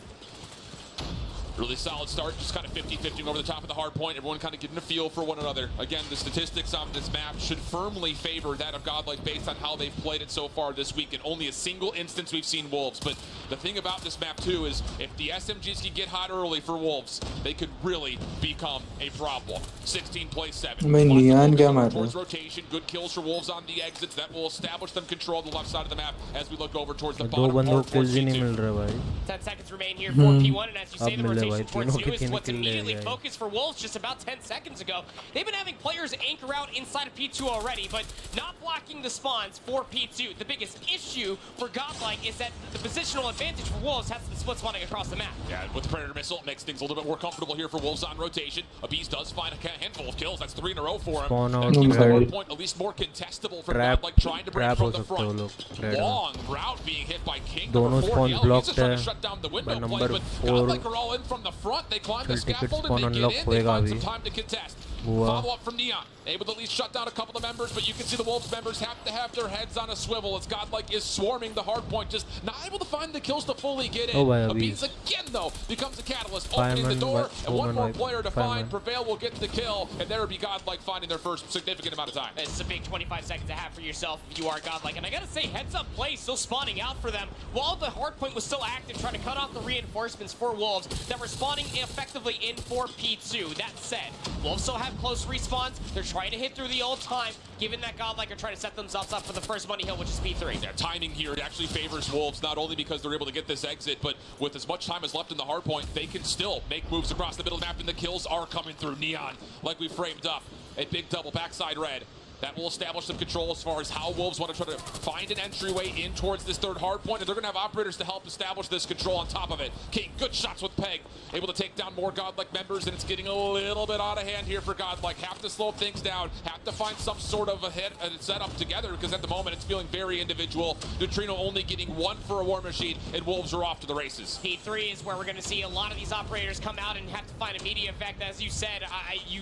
Really solid start, just kind of 50-50 over the top of the hard point. Everyone kind of getting a feel for one another. Again, the statistics on this map should firmly favor that of Godlike based on how they've played it so far this week. In only a single instance we've seen Wolves. But the thing about this map too is if the SMGs can get hot early for Wolves, they could really become a problem. 16 plays 7. मैं नियान क्या मार रहा Towards rotation, good kills for Wolves on the exits. That will establish them control the left side of the map as we look over towards the bottom part. 2 kills ही नहीं मिल रहा भाई. 10 seconds remain here for P1, and as you say, the rotation भाई, towards तीनों new के is what's तीन immediately किल ले focused for Wolves just about 10 seconds ago. They've been having players anchor out inside of P2 already, but not blocking the spawns for P2. The biggest issue for Godlike is that the positional advantage for Wolves has the split spawning across the map. Yeah, with the Predator missile, it makes things a little bit more comfortable here for Wolves on rotation. Abiz does find a handful of kills. That's 3 in a row for him. Spawn That out keeps the there. hard point at least more contestable for Trap- Godlike, trying to break trap from हो the सकते हो front. लोग, Red Long route being hit by King. दोनों Number 4, spawn Yellow. He's blocked just trying to है. shut down the By window play, number but 4 Godlike are all in from the front. They climb the चल ticket scaffold spawn and they unlock get in. They होएगा find अभी. some time to contest. Follow up from Neon. Able to at least shut down a couple of members, but you can see the Wolves members have to have their heads on a swivel as Godlike is swarming the hardpoint, just not able to find the kills to fully get in. Abiz again, though, becomes a catalyst, opening the door, and one more player to find. Prevail will get the kill, and there will be Godlike finding their first significant amount of time. It's a big 25 seconds to have for yourself if you are Godlike, and I gotta say, heads up play still spawning out for them. While the hardpoint was still active, trying to cut off the reinforcements for Wolves, that were spawning effectively in for P2. That said, Wolves still have close respawns. They're trying to hit through the old time, given that Godlike are trying to set themselves up for the first money hill, which is P3. Their timing here actually favors Wolves, not only because they're able to get this exit, but with as much time as left in the hardpoint, they can still make moves across the middle map, and the kills are coming through. Neon, like we framed up, a big double backside red. That will establish some control as far as how Wolves want to try to find an entryway in towards this third hard point, and they're going to have operators to help establish this control on top of it. King, good shots with Peg, able to take down more Godlike members, and it's getting a little bit out of hand here for Godlike. Have to slow things down, have to find some sort of a hit and set up together, because at the moment it's feeling very individual. Neutrino only getting one for a War Machine, and Wolves are off to the races. P3 is where we're going to see a lot of these operators come out and have to find a media effect. As you said, you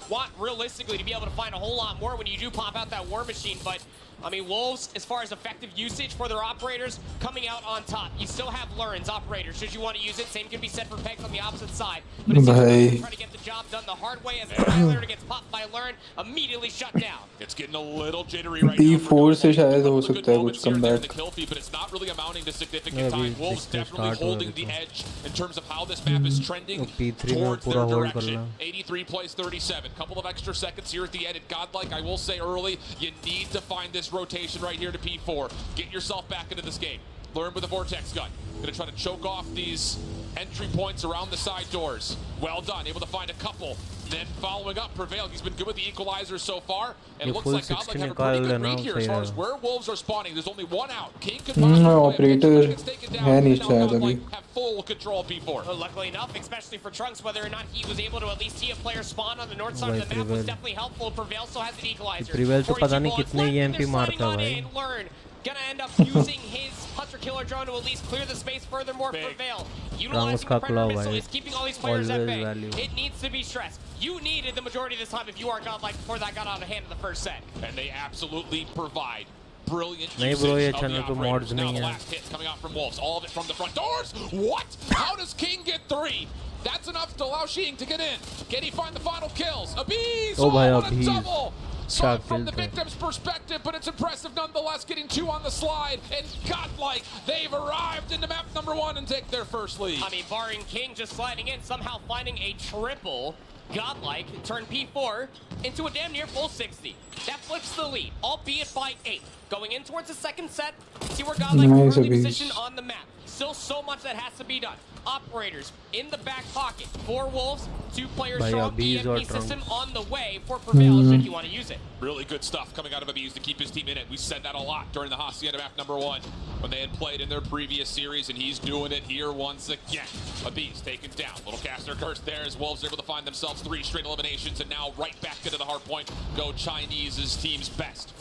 want realistically to be able to find a whole lot more when you do pop out that War Machine, but I mean, Wolves, as far as effective usage for their operators, coming out on top. You still have Luren's operators, should you want to use it. Same can be said for Pegs on the opposite side. But it's trying to get the job done the hard way as Tyler gets popped by Luren, immediately shut down. It's getting a little jittery right P4 से शायद हो सकता है कुछ comeback. But it's not really amounting to significant time. Wolves definitely holding the edge in terms of how this map is trending towards their direction. 83 plays 37. Couple of extra seconds here at the end. At Godlike, I will say early, you need to find this rotation right here to P4. Get yourself back into this game. Learn with a Vortex gun. Gonna try to choke off these entry points around the side doors. Well done, able to find a couple. Then following up, Prevail. He's been good with the equalizers so far. And it looks like Godlike have a pretty good read here as far as where Wolves are spawning. There's only one out. King could operator है नहीं शायद अभी. Have full control of P4. Well, luckily enough, especially for Trunks, whether or not he was able to at least see a player spawn on the north side of the map was definitely helpful. Prevail still has an equalizer. Prevail तो पता नहीं कितने EMP मारता है भाई. Learn. Gonna end up using his Hunter Killer drone to at least clear the space furthermore. Prevail. Utilizing the Predator missile is keeping all these players at bay. It needs to be stressed. You needed the majority of this time if you are Godlike before that got out of hand in the first set. And they absolutely provide brilliant नहीं usage bro, ये of channel the पे mods operators. Now नहीं the है. last hit coming out from Wolves. All of it from the front doors. What? How does King get 3? That's enough to allow Sheen to get in. Can he find the final kills? Abiz! Oh, bhai, what a Abiz. double! Saw from the Killed victim's perspective, but it's impressive nonetheless, getting 2 on the slide. And Godlike, they've arrived into map number 1 and take their first lead. I mean, barring King just sliding in, somehow finding a triple, Godlike turn P4 into a damn near full 60. That flips the lead, albeit by 8. Going in towards the second set, see where Godlike is currently positioned on the map. Still so much that has to be done. Operators in the back pocket. 4 Wolves, 2 players strong. EMP system on the way for Prevail should you want to use it. Really good stuff coming out of Abiz to keep his team in it. We said that a lot during the Hacienda map number 1 when they had played in their previous series, and he's doing it here once again. Abiz taken down. Little caster curse there as Wolves able to find themselves 3 straight eliminations, and now right back into the hard point go Chinese's team's best.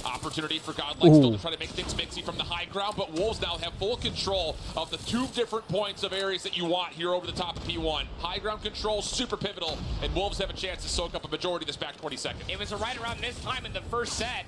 Opportunity for Godlike still to try to make things mixy from the high ground, but Wolves now have full control of the 2 different points of areas that you want here over the top of P1. High ground control, super pivotal, and Wolves have a chance to soak up a majority of this back 20 seconds. It was right around this time in the first set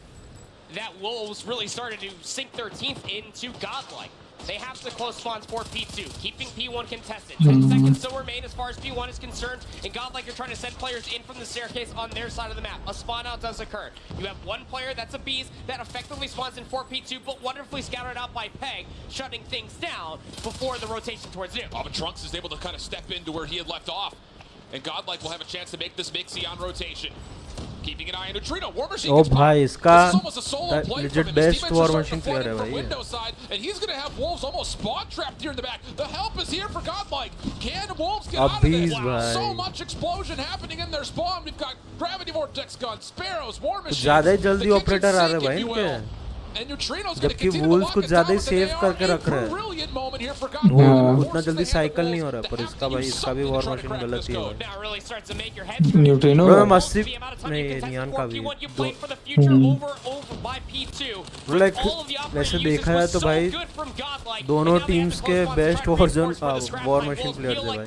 that Wolves really started to sink their teeth into Godlike. They have the close spawns for P2, keeping P1 contested. 10 seconds still remain as far as P1 is concerned, and Godlike are trying to send players in from the staircase on their side of the map. A spawn out does occur. You have one player, that's Abiz, that effectively spawns in for P2, but wonderfully scouted out by Peg, shutting things down before the rotation towards you. But Trunks is able to kind of step into where he had left off, and Godlike will have a chance to make this mixy on rotation. Keeping an eye on Neutrino. War Machine Oh भाई इसका legit best War Machine player है भाई. Window side, and he's going to have Wolves almost spawn trapped here in the back. The help is here for Godlike. Can Wolves get out of this? Wow, so much explosion happening in their spawn. We've got Gravity Vortex guns, Sparrows, War Machine. ज़्यादा ही जल्दी operator आ रहे भाई इनके. जबकि wools कुछ ज़्यादा ही save करके रख रहे हैं. उतना जल्दी साइकिल नहीं हो रहा, पर इसका भाई इसका भी वॉर मशीन गलत ही है. न्यूट्रिनो मस्सी नहीं नियॉन का भी. लाइक वैसे देखा जाए तो भाई दोनों टीम्स के best version war machine players है भाई.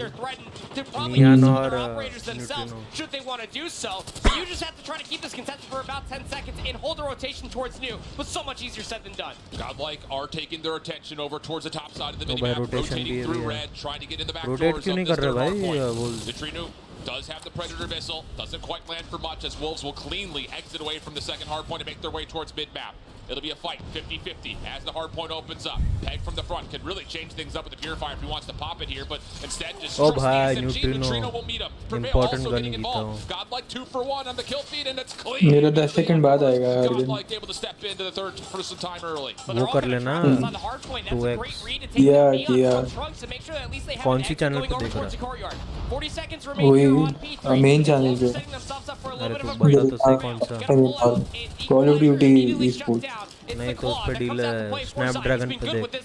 to probably Neon use some of or, their operators themselves, Neutrino. should they want to do so. But you just have to try to keep this contested for about 10 seconds and hold the rotation towards New, but so much easier said than done. Godlike are taking their attention over towards the top side of the तो भाई minimap, rotation rotating भी through है red, trying to get in the back rotate doors क्यों of नहीं this कर रहे third भाई hardpoint. Wolves Neutrino does have the Predator missile, doesn't quite land for much as Wolves will cleanly exit away from the second hardpoint and make their way towards mid-map. It'll be a fight, 50-50, as the hardpoint opens up. Peg from the front could really change things up with the Purifier if he wants to pop it here, but instead just Oh trusts bhai, the SMG. Neutrino. Neutrino will meet him. Prevail Important also gun getting he involved. जीता हूँ Godlike 2 for 1 on the kill feed, and it's clean. मेरा 10 second बाद आएगा Argon. Godlike able to step into the third for some time early. वो कर लेना 2x किया कौन सी चैनल पे देख रहा है 40 seconds remain वही here on P3. Main channel पे Setting themselves up for a अरे little bit तो of a बता तो सही कौन सा कॉल ऑफ ड्यूटी ई-स्पोर्ट्स नहीं तो उस पे डील है स्नैपड्रैगन पे देख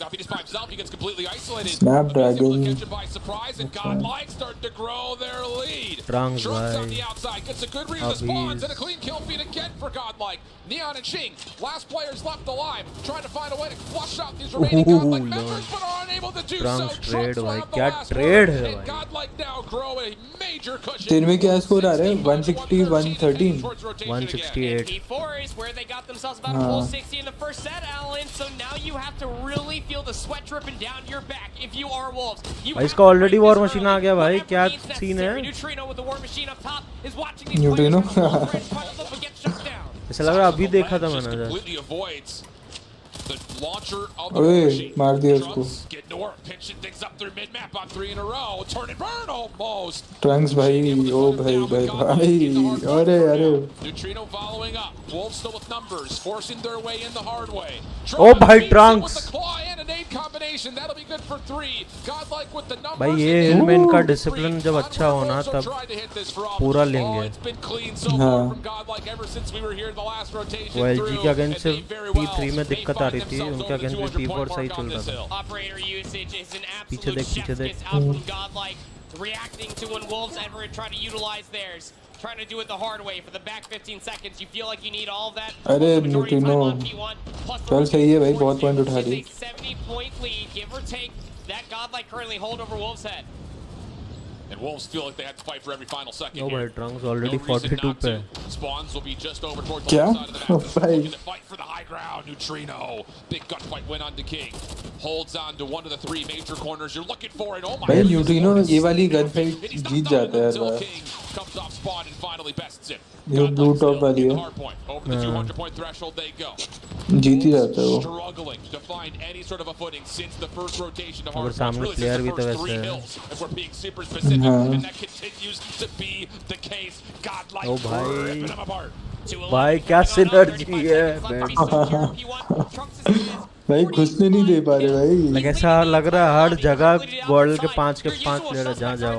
Now he just by himself, he gets completely isolated. Snapdragon. Catch him by surprise, and Godlike start to grow their lead. Trunks Trunks on भाई the outside gets a good read of the spawns and a clean kill feed again for Godlike. Neon and Ching, last players left alive, trying to find a way to flush out these remaining Godlike members, but are unable to do so. Trunks trade Trunks will भाई have the क्या last trade word, है and भाई Godlike now grow a major cushion. तेरे में क्या score आ रहा है 160 113 168 P4 is where they got themselves about a full 60 in the first set, Alan. So now you have to really feel the sweat dripping down your back if you are Wolves. You भाई इसका already war machine आ गया भाई क्या scene है Neutrino with the war machine up top is watching these Neutrino ऐसा लग रहा अभी देखा था मैंने Completely avoids the launcher of the ओए machine. मार दिया उसको Trunks getting to work, pinching things up through mid-map on 3 in a row. Turn and burn almost. Trunks भाई ओ भाई अरे अरे Neutrino following up. Wolves still with numbers, forcing their way in the hard way. ओ भाई Trunks With the claw and a nade combination, that'll be good for 3. Godlike with the numbers. भाई ये हिल में इनका discipline जब अच्छा होना तब पूरा लेंगे It's been clean so far from Godlike ever since we were here in the last rotation. वो एलजी के अगेंस्ट से P3 में दिक्कत आ रही थी उनके अगेंस्ट में P4 सही चल रहा था Operator usage is an पीछे absolute देख chef's kiss out from Godlike, reacting to when Wolves ever try to utilize theirs. Trying to do it the hard way for the back 15 seconds. You feel like you need all of that. अरे neutrino चल सही है भाई बहुत point उठा ली 70-point lead, give or take, that Godlike currently hold over Wolves' head. And Wolves feel like they have to fight for every final second. Oh here. भाई Trunks already No reason 42 not पे to. Spawns will be just over towards the क्या left side of the map. भाई Looking to fight for the high ground. Neutrino. Big gunfight win on the King. Holds on to one of the 3 major corners you're looking for. And oh my भाई goodness, neutrino ये वाली gun and fight he's Jeet knocked जाता है out यार until bar King comes off spawn and finally bests him. ये blue top वाली है Hardpoint. Over the 200-point threshold they go. जीत ही जाता है वो Struggling to find any sort of a footing since the first rotation of अगर Hardpoint. सामने Really player since भी the तो first 3 वैसे hills, if we're being super specific, हाँ and that continues to be the case. Godlike O ripping भाई them apart. भाई क्या synergy है भाई घुसने नहीं दे पा रहे भाई लग ऐसा लग रहा है हर जगह वर्ल्ड के 5 प्लेयर है जहाँ जाओ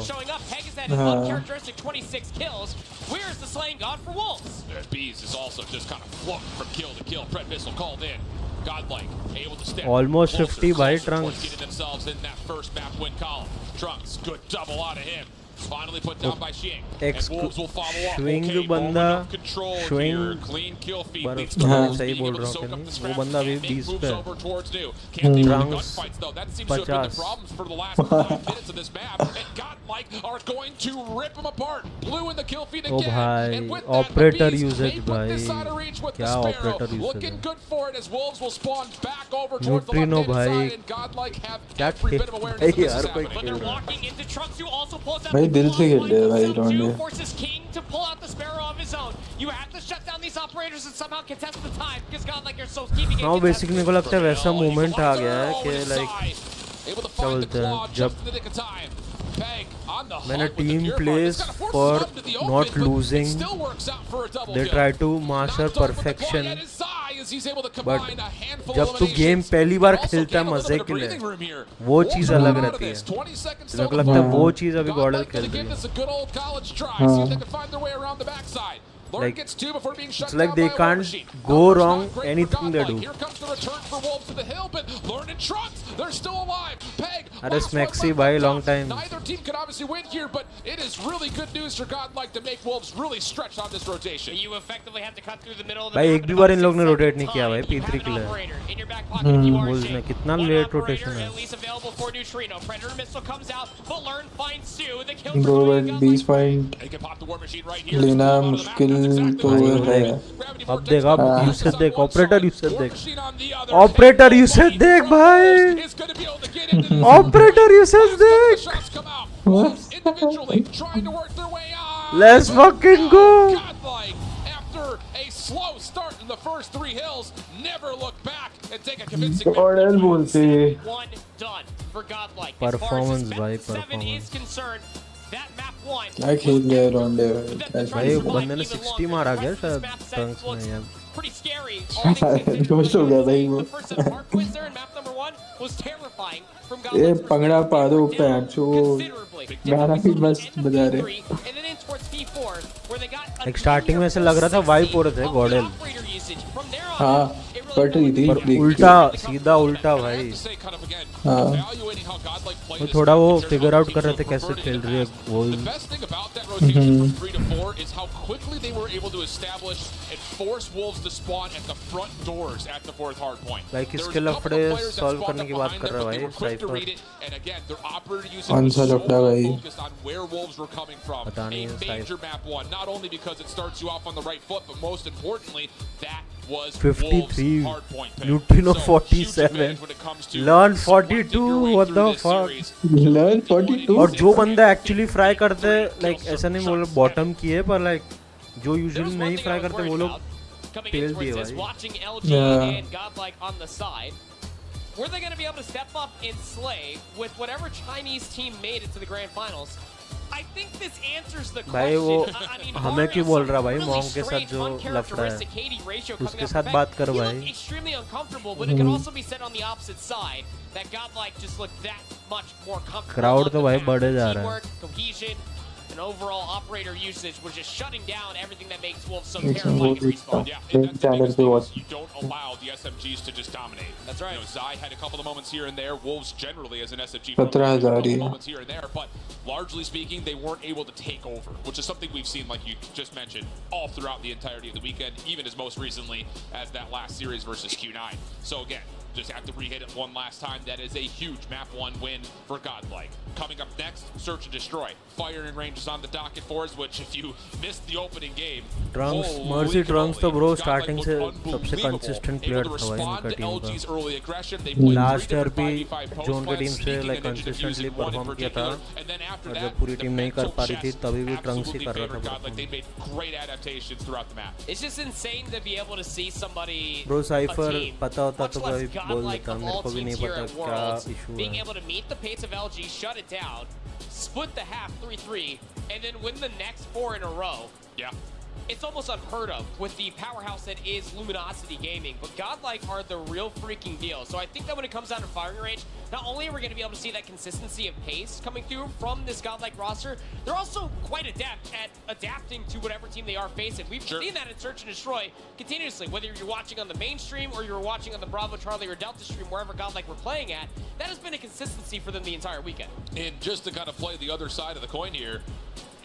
हाँ uncharacteristic 26 kills. Where's the slaying god for Wolves? Bees is also just kind of floating from kill to kill. Pred missile called in. Godlike able to step Almost closer, 50 by closer Trunks. towards getting themselves in that first map win column. Trunks, good double out of him. Finally put down by Shing. And Wolves will follow up. Swing Okay, बंदा moment of control swing here. Clean kill feed पर leads हाँ to सही being बोल able to रहा हूँ soak कि up the नहीं वो scrap बंदा अभी and make 20 moves पे over towards New. Can't they win the Trunks gunfights though? That seems to have been the 50 problems for the last 5 minutes of this map. And Godlike are going to rip them apart. Blue in the kill feed oh again. भाई And with that, the operator Bees, uses they put भाई this out of reach with the क्या Sparrow. Operator usage Looking है good for it as Wolves will spawn back over towards the neutrino left-hand भाई side, and Godlike have क्या every खेल bit of awareness that भाई this is यार कोई happening. खेल रहा है Walking into Trunks, who also pulls out भाई दिल से खेल रहे हैं भाई राउंड Two में forces King to pull out the Sparrow of his own. You have to shut down these operators and somehow contest the time because Godlike are so keeping it हाँ contested. Basically मेरे को लगता है वैसा moment आ गया है कि like Able to क्या find the बोलते claw हैं just जब in the nick of time. Peg on the when a hunt with the team Purifier. plays It's kinda forces for them to the open, not but it losing, still works out for a double they kill. try to master Knocked off with the claw perfection at his side as he's able to but combine a handful जब of तू game eliminations. पहली बार Also खेलता है gained a मजे little के bit of लिए breathing room here. वो Wolves cheese are अलग out of रहती this. है 20 seconds तो मेरे को till लगता है the वो ball. चीज़ अभी Godlike गॉर्डन gonna खेल give रही है this a good old college try. See if they can find their way around the backside. Lurk Like, gets 2 before being shut it's like down they by a can't war machine. go Numbers wrong not great for anything they Godlike. do. Here comes the return for Wolves to the hill, but Lurk and Trunks, they're still alive. Peg अरे स्मैक्सी भाई long time. Neither team can obviously win here, but it is really good news for Godlike to make Wolves really stretch on this rotation. You effectively have to cut through the middle of the भाई map एक भी in bar about इन लोग ने 6 rotate seconds नहीं किया भाई time. You P3 have के an लिए. operator in your back pocket if you are Wolves ने Jake. कितना One लेट operator रोटेशन है. at least available for Neutrino. Predator missile comes out, but Learn finds Sue. The kills Bro, are but going these point They can pop the war machine right here. लेना मुश्किल तो है. अब देख अब usage देख operator usage देख operator usage देख भाई ऑपरेटर यूसेज देख let's fucking go a slow start in the first 3 hills, never look back and take a convincing Gordon बोलते one done for Godlike. Performance भाई Seven performance is concerned. That map one. क्या खेल गया रोंडे भाई बंदे ने 60 मारा गया शायद ट्रंक्स में यार Pretty scary. दोस्त हो गया भाई वो. Hardpoint there in map number 1 was terrifying from ये Godlike's पंगड़ा पा दो पैंचो गाना भी मस्त बजा रहे. and then in towards P4 where they got एक स्टार्टिंग में से लग रहा था वाइप हो रहे थे गॉडेल हाँ कट रही थी पर उल्टा सीधा उल्टा भाई हाँ वो थोड़ा वो फिगर आउट कर रहे थे कैसे खेल रही है वो from 3 to 4 is how quickly they were able to establish and force Wolves to spawn at the front doors at the 4th hard point. भाई किसके लफड़े सॉल्व करने की बात कर रहा है भाई cipher And again, their operator usage कौन was सा so लफड़ा भाई focused on where Wolves were coming from. पता A नहीं major map one, not only because it starts you off on the right foot, but most importantly, that was 53 Wolves' hardpoint pick. Neutrino So, 47 huge advantage when it comes to Learn working your 42 way what the through this fuck series. Learn 42 और जो बंदा actually fry करते हैं like ऐसा नहीं बोल bottom की है पर लाइक जो यूजुअली नहीं फ्राई करते वो लोग coming तेल in दिए towards this, भाई watching LG and Godlike on the side. Were they going to be able to step up and slay with whatever Chinese team made it to the grand finals? I think this answers the भाई वो question. I mean, हमें क्यों बोल रहा भाई really मॉन्ग के साथ strange, जो लफड़ा uncharacteristic है KD ratio उसके coming साथ up बात कर He भाई looked extremely uncomfortable, but it could also be said on the opposite side that Godlike just looked that much more comfortable. Crowd तो on the भाई map. बढ़े जा रहा है Teamwork, cohesion, and overall operator usage was just shutting down everything that makes Wolves so terrifying in respawn. Yeah, and that's the biggest thing is you don't allow the SMGs to just dominate. That's right. You know, Zai had a couple of moments here and there. Wolves generally as an SMG 17,000 had a couple he of है. moments here and there, but largely speaking, they weren't able to take over, which is something we've seen, like you just mentioned, all throughout the entirety of the weekend, even as most recently as that last series versus Q9. So again, just have to re-hit it one last time. That is a huge map 1 win for Godlike. Coming up next, Search and Destroy. Firing range is on the docket for us, which if you missed the opening game, Trunks mercy Trunks तो bro starting से सबसे consistent player था भाई उनका team का last year भी zone की team से लाइक कंसिस्टेंटली परफॉर्म किया था और जब पूरी टीम नहीं कर पा रही थी तभी भी ट्रंक्स ही कर रहा था It's just insane to be able to see somebody bro cipher a team, पता होता much तो less भाई बोल godlike देता of मेरे all को भी नहीं teams here पता at क्या Worlds, इशू being है able to meet the pace of LG, shut it down, split the half 3-3, and then win the next 4 in a row. Yeah. It's almost unheard of with the powerhouse that is Luminosity Gaming, but Godlike are the real freaking deal. So I think that when it comes down to firing range, not only are we going to be able to see that consistency of pace coming through from this Godlike roster, they're also quite adept at adapting to whatever team they are facing. We've seen that in Search and Destroy continuously, whether you're watching on the main stream or you're watching on the Bravo, Charlie, or Delta stream, wherever Godlike were playing at, that has been a consistency for them the entire weekend. And just to kind of play the other side of the coin here,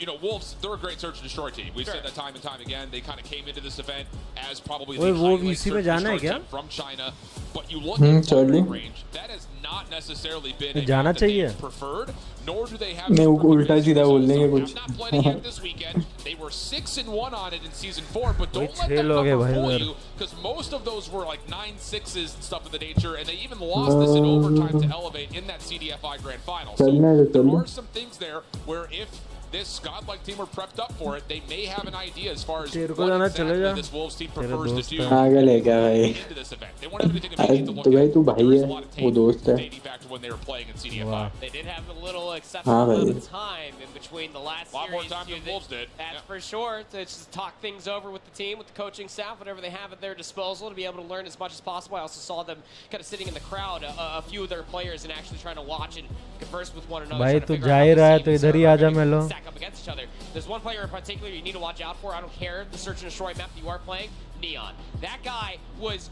you know, Wolves, they're a great Search and Destroy team. We've said that time and time again. They kind of came into this event as probably the highlight Search and Destroy team from China. But you look at firing range, that has not necessarily been a map that they've preferred, nor do they have उल्टा सीधा बोल देंगे कुछ. not playing it this weekend. They were 6-1 on it in season 4, but don't let that number fool you, because most of those were like 9-6s and stuff of the nature, and they even lost this in overtime to elevate in that CDFI Grand Final. So there are some things there where if this Godlike team were prepped up for it, they may have an idea as far as what exactly this Wolves team prefers to do into this event. They want everything immediate to look at. There was a lot of tape dating back to when they were playing in CDFI. They did have a little exceptional amount of time in between the last A lot more series time than Wolves did. That's for sure. To just talk things over with the team, with the coaching staff, whatever they have at their disposal to be able to learn as much as possible. I also saw them kind of sitting in the crowd, a few of their players, and actually trying to watch and converse with one another. भाई तू जा ही रहा है तो इधर ही आ जा मेलो. Stack up against each other. There's one player in particular you need to watch out for. I don't care the Search and Destroy map that you are playing. Neon. That guy was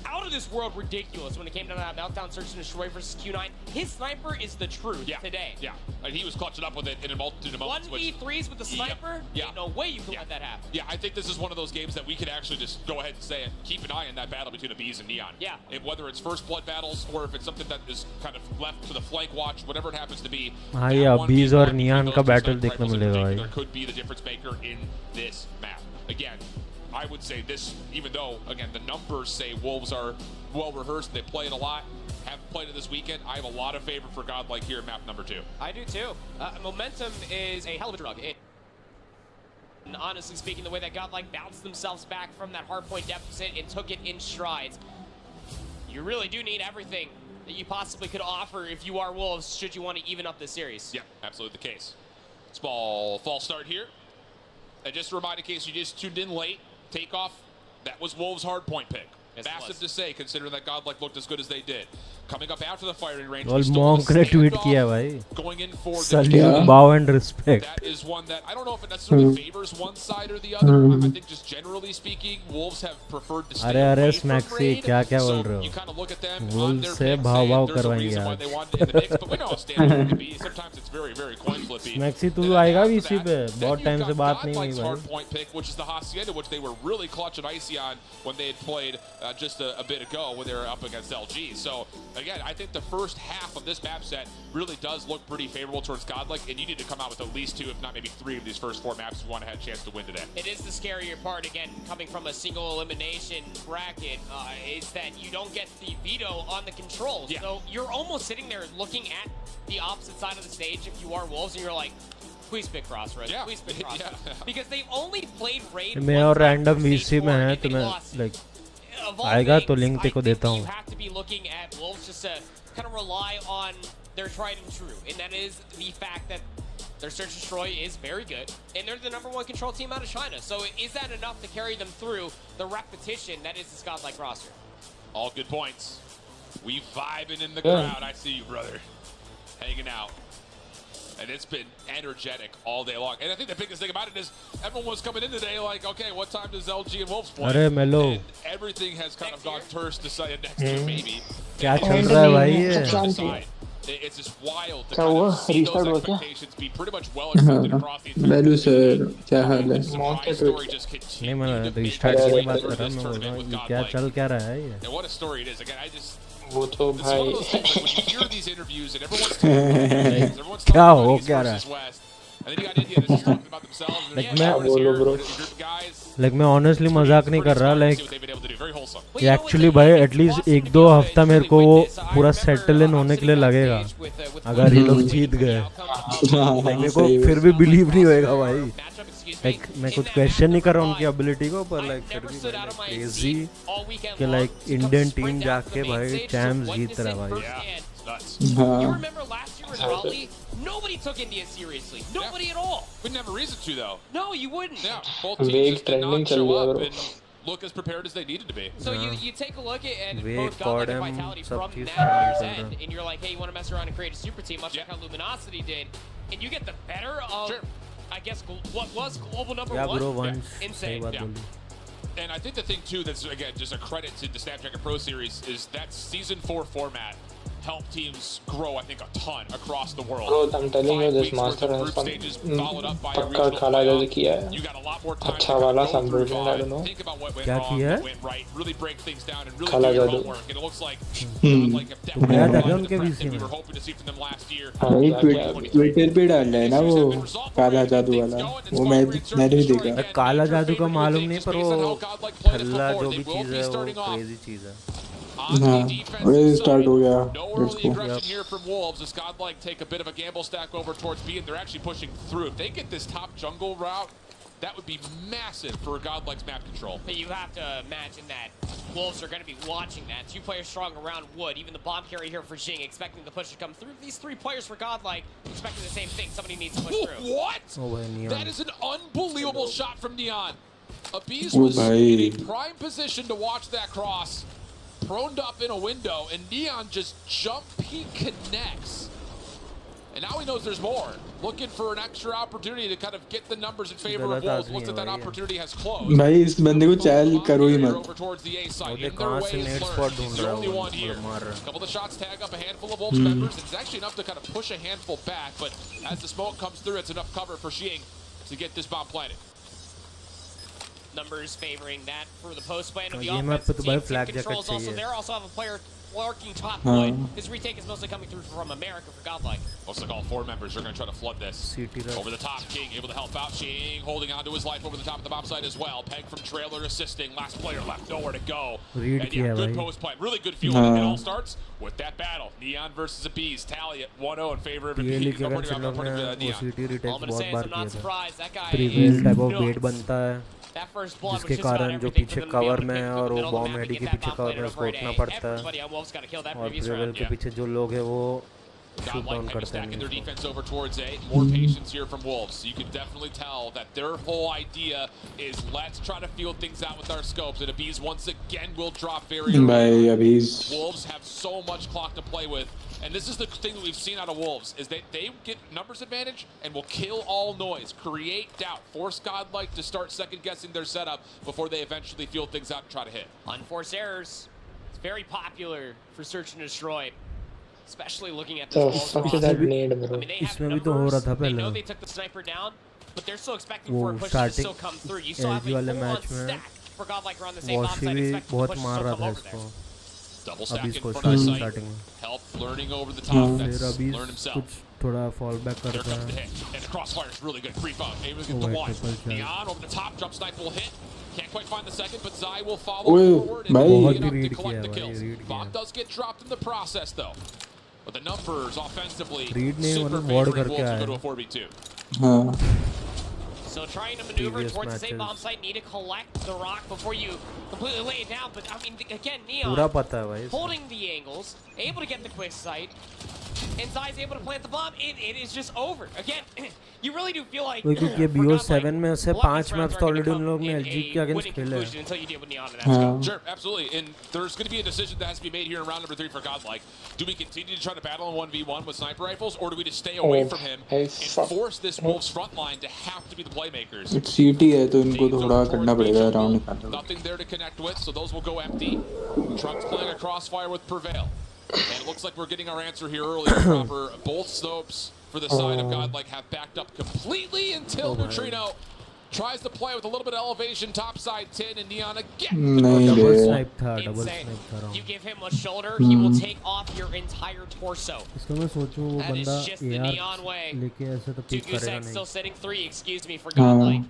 out of this world ridiculous when it came down to that meltdown search and destroy versus Q9. His sniper is the truth today. Yeah, and he was clutching up with it in a multitude of moments. 1v3s with the sniper? Yeah. Ain't no way you can let that happen. Yeah, I think this is one of those games that we could actually just go ahead and say it. Keep an eye on that battle between the Bees and Neon. Yeah. Whether it's first blood battles or if it's something that is kind of left to the flank watch, whatever it happens to be. हाँ ये Bees और Neon का battle देखने मिलेगा भाई. There could be the difference maker in this map. Again, I would say this, even though, again, the numbers say Wolves are well rehearsed, they play it a lot, haven't played it this weekend. I have a lot of favor for Godlike here in map number 2. I do too. Momentum is a hell of a drug. And honestly speaking, the way that Godlike bounced themselves back from that hardpoint deficit and took it in strides, you really do need everything that you possibly could offer if you are Wolves, should you want to even up this series. Yeah, absolutely the case. Small false start here. And just a reminder, in case you just tuned in late, takeoff, that was Wolves' hardpoint pick. Massive to say, considering that Godlike looked as good as they did. Coming up after the firing range, Monk ने tweet किया भाई. Going in for Salute, bow and respect. That is one that I don't know if it necessarily favors one side or the other. I think just generally speaking, Wolves have preferred to stay away from raid. So you kind of look at them on their picks, and there's a reason why they wanted in the mix. But we know how standard can be. Sometimes it's very, very coin flippy. Maxi तू आएगा VC पे? बहुत time से बात नहीं हुई भाई. Hardpoint pick, which is the Hacienda, which they were really clutch and icy on when they had played just a bit ago when they were up against LG. So again, I think the first half of this map set really does look pretty favorable towards Godlike, and you need to come out with at least 2, if not maybe 3 of these first 4 maps if you want to have a chance to win today. It is the scarier part, again, coming from a single elimination bracket, is that you don't get the veto on the controls. Yeah. So you're almost sitting there looking at the opposite side of the stage if you are Wolves, and you're like, please pick Crossroads. Yeah. Please pick Crossroads. Because they've only played Raid मैं और random VC में है तो मैं like आएगा तो link तेरे को देता हूँ. You have to be looking at Wolves just to kind of rely on their tried and true, and that is the fact that their search and destroy is very good, and they're the #1 control team out of China. So is that enough to carry them through the repetition that is this Godlike roster? All good points. We vibing in the crowd. I see you, brother. Hanging out. And it's been energetic all day long. And I think the biggest thing about it is everyone was coming in today like, okay, what time does LG and Wolves play? अरे Melo. And everything has kind of gone terse to say next to maybe. क्या चल रहा है भाई ये? It's just wild to kind of see those expectations be pretty much well accepted across the entire Melo sir, क्या हाल है? नहीं मैं restart की बात कर रहा हूँ. मैं बोल रहा हूँ ये क्या चल क्या रहा है ये? And what a story it is. Again, I just. वो तो It's one of those things like when you hear these interviews and everyone's talking about things, everyone's talking क्या about हो East क्या रहा versus West, and then you got India that's just talking about themselves. And Like then मैं everyone's here, a group of guys. Like मैं honestly मजाक नहीं कर रहा. Like See what they've been able to do. Very wholesome. ये actually भाई at least 1-2 हफ्ता मेरे को वो पूरा सेटल इन होने के लिए लगेगा अगर ये लोग जीत गए. मेरे को फिर भी बिलीव नहीं होएगा भाई. Like मैं कुछ क्वेश्चन नहीं कर रहा उनकी एबिलिटी को, पर लाइक फिर भी क्रेजी कि लाइक इंडियन टीम जाके भाई चैम्प्स जीत रहा भाई. You remember last year in Raleigh? Nobody took India seriously. Nobody at all. Wouldn't have a reason to though. No, you wouldn't. Yeah, both teams just did not show up and look as prepared as they needed to be. So you take a look at Wait, both Godlike and CODM, Vitality सब from cheese that player's चल end, रहा. and you're like, hey, you want to mess around and create a super team, much like how Luminosity did, and you get the better of, I guess, what was global number Yeah, 1. bro, once Insane. सही बात बोली. And I think the thing too that's again just a credit to the Snapdragon Pro Series is that Season 4 format helped teams grow, I think, a ton across the world. Bro, I'm telling you, this master has some पक्का खाला जादू किया है. अच्छा वाला some version, I don't know. Think about what went क्या wrong, किया what है? went right, really break things down and really खाला do your जादू. homework. And it looks like तो गया था क्या उनके that VC we में? were hoping to see from them last year. हाँ ये ट्विटर पे डाल रहा है ना वो काला जादू वाला. वो मैंने भी देखा. काला जादू का मालूम नहीं, पर वो हल्ला जो भी चीज़ है वो क्रेजी चीज़ है. हाँ वही स्टार्ट हो गया. No early aggression here from Wolves as Godlike take a bit of a gamble stack over towards B, and they're actually pushing through. If they get this top jungle route, that would be massive for Godlike's map control. But you have to imagine that Wolves are going to be watching that. 2 players strong around Wood, even the bomb carry here for Jing, expecting the push to come through. These 3 players for Godlike expecting the same thing. Somebody needs to push through. What? Oh, Neon. That is an unbelievable shot from Neon. Abiz Oh, was bhai. in a prime position to watch that cross. Proned up in a window, and Neon just jump peek connects. And now he knows there's more. Looking for an extra opportunity to kind of get the numbers in favor of Wolves. Looks like that opportunity has closed. भाई इस बंदे को चैल करो ही मत. Over towards the A side. In their way is Learn. He's the only one here. A couple of shots tag up a handful of Wolves members. It's actually enough to kind of push a handful back, but as the smoke comes through, it's enough cover for Xing to get this bomb planted. Numbers favoring that for the post plan of the offense. Team controls also there. Also have a player lurking top point. His retake is mostly coming through from America for Godlike. Looks like all 4 members are going to try to flood this. Over the top, King able to help out. Xing holding on to his life over the top of the bomb site as well. Peg from trailer assisting. Last player left, nowhere to go. And yeah, good post play. Really good fuel. It all starts with that battle. Neon versus Abiz. Tally at 1-0 in favor of Abiz. All I'm gonna say is I'm not surprised. That guy is nuts. जिसके कारण जो पीछे cover में है और वो bomb Heidi के पीछे कवर में उसको उठना पड़ता है और प्रिवेल के पीछे जो लोग हैं वो shoot down करते हैं. Their defense over towards A. More patience here from Wolves. You can definitely tell that their whole idea is let's try to feel things out with our scopes. And Abiz once again will drop very early. Wolves have so much clock to play with. And this is the thing that we've seen out of Wolves, is they get numbers advantage and will kill all noise, create doubt, force Godlike to start second-guessing their setup before they eventually feel things out and try to hit. Unforced errors. It's very popular for Search and Destroy, especially looking at this Wolves roster. I mean, they have numbers, they know they took the sniper down, but they're still expecting for a push to still come through. You saw have a full-on stack for Godlike around the same bomb site, expecting the push to still come over there. Double stack in front of the site. Help learning over the top. That's Learn himself. थोड़ा fall back करता है. And the crossfire is really good. Free fire. Able to get the one. Neon over the top. Jump snipe will hit. Can't quite find the second, but Zai will follow forward and get up to collect the kills. Bomb does get dropped in the process, though. But the numbers offensively super favoring Wolves to go to a 4v2. So trying to maneuver towards the same bomb site, need to collect the rock before you completely lay it down. But I mean, again, Neon holding the angles, able to get the quick sight, and Zai's able to plant the bomb. It is just over. Again, you really do feel like क्योंकि BO7 में से 5 match तो already उन लोग ने LG के against खेले हैं. Sure, absolutely. And there's going to be a decision that has to be made here in round number 3 for Godlike. Do we continue to try to battle in 1v1 with sniper rifles, or do we just stay away from him and force this Wolves front line to have to be the playmakers? CT है तो इनको थोड़ा करना पड़ेगा round निकालने. Nothing there to connect with, so those will go empty. Trunks playing a crossfire with Prevail. And it looks like we're getting our answer here early. Proper. Both slopes for the side of Godlike have backed up completely until Neutrino tries to play with a little bit of elevation. Top side 10 and Neon again. Double snipe था. You give him a shoulder, he will take off your entire torso. इसको मैं सोचूं वो That is बंदा just the Neon way. लेके ऐसे तो pick करेगा नहीं. Still sitting 3, excuse me, for Godlike.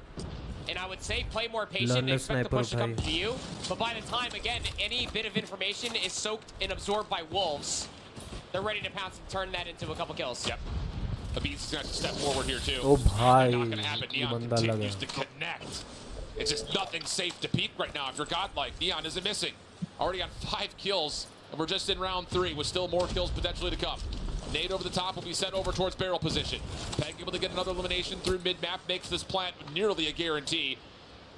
And I would say play more patient and expect the push to come to you. But by the time, again, any bit of information is soaked and absorbed by Wolves, they're ready to pounce and turn that into a couple kills. Yep. Abiz is going to step forward here too. Oh, bhai. Not going to happen. Neon continues to connect. It's just nothing safe to peek right now if you're Godlike. Neon isn't missing. Already on 5 kills, and we're just in round 3 with still more kills potentially to come. Nade over the top will be sent over towards barrel position. Peg able to get another elimination through mid-map, makes this plant nearly a guarantee.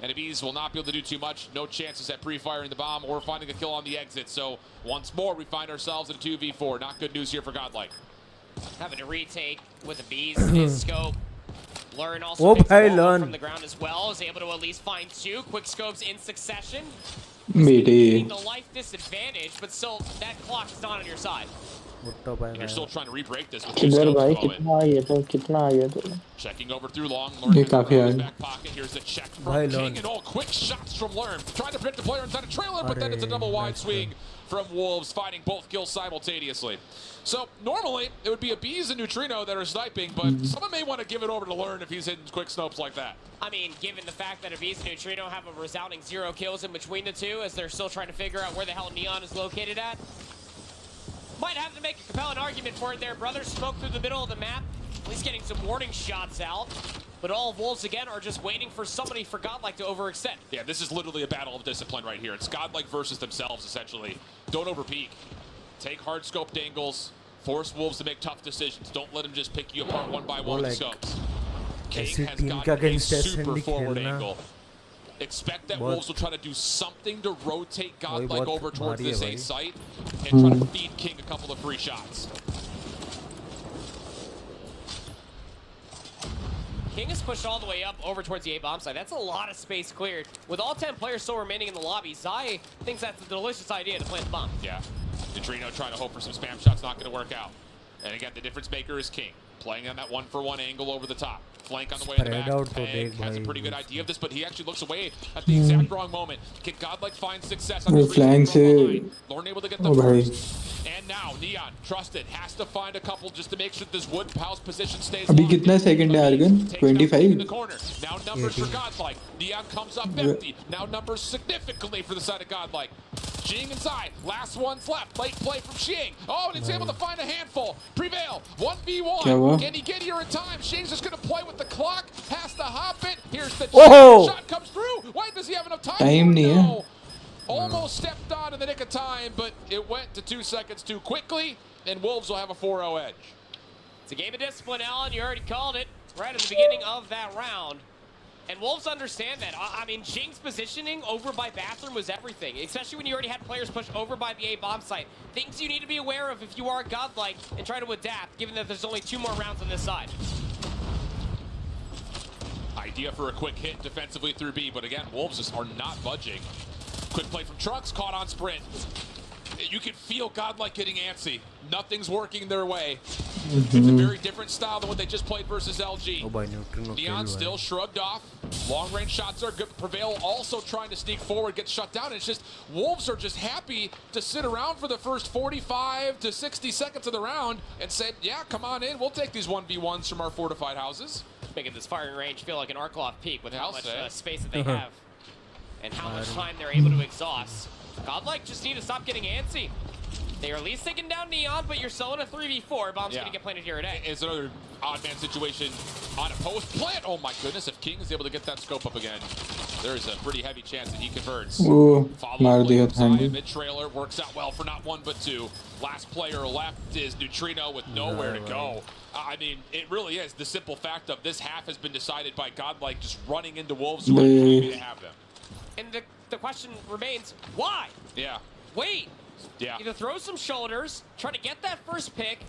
And Abiz will not be able to do too much. No chances at pre-firing the bomb or finding a kill on the exit. So once more, we find ourselves in a 2v4. Not good news here for Godlike. Having a retake with Abiz, his scope. Learn also picks the ball from the ground as well. Is able to at least find 2 quick scopes in succession. The life disadvantage, but still, that clock is not on your side. You're still trying to re-break this with 2 scopes. Checking over through long. Learn in his back pocket. Here's a check from King and all quick shots from Learn. Trying to protect the player inside a trailer, but then it's a double wide swing from Wolves, finding both kills simultaneously. So normally it would be Abiz and Neutrino that are sniping, but someone may want to give it over to Learn if he's hitting quick snopes like that. I mean, given the fact that Abiz and Neutrino have a resounding 0 kills in between the two, as they're still trying to figure out where the hell Neon is located at. Might have to make a compelling argument for it there, brother. Smoke through the middle of the map. At least getting some warning shots out. But all Wolves, again, are just waiting for somebody for Godlike to overextend. Yeah, this is literally a battle of discipline right here. It's Godlike versus themselves, essentially. Don't overpeak. Take hard scoped angles. Force Wolves to make tough decisions. Don't let them just pick you apart one by one with scopes. King has got a super forward angle. Expect that Wolves will try to do something to rotate Godlike over towards this A site and try to feed King a couple of free shots. King is pushed all the way up over towards the A-bomb side. That's a lot of space cleared. With all 10 players still remaining in the lobby, Zai thinks that's a delicious idea to plant the bomb. Yeah. Neutrino trying to hope for some spam shots, not going to work out. And again, the difference maker is King. Playing on that 1-for-1 angle over the top. Flank on the way to the back. Peg has a pretty good idea of this, but he actually looks away at the exact wrong moment. Can Godlike find success on the flank se Lauren able to get the first. And now Neon, trusted, has to find a couple just to make sure this wood house position stays. Abhi kitna second hai Argon? 25. Now numbers for Godlike. Neon comes up empty. Now numbers significantly for the side of Godlike. Xing inside. Last one's left. Late play from Xing. Oh, and it's able to find a handful. Prevail. 1v1. Can he get here in time? Xing's just going to play with the clock. Has to hop it. Here's the shot comes through. Why does he have enough time? No. Almost stepped on in the nick of time, but it went to 2 seconds too quickly, and Wolves will have a 4-0 edge. It's a game of discipline, Alan. You already called it right at the beginning of that round. And Wolves understand that. I mean, Xing's positioning over by Bathroom was everything, especially when you already had players push over by the A-bomb site. Things you need to be aware of if you are Godlike and try to adapt, given that there's only 2 more rounds on this side. Idea for a quick hit defensively through B, but again, Wolves just are not budging. Quick play from Trunks, caught on sprint. You can feel Godlike getting antsy. Nothing's working their way. It's a very different style than what they just played versus LG. Neon still shrugged off. Long range shots are good. Prevail also trying to sneak forward, gets shut down. It's just Wolves are just happy to sit around for the first 45 to 60 seconds of the round and say, yeah, come on in. We'll take these 1v1s from our fortified houses. Making this firing range feel like an Arcloth peak with how much space that they have. And how much time they're able to exhaust. Godlike just need to stop getting antsy. They're at least taking down Neon, but you're still in a 3v4. Bomb's gonna get planted here today. It's another odd man situation on a post plant. Oh my goodness, if King is able to get that scope up again, there is a pretty heavy chance that he converts. Mid-trailer works out well for not 1 but 2. Last player left is Neutrino with nowhere to go. I mean, it really is the simple fact of this half has been decided by Godlike just running into Wolves who are happy to have them. And the question remains, why? Yeah. Wait. Yeah. Either throw some shoulders, try to get that first pick,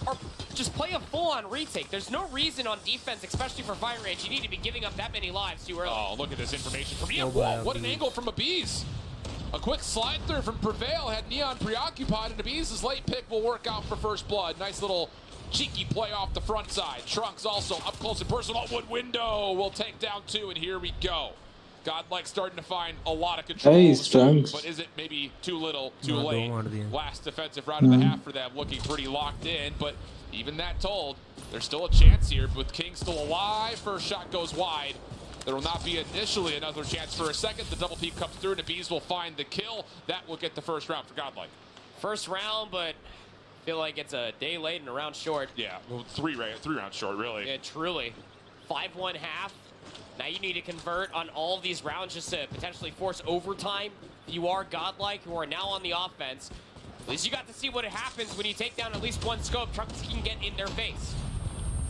or just play a full-on retake. There's no reason on defense, especially for fire range, you need to be giving up that many lives too early. Oh, look at this information from Neon. Whoa, what an angle from Abiz. A quick slide through from Prevail had Neon preoccupied, and Abiz's late pick will work out for first blood. Nice little cheeky play off the front side. Trunks also up close and personal. Wood window will take down 2, and here we go. Godlike starting to find a lot of control, but is it maybe too little, too late? Last defensive round of the half for them, looking pretty locked in, but even that told, there's still a chance here. With King still alive, first shot goes wide. There will not be initially another chance for a second. The double peek comes through, and the Bees will find the kill. That will get the first round for Godlike. First round, but I feel like it's a day late and a round short. Yeah, well, three rounds short, really. Yeah, truly. 5-1 half. Now you need to convert on all of these rounds just to potentially force overtime. You are Godlike, who are now on the offense. At least you got to see what happens when you take down at least 1 scope. Trunks can get in their face.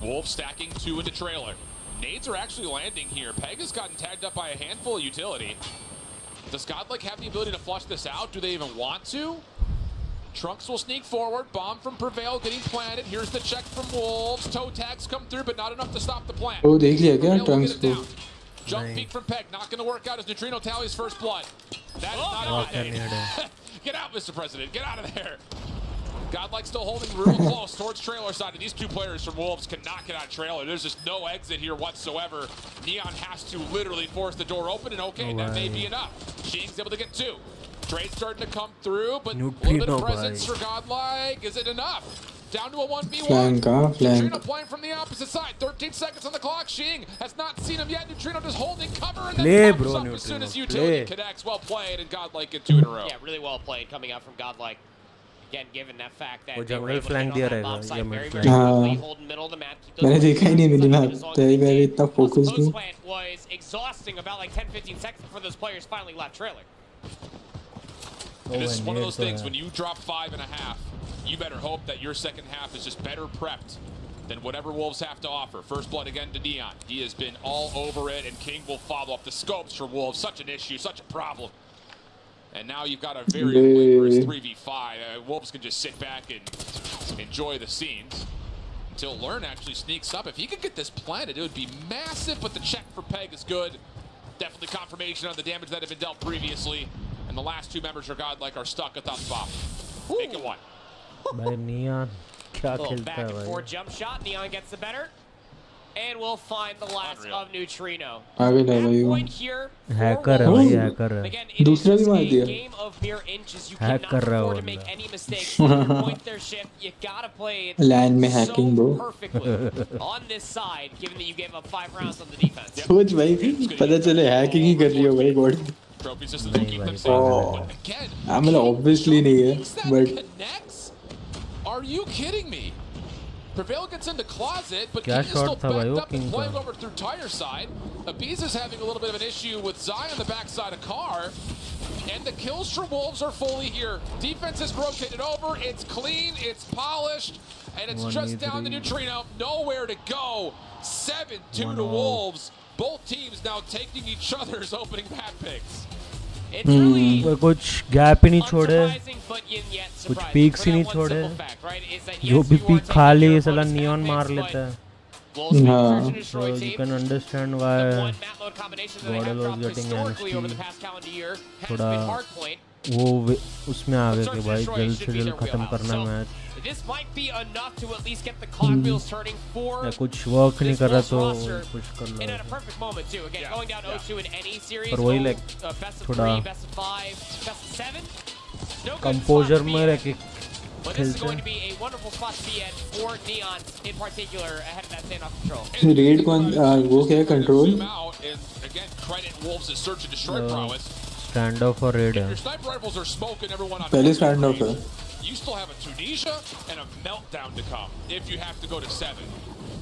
Wolves stacking 2 into trailer. Nades are actually landing here. Peg has gotten tagged up by a handful of utility. Does Godlike have the ability to flush this out? Do they even want to? Trunks will sneak forward. Bomb from Prevail getting planted. Here's the check from Wolves. Toe tags come through, but not enough to stop the plant. Oh, देख लिया क्या Trunks को? Jump peek from Peg. Not going to work out as Neutrino tallies first blood. That is not enough. Get out, Mr. President. Get out of there. Godlike still holding real close towards trailer side. And these 2 players from Wolves cannot get out trailer. There's just no exit here whatsoever. Neon has to literally force the door open, and okay, that may be enough. Xing's able to get 2. Trade starting to come through, but a little bit of presence for Godlike. Is it enough? Down to a 1v1. Neutrino playing from the opposite side. 13 seconds on the clock. Xing has not seen him yet. Neutrino just holding cover, and then pops up as soon as utility connects. Well played, and Godlike get 2 in a row. Yeah, really well played coming out from Godlike. Again, given that fact that they were able to hit on that bomb site very, very quickly, hold in the middle of the map. मैंने देखा ही नहीं मिली map तभी मैं इतना focused हूँ. Post-plant was exhausting about like 10-15 seconds before those players finally left trailer. And this is one of those things, when you drop 5.5, you better hope that your second half is just better prepped than whatever Wolves have to offer. First blood again to Neon. He has been all over it, and King will follow up. The scopes for Wolves, such an issue, such a problem. And now you've got a very rigorous 3v5. Wolves can just sit back and enjoy the scenes. until Learn actually sneaks up. If he could get this planted, it would be massive, but the check for Peg is good. Definitely confirmation on the damage that had been dealt previously. And the last two members of Godlike are stuck at that spot. Make it one. भाई neon क्या Little खेलता back है and भाई forth jump shot. Neon gets the better. And we'll find the last of Neutrino. पागल है भाई वो Point here. Hacker है भाई हैकर है Again, it दूसरा is भी मार a दिया game of mere inches. You hack cannot कर रहा है afford to वो make बंदा any mistakes. You point their ship. You gotta play it land में so hacking bro perfectly on this side, given that you gave up 5 rounds on the defense. सोच भाई पता चले हैकिंग ही कर रही हो भाई God Trophy systems will keep them safe. But again, I mean obviously नहीं है but connects? Are you kidding me? Prevail gets into closet, but क्या King is still shot था भाई backed वो up किंग and का playing over through tire side. Abiz is having a little bit of an issue with Zai on the backside of car. And the kills for Wolves are fully here. Defense is rotated over. It's clean. It's polished. And it's just down to Neutrino. Nowhere to go. 7-2 to Wolves. Both teams now taking each other's opening map picks. It's really पर कुछ gap ही नहीं छोड़े unsurprising, but yet कुछ surprising. Peaks For ही नहीं that one छोड़े simple fact, right, is that जो yes, भी you are peak taking खा ली your ये साला opponent's नियॉन map मार picks, लेता है Wolves make हाँ search and destroy so you tape. can understand why The one map mode combination that they have Gordon was dropped getting historically over the antsy past calendar year has थोड़ा been Hardpoint. वो उसमें आ गए Search कि and भाई destroy जल्द should से be जल्द their खत्म wheelhouse. करना So, match this might be enough to at least get the cogwheels turning for या कुछ वर्क नहीं this कर रहा Wolves तो roster. कुछ कर And at low a perfect moment too. Again, going down 0-2 in any series. पर वही like best of थोड़ा 3, best of 5, best of 7. No good composer spot to में be रह के But this is खेलते going to हैं be a wonderful spot to be at for Neon in particular ahead of that standoff control. Red कौन वो क्या है control Zoom out and again credit Wolves' search and destroy prowess. Stand of और red है Your sniper rifles are smoking everyone on पहले one stand of screen. है You still have a Tunisia and a meltdown to come if you have to go to 7.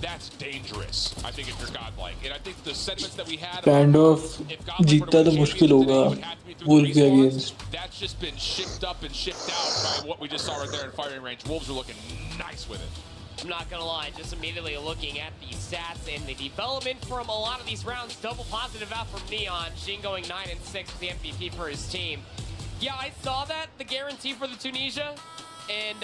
That's dangerous, I think, if you're Godlike. And I think the sentiments that we had stand of जीतना तो मुश्किल होगा wolf के against that's just been shipped up and shipped out by what we just saw right there in firing range. Wolves are looking nice with it. I'm not gonna lie, just immediately looking at the stats and the development from a lot of these rounds, double positive out from Neon. Sheen going 9-6 with the MVP for his team. Yeah, I saw that, the guarantee for the Tunisia. And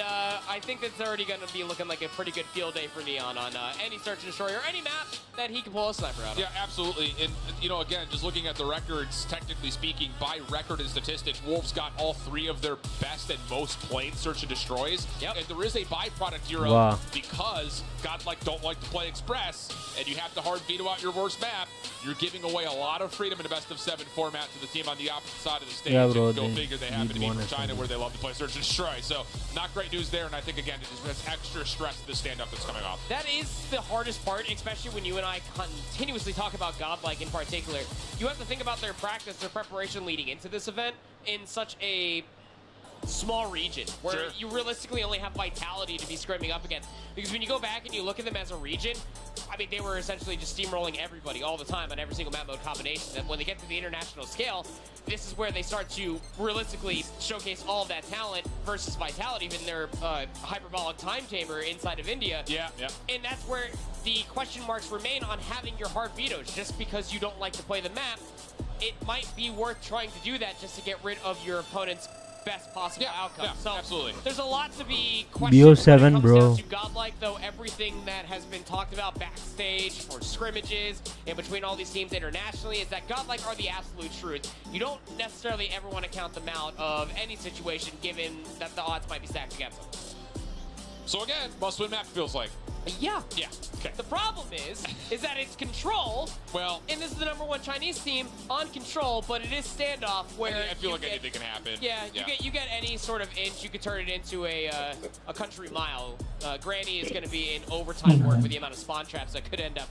I think it's already going to be looking like a pretty good field day for Neon on any search and destroy or any map that he can pull a sniper out of. Yeah, absolutely. And, you know, again, just looking at the records, technically speaking, by record and statistics, Wolves got all 3 of their best and most played search and destroys. Yep. And there is a byproduct here because Godlike don't like to play Express, and you have to hard veto out your worst map. You're giving away a lot of freedom in a best-of-7 format to the team on the opposite side of the stage. Yeah, bro, and go figure, they happen to be from China where they love to play search and destroy. So, not great news there, and I think, again, it just has extra stress to the stand-up that's coming off. That is the hardest part, especially when you and I continuously talk about Godlike in particular. You have to think about their practice, their preparation leading into this event in such a small region where you realistically only have Vitality to be scrimming up against. Because when you go back and you look at them as a region, I mean, they were essentially just steamrolling everybody all the time on every single map mode combination. And when they get to the international scale, this is where they start to realistically showcase all of that talent versus Vitality in their hyperbolic time tamer inside of India. Yeah. And that's where the question marks remain on having your hard vetoes. Just because you don't like to play the map, it might be worth trying to do that just to get rid of your opponent's best possible outcome. Yeah, so absolutely. There's a lot to be questioned when it BO7 comes bro down to Godlike, though everything that has been talked about backstage for scrimmages and between all these teams internationally is that Godlike are the absolute truth. You don't necessarily ever want to count them out of any situation given that the odds might be stacked against them. So again, must-win map feels like. Yeah. Okay. The problem is that it's Control. Well, and this is the #1 Chinese team on Control, but it is standoff where I feel like anything can happen. Yeah, you get any sort of inch, you could turn it into a country mile. Granny is going to be in overtime work with the amount of spawn traps that could end up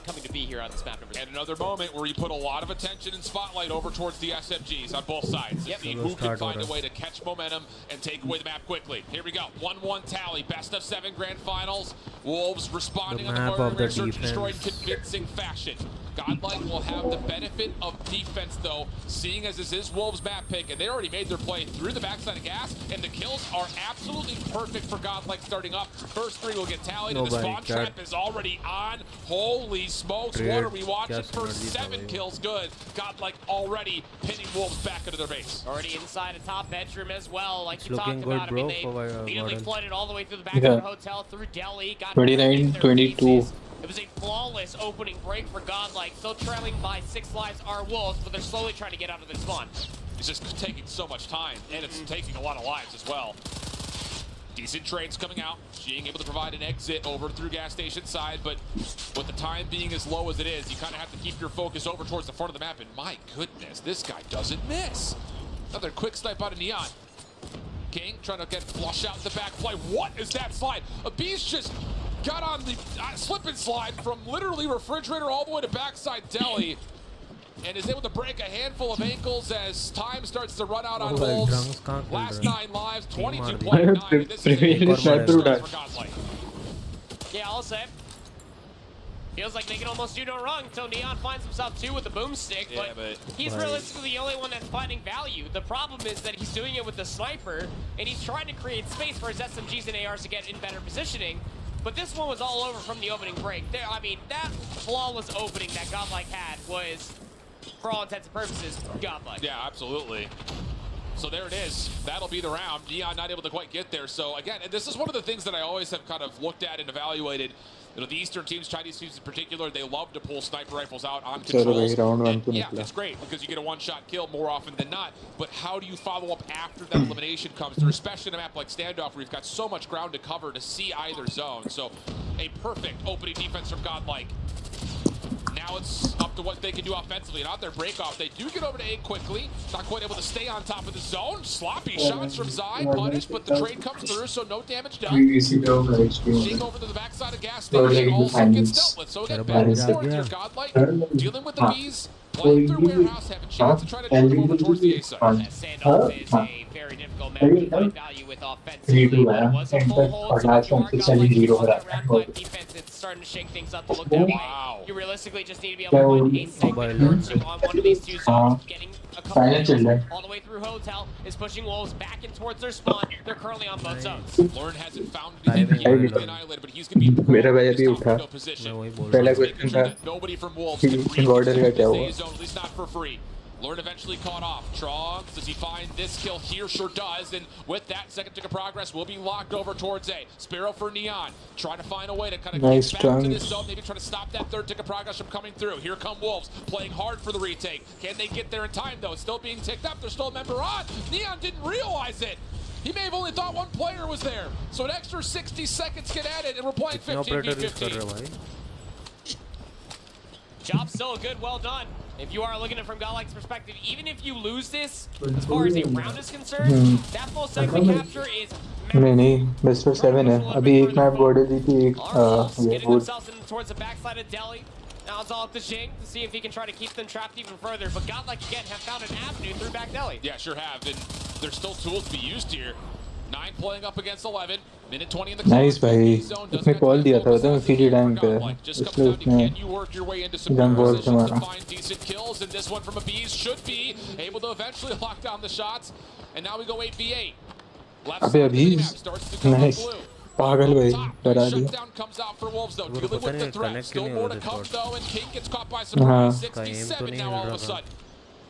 coming to be here on this map. And another moment where you put a lot of attention and spotlight over towards the SMGs on both sides to see who can find a way to catch momentum and take away the map quickly. Here we go, 1-1 tally, best-of-7 grand finals. Wolves responding on the map Warrior of the search and destroy in defense. convincing fashion. Godlike will have the benefit of defense, though, seeing as this is Wolves' map pick, and they already made their play through the backside of gas, and the kills are absolutely perfect for Godlike starting up. First 3 will get tallied, and the spawn trap is already on. Holy smokes, what are we watching? First 7 kills, good. Godlike already pinning Wolves back into their base. Already inside a top bedroom as well, like you talked good, about. I mean, they bro, immediately flooded all the way through the back of the hotel, through Delhi, got 29-22. It was a flawless opening break for Godlike. Still trailing by 6 lives are Wolves, but they're slowly trying to get out of this spawn. It's just taking so much time, and it's taking a lot of lives as well. Decent trades coming out, being able to provide an exit over through gas station side, but with the time being as low as it is, you kind of have to keep your focus over towards the front of the map, and my goodness, this guy doesn't miss. Another quick snipe out of Neon. King trying to get flush out the back play. What is that slide? A beast just got on the slip and slide from literally refrigerator all the way to backside Delhi, and is able to break a handful of ankles as time starts to run out on Wolves. Last 9 lives, 22.9. This is a for Godlike. Yeah, I'll say. Feels like they can almost do no wrong until Neon finds himself 2 with the boomstick, but he's realistically the only one that's finding value. The problem is that he's doing it with the sniper, and he's trying to create space for his SMGs and ARs to get in better positioning. But this one was all over from the opening break. I mean, that flawless opening that Godlike had was, for all intents and purposes, Godlike. Yeah, absolutely. So there it is. That'll be the round. Neon not able to quite get there. So again, and this is one of the things that I always have kind of looked at and evaluated. You know, the Eastern teams, Chinese teams in particular, they love to pull sniper rifles out on controls. And yeah, it's great because you get a one-shot kill more often than not. But how do you follow up after that elimination comes through, especially in a map like Standoff where you've got so much ground to cover to see either zone. So a perfect opening defense from Godlike. Now it's up to what they can do offensively. And on their breakoff, they do get over to A quickly. Not quite able to stay on top of the zone. Sloppy shots from Zai, punished, but the trade comes through, so no damage done. Seeing over to the backside of gas station also gets dealt with. So again, back and forth here, Godlike dealing with the bees, playing through warehouse, have a chance to try to turn them over towards the A side. That standoff is a very difficult map to find value with offensively. But it was a full hold, so if you are Godlike on that round 5 defense, it's starting to shake things up to look that way. You realistically just need to be able to find a segment or 2 on one of these 2 zones. Getting a couple angles all the way through Hotel is pushing Wolves back in towards their spawn. They're currently on both zones. Lauren hasn't found anything here with the Annihilator, but he's going to be in a position. Nobody from Wolves can reach the zone, at least not for free. Lauren eventually caught off. Trogs, does he find this kill here? Sure does. And with that, second tick of progress will be locked over towards A. Sparrow for Neon, trying to find a way to kind of get back to this zone, maybe try to stop that third tick of progress from coming through. Here come Wolves, playing hard for the retake. Can they get there in time, though? It's still being ticked up. There's still a member on. Neon didn't realize it. He may have only thought 1 player was there. So an extra 60 seconds get added, and we're playing 15v15. Job still good, well done. If you are looking at it from Godlike's perspective, even if you lose this, as far as a round is concerned, that full segment capture is नहीं best of 7 है अभी एक map board है जीती एक getting themselves in towards the backside of Delhi. Now it's all up to Jing to see if he can try to keep them trapped even further. But Godlike again have found an avenue through back Delhi. Yeah, sure have. And there's still tools to be used here. 9 playing up against 11. Minute 20 in the clock. Nice भाई उसने call दिया था तो फीडी time पे इसलिए उसने jump ball से मारा decent kills, and this one from a Bees should be able to eventually lock down the shots. And now we go 8v8. अबे अभी nice पागल भाई डरा दिया Shutdown comes out for Wolves though, dealing with the threat. Still more to come though, and King gets caught by surprise. 67 now all of a sudden.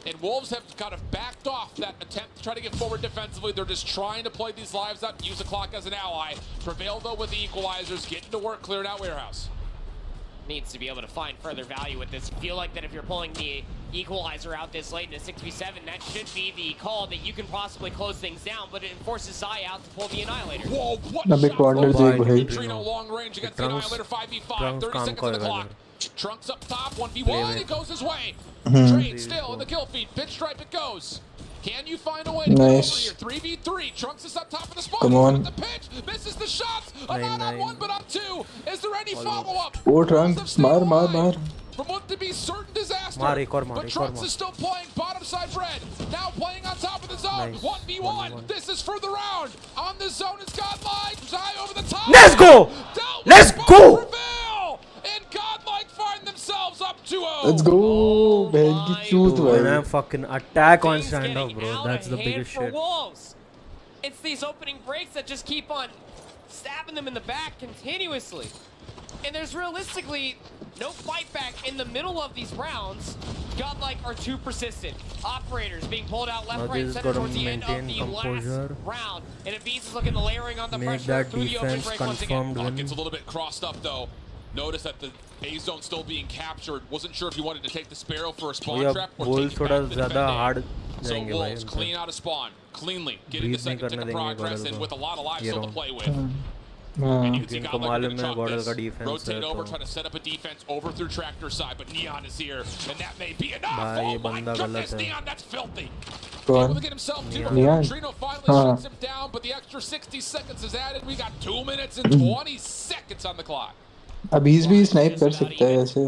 And Wolves have kind of backed off that attempt to try to get forward defensively. They're just trying to play these lives out, use the clock as an ally. Prevail though with the equalizers, getting to work, clearing out warehouse. Needs to be able to find further value with this. Feel like that if you're pulling the equalizer out this late in a 6v7, that should be the call that you can possibly close things down, but it forces Zai out to pull the Annihilator. Whoa, what अबे corner देख भाई Trino long range against the Annihilator 5v5, 30 seconds on the clock. Trunks up top, 1v1, it goes his way. Trade still in the kill feed, pinstripe it goes. Can you find a way to get over here? 3v3, Trunks is up top of the spawn. Come on. The pitch, misses the shots. Not on 1, but on 2. Is there any follow-up? Oh, Trunks, मार. From what to be certain disaster. But Trunks is still playing bottom side bread. Now playing on top of the zone. 1v1. This is for the round. On the zone is Godlike. Zai over the top. Let's go! Let's go! And Godlike find themselves up 2-0. Let's go, बहन की चूत When I भाई. fucking attack on Things standoff, getting bro. out That's of the hand biggest for shit. Wolves. It's these opening breaks that just keep on stabbing them in the back continuously. And there's realistically no fight back in the middle of these rounds. Godlike are too persistent. Operators being pulled out left, Now right, this center gotta towards the end of maintain the composure. last round. And Abiz is looking to layering on the Make pressure that through the opening defense break once again. confirmed win. Gets a little bit crossed up though. Notice that the A zone still being captured. Wasn't sure if he wanted to take the Sparrow for a spawn भैया trap or Wolves take it थोड़ा back to ज़्यादा defend A. hard So जाएंगे भाई Wolves उनसे. clean out of spawn, cleanly getting the Breathe नहीं second tick करने of देंगे progress Gordel and को. with a lot of lives ये still to round. play with. हाँ. And you can see जिनको Godlike मालूम gonna है chalk Gordel this. का defense Rotate है over, तो trying to set up a defense over through tractor side, but Neon is here, and that may be enough. भाई ये Oh my बंदा goodness, गलत है. Neon, that's filthy. कौन? Able to get himself to before Neon. Trino finally हाँ. shuts him down, but the extra 60 seconds is added. We got 2 minutes and 20 seconds on the clock. अबीज भी snipe कर सकता है ऐसे.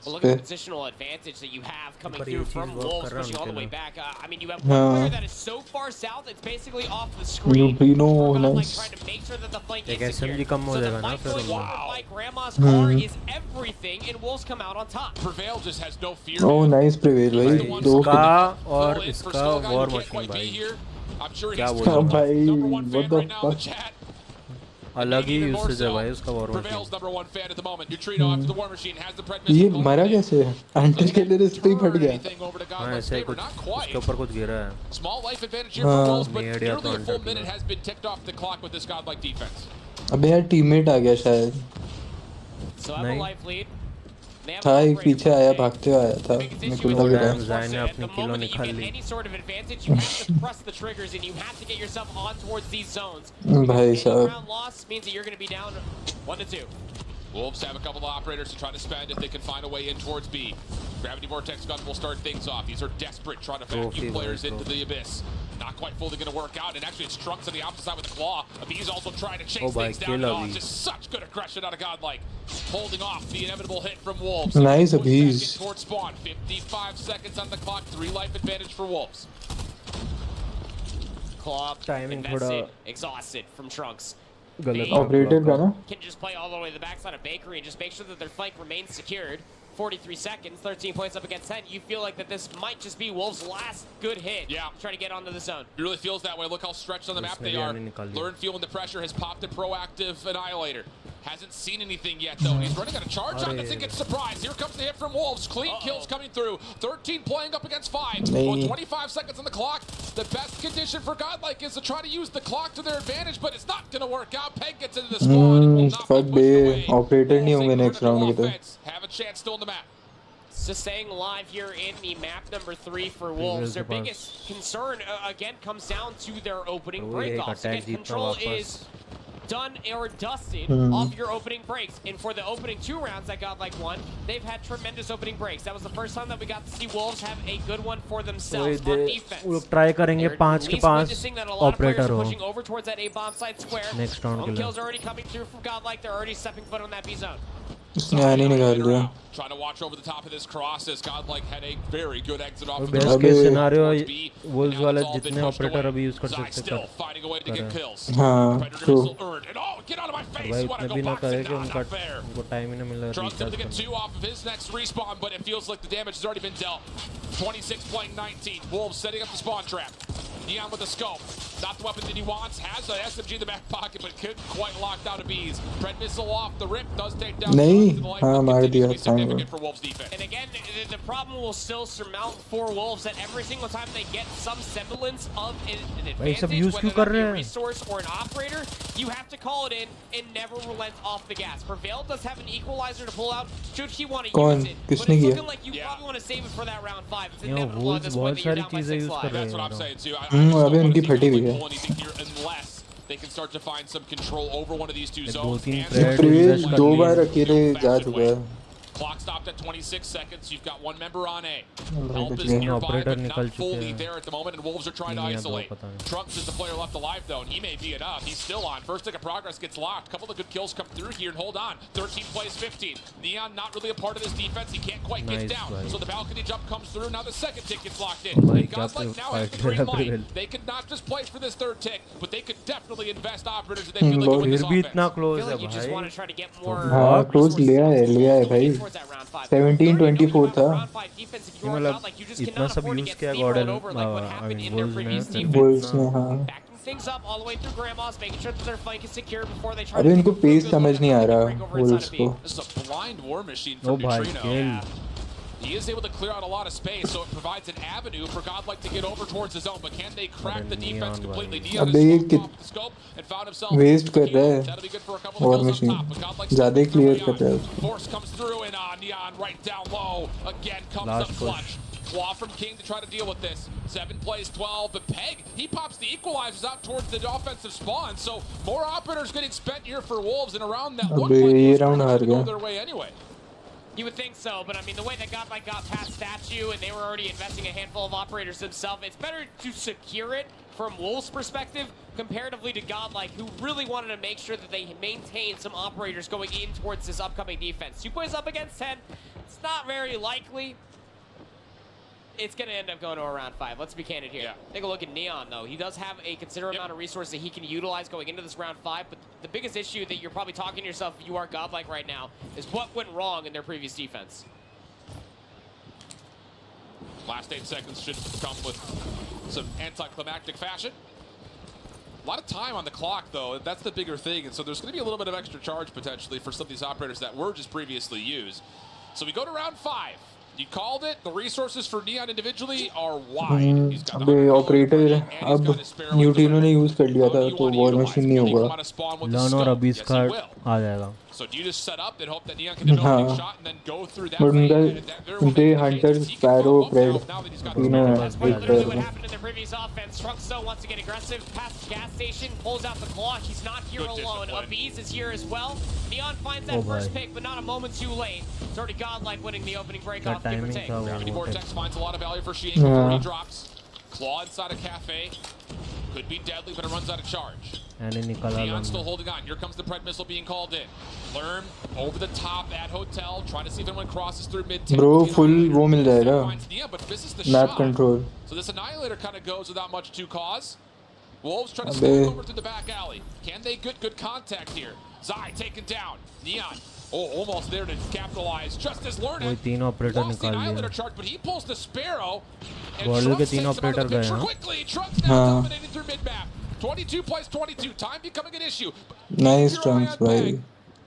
Well, look at the positional advantage that you have coming through from Wolves, pushing all the way back. I mean, you have one player that is so far south, it's basically off the screen. Neutrino, Like nice. trying to make sure that the flank एक is SMG secure. कम हो So the जाएगा ना fight फिर going उनका. forward by Grandma's car is everything, and Wolves come out on top. Prevail just has no fear. Oh, nice prevail भाई. दो इसका और इसका war machine भाई. I'm sure क्या he's बोलूं भाई, number one what fan the right now in the fuck? chat. अलग ही Even more यूसेज है so, भाई उसका war machine. Prevail's number one fan at the moment. Neutrino after the war machine has the Pred ये missile. मरा कैसे? Until के लिए इस पे ही फट गया. Anything over to हाँ Godlike's ऐसे ही favor, कुछ not quite. उसके ऊपर कुछ गिरा है. Small life advantage here for Wolves, but नहीं आइडिया nearly तो a full under minute has been ticked off the clock with this Godlike defense. अबे यार टीममेट आ गया शायद. So I have a life lead. था एक पीछे आया भागते हुए आया था. मैं कुल्ला गिरा. Zayn ने अपनी The किलो moment that निकाल you get ली. any sort of advantage, you have to press the triggers and you have to get yourself on towards these zones. भाई Any साहब. round loss means that you're going to be down 1-2. Wolves have a couple of operators to try to spend if they can find a way in towards B. Gravity Vortex gun will start things off. These are desperate, trying to vacuum players into the abyss. Not quite fully going to work out, and actually it's Trunks on the opposite side with the claw. Abi's also trying to chase things down. Oh, just such good aggression out of Godlike. Holding off the inevitable hit from Wolves. Nice Abi's. Towards spawn. 55 seconds on the clock. 3 life advantage for Wolves. Claw Timing invested, exhausted from Trunks. गलत Operator का ना. Can just play all the way to the backside of Bakery and just make sure that their flank remains secured. 43 seconds, 13 points up against 10. You feel like that this might just be Wolves' last good hit. Yeah. Trying to get onto the zone. It really feels that way. Look how stretched on the map they are. Learn feeling the pressure has popped a proactive Annihilator. Hasn't seen anything yet though. He's running out of charge on this and gets surprised. Here comes the hit from Wolves. Clean kills coming through. 13 playing up against 5. With 25 seconds on the clock. The best condition for Godlike is to try to use the clock to their advantage, but it's not going to work out. Peg gets into the spawn. Fuck bay. Operator नहीं होंगे next round के तो. Have a chance still in the map. Just staying alive here in the map number 3 for Wolves. Their biggest concern, again, comes down to their opening break-offs. Again, control is done or dusted off your opening breaks. And for the opening 2 rounds that Godlike won, they've had tremendous opening breaks. That was the first time that we got to see Wolves have a good one for themselves on defense. वो लोग try करेंगे 5 के 5 operator हो. Pushing over towards that A-bomb side square. Next round के लिए. Kills are already coming through from Godlike. They're already stepping foot on that B zone. उसने आने निकाल दिया. Trying to watch over the top of this cross as Godlike had a very good exit off. Best case scenario Wolves वाले जितने operator अभी use कर सकते हैं. हाँ, true. भाई इतने भी ना करे कि उनको time ही ना मिल रहा Trunks able to get 2 off of his next respawn, but it feels like the damage has already been dealt. 26 playing 19. Wolves setting up the spawn trap. Neon with the scope. Not the weapon that he wants. Has an SMG in the back pocket, but couldn't quite lock down Abiz. Pred missile off the rip. Does take down. नहीं, हाँ मार दिया time. For Wolves defense. And again, the problem will still surmount for Wolves that every single time they get some semblance of an advantage, whether that be a resource or an operator, you have to call it in and never relent off the gas. Prevail does have an equalizer to pull out should he want to use it, but it's looking like you probably want to save it for that round 5. It's inevitable at this point that you're down by 6 lives. That's what I'm saying too. अभी उनकी फटी हुई है. Unless they can start to find some control over one of these 2 zones. Prevail 2 बार अकेले जा चुका है. Clock stopped at 26 seconds. You've got 1 member on A. Help is nearby, but not fully there at the moment, and Wolves are trying to isolate. Trunks is the player left alive, though, and he may be enough. He's still on. First tick of progress gets locked. A couple of good kills come through here, and hold on. 13 plays 15. Neon not really a part of this defense. He can't quite get down. So the balcony jump comes through. Now the second tick gets locked in. Godlike now has the green light. They could not just play for this 3rd tick, but they could definitely invest operators if they feel like they win this offense. I feel like you just want to try to get more हाँ, close लिया है भाई. towards that round 5. 17-24 था. Round 5 defense, if you are मतलब God like, you just इतना cannot सब afford to use get किया steamrolled Gordon over like what happened in their previous Wolves defense. में हाँ. Backing things up all the way through Grandma's, making sure that their flank is secure before they try अबे to इनको pace समझ नहीं आ रहा Wolves को. This is a blind war machine O from भाई Neutrino. kill. He is able to clear out a lot of space, so it provides an avenue for Godlike to get over towards the zone. But can they crack the defense completely? Neon अबे ये is off the scope and found himself waste कर रहा है That'll be good for a couple of War kills machine. up top. But Godlike ज़्यादा ही clear कर रहा है. Force comes through and Neon right down low. Again comes Last up push. clutch. Claw from King to try to deal with this. 7 plays 12, but Peg, he pops the equalizers out towards the offensive spawn. So more operators getting spent here for Wolves and around that one अबे point ये was round going हार to go गया. their way anyway. You would think so, but I mean, the way that Godlike got past Statue and they were already investing a handful of operators themselves, it's better to secure it from Wolves' perspective comparatively to Godlike, who really wanted to make sure that they maintain some operators going in towards this upcoming defense. 2 points up against 10, it's not very likely. It's going to end up going to a round 5. Let's be candid here. Yeah. Take a look at Neon, though. He does have a considerable amount of resources that he can utilize going into this round 5, but the biggest issue that you're probably talking to yourself if you are Godlike right now is what went wrong in their previous defense. Last 8 seconds should come with some anticlimactic fashion. A lot of time on the clock, though. That's the bigger thing. And so there's going to be a little bit of extra charge, potentially, for some of these operators that were just previously used. So we go to round 5. You called it. The resources for Neon individually are wide. He's got अबे operator अब neutrino ने use कर लिया था तो war machine नहीं होगा. Learn और अबीस का आ जाएगा. So do you just set up and hope that Neon can get an opening shot and then go through that? But उनके Hunter, Sparrow, Fred तीनों हैं. That's literally what happened in the previous offense. Trunks though wants to get aggressive past the gas station, pulls out the claw. He's not here alone. Abiz is here as well. Neon finds that first pick, but not a moment too late. It's already Godlike winning the opening break off, give or take. Gravity Vortex finds a lot of value for Sheen before he drops. Claw inside a cafe. Could be deadly, but it runs out of charge. Neon still holding on. Here comes the Pred missile being called in. Lerm over the top at Hotel, trying to see if anyone crosses through mid-10. Bro, full वो मिल जाएगा. Map control. So this Annihilator kind of goes without much to cause. Wolves trying to slide over through the back alley. Can they get good contact here? Zai taken down. Neon. Oh, almost there to capitalize. Just as Lerm lost the Annihilator charge, but he pulls the Sparrow. And Trunks takes him out of the picture quickly. Trunks now dominating through mid-map. 22 plays 22. Time becoming an issue. Nice Trunks, भाई.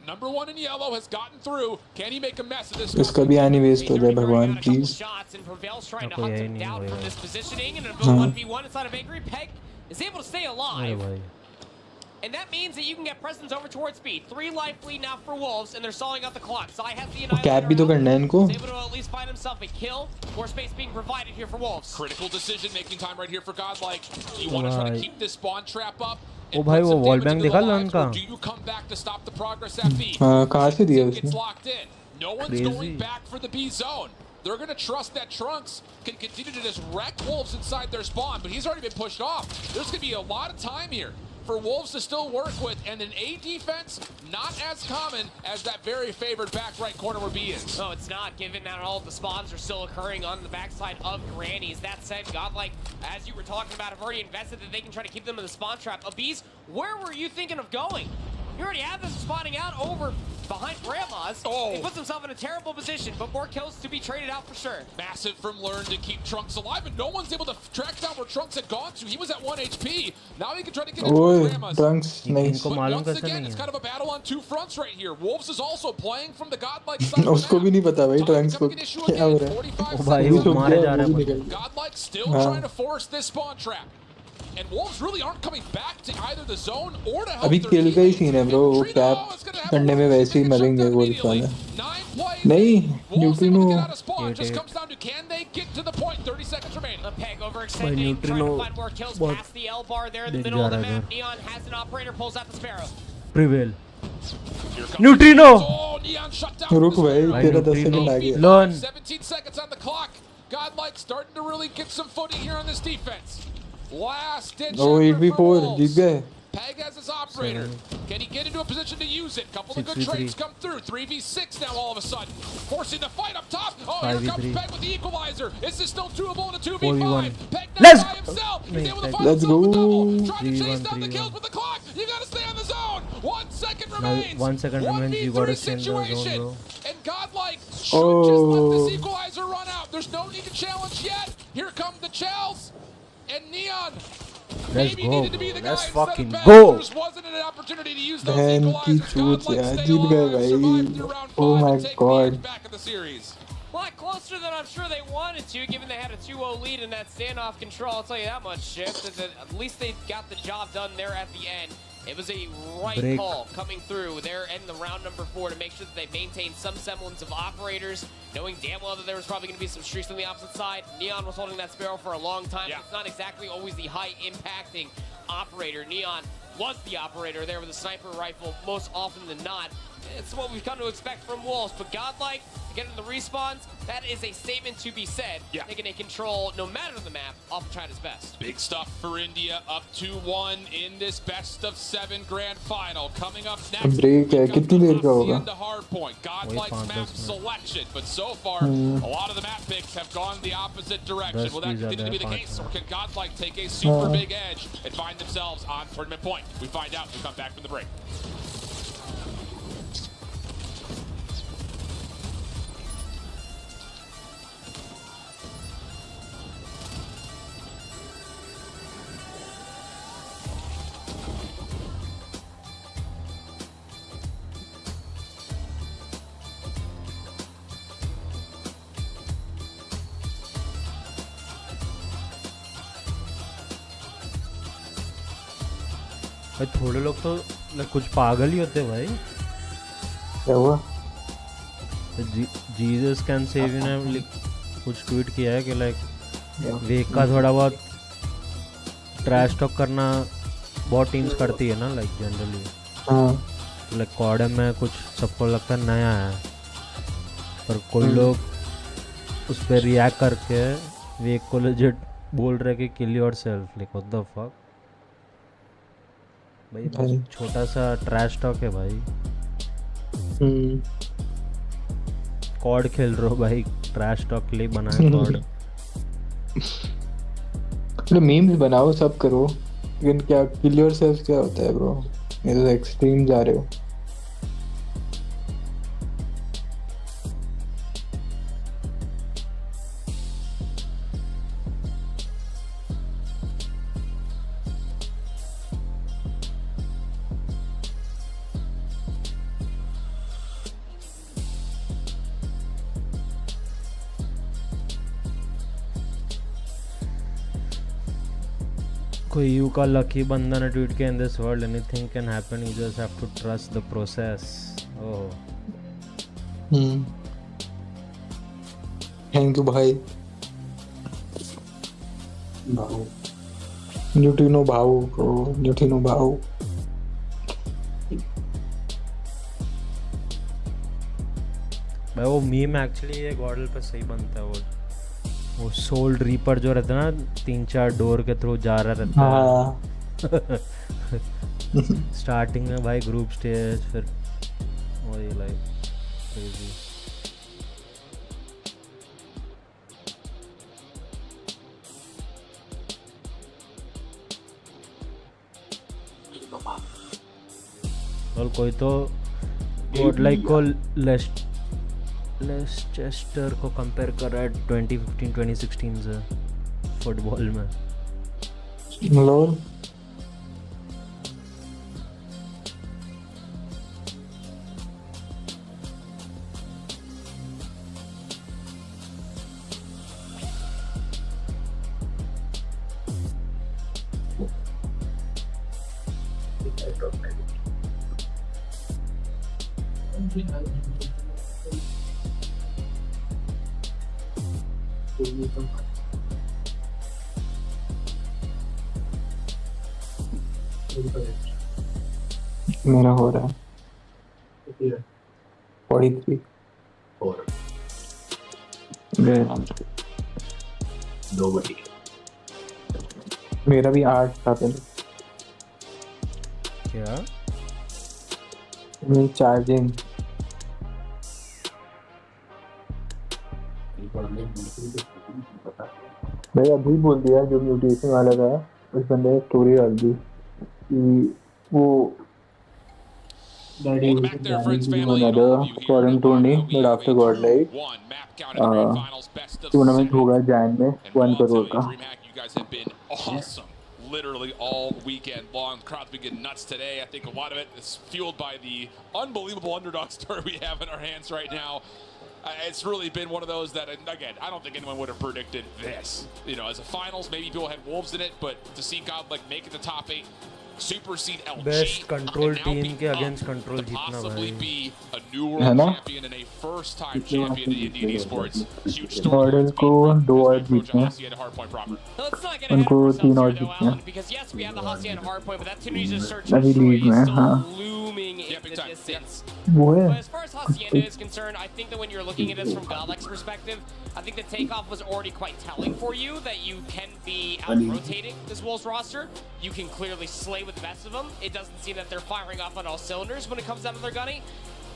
Number 1 in yellow has gotten through. Can he make a mess of this? इसका भी आनी waste हो जाए भगवान please. Shots and Prevail's trying to hunt him down from this positioning, and a 1v1 inside of Angry. Peg is able to stay alive. And that means that you can get presence over towards speed. 3 life lead now for Wolves, and they're stalling out the clock. Zai has the Annihilator. Cap भी तो करना है इनको. He's able to at least find himself a kill. More space being provided here for Wolves. Critical decision-making time right here for Godlike. Do you want to try to keep this spawn trap up? ओ भाई वो wall bank देखा learn का. Do you come back to stop the progress at B? हाँ कहाँ से दिया उसने? It's locked in. No one's going back for the B zone. They're going to trust that Trunks can continue to just wreck Wolves inside their spawn, but he's already been pushed off. There's going to be a lot of time here for Wolves to still work with, and an A defense not as common as that very favored back right corner where B is. No, it's not, given that all of the spawns are still occurring on the backside of Granny's. That said, Godlike, as you were talking about, have already invested that they can try to keep them in the spawn trap. Abiz, where were you thinking of going? You already have them spawning out over behind Grandma's. Oh. He puts himself in a terrible position, but more kills to be traded out for sure. Massive from Learn to keep Trunks alive, and no one's able to track down where Trunks had gone to. He was at 1 HP. Now he can try to get into Grandma's. Trunks, nice. But once again, it's kind of a battle on 2 fronts right here. Wolves is also playing from the Godlike side. उसको भी नहीं पता भाई Trunks को क्या हो रहा है. ओ भाई वो मारे जा रहा है. Godlike still trying to force this spawn trap. And Wolves really aren't coming back to either the zone or to help. अभी किल का ही सीन है ब्रो. वो ट्रैप करने में वैसे ही मरेंगे Wolves वाले. नहीं neutrino. Just comes down to can they get to the point? 30 seconds remaining. The Peg overextending, trying to find more kills past the L bar there in the middle of the map. Neon has an operator, pulls out the Sparrow. Prevail. Neutrino. Oh, Neon shut down. रुक भाई तेरा 10 second आ गया. Learn. 17 seconds on the clock. Godlike starting to really get some footing here on this defense. Last ditch. Oh, 8v4 जीत गए. Peg has his operator. Can he get into a position to use it? Couple of good trades come through. 3v6 now all of a sudden. Forcing the fight up top. Oh, here comes Peg with the equalizer. Is this still doable in a 2v5? Peg now by himself. He's able to find himself a double. Trying to chase down the kills with the clock. You gotta stay on the zone. 1 second remains. 1 second remains. You gotta stay in the zone, bro. And Godlike should just let this equalizer run out. There's no need to challenge yet. Here come the Chels and Neon. Let's go, bro. Let's fucking There go. just wasn't an opportunity to use those बहन की equalizers. चूत Godlike यार stay जीत गए alive, भाई survive through round 5 oh my and take the god edge back in the series. A lot closer than I'm sure they wanted to, given they had a 2-0 lead in that standoff control. I'll tell you that much, Shift. At least they got the job done there at the end. It was a right call coming through there in the round number 4 to make sure that they maintained some semblance of operators, knowing damn well that there was probably going to be some streaks on the opposite side. Neon was holding that Sparrow for a long time. Yeah. It's not exactly always the high-impacting operator. Neon was the operator there with a sniper rifle most often than not. It's what we've come to expect from Wolves, but Godlike, getting the respawns, that is a statement to be said. Yeah. Taking a control, no matter the map, off of China's best. Big stuff for India, up 2-1 in this best of 7 grand final. Coming up next, break है कितनी देर का होगा into Hardpoint. Godlike's map selection, but so far, a lot of the map picks have gone the opposite direction. Will that continue to be the case, or can Godlike take a super big edge and find themselves on tournament point? We find out when we come back from the break. भाई थोड़े लोग तो कुछ पागल ही होते भाई क्या हुआ जीसस कैन सेव यू ने कुछ ट्वीट किया है कि लाइक वेक का थोड़ा बहुत ट्रैश टॉक करना बहुत टीम्स करती है ना लाइक जनरली लाइक कॉडम में कुछ सबको लगता है नया है पर कोई लोग उस पर रिएक्ट करके वेक को लेजिट बोल रहे कि kill yourself like what the fuck भाई छोटा सा ट्रैश टॉक है भाई कॉड खेल रहे हो भाई ट्रैश टॉक के लिए बनाया कॉड मतलब मीम्स बनाओ सब करो लेकिन क्या किल योरसेल्फ क्या होता है ब्रो ये तो एक्सट्रीम जा रहे हो कोई यू का लकी बंदा ने ट्वीट किया in this world anything can happen you just have to trust the process oh thank you भाई न्यूट्रिनो भाऊ को न्यूट्रिनो भाऊ भाई वो मीम एक्चुअली ये गॉडल पे सही बनता है वो सोल रीपर जो रहता है ना 3-4 डोर के थ्रू जा रहा रहता है स्टार्टिंग में भाई ग्रुप स्टेज फिर वही लाइक क्रेजी और कोई तो गॉडलाइक को लेस्टेस्टर को कंपेयर कर रहा है 2015-2016 से फुटबॉल में लोल मेरा हो रहा है 43 मेरा भी 8 था पहले क्या मेरी चार्जिंग भाई अभी बोल दिया जो म्यूटेशन वाला था उस बंदे ने स्टोरी डाल दी कि वो that he was planning to do another foreign tourney, but after Godlike, tournament होगा Jan में 1 crore का. You guys have been awesome. Literally all weekend long. Crowd's been getting nuts today. I think a lot of it is fueled by the unbelievable underdog story we have in our hands right now. It's really been one of those that, again, I don't think anyone would have predicted this. You know, as a finals, maybe people had Wolves in it, but to see Godlike make it the top 8, supersede LG, Best control team के against control जीतना possibly भाई. be a new world champion and a first-time champion in Indian esports. Huge story. Mordel को 2 और जीतने हैं. उनको 3 और जीतने हैं. Because yes, we have the Hacienda Hardpoint, but that Tunisia search अभी लीड में is हाँ. looming in the distance. वो है. But as far as Hacienda is concerned, I think that when you're looking at this from Godlike's perspective, I think the takeoff was already quite telling for you that you can be out-rotating this Wolves roster. You can clearly slay with the best of them. It doesn't seem that they're firing off on all cylinders when it comes down to their gunning.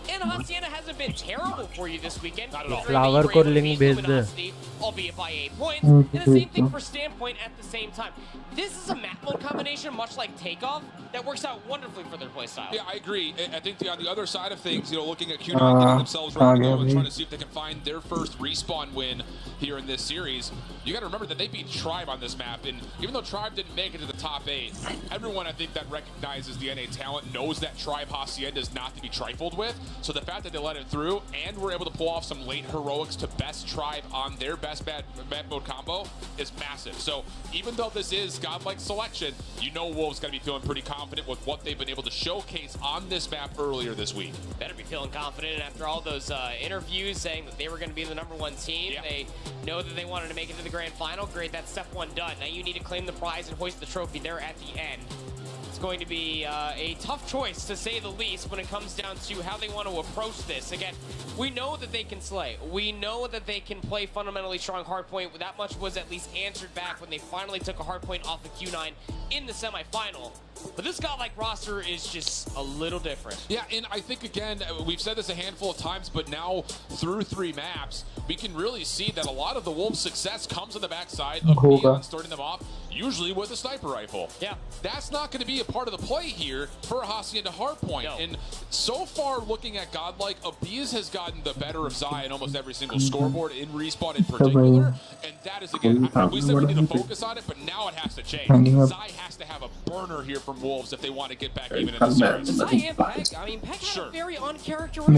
And Hacienda hasn't been terrible for you this weekend. Not at all. Flower को link भेज दे. Albeit by 8 points. And the same thing for Standpoint at the same time. This is a map mode combination, much like Takeoff, that works out wonderfully for their playstyle. Yeah, I agree. I think on the other side of things, you know, looking at Q9 getting themselves ready to go and trying to see if they can find their first respawn win here in this series. You got to remember that they beat Tribe on this map, and even though Tribe didn't make it to the top 8, everyone I think that recognizes the NA talent knows that Tribe Hacienda is not to be trifled with. So the fact that they let it through and were able to pull off some late heroics to best Tribe on their best map mode combo is massive. So even though this is Godlike selection, you know Wolves got to be feeling pretty confident with what they've been able to showcase on this map earlier this week. Better be feeling confident after all those interviews saying that they were going to be the #1 team. Yeah. They know that they wanted to make it to the grand final. Great, that's step 1 done. Now you need to claim the prize and hoist the trophy there at the end. It's going to be a tough choice, to say the least, when it comes down to how they want to approach this. Again, we know that they can slay. We know that they can play fundamentally strong hardpoint. That much was at least answered back when they finally took a hardpoint off of Q9 in the semifinal. But this Godlike roster is just a little different. Yeah, and I think, again, we've said this a handful of times, but now through 3 maps, we can really see that a lot of the Wolves' success comes on the backside of Neon starting them off, usually with a sniper rifle. Yeah. That's not going to be a part of the play here for Hacienda Hardpoint. No. And so far, looking at Godlike, Abiz has gotten the better of Zai in almost every single scoreboard, in Respawn in particular. And that is, again, we said we need to focus on it, but now it has to change. Zai has to have a burner here from Wolves if they want to get back even in the series. Zai and Peg, I mean, Peg had a very uncharacteristic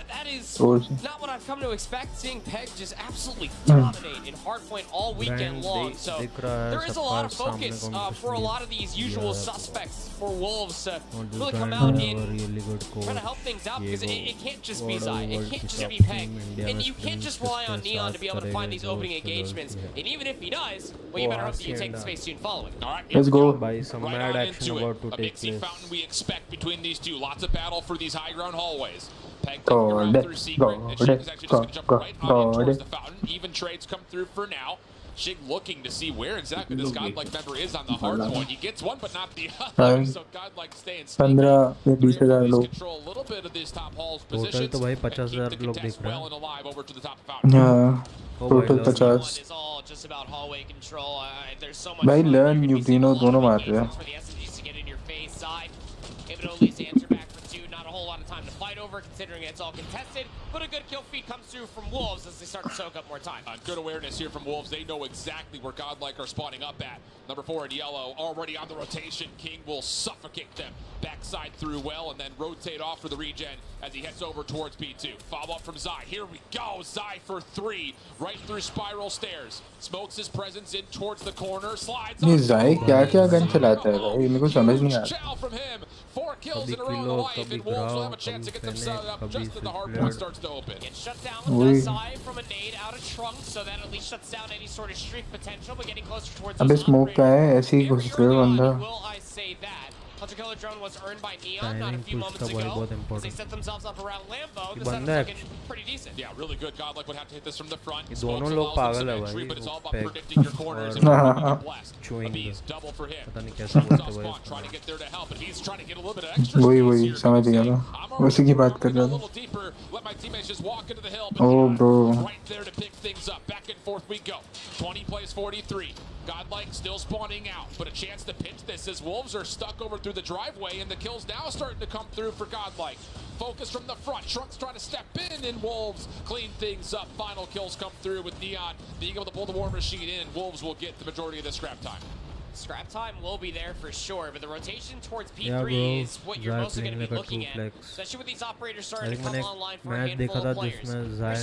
That is not what I've come to expect, seeing Peg just absolutely dominate in Hardpoint all weekend long. So there is a lot of focus for a lot of these usual suspects for Wolves to really come out and try to help things out, because it can't just be Zai, it can't just be Peg, and you can't just rely on Neon to be able to find these opening engagements. And even if he does, well, you better hope that you take the space soon following. All right, let's go. By some mad action about to a take mixing place. fountain we expect between these two. Lots of battle for these high ground hallways. Peg taking around through secret, and Shig is actually just going to jump right on in towards the fountain. Even trades come through for now. Shig looking to see where exactly this Godlike member is on the hard point. He gets one, but not the other. So Godlike staying control a little bit of these top halls positions. तो भाई 50,000 लोग देख रहे well and alive over to the top of the fountain. Yeah. Total 50. It's all just about hallway control. There's so much. भाई learn Neutrino दोनों मार रहे हैं. For the SMGs to get in your face side, able to at least answer back for 2. Not a whole lot of time to fight over, considering it's all contested. But a good kill feed comes through from Wolves as they start to soak up more time. Good awareness here from Wolves. They know exactly where Godlike are spawning up at. Number 4 in yellow, already on the rotation. King will suffocate them. Backside through well, and then rotate off for the regen as he heads over towards B2. Follow up from Zai. Here we go. Zai for 3. Right through spiral stairs. Smokes his presence in towards the corner. Slides ये Zai क्या gun चलाता है भाई मेरे को समझ नहीं आता. Chow from him. 4 kills in a row in the life, and Wolves will have a chance to get themselves up just as the hard point starts to open. Gets shut down with that Zai from a nade out of trunk, so that at least shuts down any sort of streak potential, but getting closer towards अबे smoke का है ऐसे ही घुस रहे हो बंदा. Will I say that? Hunter Killer drone was earned by Neon not a few moments ago. As they set themselves up around Lambo, the setup's looking pretty decent. Yeah, really good. Godlike would have to hit this from the front. दोनों लोग पागल है भाई. But it's all about predicting your corners and blessed. Abiz double for him. पता नहीं कैसे बोलते भाई. Trying to get there to help, and he's trying to get a little bit of extra. वही समझ गया मैं. उसी की बात कर रहा था. Let my teammates just walk into the hill. Oh bro. Right there to pick things up. Back and 4th we go. 20 plays 43. Godlike still spawning out, but a chance to pinch this as Wolves are stuck over through the driveway, and the kills now starting to come through for Godlike. Focus from the front. Trunks trying to step in, and Wolves clean things up. Final kills come through with Neon being able to pull the War Machine in. Wolves will get the majority of the scrap time. Scrap time will be there for sure, but the rotation towards P3 is what you're mostly going to be looking at, especially with these operators starting to come online for a handful of players.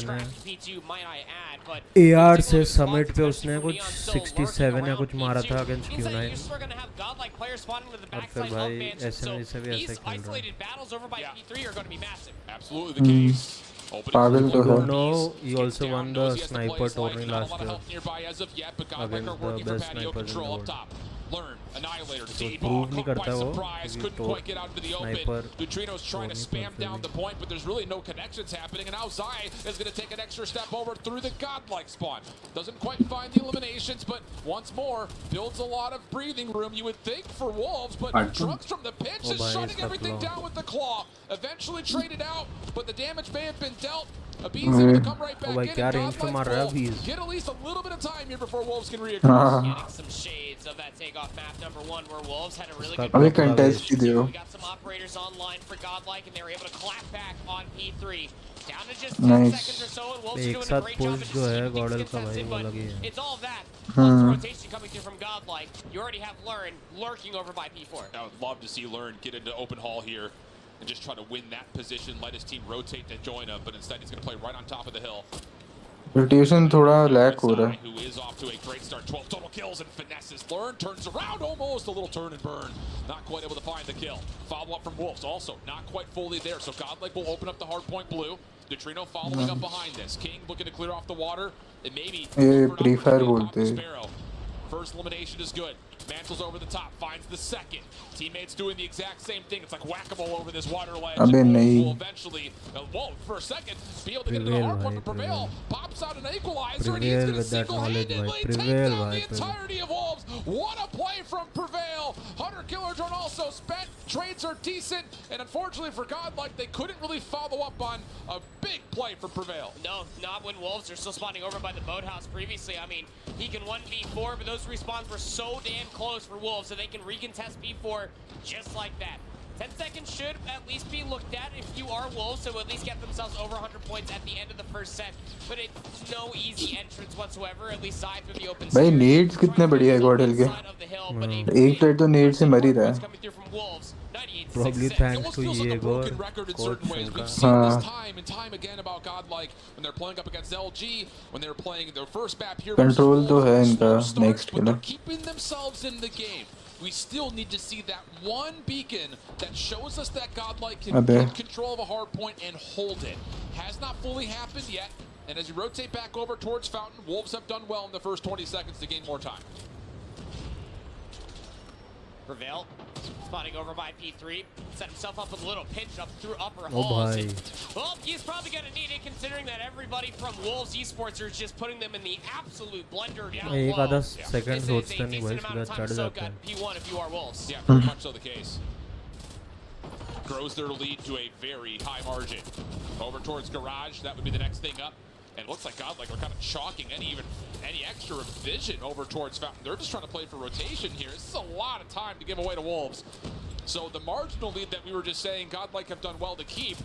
Scrap P2 might I add, but AR से summit पे उसने कुछ 67 या कुछ मारा था against Q9 you're still going to have godlike players spawning to the backside of Mansion, so these isolated battles over by P3 are going to be massive. Absolutely the case. पागल तो है. No, he also won the sniper tournament last year against the best snipers in the world. Learn, Annihilator, तो prove नहीं करता वो couldn't quite get out into the open. Neutrino's trying to spam down the point, but there's really no connections happening, and now Zai is going to take an extra step over through the godlike spawn. Doesn't quite find the eliminations, but once more, builds a lot of breathing room, you would think, for Wolves, but Trunks from the pinch is shutting everything down with the claw. Eventually traded out, but the damage may have been dealt. Abid's able to come right back in, and Godlike get at least a little bit of time here before Wolves can reagress. Getting some shades of that takeoff map number 1 where Wolves had a really good अभी contest ही दियो. We got some operators online for Godlike, and they were able to clap back on P3. Down to just 10 seconds or so, and Wolves are doing a great job at just contested, but it's all that. Plus the rotation coming through from Godlike. You already have Learn lurking over by P4. I would love to see Learn get into open hall here and just try to win that position, let his team rotate to join him, but instead he's going to play right on top of the hill. Rotation थोड़ा lag हो रहा है. Who is off to a great start, 12 total kills and finesses. Learn turns around almost, a little turn and burn. Not quite able to find the kill. Follow up from Wolves, also not quite fully there, so Godlike will open up the hardpoint blue. Neutrino following up behind this. King looking to clear off the water, and maybe pre-fire बोलते हैं. First elimination is good. Mantles over the top, finds the second. Teammates doing the exact same thing. It's like whack-a-mole over this water ledge. Will eventually, for a second, be able to get into the hard one, but Prevail pops out an equalizer, and he's going to single-handedly take down the entirety of Wolves. What a play from Prevail. Hunter Killer Drone also spent. Trades are decent, and unfortunately for Godlike, they couldn't really follow up on a big play for Prevail. No, not when Wolves are still spawning over by the boathouse previously. I mean, he can 1v4, but those respawns were so damn close for Wolves, so they can recontest P4 just like that. 10 seconds should at least be looked at if you are Wolves, so at least get themselves over 100 points at the end of the first set. But it's no easy entrance whatsoever, at least side through the open भाई needs कितने बढ़िया है God Hill के. एक plate तो need से मर ही रहा है. Probably thanks to Diego coach time and time again about Godlike when they're playing up against LG, when they're playing their first map here. Control तो है इनका next के लिए. Keeping themselves in the game. We still need to see that one beacon that shows us that Godlike can get control of a hard point and hold it. Has not fully happened yet. And as you rotate back over towards Fountain, Wolves have done well in the first 20 seconds to gain more time. Prevail spotting over by P3, set himself up with a little pinch up through upper halls. Well, he's probably going to need it considering that everybody from Wolves Esports are just putting them in the absolute blender down low. This is a decent amount of time to soak on P1 if you are Wolves. Yeah, very much so the case. Grows their lead to a very high margin. Over towards Garage, that would be the next thing up. And it looks like Godlike are kind of chalking any extra vision over towards Fountain. They're just trying to play for rotation here. This is a lot of time to give away to Wolves. So the marginal lead that we were just saying Godlike have done well to keep,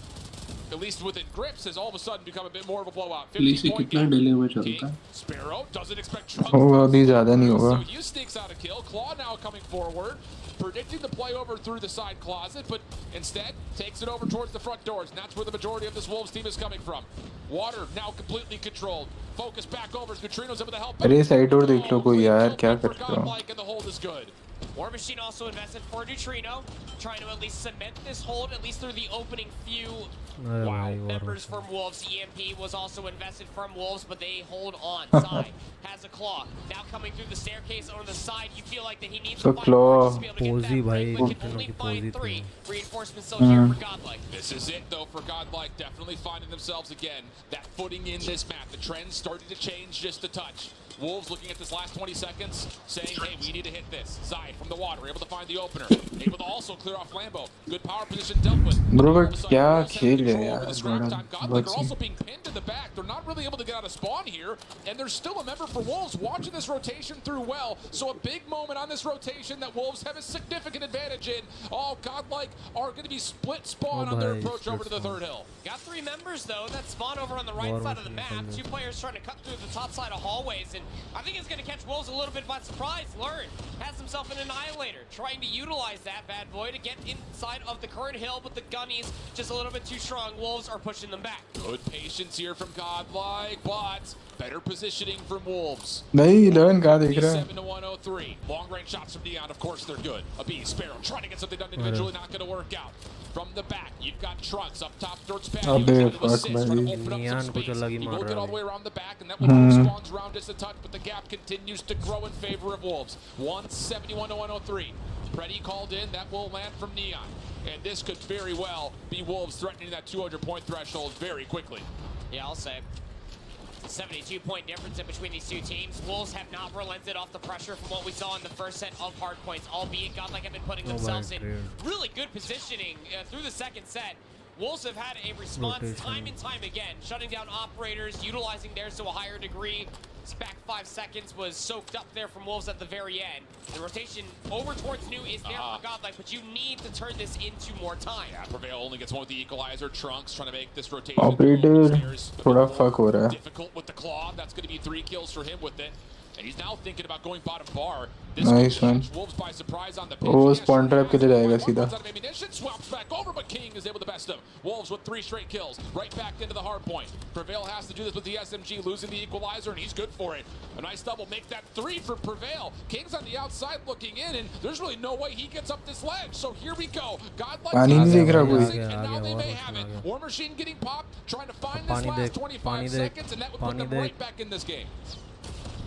at least within grips, has all of a sudden become a bit more of a blowout. 50-point game. Sparrow doesn't expect Trunks. So he sneaks out a kill. Claw now coming forward, predicting the play over through the side closet, but instead takes it over towards the front doors, and that's where the majority of this Wolves team is coming from. Water now completely controlled. Focus back over as Neutrino's able to help. अरे side और देख लो कोई यार क्या कर रहा हूँ. And the hold is good. War Machine also invested for Neutrino, trying to at least cement this hold, at least through the opening few members from Wolves. EMP was also invested from Wolves, but they hold on. Sai has a claw. Now coming through the staircase on the side, you feel like that he needs to find more to be able to get that right, but can only find 3. Reinforcements still here for Godlike. This is it, though, for Godlike. Definitely finding themselves again. That footing in this map. The trend's starting to change just a touch. Wolves looking at this last 20 seconds, saying, hey, we need to hit this. Zai from the water, able to find the opener. Able to also clear off Lambo. Good power position dealt with. Bro, but क्या खेल है यार? Godlike are also being pinned to the back. They're not really able to get out of spawn here. And there's still a member for Wolves watching this rotation through well. So a big moment on this rotation that Wolves have a significant advantage in. Oh, Godlike are going to be split spawn on their approach over to the third hill. Got 3 members, though, that spawn over on the right side of the map. 2 players trying to cut through the top side of hallways, and I think it's going to catch Wolves a little bit by surprise. Learn has himself an Annihilator, trying to utilize that bad boy to get inside of the current hill, but the gunnies just a little bit too strong. Wolves are pushing them back. Good patience here from Godlike, but better positioning from Wolves. नहीं Learn कहाँ देख रहा है? 7 to 103. Long range shots from Neon, of course they're good. A B, Sparrow trying to get something done individually, not going to work out. From the back, you've got Trunks up top towards patio. Trying to assist, trying to open up some space. He will get all the way around the back, and that will spawns around just a touch, but the gap continues to grow in favor of Wolves. 171 to 103. Preddy called in, that will land from Neon. And this could very well be Wolves threatening that 200-point threshold very quickly. Yeah, I'll say. 72-point difference in between these 2 teams. Wolves have not relented off the pressure from what we saw in the first set of Hardpoints, albeit Godlike have been putting themselves in really good positioning through the second set. Wolves have had a response time and time again, shutting down operators, utilizing theirs to a higher degree. This back 5 seconds was soaked up there from Wolves at the very end. The rotation over towards New is there for Godlike, but you need to turn this into more time. Yeah, Prevail only gets one with the equalizer. Trunks trying to make this rotation. Operator थोड़ा fuck हो रहा है. Difficult with the claw. That's going to be 3 kills for him with it. And he's now thinking about going bottom bar. This nice one. Wolves by surprise on the वो spawn trap के लिए जाएगा सीधा. Swaps back over, but King is able to best him. Wolves with 3 straight kills, right back into the hard point. Prevail has to do this with the SMG, losing the equalizer, and he's good for it. A nice double makes that 3 for Prevail. King's on the outside looking in, and there's really no way he gets up this ledge. So here we go. Godlike and now they may have it. War Machine getting popped, trying to find this last 25 seconds, and that would put them right back in this game.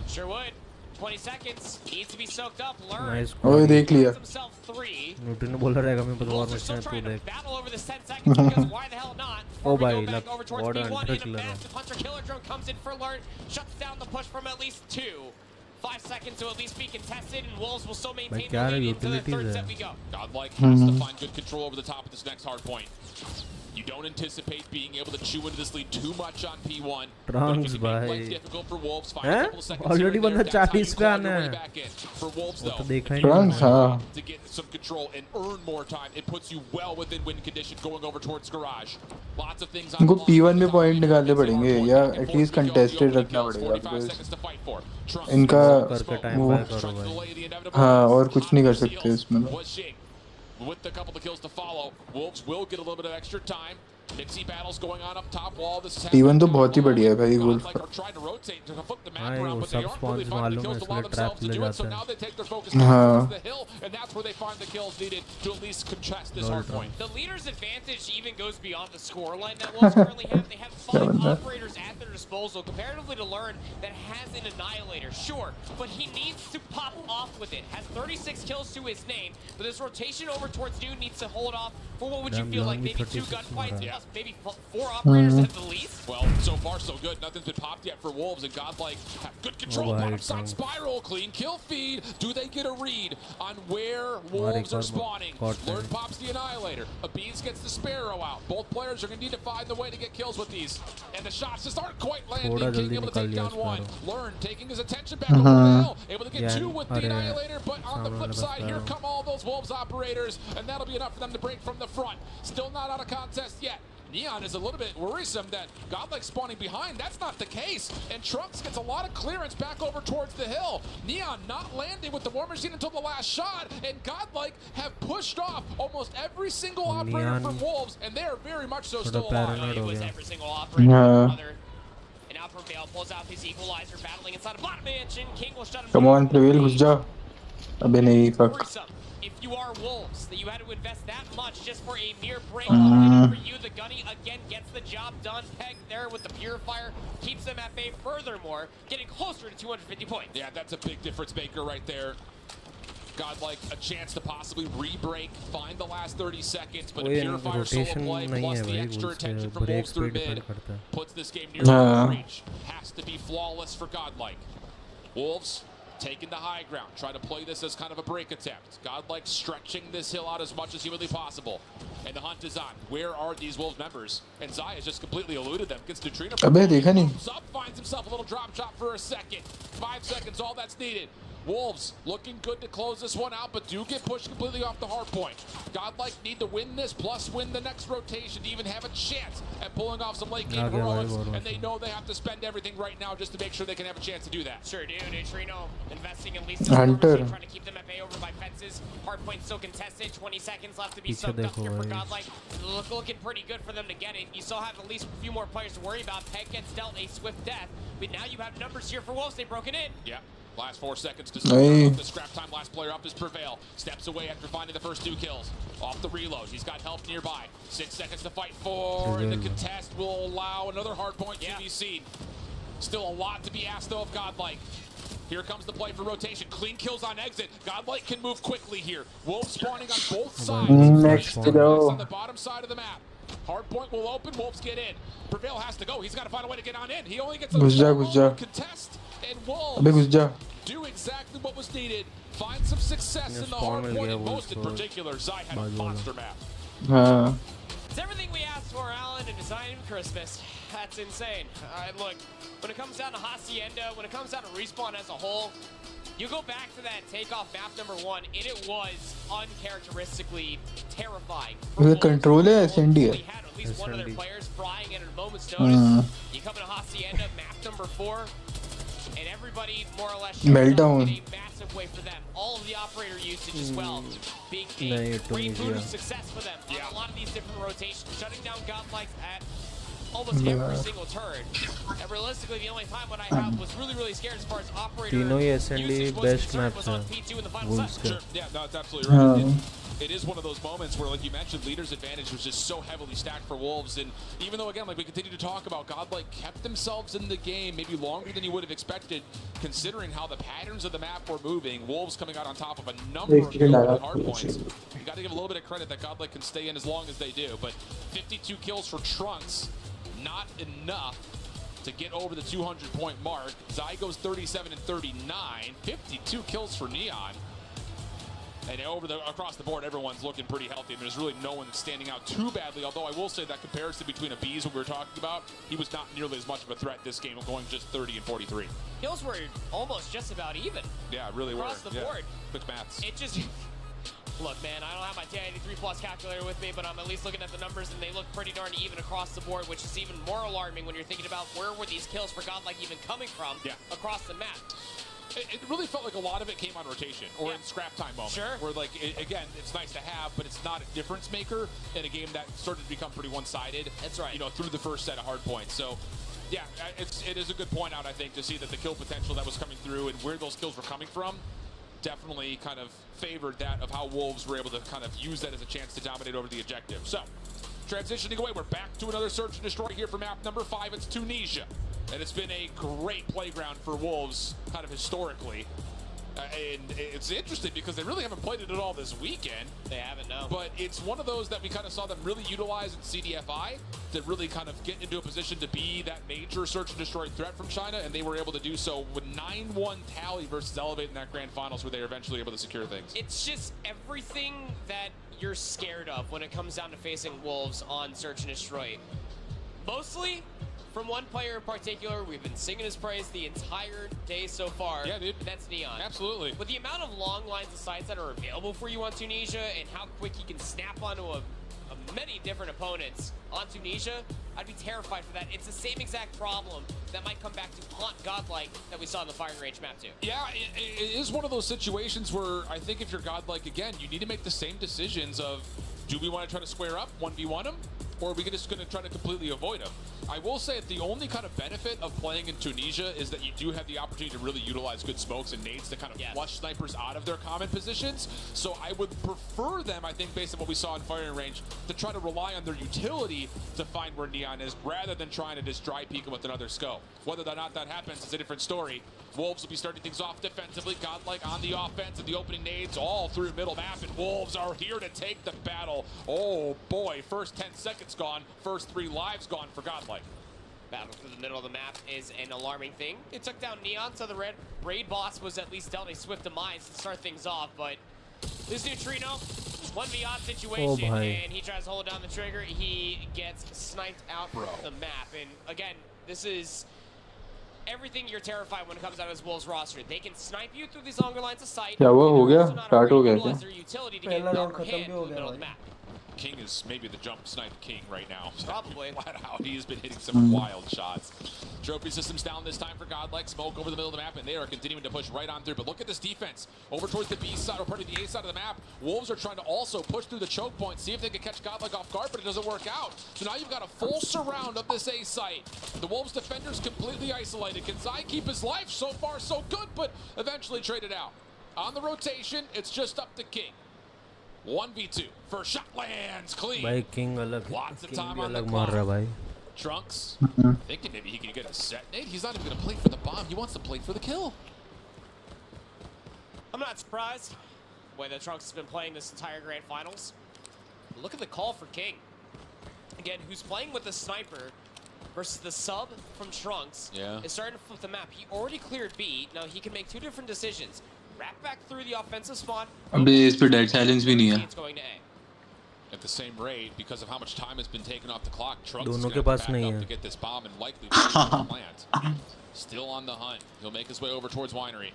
Sure would. 20 seconds needs to be soaked up. Learn. Nice. Oh, देख लिया. Newton ने बोला रहेगा मैं बदवार में शायद तू देख. Battle over the 10 seconds because why the hell not? Oh भाई, look, what a hunter killer. Hunter killer drone comes in for Learn, shuts down the push from at least 2. 5 seconds to at least be contested, and Wolves will still maintain the lead into the third set we go. Godlike has to find good control over the top of this next hard point. You don't anticipate being able to chew into this lead too much on P1. Trunks भाई. Difficult for Wolves. Find a couple of seconds already बंदा 40 पे आना है. For Wolves though, Trunks हाँ. to get some control and earn more time, it puts you well within win condition going over towards Garage. Lots of things on. इनको P1 में point निकालने पड़ेंगे या at least contested रखना पड़ेगा because इनका हाँ और कुछ नहीं कर सकते इसमें. With a couple of kills to follow, Wolves will get a little bit of extra time. Mixy battles going on up top wall. This is T1 तो बहुत ही बढ़िया है भाई Wolf. हाँ वो सब spawns मालूम है इसलिए trap ले जाते हैं. हाँ. And that's where they find the kills needed to at least contest this hard point. The leader's advantage even goes beyond the scoreline that Wolves currently have. They have 5 operators at their disposal, comparatively to Learn that has an Annihilator. Sure, but he needs to pop off with it. Has 36 kills to his name, but this rotation over towards Dune needs to hold off for what would you feel like maybe 2 gunfights, plus maybe 4 operators at the least? Well, so far so good. Nothing's been popped yet for Wolves, and Godlike have good control. Bottom side spiral, clean kill feed. Do they get a read on where Wolves are spawning? Learn pops the Annihilator. Abiz gets the Sparrow out. Both players are going to need to find the way to get kills with these. And the shots just aren't quite landing. King able to take down 1. Learn taking his attention back over the hill. Able to get 2 with the Annihilator, but on the flip side, here come all those Wolves operators, and that'll be enough for them to break from the front. Still not out of contest yet. Neon is a little bit worrisome that Godlike spawning behind. That's not the case. And Trunks gets a lot of clearance back over towards the hill. Neon not landing with the War Machine until the last shot. And Godlike have pushed off almost every single operator from Wolves. And they're very much so still alive. It was every single operator. And now Prevail pulls out his equalizer, battling inside a bottom mansion. King will shut him down. Come on, Prevail, घुस जा. अबे नहीं, fuck. If you are Wolves, that you had to invest that much just for a mere break. For you, the Gunny again gets the job done. Peg there with the Purifier keeps them at bay. Furthermore, getting closer to 250 points. Yeah, that's a big difference maker right there. Godlike a chance to possibly re-break, find the last 30 seconds, but a Purifier solo play plus the extra attention from Wolves through mid puts this game near reach. Has to be flawless for Godlike. Wolves taking the high ground, try to play this as kind of a break attempt. Godlike stretching this hill out as much as humanly possible. And the hunt is on. Where are these Wolves members? And Zai has just completely eluded them. Gets Neutrino. Up, finds himself a little drop shot for a second. 5 seconds, all that's needed. Wolves looking good to close this one out, but do get pushed completely off the hard point. Godlike need to win this, plus win the next rotation to even have a chance at pulling off some late game heroics, and they know they have to spend everything right now just to make sure they can have a chance to do that. Sure do. Neutrino investing at least trying to keep them at bay over by fences. Hardpoint still contested. 20 seconds left to be soaked up here for Godlike. Looking pretty good for them to get it. You still have at least a few more players to worry about. Peg gets dealt a swift death, but now you have numbers here for Wolves. They've broken in. Yeah. Last 4 seconds to start the scrap time. Last player up is Prevail. Steps away after finding the first 2 kills. Off the reload. He's got help nearby. 6 seconds to fight for. And the contest will allow another hardpoint to be seen. Still a lot to be asked though of Godlike. Here comes the play for rotation. Clean kills on exit. Godlike can move quickly here. Wolves spawning on both sides. Next to go. On the bottom side of the map. Hardpoint will open. Wolves get in. Prevail has to go. He's got to find a way to get on in. He only gets a contest. And Wolves do exactly what was needed. Find some success in the hardpoint, and most in particular, Zai had a monster map. It's everything we asked for, Alan, and designing Christmas. That's insane. Look, when it comes down to Hacienda, when it comes down to Respawn as a whole, you go back to that takeoff map number 1, and it was uncharacteristically terrifying. The controller SND. We had at least one of their players frying it at a moment's notice. You come into Hacienda, map number 4, and everybody more or less meltdown in a massive way for them. All of the operator usage as well, being a great root of success for them on a lot of these different rotations, shutting down Godlikes at almost every single turn. And realistically, the only time when I was really scared as far as operator usage was on P2 in the final set. Sure. Yeah, no, that's absolutely right. It is one of those moments where, like you mentioned, leader's advantage was just so heavily stacked for Wolves. And even though, again, like we continue to talk about, Godlike kept themselves in the game maybe longer than you would have expected, considering how the patterns of the map were moving. Wolves coming out on top of a number of hard points. You got to give a little bit of credit that Godlike can stay in as long as they do. But 52 kills for Trunks, not enough to get over the 200-point mark. Zai goes 37 and 39, 52 kills for Neon. And across the board, everyone's looking pretty healthy. I mean, there's really no one standing out too badly, although I will say that comparison between Abiz, what we were talking about, he was not nearly as much of a threat this game, going just 30 and 43. Kills were almost just about even. Yeah, really across the board. Quick maths. It just... Look, man, I don't have my 1083 plus calculator with me, but I'm at least looking at the numbers, and they look pretty darn even across the board, which is even more alarming when you're thinking about where were these kills for Godlike even coming from across the map. It really felt like a lot of it came on rotation or in scrap time moments. Sure. Where, like, again, it's nice to have, but it's not a difference maker in a game that started to become pretty one-sided. That's right. You know, through the first set of hard points. So, yeah, it is a good point out, I think, to see that the kill potential that was coming through and where those kills were coming from definitely kind of favored that of how Wolves were able to kind of use that as a chance to dominate over the objective. So, transitioning away, we're back to another search and destroy here for map number 5. It's Tunisia. And it's been a great playground for Wolves, kind of historically. And it's interesting because they really haven't played it at all this weekend. They haven't, no. But it's one of those that we kind of saw them really utilize in CDFI to really kind of get into a position to be that major search and destroy threat from China, and they were able to do so with 9-1 tally versus Elevate in that grand finals where they were eventually able to secure things. It's just everything that you're scared of when it comes down to facing Wolves on search and destroy. Mostly from one player in particular, we've been singing his praise the entire day so far. Yeah, dude. That's Neon. Absolutely. With the amount of long lines of sights that are available for you on Tunisia and how quick he can snap onto many different opponents on Tunisia, I'd be terrified for that. It's the same exact problem that might come back to haunt Godlike that we saw in the firing range map too. Yeah, it is one of those situations where I think if you're Godlike, again, you need to make the same decisions of, do we want to try to square up, 1v1 him? Or are we just going to try to completely avoid him? I will say that the only kind of benefit of playing in Tunisia is that you do have the opportunity to really utilize good smokes and nades to kind of flush snipers out of their common positions. So I would prefer them, I think, based on what we saw in firing range, to try to rely on their utility to find where Neon is, rather than trying to just dry peek him with another scope. Whether or not that happens is a different story. Wolves will be starting things off defensively. Godlike on the offense and the opening nades all through middle map, and Wolves are here to take the battle. Oh boy, first 10 seconds gone, first 3 lives gone for Godlike. Battle through the middle of the map is an alarming thing. It took down Neon, so the raid boss was at least dealt a swift demise to start things off, but this neutrino, 1v-odd situation, and he tries to hold down the trigger. He gets sniped out the map, and again, this is everything you're terrified when it comes out of this Wolves roster. They can snipe you through these longer lines of sight. क्या वो हो गया? Start हो गया क्या? Their utility to get an upper hand through the middle of the map. King is maybe the jump snipe king right now. Probably. Flat out. He's been hitting some wild shots. Trophy systems down this time for Godlike. Smoke over the middle of the map, and they are continuing to push right on through. But look at this defense. Over towards the B side, or part of the A side of the map. Wolves are trying to also push through the choke point, see if they can catch Godlike off guard, but it doesn't work out. So now you've got a full surround of this A site. The Wolves defenders completely isolated. Can Zai keep his life? So far, so good, but eventually traded out. On the rotation, it's just up to King. 1v2. First shot lands clean. भाई king अलग Lots of king time भी on the अलग मार clock. रहा है भाई Trunks thinking maybe he can get a set nade. He's not even going to play for the bomb. He wants to play for the kill. I'm not surprised the way that Trunks has been playing this entire Grand Finals. Look at the call for King. Again, who's playing with the sniper versus the sub from Trunks is starting to flip the map. He already cleared B. Now he can make two different decisions. Wrap back through the offensive spawn. अबे इस पे dead silence भी नहीं है. It's going to A. At the same rate, because of how much time has been taken off the clock, Trunks is दोनों going के to pass back नहीं up है to get this bomb and likely plant. Still on the hunt. He'll make his way over towards Winery.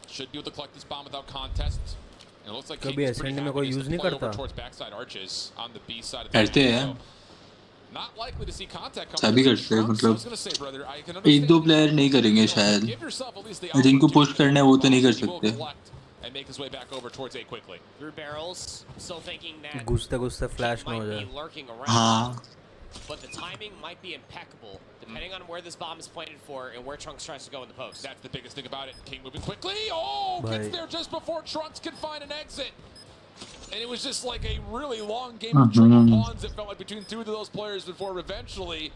Should be able to collect this bomb without contest. And it looks like King is pretty happy to play over towards backside arches on the B side of the करते हैं. Not likely to see contact come सभी करते हैं मतलब एक दो player नहीं करेंगे शायद. जिनको पुश करना है वो तो नहीं कर सकते. And make his way back over towards A quickly. Through barrels, still thinking that घुसते फ्लैश ना हो जाए. lurking around. हाँ. But the timing might be impeccable, depending on where this bomb is planted for and where Trunks tries to go in the post. That's the biggest thing about it. King moving quickly. Oh, gets there just before Trunks can find an exit. And it was just like a really long game of trading pawns, it felt like, between two of those players before eventually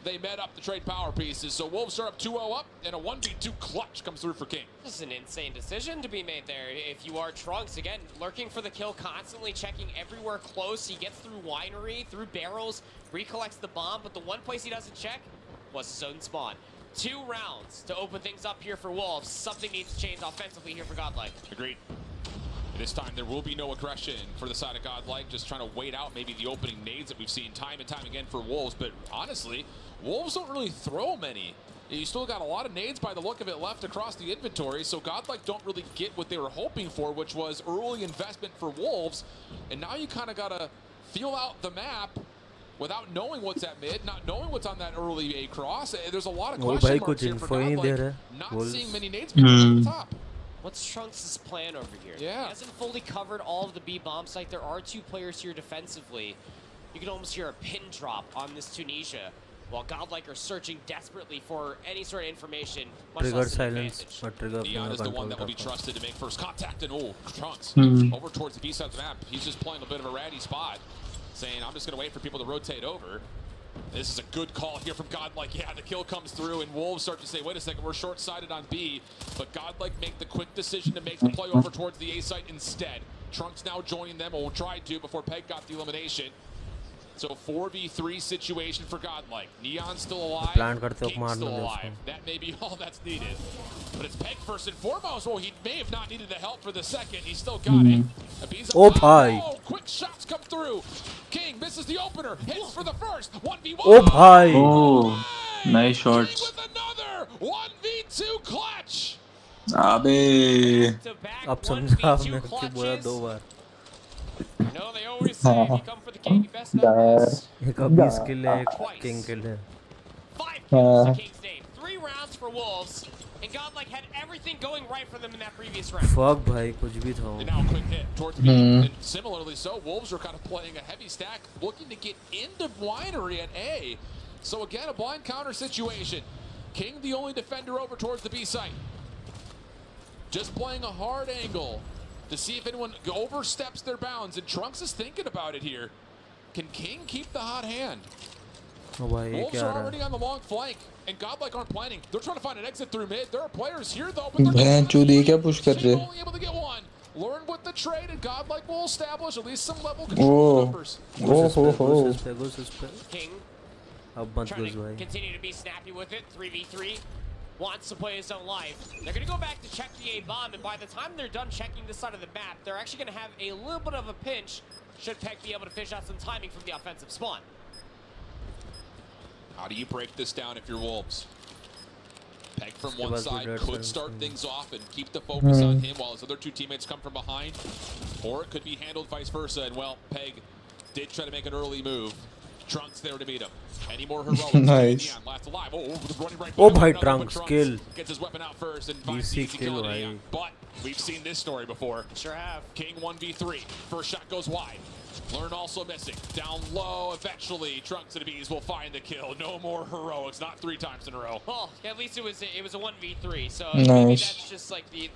they met up to trade power pieces. So Wolves are up 2-0 up, and a 1v2 clutch comes through for King. This is an insane decision to be made there. If you are Trunks, again, lurking for the kill, constantly checking everywhere close. He gets through Winery, through barrels, recollects the bomb, but the one place he doesn't check was his own spawn. 2 rounds to open things up here for Wolves. Something needs to change offensively here for Godlike. Agreed. This time there will be no aggression for the side of Godlike, just trying to wait out maybe the opening nades that we've seen time and time again for Wolves. But honestly, Wolves don't really throw many. You still got a lot of nades by the look of it left across the inventory, so Godlike don't really get what they were hoping for, which was early investment for Wolves. And now you kind of got to feel out the map without knowing what's at mid, not knowing what's on that early A cross. There's a lot of question marks here for Godlike, not seeing many nades being on the top. What's Trunks' plan over here? Yeah. He hasn't fully covered all of the B bomb site. There are 2 players here defensively. You can almost hear a pin drop on this Tunisia, while Godlike are searching desperately for any sort of information. Trigger silence. Neon is the one that will be trusted to make first contact, and Trunks over towards the B side of the map. He's just playing a bit of a ratty spot, saying, I'm just going to wait for people to rotate over. This is a good call here from Godlike. Yeah, the kill comes through, and Wolves start to say, wait a second, we're short-sighted on B. But Godlike make the quick decision to make the play over towards the A site instead. Trunks now joining them, or tried to before Peg got the elimination. So 4v3 situation for Godlike. Neon still alive, King still alive. That may be all that's needed. But it's Peg first and foremost. Well, he may have not needed the help for the second. He still got it. Oh, bhai. Oh, quick shots come through. King misses the opener. Hits for the first. 1v1. Oh, bhai. Oh, nice shot. King with another 1v2 clutch. अबे अब समझा मैं कि बोला 2 बार. No, they always say if you come for the king, you best know this. एक अबीस किल है, एक king किल है. 5 kills to King's name. 3 rounds for Wolves, and Godlike had everything going right for them in that previous round. Fuck भाई कुछ भी था. And now a quick hit towards the and similarly so, Wolves are kind of playing a heavy stack, looking to get into Winery at A. So again, a blind counter situation. King the only defender over towards the B site. Just playing a hard angle to see if anyone oversteps their bounds, and Trunks is thinking about it here. Can King keep the hot hand? Oh, bhai, Wolves are already on the long flank, and Godlike aren't planning. They're trying to find an exit through mid. There are players here though, but they're only able to get one. Learn with the trade, and Godlike will establish at least some level control numbers. King अब मत Trying घुस to भाई. continue to be snappy with it. 3v3. Wants to play his own life. They're going to go back to check the A bomb, and by the time they're done checking this side of the map, they're actually going to have a little bit of a pinch should Peck be able to fish out some timing from the offensive spawn. How do you break this down if you're Wolves? Peck from one side could start things off and keep the focus on him while his other two teammates come from behind. Or it could be handled vice versa, and well, Peg did try to make an early move. Trunks there to meet him. Any more heroics? Nice. Neon last alive. Running right Oh, by bhai, him. Trunks kill. Gets his weapon out first and finds DC the easy kill kill, on Neon. bhai. But we've seen this story before. Sure have. King 1v3. First shot goes wide. Learn also missing. Down low, eventually, Trunks and the Bees will find the kill. No more heroics, not 3 times in a row. Well, at least it was a 1v3, so Nice. maybe that's just like the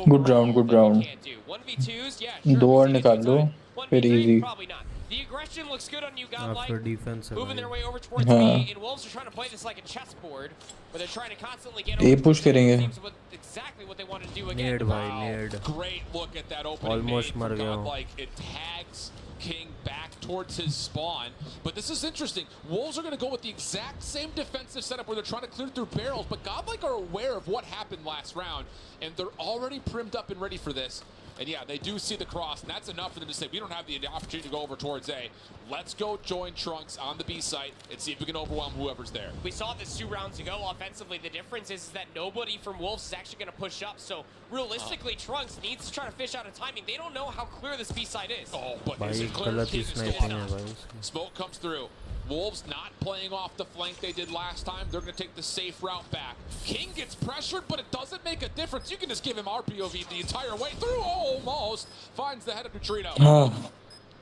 Good round, good round. can't do. 1v2s, yeah, sure. 2 और निकाल लो. Very easy. Probably not. The aggression looks good on you, Godlike. After defense, Moving their way over towards हाँ. B, and Wolves are trying to play this like a chessboard, where they're trying to constantly get A over push करेंगे. seems exactly what they want to do again. Need bhai, need. Great look at that opening Almost made मर from गया हूँ. Godlike. It tags King back towards his spawn. But this is interesting. Wolves are going to go with the exact same defensive setup where they're trying to clear through barrels, but Godlike are aware of what happened last round, and they're already primed up and ready for this. And yeah, they do see the cross, and that's enough for them to say, we don't have the opportunity to go over towards A. Let's go join Trunks on the B site and see if we can overwhelm whoever's there. We saw this 2 rounds ago. Offensively, the difference is that nobody from Wolves is actually going to push up. So realistically, Trunks needs to try to fish out a timing. They don't know how clear this B side is. Oh, but भाई is it clear? गलत King he is still sniping है on. भाई उसकी. Smoke comes through. Wolves not playing off the flank they did last time. They're going to take the safe route back. King gets pressured, but it doesn't make a difference. You can just give him RPOV the entire way through. Almost finds the head of Neutrino.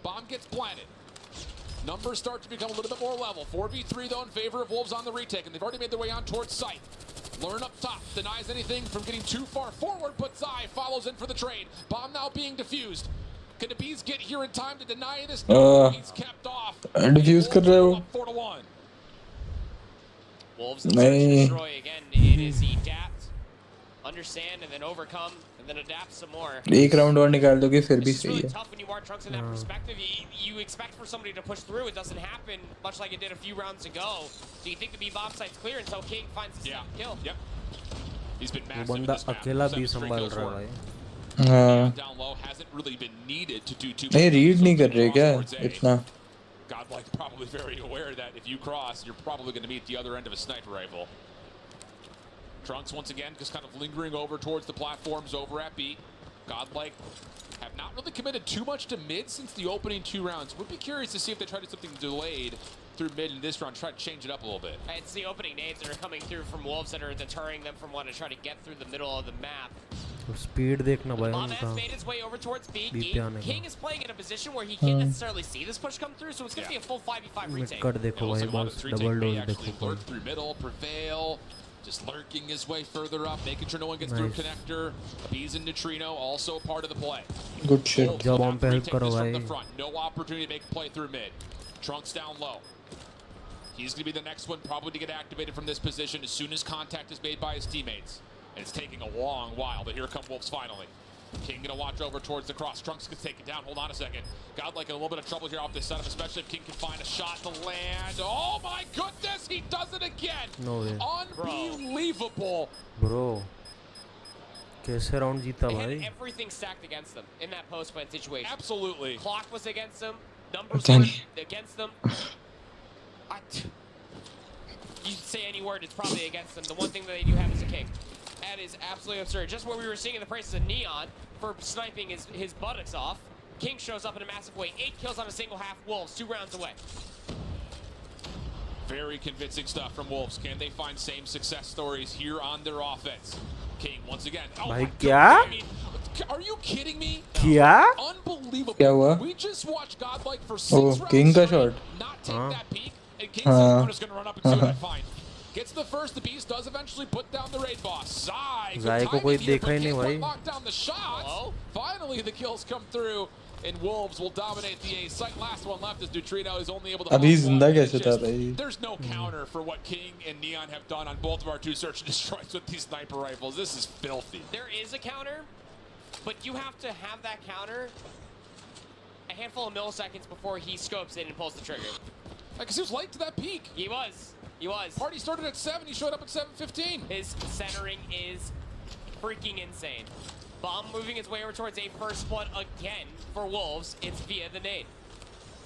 Bomb gets planted. Numbers start to become a little bit more level. 4v3 though in favor of Wolves on the retake, and they've already made their way on towards site. Learn up top, denies anything from getting too far forward, but Zai follows in for the trade. Bomb now being defused. Can the Bees get here in time to deny this? No, he's kept off. Diffuse कर रहे हो. 4-1. Wolves destroy again. It is adapt, understand, and then overcome, and then adapt some more. एक round और निकाल दोगे फिर भी It's सही really है. tough when you are Trunks in that perspective. You expect for somebody to push through. It doesn't happen, much like it did a few rounds ago. So you think the B bomb site's clear until King finds the second kill. Yep. He's been वो massive in बंदा this map. अकेला भी 7 straight संभाल kills रहा for है him. हाँ. Down low hasn't really been needed to do too नहीं much. read नहीं कर रहे क्या Towards A. इतना. Godlike probably very aware that if you cross, you're probably going to meet the other end of a sniper rifle. Trunks once again just kind of lingering over towards the platforms over at B. Godlike have not really committed too much to mid since the opening 2 rounds. Would be curious to see if they try to do something delayed through mid in this round, try to change it up a little bit. It's the opening nades that are coming through from Wolves that are deterring them from wanting to try to get through the middle of the map. Speed देखना भाई Bomb उनका. has made its way over towards B. B पे आने का. King is playing in a position where he can't necessarily see this push come through, so it's going to be a full 5v5 mid retake. Cut देखो भाई बस double dose Actually देखो. lurk through middle, prevail, just lurking his way further up, making sure no one gets through Nice. connector. Bees and Neutrino also part of the play. Good shit. Wolves जब will हम have पे to help retake करो this from भाई. the front. No opportunity to make a play through mid. Trunks down low. He's going to be the next one probably to get activated from this position as soon as contact is made by his teammates. And it's taking a long while, but here come Wolves finally. King going to watch over towards the cross. Trunks can take it down. Hold on a second. Godlike in a little bit of trouble here off this setup, especially if King can find a shot to land. Oh my goodness, he does it again. No way. Unbelievable. Bro. कैसे round जीता They had भाई? everything stacked against them in that post-plant situation. Absolutely. Clock was against them. Numbers were against them. You say any word, it's probably against them. The one thing that they do have is a King. That is absolutely absurd. Just what we were seeing in the prices of Neon for sniping his buttocks off. King shows up in a massive way. 8 kills on a single half. Wolves 2 rounds away. Very convincing stuff from Wolves. Can they find same success stories here on their offense? King once again. Oh भाई my क्या? God, I mean, are you kidding me? क्या? Unbelievable. क्या हुआ? We just watched Godlike for 6 Oh, rounds King का straight, shot. not take हाँ. that peek. And King said, I'm just going to run up and see what I find. Gets the first, the Beast does eventually put down the raid boss. Zai को कोई देखा ही नहीं भाई. Lock down the shots. Finally, the kills come through, and Wolves will dominate the A site. Last one left is Neutrino is only able to. अभी जिंदा कैसे था भाई? There's no counter for what King and Neon have done on both of our 2 search and destroys with these sniper rifles. This is filthy. There is a counter, but you have to have that counter a handful of milliseconds before he scopes it and pulls the trigger. Because he was late to that peak. He was. Party started at 7. He showed up at 7:15. His centering is freaking insane. Bomb moving its way over towards a first blood again for Wolves. It's via the nade.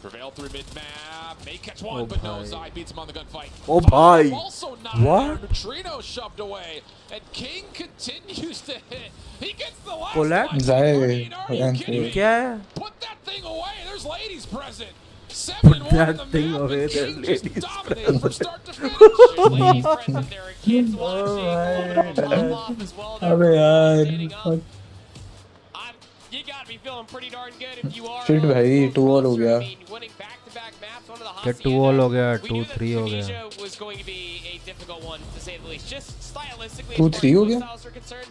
Prevail through mid-map. May catch one, but no. Zai beats him on the gunfight. Oh, bhai. Also not What? Neutrino shoved away. And King continues to hit. He gets the last Collect? one. Zai. Are you kidding me? क्या? Put that thing away. There's ladies present. Put 7-1 that on the thing map, away. and There's King just ladies dominates from start to finish. There's ladies present. There are kids watching. A little bit of a pop-off as well. अबे यार. You gotta be feeling pretty darn good if you are. Shit भाई 2-all हो गया. Winning back-to-back maps, one of the क्या hottest 2-all हो गया? We knew that 2-3 हो गया. Tunisia was going to be a difficult one to say the least. Just stylistically, 2-3 हो गया? styles are concerned.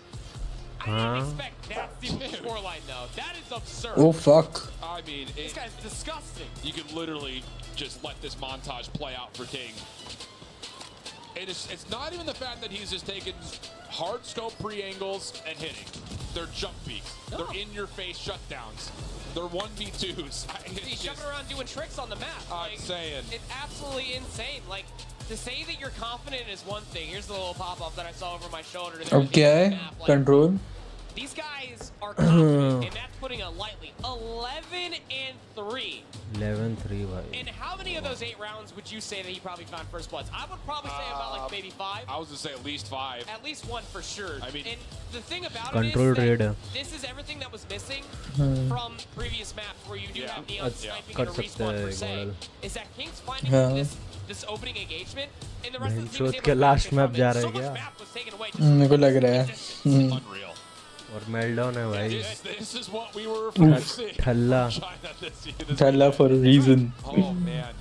I didn't expect that stupid scoreline though. That is absurd. Oh fuck. I mean, This guy's disgusting. you could literally just let this montage play out for King. It's not even the fact that he's just taking hard scope pre-angles and hitting. They're jump peaks. No. They're in-your-face shutdowns. They're 1v2s. He's jumping around doing tricks on the map. I'm saying. It's absolutely insane. Like, to say that you're confident is one thing. Here's the little pop-up that I saw over my shoulder. अब क्या है? Control. These guys are confident, and that's putting it lightly. 11-3. 11-3 भाई. And how many of those 8 rounds would you say that he probably found first bloods? I would probably say about like maybe 5. I was going to say at least 5. At least 1 for sure. I mean, and the thing about Control it is that raid. this is everything that was missing from previous maps where you do have Neon sniping and a respawn per se. Is that King's finding this opening engagement, and the rest of the team was able to last map जा रहा है so much क्या? map was taken away. मेरे को लग रहा है. Unreal. और मेल्टडाउन है भाई. This is what we were afraid to see. ठल्ला. ठल्ला for a reason. Oh man.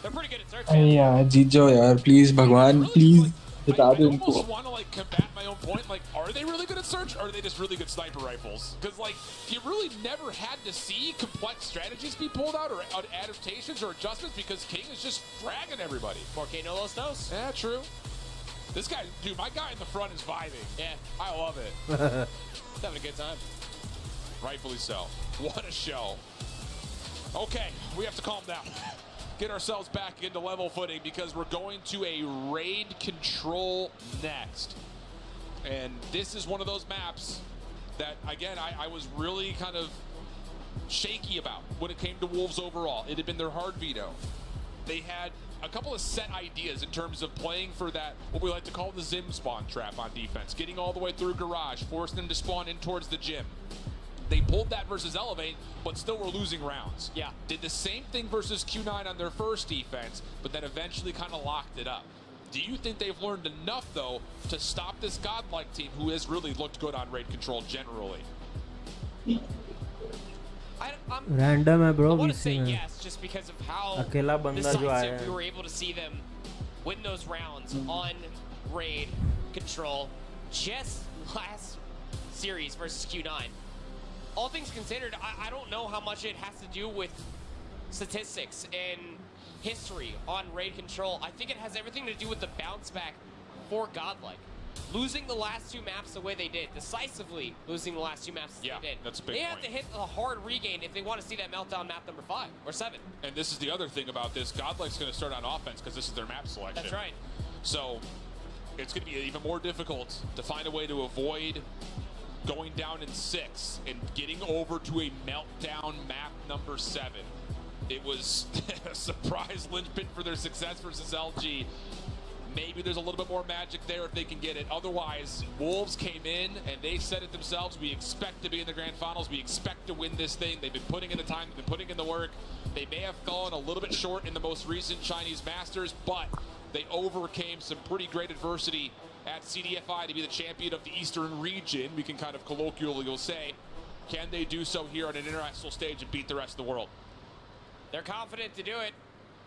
They're pretty good at search. अरे यार जीत जाओ यार please भगवान please बता दो इनको. I almost want to like combat my own point. Like, are they really good at search, or are they just really good sniper rifles? Because like, you really never had to see complex strategies be pulled out, or adaptations, or adjustments, because King is just fragging everybody. 4K no los dos. Yeah, true. This guy, dude, my guy in the front is vibing. Yeah, I love it. he's having a good time. Rightfully so. What a show. Okay, we have to calm down. Get ourselves back into level footing because we're going to a raid control next. And this is one of those maps that, again, I was really kind of shaky about when it came to Wolves overall. It had been their hard veto. They had a couple of set ideas in terms of playing for that, what we like to call the Zim spawn trap on defense, getting all the way through Garage, forcing them to spawn in towards the gym. They pulled that versus Elevate, but still were losing rounds. Yeah. Did the same thing versus Q9 on their first defense, but then eventually kind of locked it up. Do you think they've learned enough, though, to stop this godlike team who has really looked good on raid control generally? Random है bro. I want to say yes, just because of how अकेला बंदा जो आया decisive we were able to see them win those rounds on raid control just last series versus Q9. All things considered, I don't know how much it has to do with statistics and history on raid control. I think it has everything to do with the bounce back for Godlike. Losing the last 2 maps the way they did, decisively losing the last 2 maps they did. That's a big They point. have to hit a hard regain if they want to see that meltdown map number 5 or 7. And this is the other thing about this. Godlike's going to start on offense because this is their map selection. That's right. So it's going to be even more difficult to find a way to avoid going down in 6 and getting over to a meltdown map number 7. It was a surprise linchpin for their success versus LG. Maybe there's a little bit more magic there if they can get it. Otherwise, Wolves came in and they said it themselves. We expect to be in the grand finals. We expect to win this thing. They've been putting in the time. They've been putting in the work. They may have fallen a little bit short in the most recent Chinese Masters, but they overcame some pretty great adversity at CDFI to be the champion of the Eastern region. We can kind of colloquially say, can they do so here on an international stage and beat the rest of the world? They're confident to do it.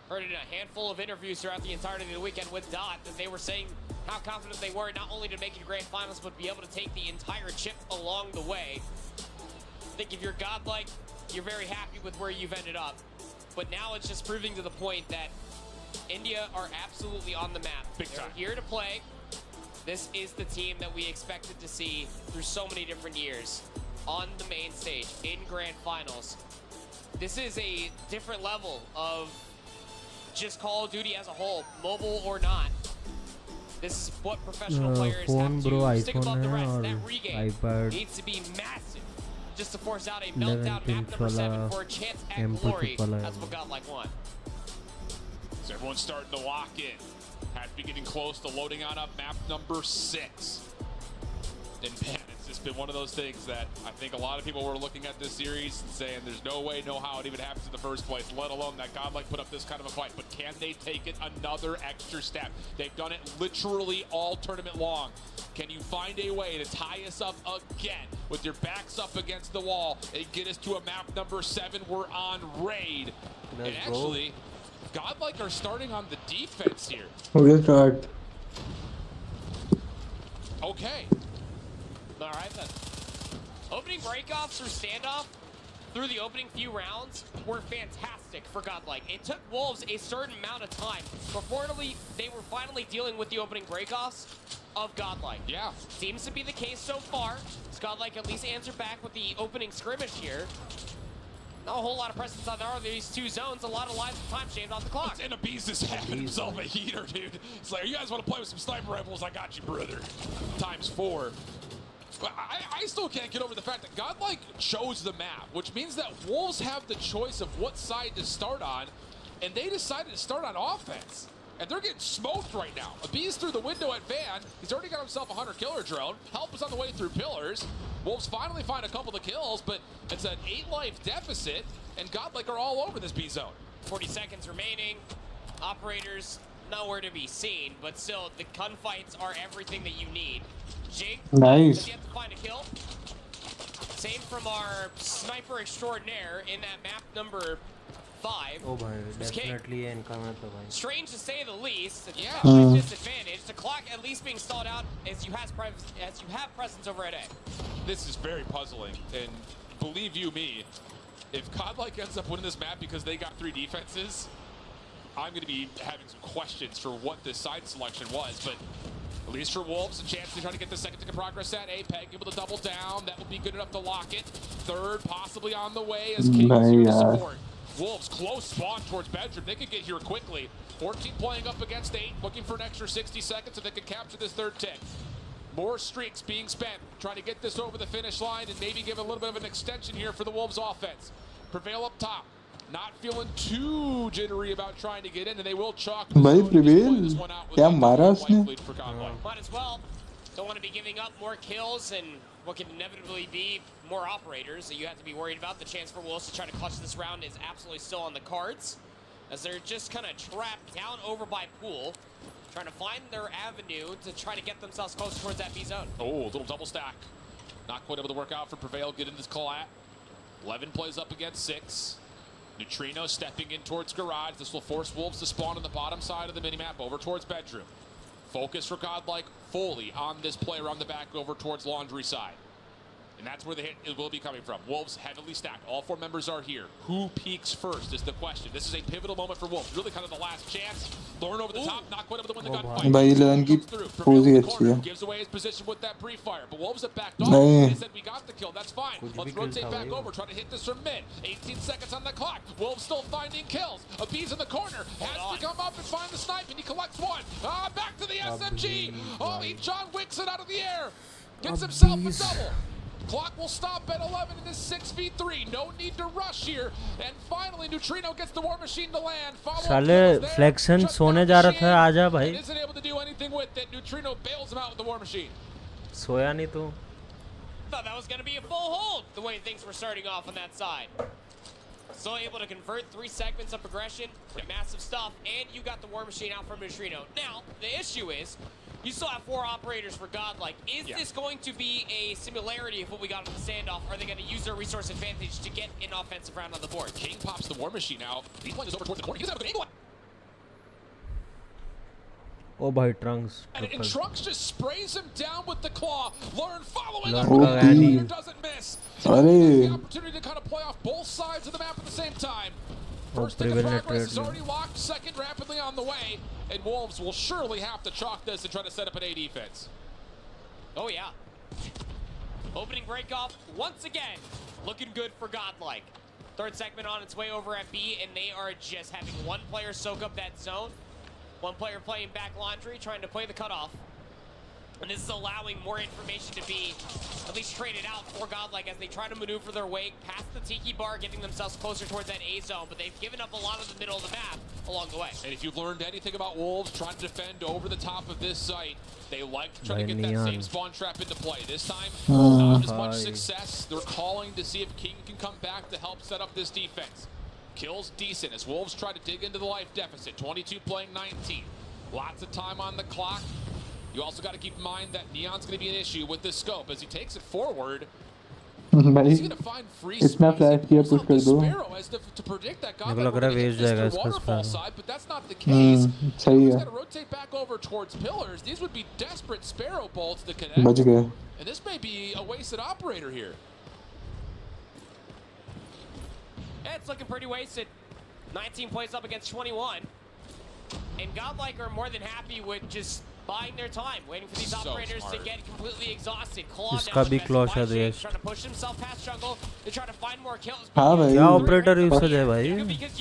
Heard in a handful of interviews throughout the entirety of the weekend with Dot that they were saying how confident they were not only to make it to grand finals, but be able to take the entire chip along the way. I think if you're Godlike, you're very happy with where you've ended up. But now it's just proving to the point that India are absolutely on the map. Big time. They're here to play. This is the team that we expected to see through so many different years on the main stage in grand finals. This is a different level of just Call of Duty as a whole, mobile or not. This is what professional players phone have to bro, stick iPhone above the rest. or That regain iPad needs to be massive just to force out a meltdown map number 7 for a chance at glory. That's what Godlike want. So everyone's starting to lock in. Has to be getting close to loading on up map number 6. And man, it's just been one of those things that I think a lot of people were looking at this series and saying there's no way, no how it even happens in the first place, let alone that Godlike put up this kind of a fight. But can they take it another extra step? They've done it literally all tournament long. Can you find a way to tie us up again with your backs up against the wall and get us to a map number 7? We're on raid. And actually, Godlike are starting on the defense here. Okay, start. Okay. All right then. Opening breakoffs or standoff through the opening few rounds were fantastic for Godlike. It took Wolves a certain amount of time before they were finally dealing with the opening breakoffs of Godlike. Yeah. Seems to be the case so far. Does Godlike at least answer back with the opening skirmish here? Not a whole lot of presence on there are these two zones. A lot of lives and time shaved on the clock. And a Beast is having himself a heater, dude. It's like, you guys want to play with some sniper rifles? I got you, brother. ×4. But I still can't get over the fact that Godlike chose the map, which means that Wolves have the choice of what side to start on, and they decided to start on offense. And they're getting smoked right now. A Beast through the window at Van. He's already got himself a hunter-killer drone. Help is on the way through pillars. Wolves finally find a couple of kills, but it's an 8-life deficit, and Godlike are all over this B zone. 40 seconds remaining. Operators nowhere to be seen, but still, the gunfights are everything that you need. Jig, nice. Does he have to find a kill? Same from our sniper extraordinaire in that map number 5. Oh bhai, definitely encounter the bhai. Strange to say the least. Yeah. Disadvantage. The clock at least being stalled out as you have presence over at A. This is very puzzling, and believe you me, if Godlike ends up winning this map because they got 3 defenses, I'm going to be having some questions for what this side selection was, but at least for Wolves, a chance to try to get the second to progress at A. Peg able to double down. That will be good enough to lock it. Third possibly on the way as King's here to support. Wolves close spawn towards bedroom. They could get here quickly. 14 playing up against 8, looking for an extra 60 seconds if they can capture this third tick. More streaks being spent, trying to get this over the finish line and maybe give a little bit of an extension here for the Wolves offense. Prevail up top. Not feeling too jittery about trying to get in, and they will chalk भाई Prevail क्या मारा उसने? Might as well. Don't want to be giving up more kills and what can inevitably be more operators that you have to be worried about. The chance for Wolves to try to clutch this round is absolutely still on the cards, as they're just kind of trapped down over by Pool, trying to find their avenue to try to get themselves closer towards that B zone. Oh, a little double stack. Not quite able to work out for Prevail. Get in this collat. 11 plays up against 6. Neutrino stepping in towards garage. This will force Wolves to spawn on the bottom side of the minimap over towards bedroom. Focus for Godlike fully on this player on the back over towards laundry side. And that's where the hit will be coming from. Wolves heavily stacked. All 4 members are here. Who peaks first is the question. This is a pivotal moment for Wolves. Really kind of the last chance. Lauren over the top, not quite able to win the gunfight. भाई लेन की pose ही अच्छी है. Gives away his position with that pre-fire. But Wolves have backed off. They said we got the kill. That's fine. Let's rotate back over. Try to hit this from mid. 18 seconds on the clock. Wolves still finding kills. A B's in the corner. Has to come up and find the snipe, and he collects 1. Back to the SMG. Oh, he John Wicks it out of the air. Gets himself a double. Clock will stop at 11 in this 6v3. No need to rush here. And finally, Neutrino gets the War Machine to land. साले flexion सोने जा रहा था, आजा भाई. Isn't able to do anything with it. Neutrino bails him out with the War Machine. सोया नहीं तू. Thought that was going to be a full hold the way things were starting off on that side. Still able to convert 3 segments of progression, massive stuff, and you got the War Machine out from Neutrino. Now, the issue is, you still have 4 operators for Godlike. Is this going to be a similarity of what we got in the standoff? Are they going to use their resource advantage to get an offensive round on the board? King pops the War Machine out. He's playing this over towards the corner. He's able to angle it. Oh bhai, Trunks. And Trunks just sprays him down with the claw. Lauren following up. Doesn't miss. The opportunity to kind of play off both sides of the map at the same time. First tick of progress is already locked. Second rapidly on the way. And Wolves will surely have to chalk this and try to set up an A defense. Oh yeah. Opening breakoff once again. Looking good for Godlike. Third segment on its way over at B, and they are just having one player soak up that zone. One player playing back laundry, trying to play the cutoff. And this is allowing more information to be at least traded out for Godlike as they try to maneuver their way past the Tiki Bar, getting themselves closer towards that A zone, but they've given up a lot of the middle of the map along the way. And if you've learned anything about Wolves trying to defend over the top of this site, they like to try to get that same spawn trap into play. This time, not as much success. They're calling to see if King can come back to help set up this defense. Kills decent as Wolves try to dig into the life deficit. 22 playing 19. Lots of time on the clock. You also got to keep in mind that Neon's going to be an issue with this scope as he takes it forward. He's going to find free space. Sparrow as to predict that waterfall side, but that's not the case. He's got to rotate back over towards pillars. These would be desperate Sparrow bolts to connect. And this may be a wasted operator here. Yeah, it's looking pretty wasted. 19 plays up against 21. And Godlike are more than happy with just buying their time, waiting for these operators to get completely exhausted. Claw now trying to push himself past jungle to try to find more kills. Because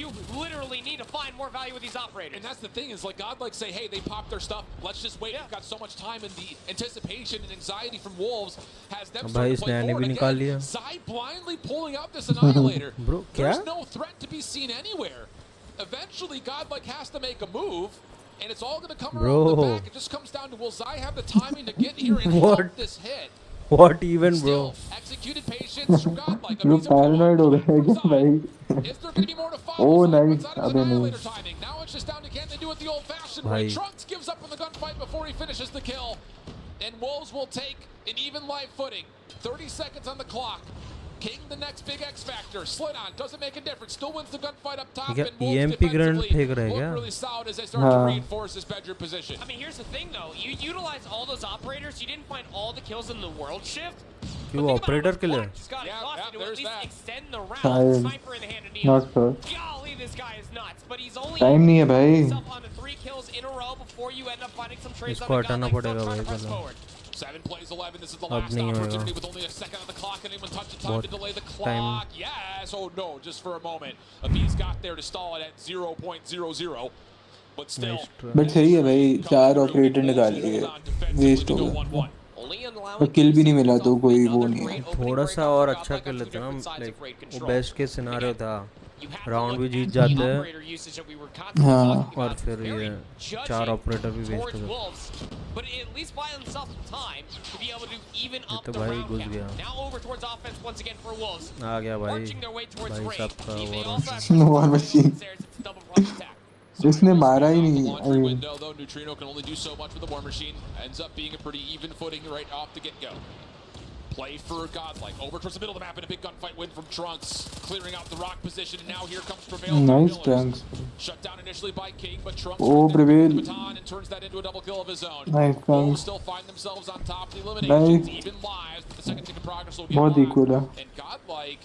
you literally need to find more value with these operators. And that's the thing is, like, Godlike say, hey, they popped their stuff. Let's just wait. We've got so much time, and the anticipation and anxiety from Wolves has them starting to play forward again. Zai blindly pulling out this Annihilator. There's no threat to be seen anywhere. Eventually, Godlike has to make a move. And it's all going to come around the back. It just comes down to will Zai have the timing to get here and help this hit? What even, bro? Executed patience from Godlike. paranoid ho gaye Is there going to be more to follow? Oh nice. Timing. Now it's just down to can they do it the old-fashioned way. Trunks gives up on the gunfight before he finishes the kill. And Wolves will take an even life footing. 30 seconds on the clock. King, the next big X factor. Slid on, doesn't make a difference. Still wins the gunfight up top. And Wolves defensively look really solid as they start to reinforce this bedroom position. I mean, here's the thing, though. You utilize all those operators. You didn't find all the kills in the world shift. You operator killer. Just got exhausted to at least extend the round. Sniper in the hand of Neon. Golly, this guy is nuts. But he's only himself on the 3 kills in a row before you end up finding some trades on the gun. Like, still trying to press forward. 7 plays 11. This is the last opportunity with only a second on the clock. Anyone touch the time to delay the clock? Yes. Oh no, just for a moment. Abi's got there to stall it at 0.00. But still. But सही है भाई 4 operator निकाल लिए waste हो गया और किल भी नहीं मिला तो कोई वो नहीं है थोड़ा सा और अच्छा कर लेते ना लाइक वो बेस्ट के सिनेरियो था राउंड भी जीत जाते हैं हाँ और फिर ये 4 ऑपरेटर भी वेस्ट हो गए but at least buy themselves some time to be able to even up तो the भाई round घुस count. गया Now over towards offense once again for Wolves. आ गया भाई Marching their way towards भाई raid. सबका war machine जिसने मारा ही नहीं Laundry window though, Neutrino can only do so much with the war machine. Ends up being a pretty even footing right off the get-go. Play for Godlike. Over towards the middle of the map in a big gunfight win from Trunks. Clearing out the rock position, and now here comes Prevail. Nice Trunks. Shut down initially by King, but Trunks Prevail. the baton and turns that into a double kill of his own. Nice Trunks. Still find themselves on top of the eliminations. Even lives, but the second tick of progress will be alive. And Godlike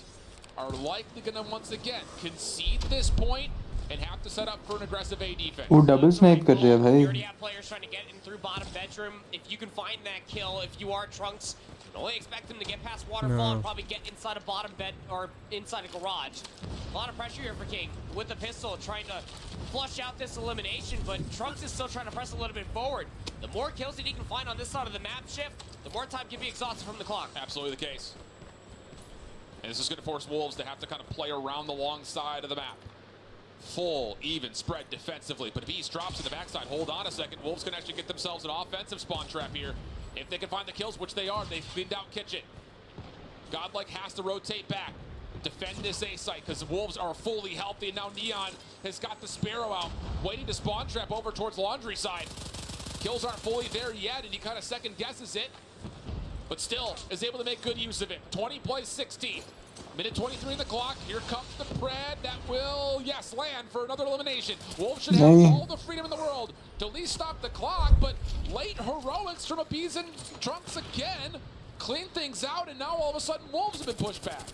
are likely going to once again concede this point and have to set up for an aggressive A defense. वो double snipe कर रहे हैं भाई. You already have players trying to get in through bottom bedroom. If you can find that kill, if you are Trunks, you can only expect them to get past waterfall and probably get inside a bottom bed or inside a garage. A lot of pressure here for King with the pistol, trying to flush out this elimination, but Trunks is still trying to press a little bit forward. The more kills that he can find on this side of the map shift, the more time can be exhausted from the clock. Absolutely the case. And this is going to force Wolves to have to kind of play around the long side of the map. Full, even spread defensively, but Beast drops to the backside. Hold on a second. Wolves can actually get themselves an offensive spawn trap here. If they can find the kills, which they are, they've cleaned out Kitchen. Godlike has to rotate back, defend this A site, because the Wolves are fully healthy, and now Neon has got the Sparrow out, waiting to spawn trap over towards Laundry side. Kills aren't fully there yet, and he kind of second guesses it, but still is able to make good use of it. 20 plays 16. Minute 23 in the clock. Here comes the Pred that will, yes, land for another elimination. Wolves should have all the freedom in the world to at least stop the clock, but late heroics from Abiz and Trunks again clean things out, and now all of a sudden Wolves have been pushed back.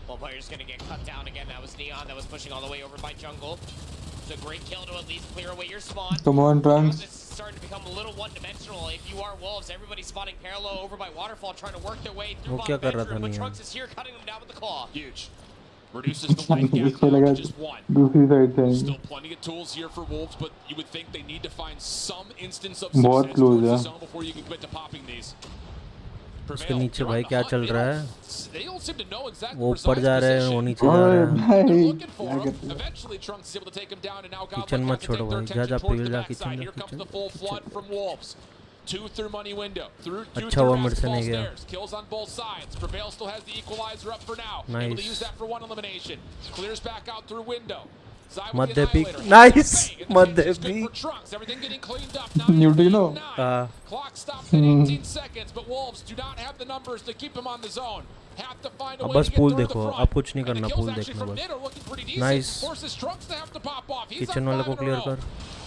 One player's going to get cut down again. That was Neon that was pushing all the way over by Jungle. It's a great kill to at least clear away your spawn. Come on, Trunks. This is starting to become a little one-dimensional. If you are Wolves, everybody's spotting parallel over by Waterfall, trying to work their way through bottom bedroom, but Trunks is here cutting them down with the claw. Huge. Reduces the life gap इसको down लगा to just one. दूसरी side से Still आएंगे। plenty of tools here for Wolves, but you would think they need to find some instance of बहुत success close towards the है। zone before you can commit to popping these. उसके नीचे भाई क्या चल रहा है? They don't seem to know exactly वो ऊपर precise जा रहे हैं, वो position. नीचे जा रहे हैं। They're looking for him. Eventually, Trunks is able to take him down, and now kitchen Godlike मत has to छोड़ो take their भाई, जा attention जा towards पील the जा backside. किचन Here जा comes the kitchen. full flood from Wolves. 2 through money window. Through अच्छा हुआ मेरे से basketball नहीं गया। stairs. Kills on both sides. Prevail still has the equalizer up for now. Nice. Able to use that for one elimination. Clears back out through window. Madhya peak, nice Madhya peak. Everything getting cleaned up. Neutrino. Clock stops at 18 seconds, but Wolves do not have the numbers to keep him on the zone. Have to find a अब way बस to get pool through the देखो, front. अब कुछ नहीं And the करना, kills pool actually देखना from बस। mid are looking pretty decent. Nice. Forces Trunks to have to pop off. He's kitchen on वाले 5 को in a क्लियर row. कर।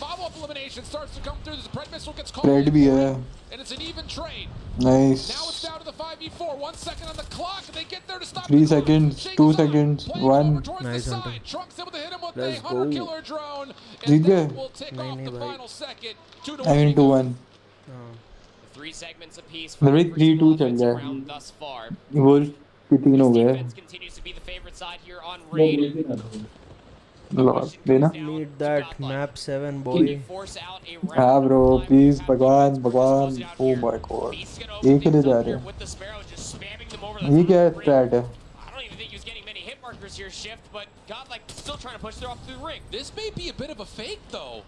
Follow-up elimination starts to come through. The Pred missile gets called. Pred भी है। And it's an even trade. Nice. Now it's down to the 5v4. 1 second on the clock, and they get there to stop 3 the clock. seconds, 2 seconds, 1. Nice hunter. Trunks able to hit him with a Let's hunter go. killer drone. जीत गए? Will take off the final second. 2 to I 1. mean 2-1। 3 segments apiece मतलब for भाई 3-2 चल offensive रहा round thus far. है। Wolff के 3 हो गए। Continues to be the favorite side here on Raid. Loss लेना। Need that map 7 boy. हाँ ब्रो प्लीज भगवान भगवान। Oh my god। एक ही ले जा रहे हैं। ये क्या स्ट्रैट है? Markers here shift, but Godlike still trying to push it off through the ring. This may be a bit of a fake, though.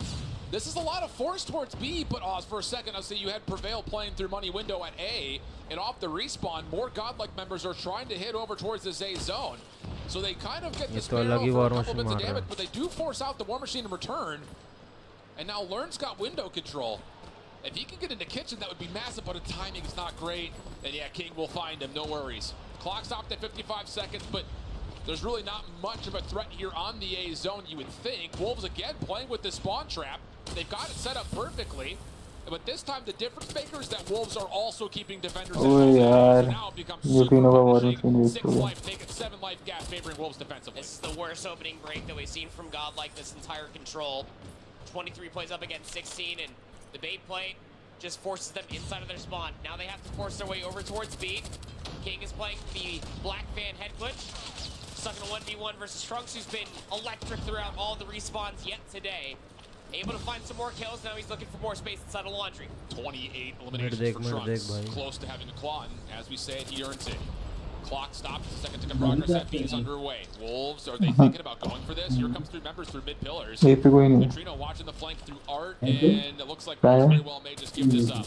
This is a lot of force towards B, but Oz, for a second, I'll say you had Prevail playing through money window at A, and off the respawn, more Godlike members are trying to hit over towards this A zone. So they kind of get this barrel for a couple bits of damage, but they do force out the War Machine in return. And now Learn's got window control. If he can get into kitchen, that would be massive, but the timing is not great. And yeah, King will find him, no worries. Clock stopped at 55 seconds, but there's really not much of a threat here on the A zone, you would think. Wolves again playing with the spawn trap. They've got it set up perfectly. But this time the difference maker is that Wolves are also keeping defenders at ओए यार, so now it becomes ये super तीनों का war punishing. Machine 6 waste हो गया। life taken, 7 life gap favoring Wolves defensively. This is the worst opening break that we've seen from Godlike this entire control. 23 plays up against 16, and the bait play just forces them inside of their spawn. Now they have to force their way over towards B. King is playing the Black Fan head glitch. Stuck in a 1v1 versus Trunks, who's been electric throughout all the respawns yet today. Able to find some more kills. Now he's looking for more space inside of Laundry. 28 eliminations for Trunks. Close to having a claw, and as we said, he earns it. Clock stops. The second tick of progress at B is underway. Wolves, are they thinking about going for this? Here comes 3 members through mid pillars. Neutrino watching the flank through Art, and it looks like very well may just give this up.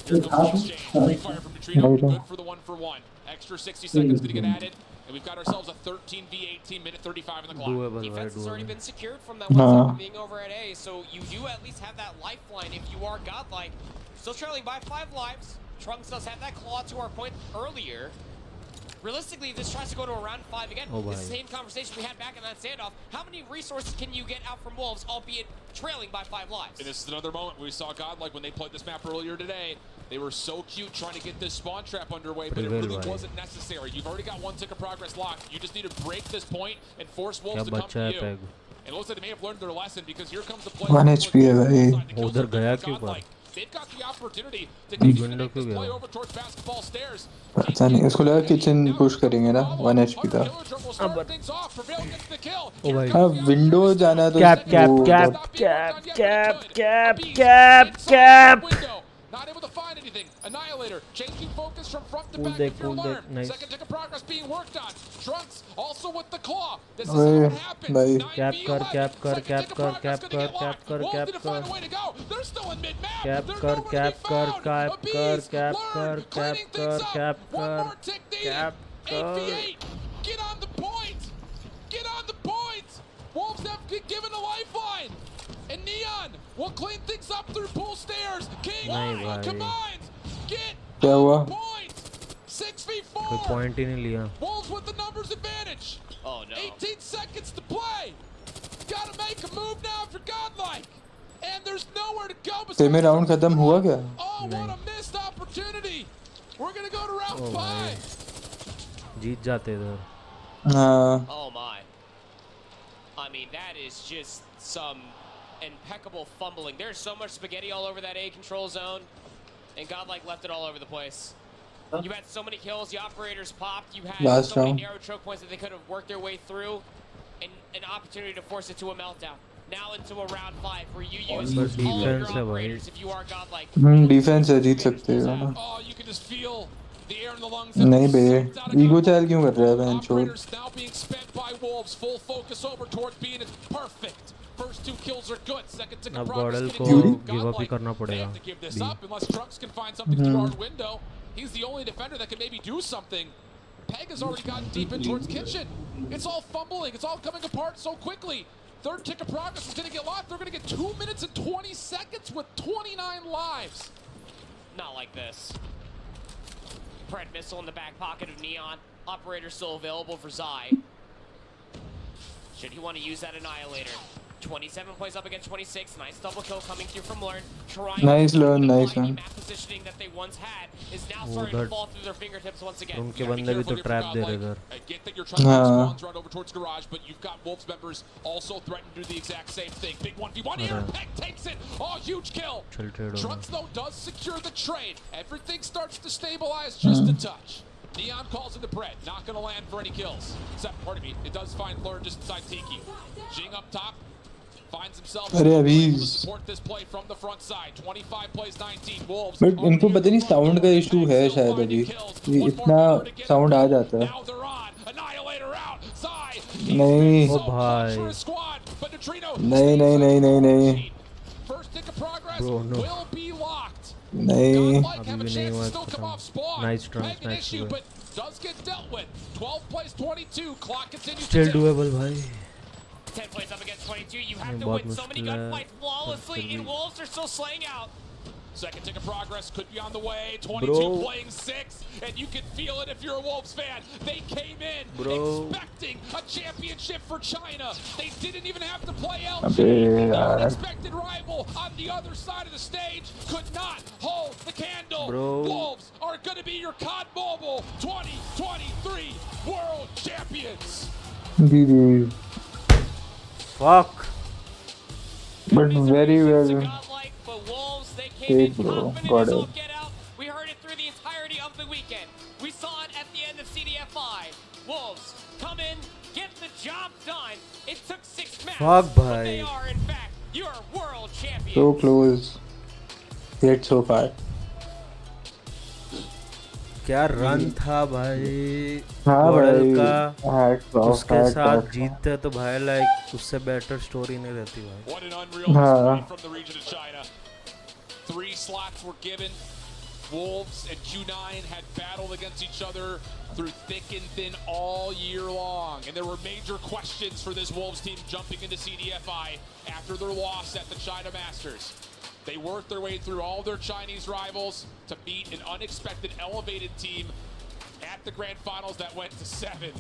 Here comes the exchange. Free fire from Neutrino. Good for the 1-for-1. Extra 60 seconds to get added. And we've got ourselves a 13v18, minute 35 in the clock. Defense has already been secured from that 1 second being over at A, so you do at least have that lifeline if you are Godlike. Still trailing by 5 lives. Trunks does have that claw to our point earlier. Realistically, if this tries to go to a round 5 again, this is the same conversation we had back in that standoff. How many resources can you get out from Wolves, albeit trailing by 5 lives? And this is another moment we saw Godlike when they played this map earlier today. They were so cute trying to get this spawn trap underway, but it really wasn't necessary. You've already got 1 tick of progress locked. You just need to break this point and force Wolves to come to you. And it looks like they may have learned their lesson, because here comes the play. 1 HP है भाई। उधर गया क्यों पर? They've got the opportunity to continue to make this play over towards basketball stairs. पता नहीं, उसको लगा किचन पुश करेंगे ना। 1 HP था। ओ भाई। हाँ विंडो जाना तो cap cap cap cap cap cap cap cap. Not able to find anything. Annihilator changing focus from front to back of your alarm. Nice. Second tick of progress being worked on. Trunks also with the claw. This is how it happens. Cap कर cap कर cap कर cap कर cap कर cap कर cap कर cap कर cap कर cap कर कैप कर कैप कर कैप कर। Get on the point. Get on the point. Wolves have been given a lifeline. And Neon will clean things up through pool stairs. King combines. Get on the point. 6v4. कोई point ही नहीं लिया। Wolves with the numbers advantage. Oh no. 18 seconds to play. Gotta make a move now if you're Godlike. And there's nowhere to go. Semi round खत्म हुआ क्या? Oh, what a missed opportunity. We're gonna go to round 5. जीत जाते इधर। हाँ। Oh my. I mean, that is just some impeccable fumbling. There's so much spaghetti all over that A control zone, and Godlike left it all over the place. You had so many kills, the operators popped, you had Last so many round. narrow choke points that they could have worked their way through, and an opportunity to force it to a meltdown. Now into a round 5 where you use all of your defense है भाई. operators if you are godlike. Defence है, जीत सकते हो ना. Oh, you can just feel the air in the lungs. नहीं बे, ego चाल क्यों कर रहा है बहन छोड़. Operators now being spent by Wolves. Full focus over towards B, and it's perfect. First 2 kills are good. Second tick of अब progress गॉडल getting को गिव अप ही करना They पड़ेगा. have to give this up unless Trunks can find something through our window. He's the only defender that can maybe do something. Peg has already gotten deep in towards Kitchen. It's all fumbling. It's all coming apart so quickly. Third tick of progress is going to get locked. They're going to get 2 minutes and 20 seconds with 29 lives. Not like this. Pred missile in the back pocket of Neon. Operator still available for Zai. Should he want to use that Annihilator? 27 plays up against 26. Nice double kill coming through from Learn. Trying Nice to Learn, nice the Learn. map positioning that they once had is now starting to fall through their fingertips once again. उनके बंदे भी तो trap दे रहे इधर. I get that you're trying to spawns run over towards garage, but you've got Wolves members also threatening to do the exact same thing. Big 1v1 here. Peg takes it. Oh, huge kill. Trunks though does secure the trade. Everything starts to stabilize just a touch. Neon calls into Pred. Not going to land for any kills. Except, pardon me, it does find Lurn just inside Tiki. Jing up top. Finds himself able to support this play from the front side. 25 plays 19. Wolves. But इनको पता नहीं sound का issue है शायद अभी. ये इतना sound आ जाता है. नहीं. ओ भाई. नहीं नहीं नहीं नहीं नहीं. Bro, no. नहीं. अभी भी नहीं हुआ खत्म. Nice trunks, nice duel. Does get dealt with. 12 plays 22. Clock continues to Still tick. doable भाई. 10 plays up against 22. You have to win so many gunfights flawlessly, and Wolves are still slaying out. Second tick of progress could be on the way. 22 playing 6, and you can feel it if you're a Wolves fan. They came in expecting a championship for China. They didn't even have to play LG. Their unexpected rival on the other side of the stage could not hold the candle. Wolves are going to be your COD Mobile 2023 World Champions. GG. Fuck. But very well. Take bro. Got it. We heard it through the entirety of the weekend. We saw it at the end of CDFI. Wolves come in, get the job done. It took 6 maps. Fuck, but they are in fact your world champions. So close. Yet so far. क्या run था भाई. हाँ गॉडल भाई. का उसके साथ जीतते तो भाई लाइक उससे बेटर स्टोरी नहीं रहती भाई. What an unreal story from the region of China. 3 slots were given. Wolves and Q9 had battled against each other through thick and thin all year long. And there were major questions for this Wolves team jumping into CDFI after their loss at the China Masters. They worked their way through all their Chinese rivals to beat an unexpected elevated team at the grand finals that went to 7,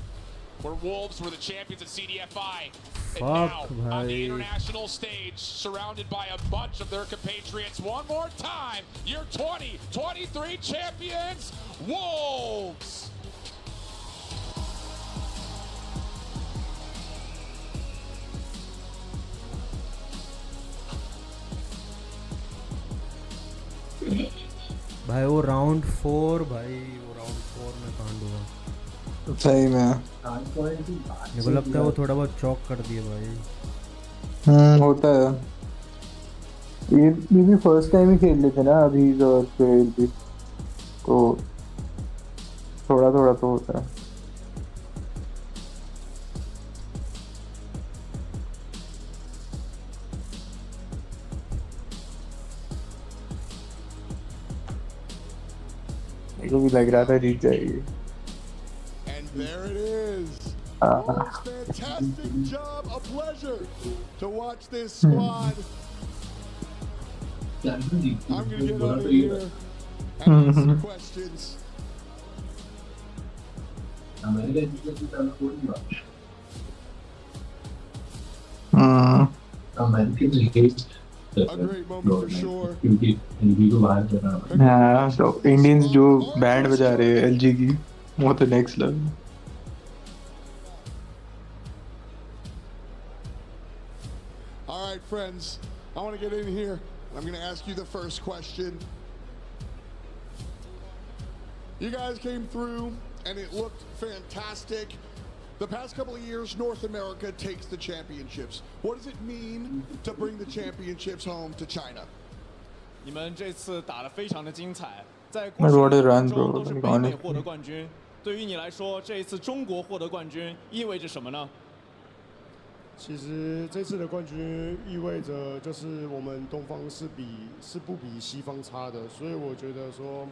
where Wolves were the champions at CDFI. And now on the international stage, surrounded by a bunch of their compatriots, one more time, your 2023 champions, Wolves! भाई वो round 4 भाई वो round 4 में कांड हुआ सही में. मेरे को लगता है वो थोड़ा बहुत चौक कर दिए भाई. होता है. ये भी फर्स्ट टाइम ही खेल लेते ना अभी और फिर भी तो थोड़ा थोड़ा तो होता है. मेरे को भी लग रहा था जीत जाएगी. And there it is. Wolves, fantastic job. A pleasure to watch this squad. I'm going to get out of here and ask some questions. A great moment for sure. हाँ तो इंडियंस जो बैंड बजा रहे हैं LG की वो तो next level. All right, friends, I want to get in here. I'm going to ask you the first question. You guys came through, and it looked fantastic. The past couple of years, North America takes the championships. What does it mean to bring the championships home to China? 你们这次打得非常的精彩，在 But 过 what 去 a 的 run, 中 bro. 都是 Like, 北美获得 honestly. 冠军。对于你来说，这一次中国获得冠军意味着什么呢？其实这次的冠军意味着就是我们东方是不比西方差的，所以我觉得说，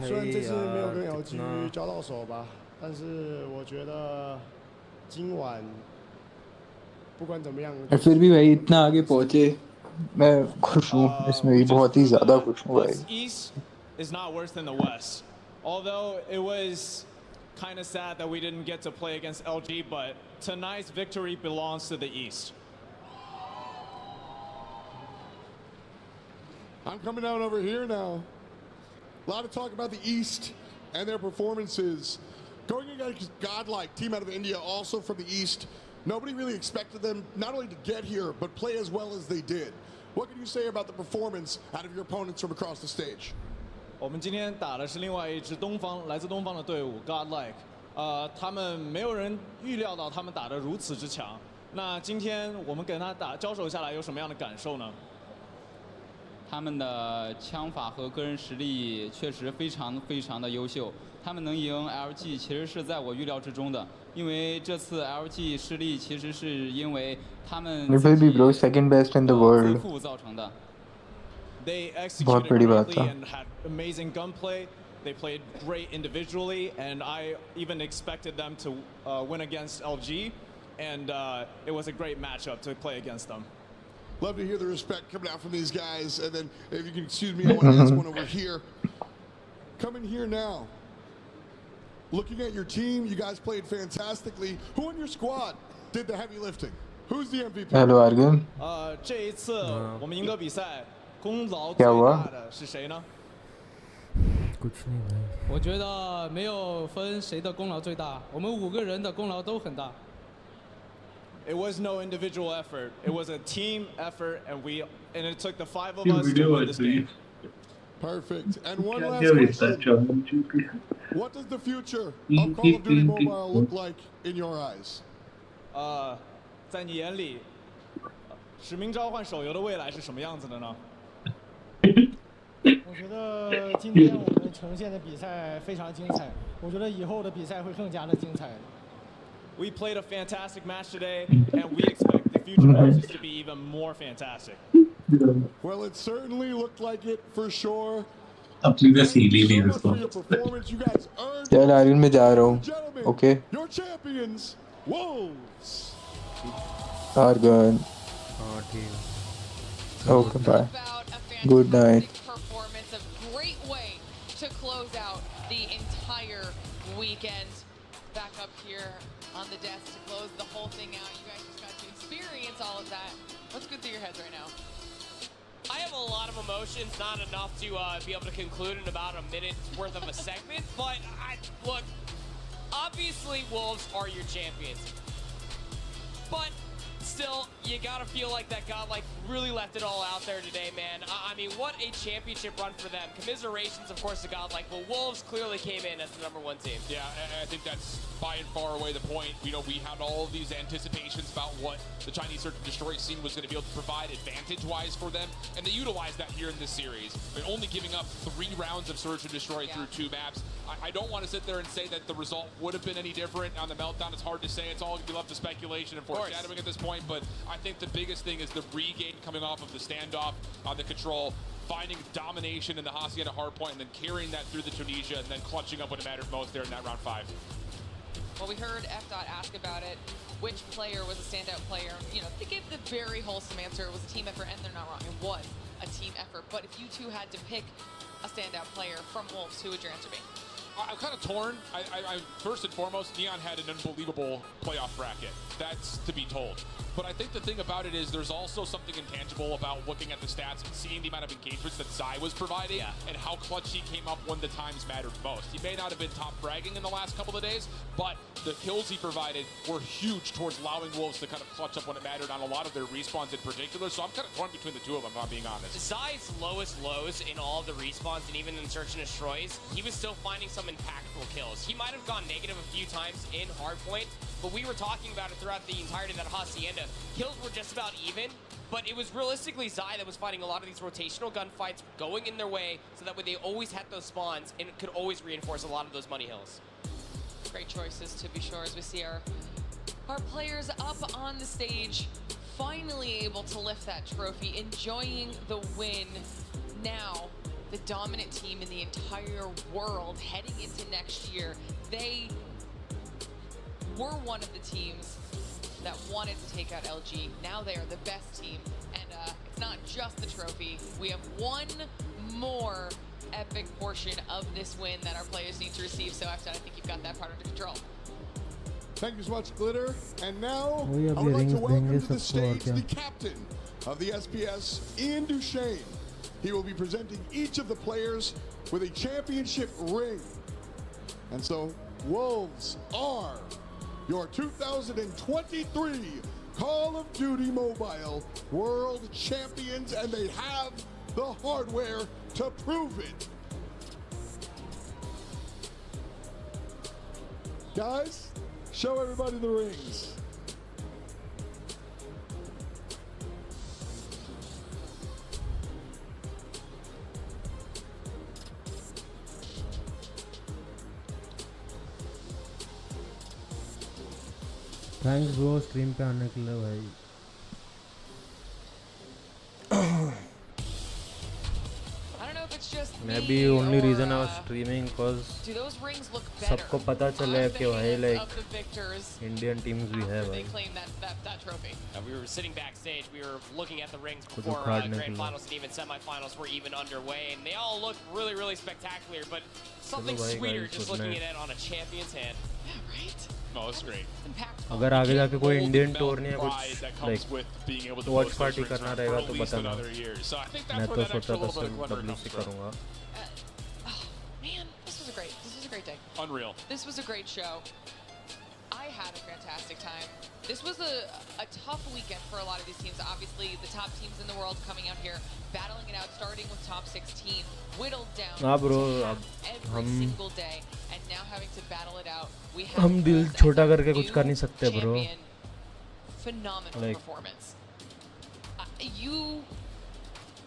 虽然这次没有跟 LG 交到手吧，但是我觉得今晚不管怎么样， फिर भी भाई इतना आगे पहुंचे मैं खुश हूँ इसमें भी बहुत ही ज़्यादा खुश हूँ भाई. East is not worse than the West. Although it was kind of sad that we didn't get to play against LG, but tonight's victory belongs to the East. I'm coming down over here now. A lot of talk about the East and their performances. Going against godlike team out of India, also from the East. Nobody really expected them not only to get here, but play as well as they did. What can you say about the performance out of your opponents from across the stage? 我们今天打的是另外一支来自东方的队伍 Godlike， 他们没有人预料到他们打得如此之强。那今天我们跟他交手下来有什么样的感受呢？他们的枪法和个人实力确实非常的优秀，他们能赢 LG 其实是在我预料之中的，因为这次 LG 失利其实是因为他们 फिर भी bro second best in the world. 恢复造成的。 They executed correctly and had amazing gunplay. They played great individually, and I even expected them to win against LG, and it was a great matchup to play against them. Love to hear the respect coming out from these guys. And then, if you can excuse me, I want to ask one over here. Coming here now. Looking at your team, you guys played fantastically. Who on your squad did the heavy lifting? Who's the MVP? Hello Argon. 这一次我们赢得比赛，功劳最大的是谁呢？ 我觉得没有分谁的功劳最大，我们5个人的功劳都很大。 It was no individual effort. It was a team effort, and it took the 5 of us to win this game. Perfect. And one last question. What does the future of Call of Duty Mobile look like in your eyes? 在你眼里，使命召唤手游的未来是什么样子的呢？ 我觉得今天我们呈现的比赛非常精彩，我觉得以后的比赛会更加的精彩。 We played a fantastic match today, and we expect the future matches to be even more fantastic. Well, it certainly looked like it for sure. चल आर्यन में जा रहा हूँ. Okay. Your champions, Wolves. Argon. Okay, bye. Good night. Performance, a great way to close out the entire weekend. Back up here on the desk to close the whole thing out. You guys just got to experience all of that. What's good through your heads right now? I have a lot of emotions, not enough to be able to conclude in about a minute's worth of a segment, but look, obviously Wolves are your champions. But still, you gotta feel like that Godlike really left it all out there today, man. I mean, what a championship run for them. Commiserations, of course, to Godlike, but Wolves clearly came in as the #1 team. Yeah, I think that's by and far away the point. You know, we had all of these anticipations about what the Chinese Search and Destroy scene was going to be able to provide advantage-wise for them, and they utilized that here in this series. I mean, only giving up 3 rounds of Search and Destroy through 2 maps. I don't want to sit there and say that the result would have been any different on the Meltdown. It's hard to say. It's all going to be left to speculation and foreshadowing at this point, but I think the biggest thing is the regain coming off of the standoff on the control, finding domination in the Hacienda Hardpoint, and then carrying that through the Tunisia, and then clutching up when it mattered most there in that round 5. Well, we heard F.Dot ask about it. Which player was a standout player? You know, they gave the very wholesome answer. It was a team effort, and they're not wrong. It was a team effort. But if you two had to pick a standout player from Wolves, who would your answer be? I'm kind of torn. I first and foremost, Neon had an unbelievable playoff bracket. That's to be told. But I think the thing about it is there's also something intangible about looking at the stats and seeing the amount of engagements that Zai was providing and how clutch he came up when the times mattered most. He may not have been top fragging in the last couple of days, but the kills he provided were huge towards allowing Wolves to kind of clutch up when it mattered on a lot of their respawns in particular. So I'm kind of torn between the two of them, if I'm being honest. Zai's lowest lows in all of the respawns and even in search and destroys, he was still finding some impactful kills. He might have gone negative a few times in Hardpoint, but we were talking about it throughout the entirety of that Hacienda. Kills were just about even, but it was realistically Zai that was fighting a lot of these rotational gunfights going in their way, so that way they always had those spawns and could always reinforce a lot of those money hills. Great choices, to be sure, as we see our players up on the stage, finally able to lift that trophy, enjoying the win. Now, the dominant team in the entire world heading into next year. They were one of the teams that wanted to take out LG. Now they are the best team, and it's not just the trophy. We have one more epic portion of this win that our players need to receive. So after that, I think you've got that part under control. Thank you so much, Glitter. And now, I would like to welcome to the stage the captain of the SPS, Ian Duchesne. He will be presenting each of the players with a championship ring. And so, Wolves are your 2023 Call of Duty Mobile World Champions, and they have the hardware to prove it. Guys, show everybody the rings. Thanks bro stream पे आने के लिए भाई. Maybe only reason I was streaming because सबको पता चले कि भाई like Indian teams we have. They claim that trophy. We were sitting backstage. We were looking at the rings before grand finals and even semifinals were even underway, and they all look really, really spectacular. But something sweeter just looking at it on a champion's hand. Yeah, right. No, that's great. अगर आगे जाके कोई Indian tour नहीं है कुछ like watch party करना रहेगा तो बताना. मैं तो सोचा था सिर्फ पब्लिसिटी करूँगा. Man, this was a great day. Unreal. This was a great show. I had a fantastic time. This was a tough weekend for a lot of these teams. Obviously, the top teams in the world coming out here, battling it out, starting with top 16, whittled down bro, every single day, and now having to battle it out. We have हम दिल छोटा करके कुछ कर नहीं सकते bro. Phenomenal performance. You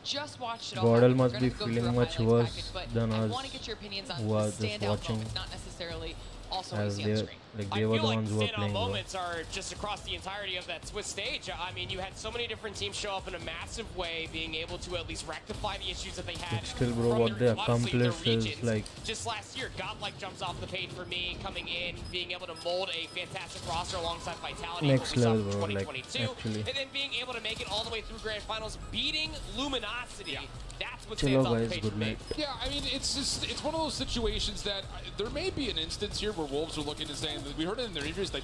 just watched it all. Gordel must be feeling much worse than us who are just watching. Not necessarily also as they were the ones who were playing. Moments are just across the entirety of that Swiss stage. I mean, you had so many different teams show up in a massive way, being able to at least rectify the issues that they had. But still, bro, what they accomplished is like. Just last year, Godlike jumps off the page for me, coming in, being able to mold a fantastic roster alongside Vitality. Next level, bro. Like actually. And then being able to make it all the way through grand finals, beating Luminosity. That's what stands on the page for me. Yeah, I mean, it's one of those situations that there may be an instance here where Wolves are looking to say, and we heard it in their interviews, like they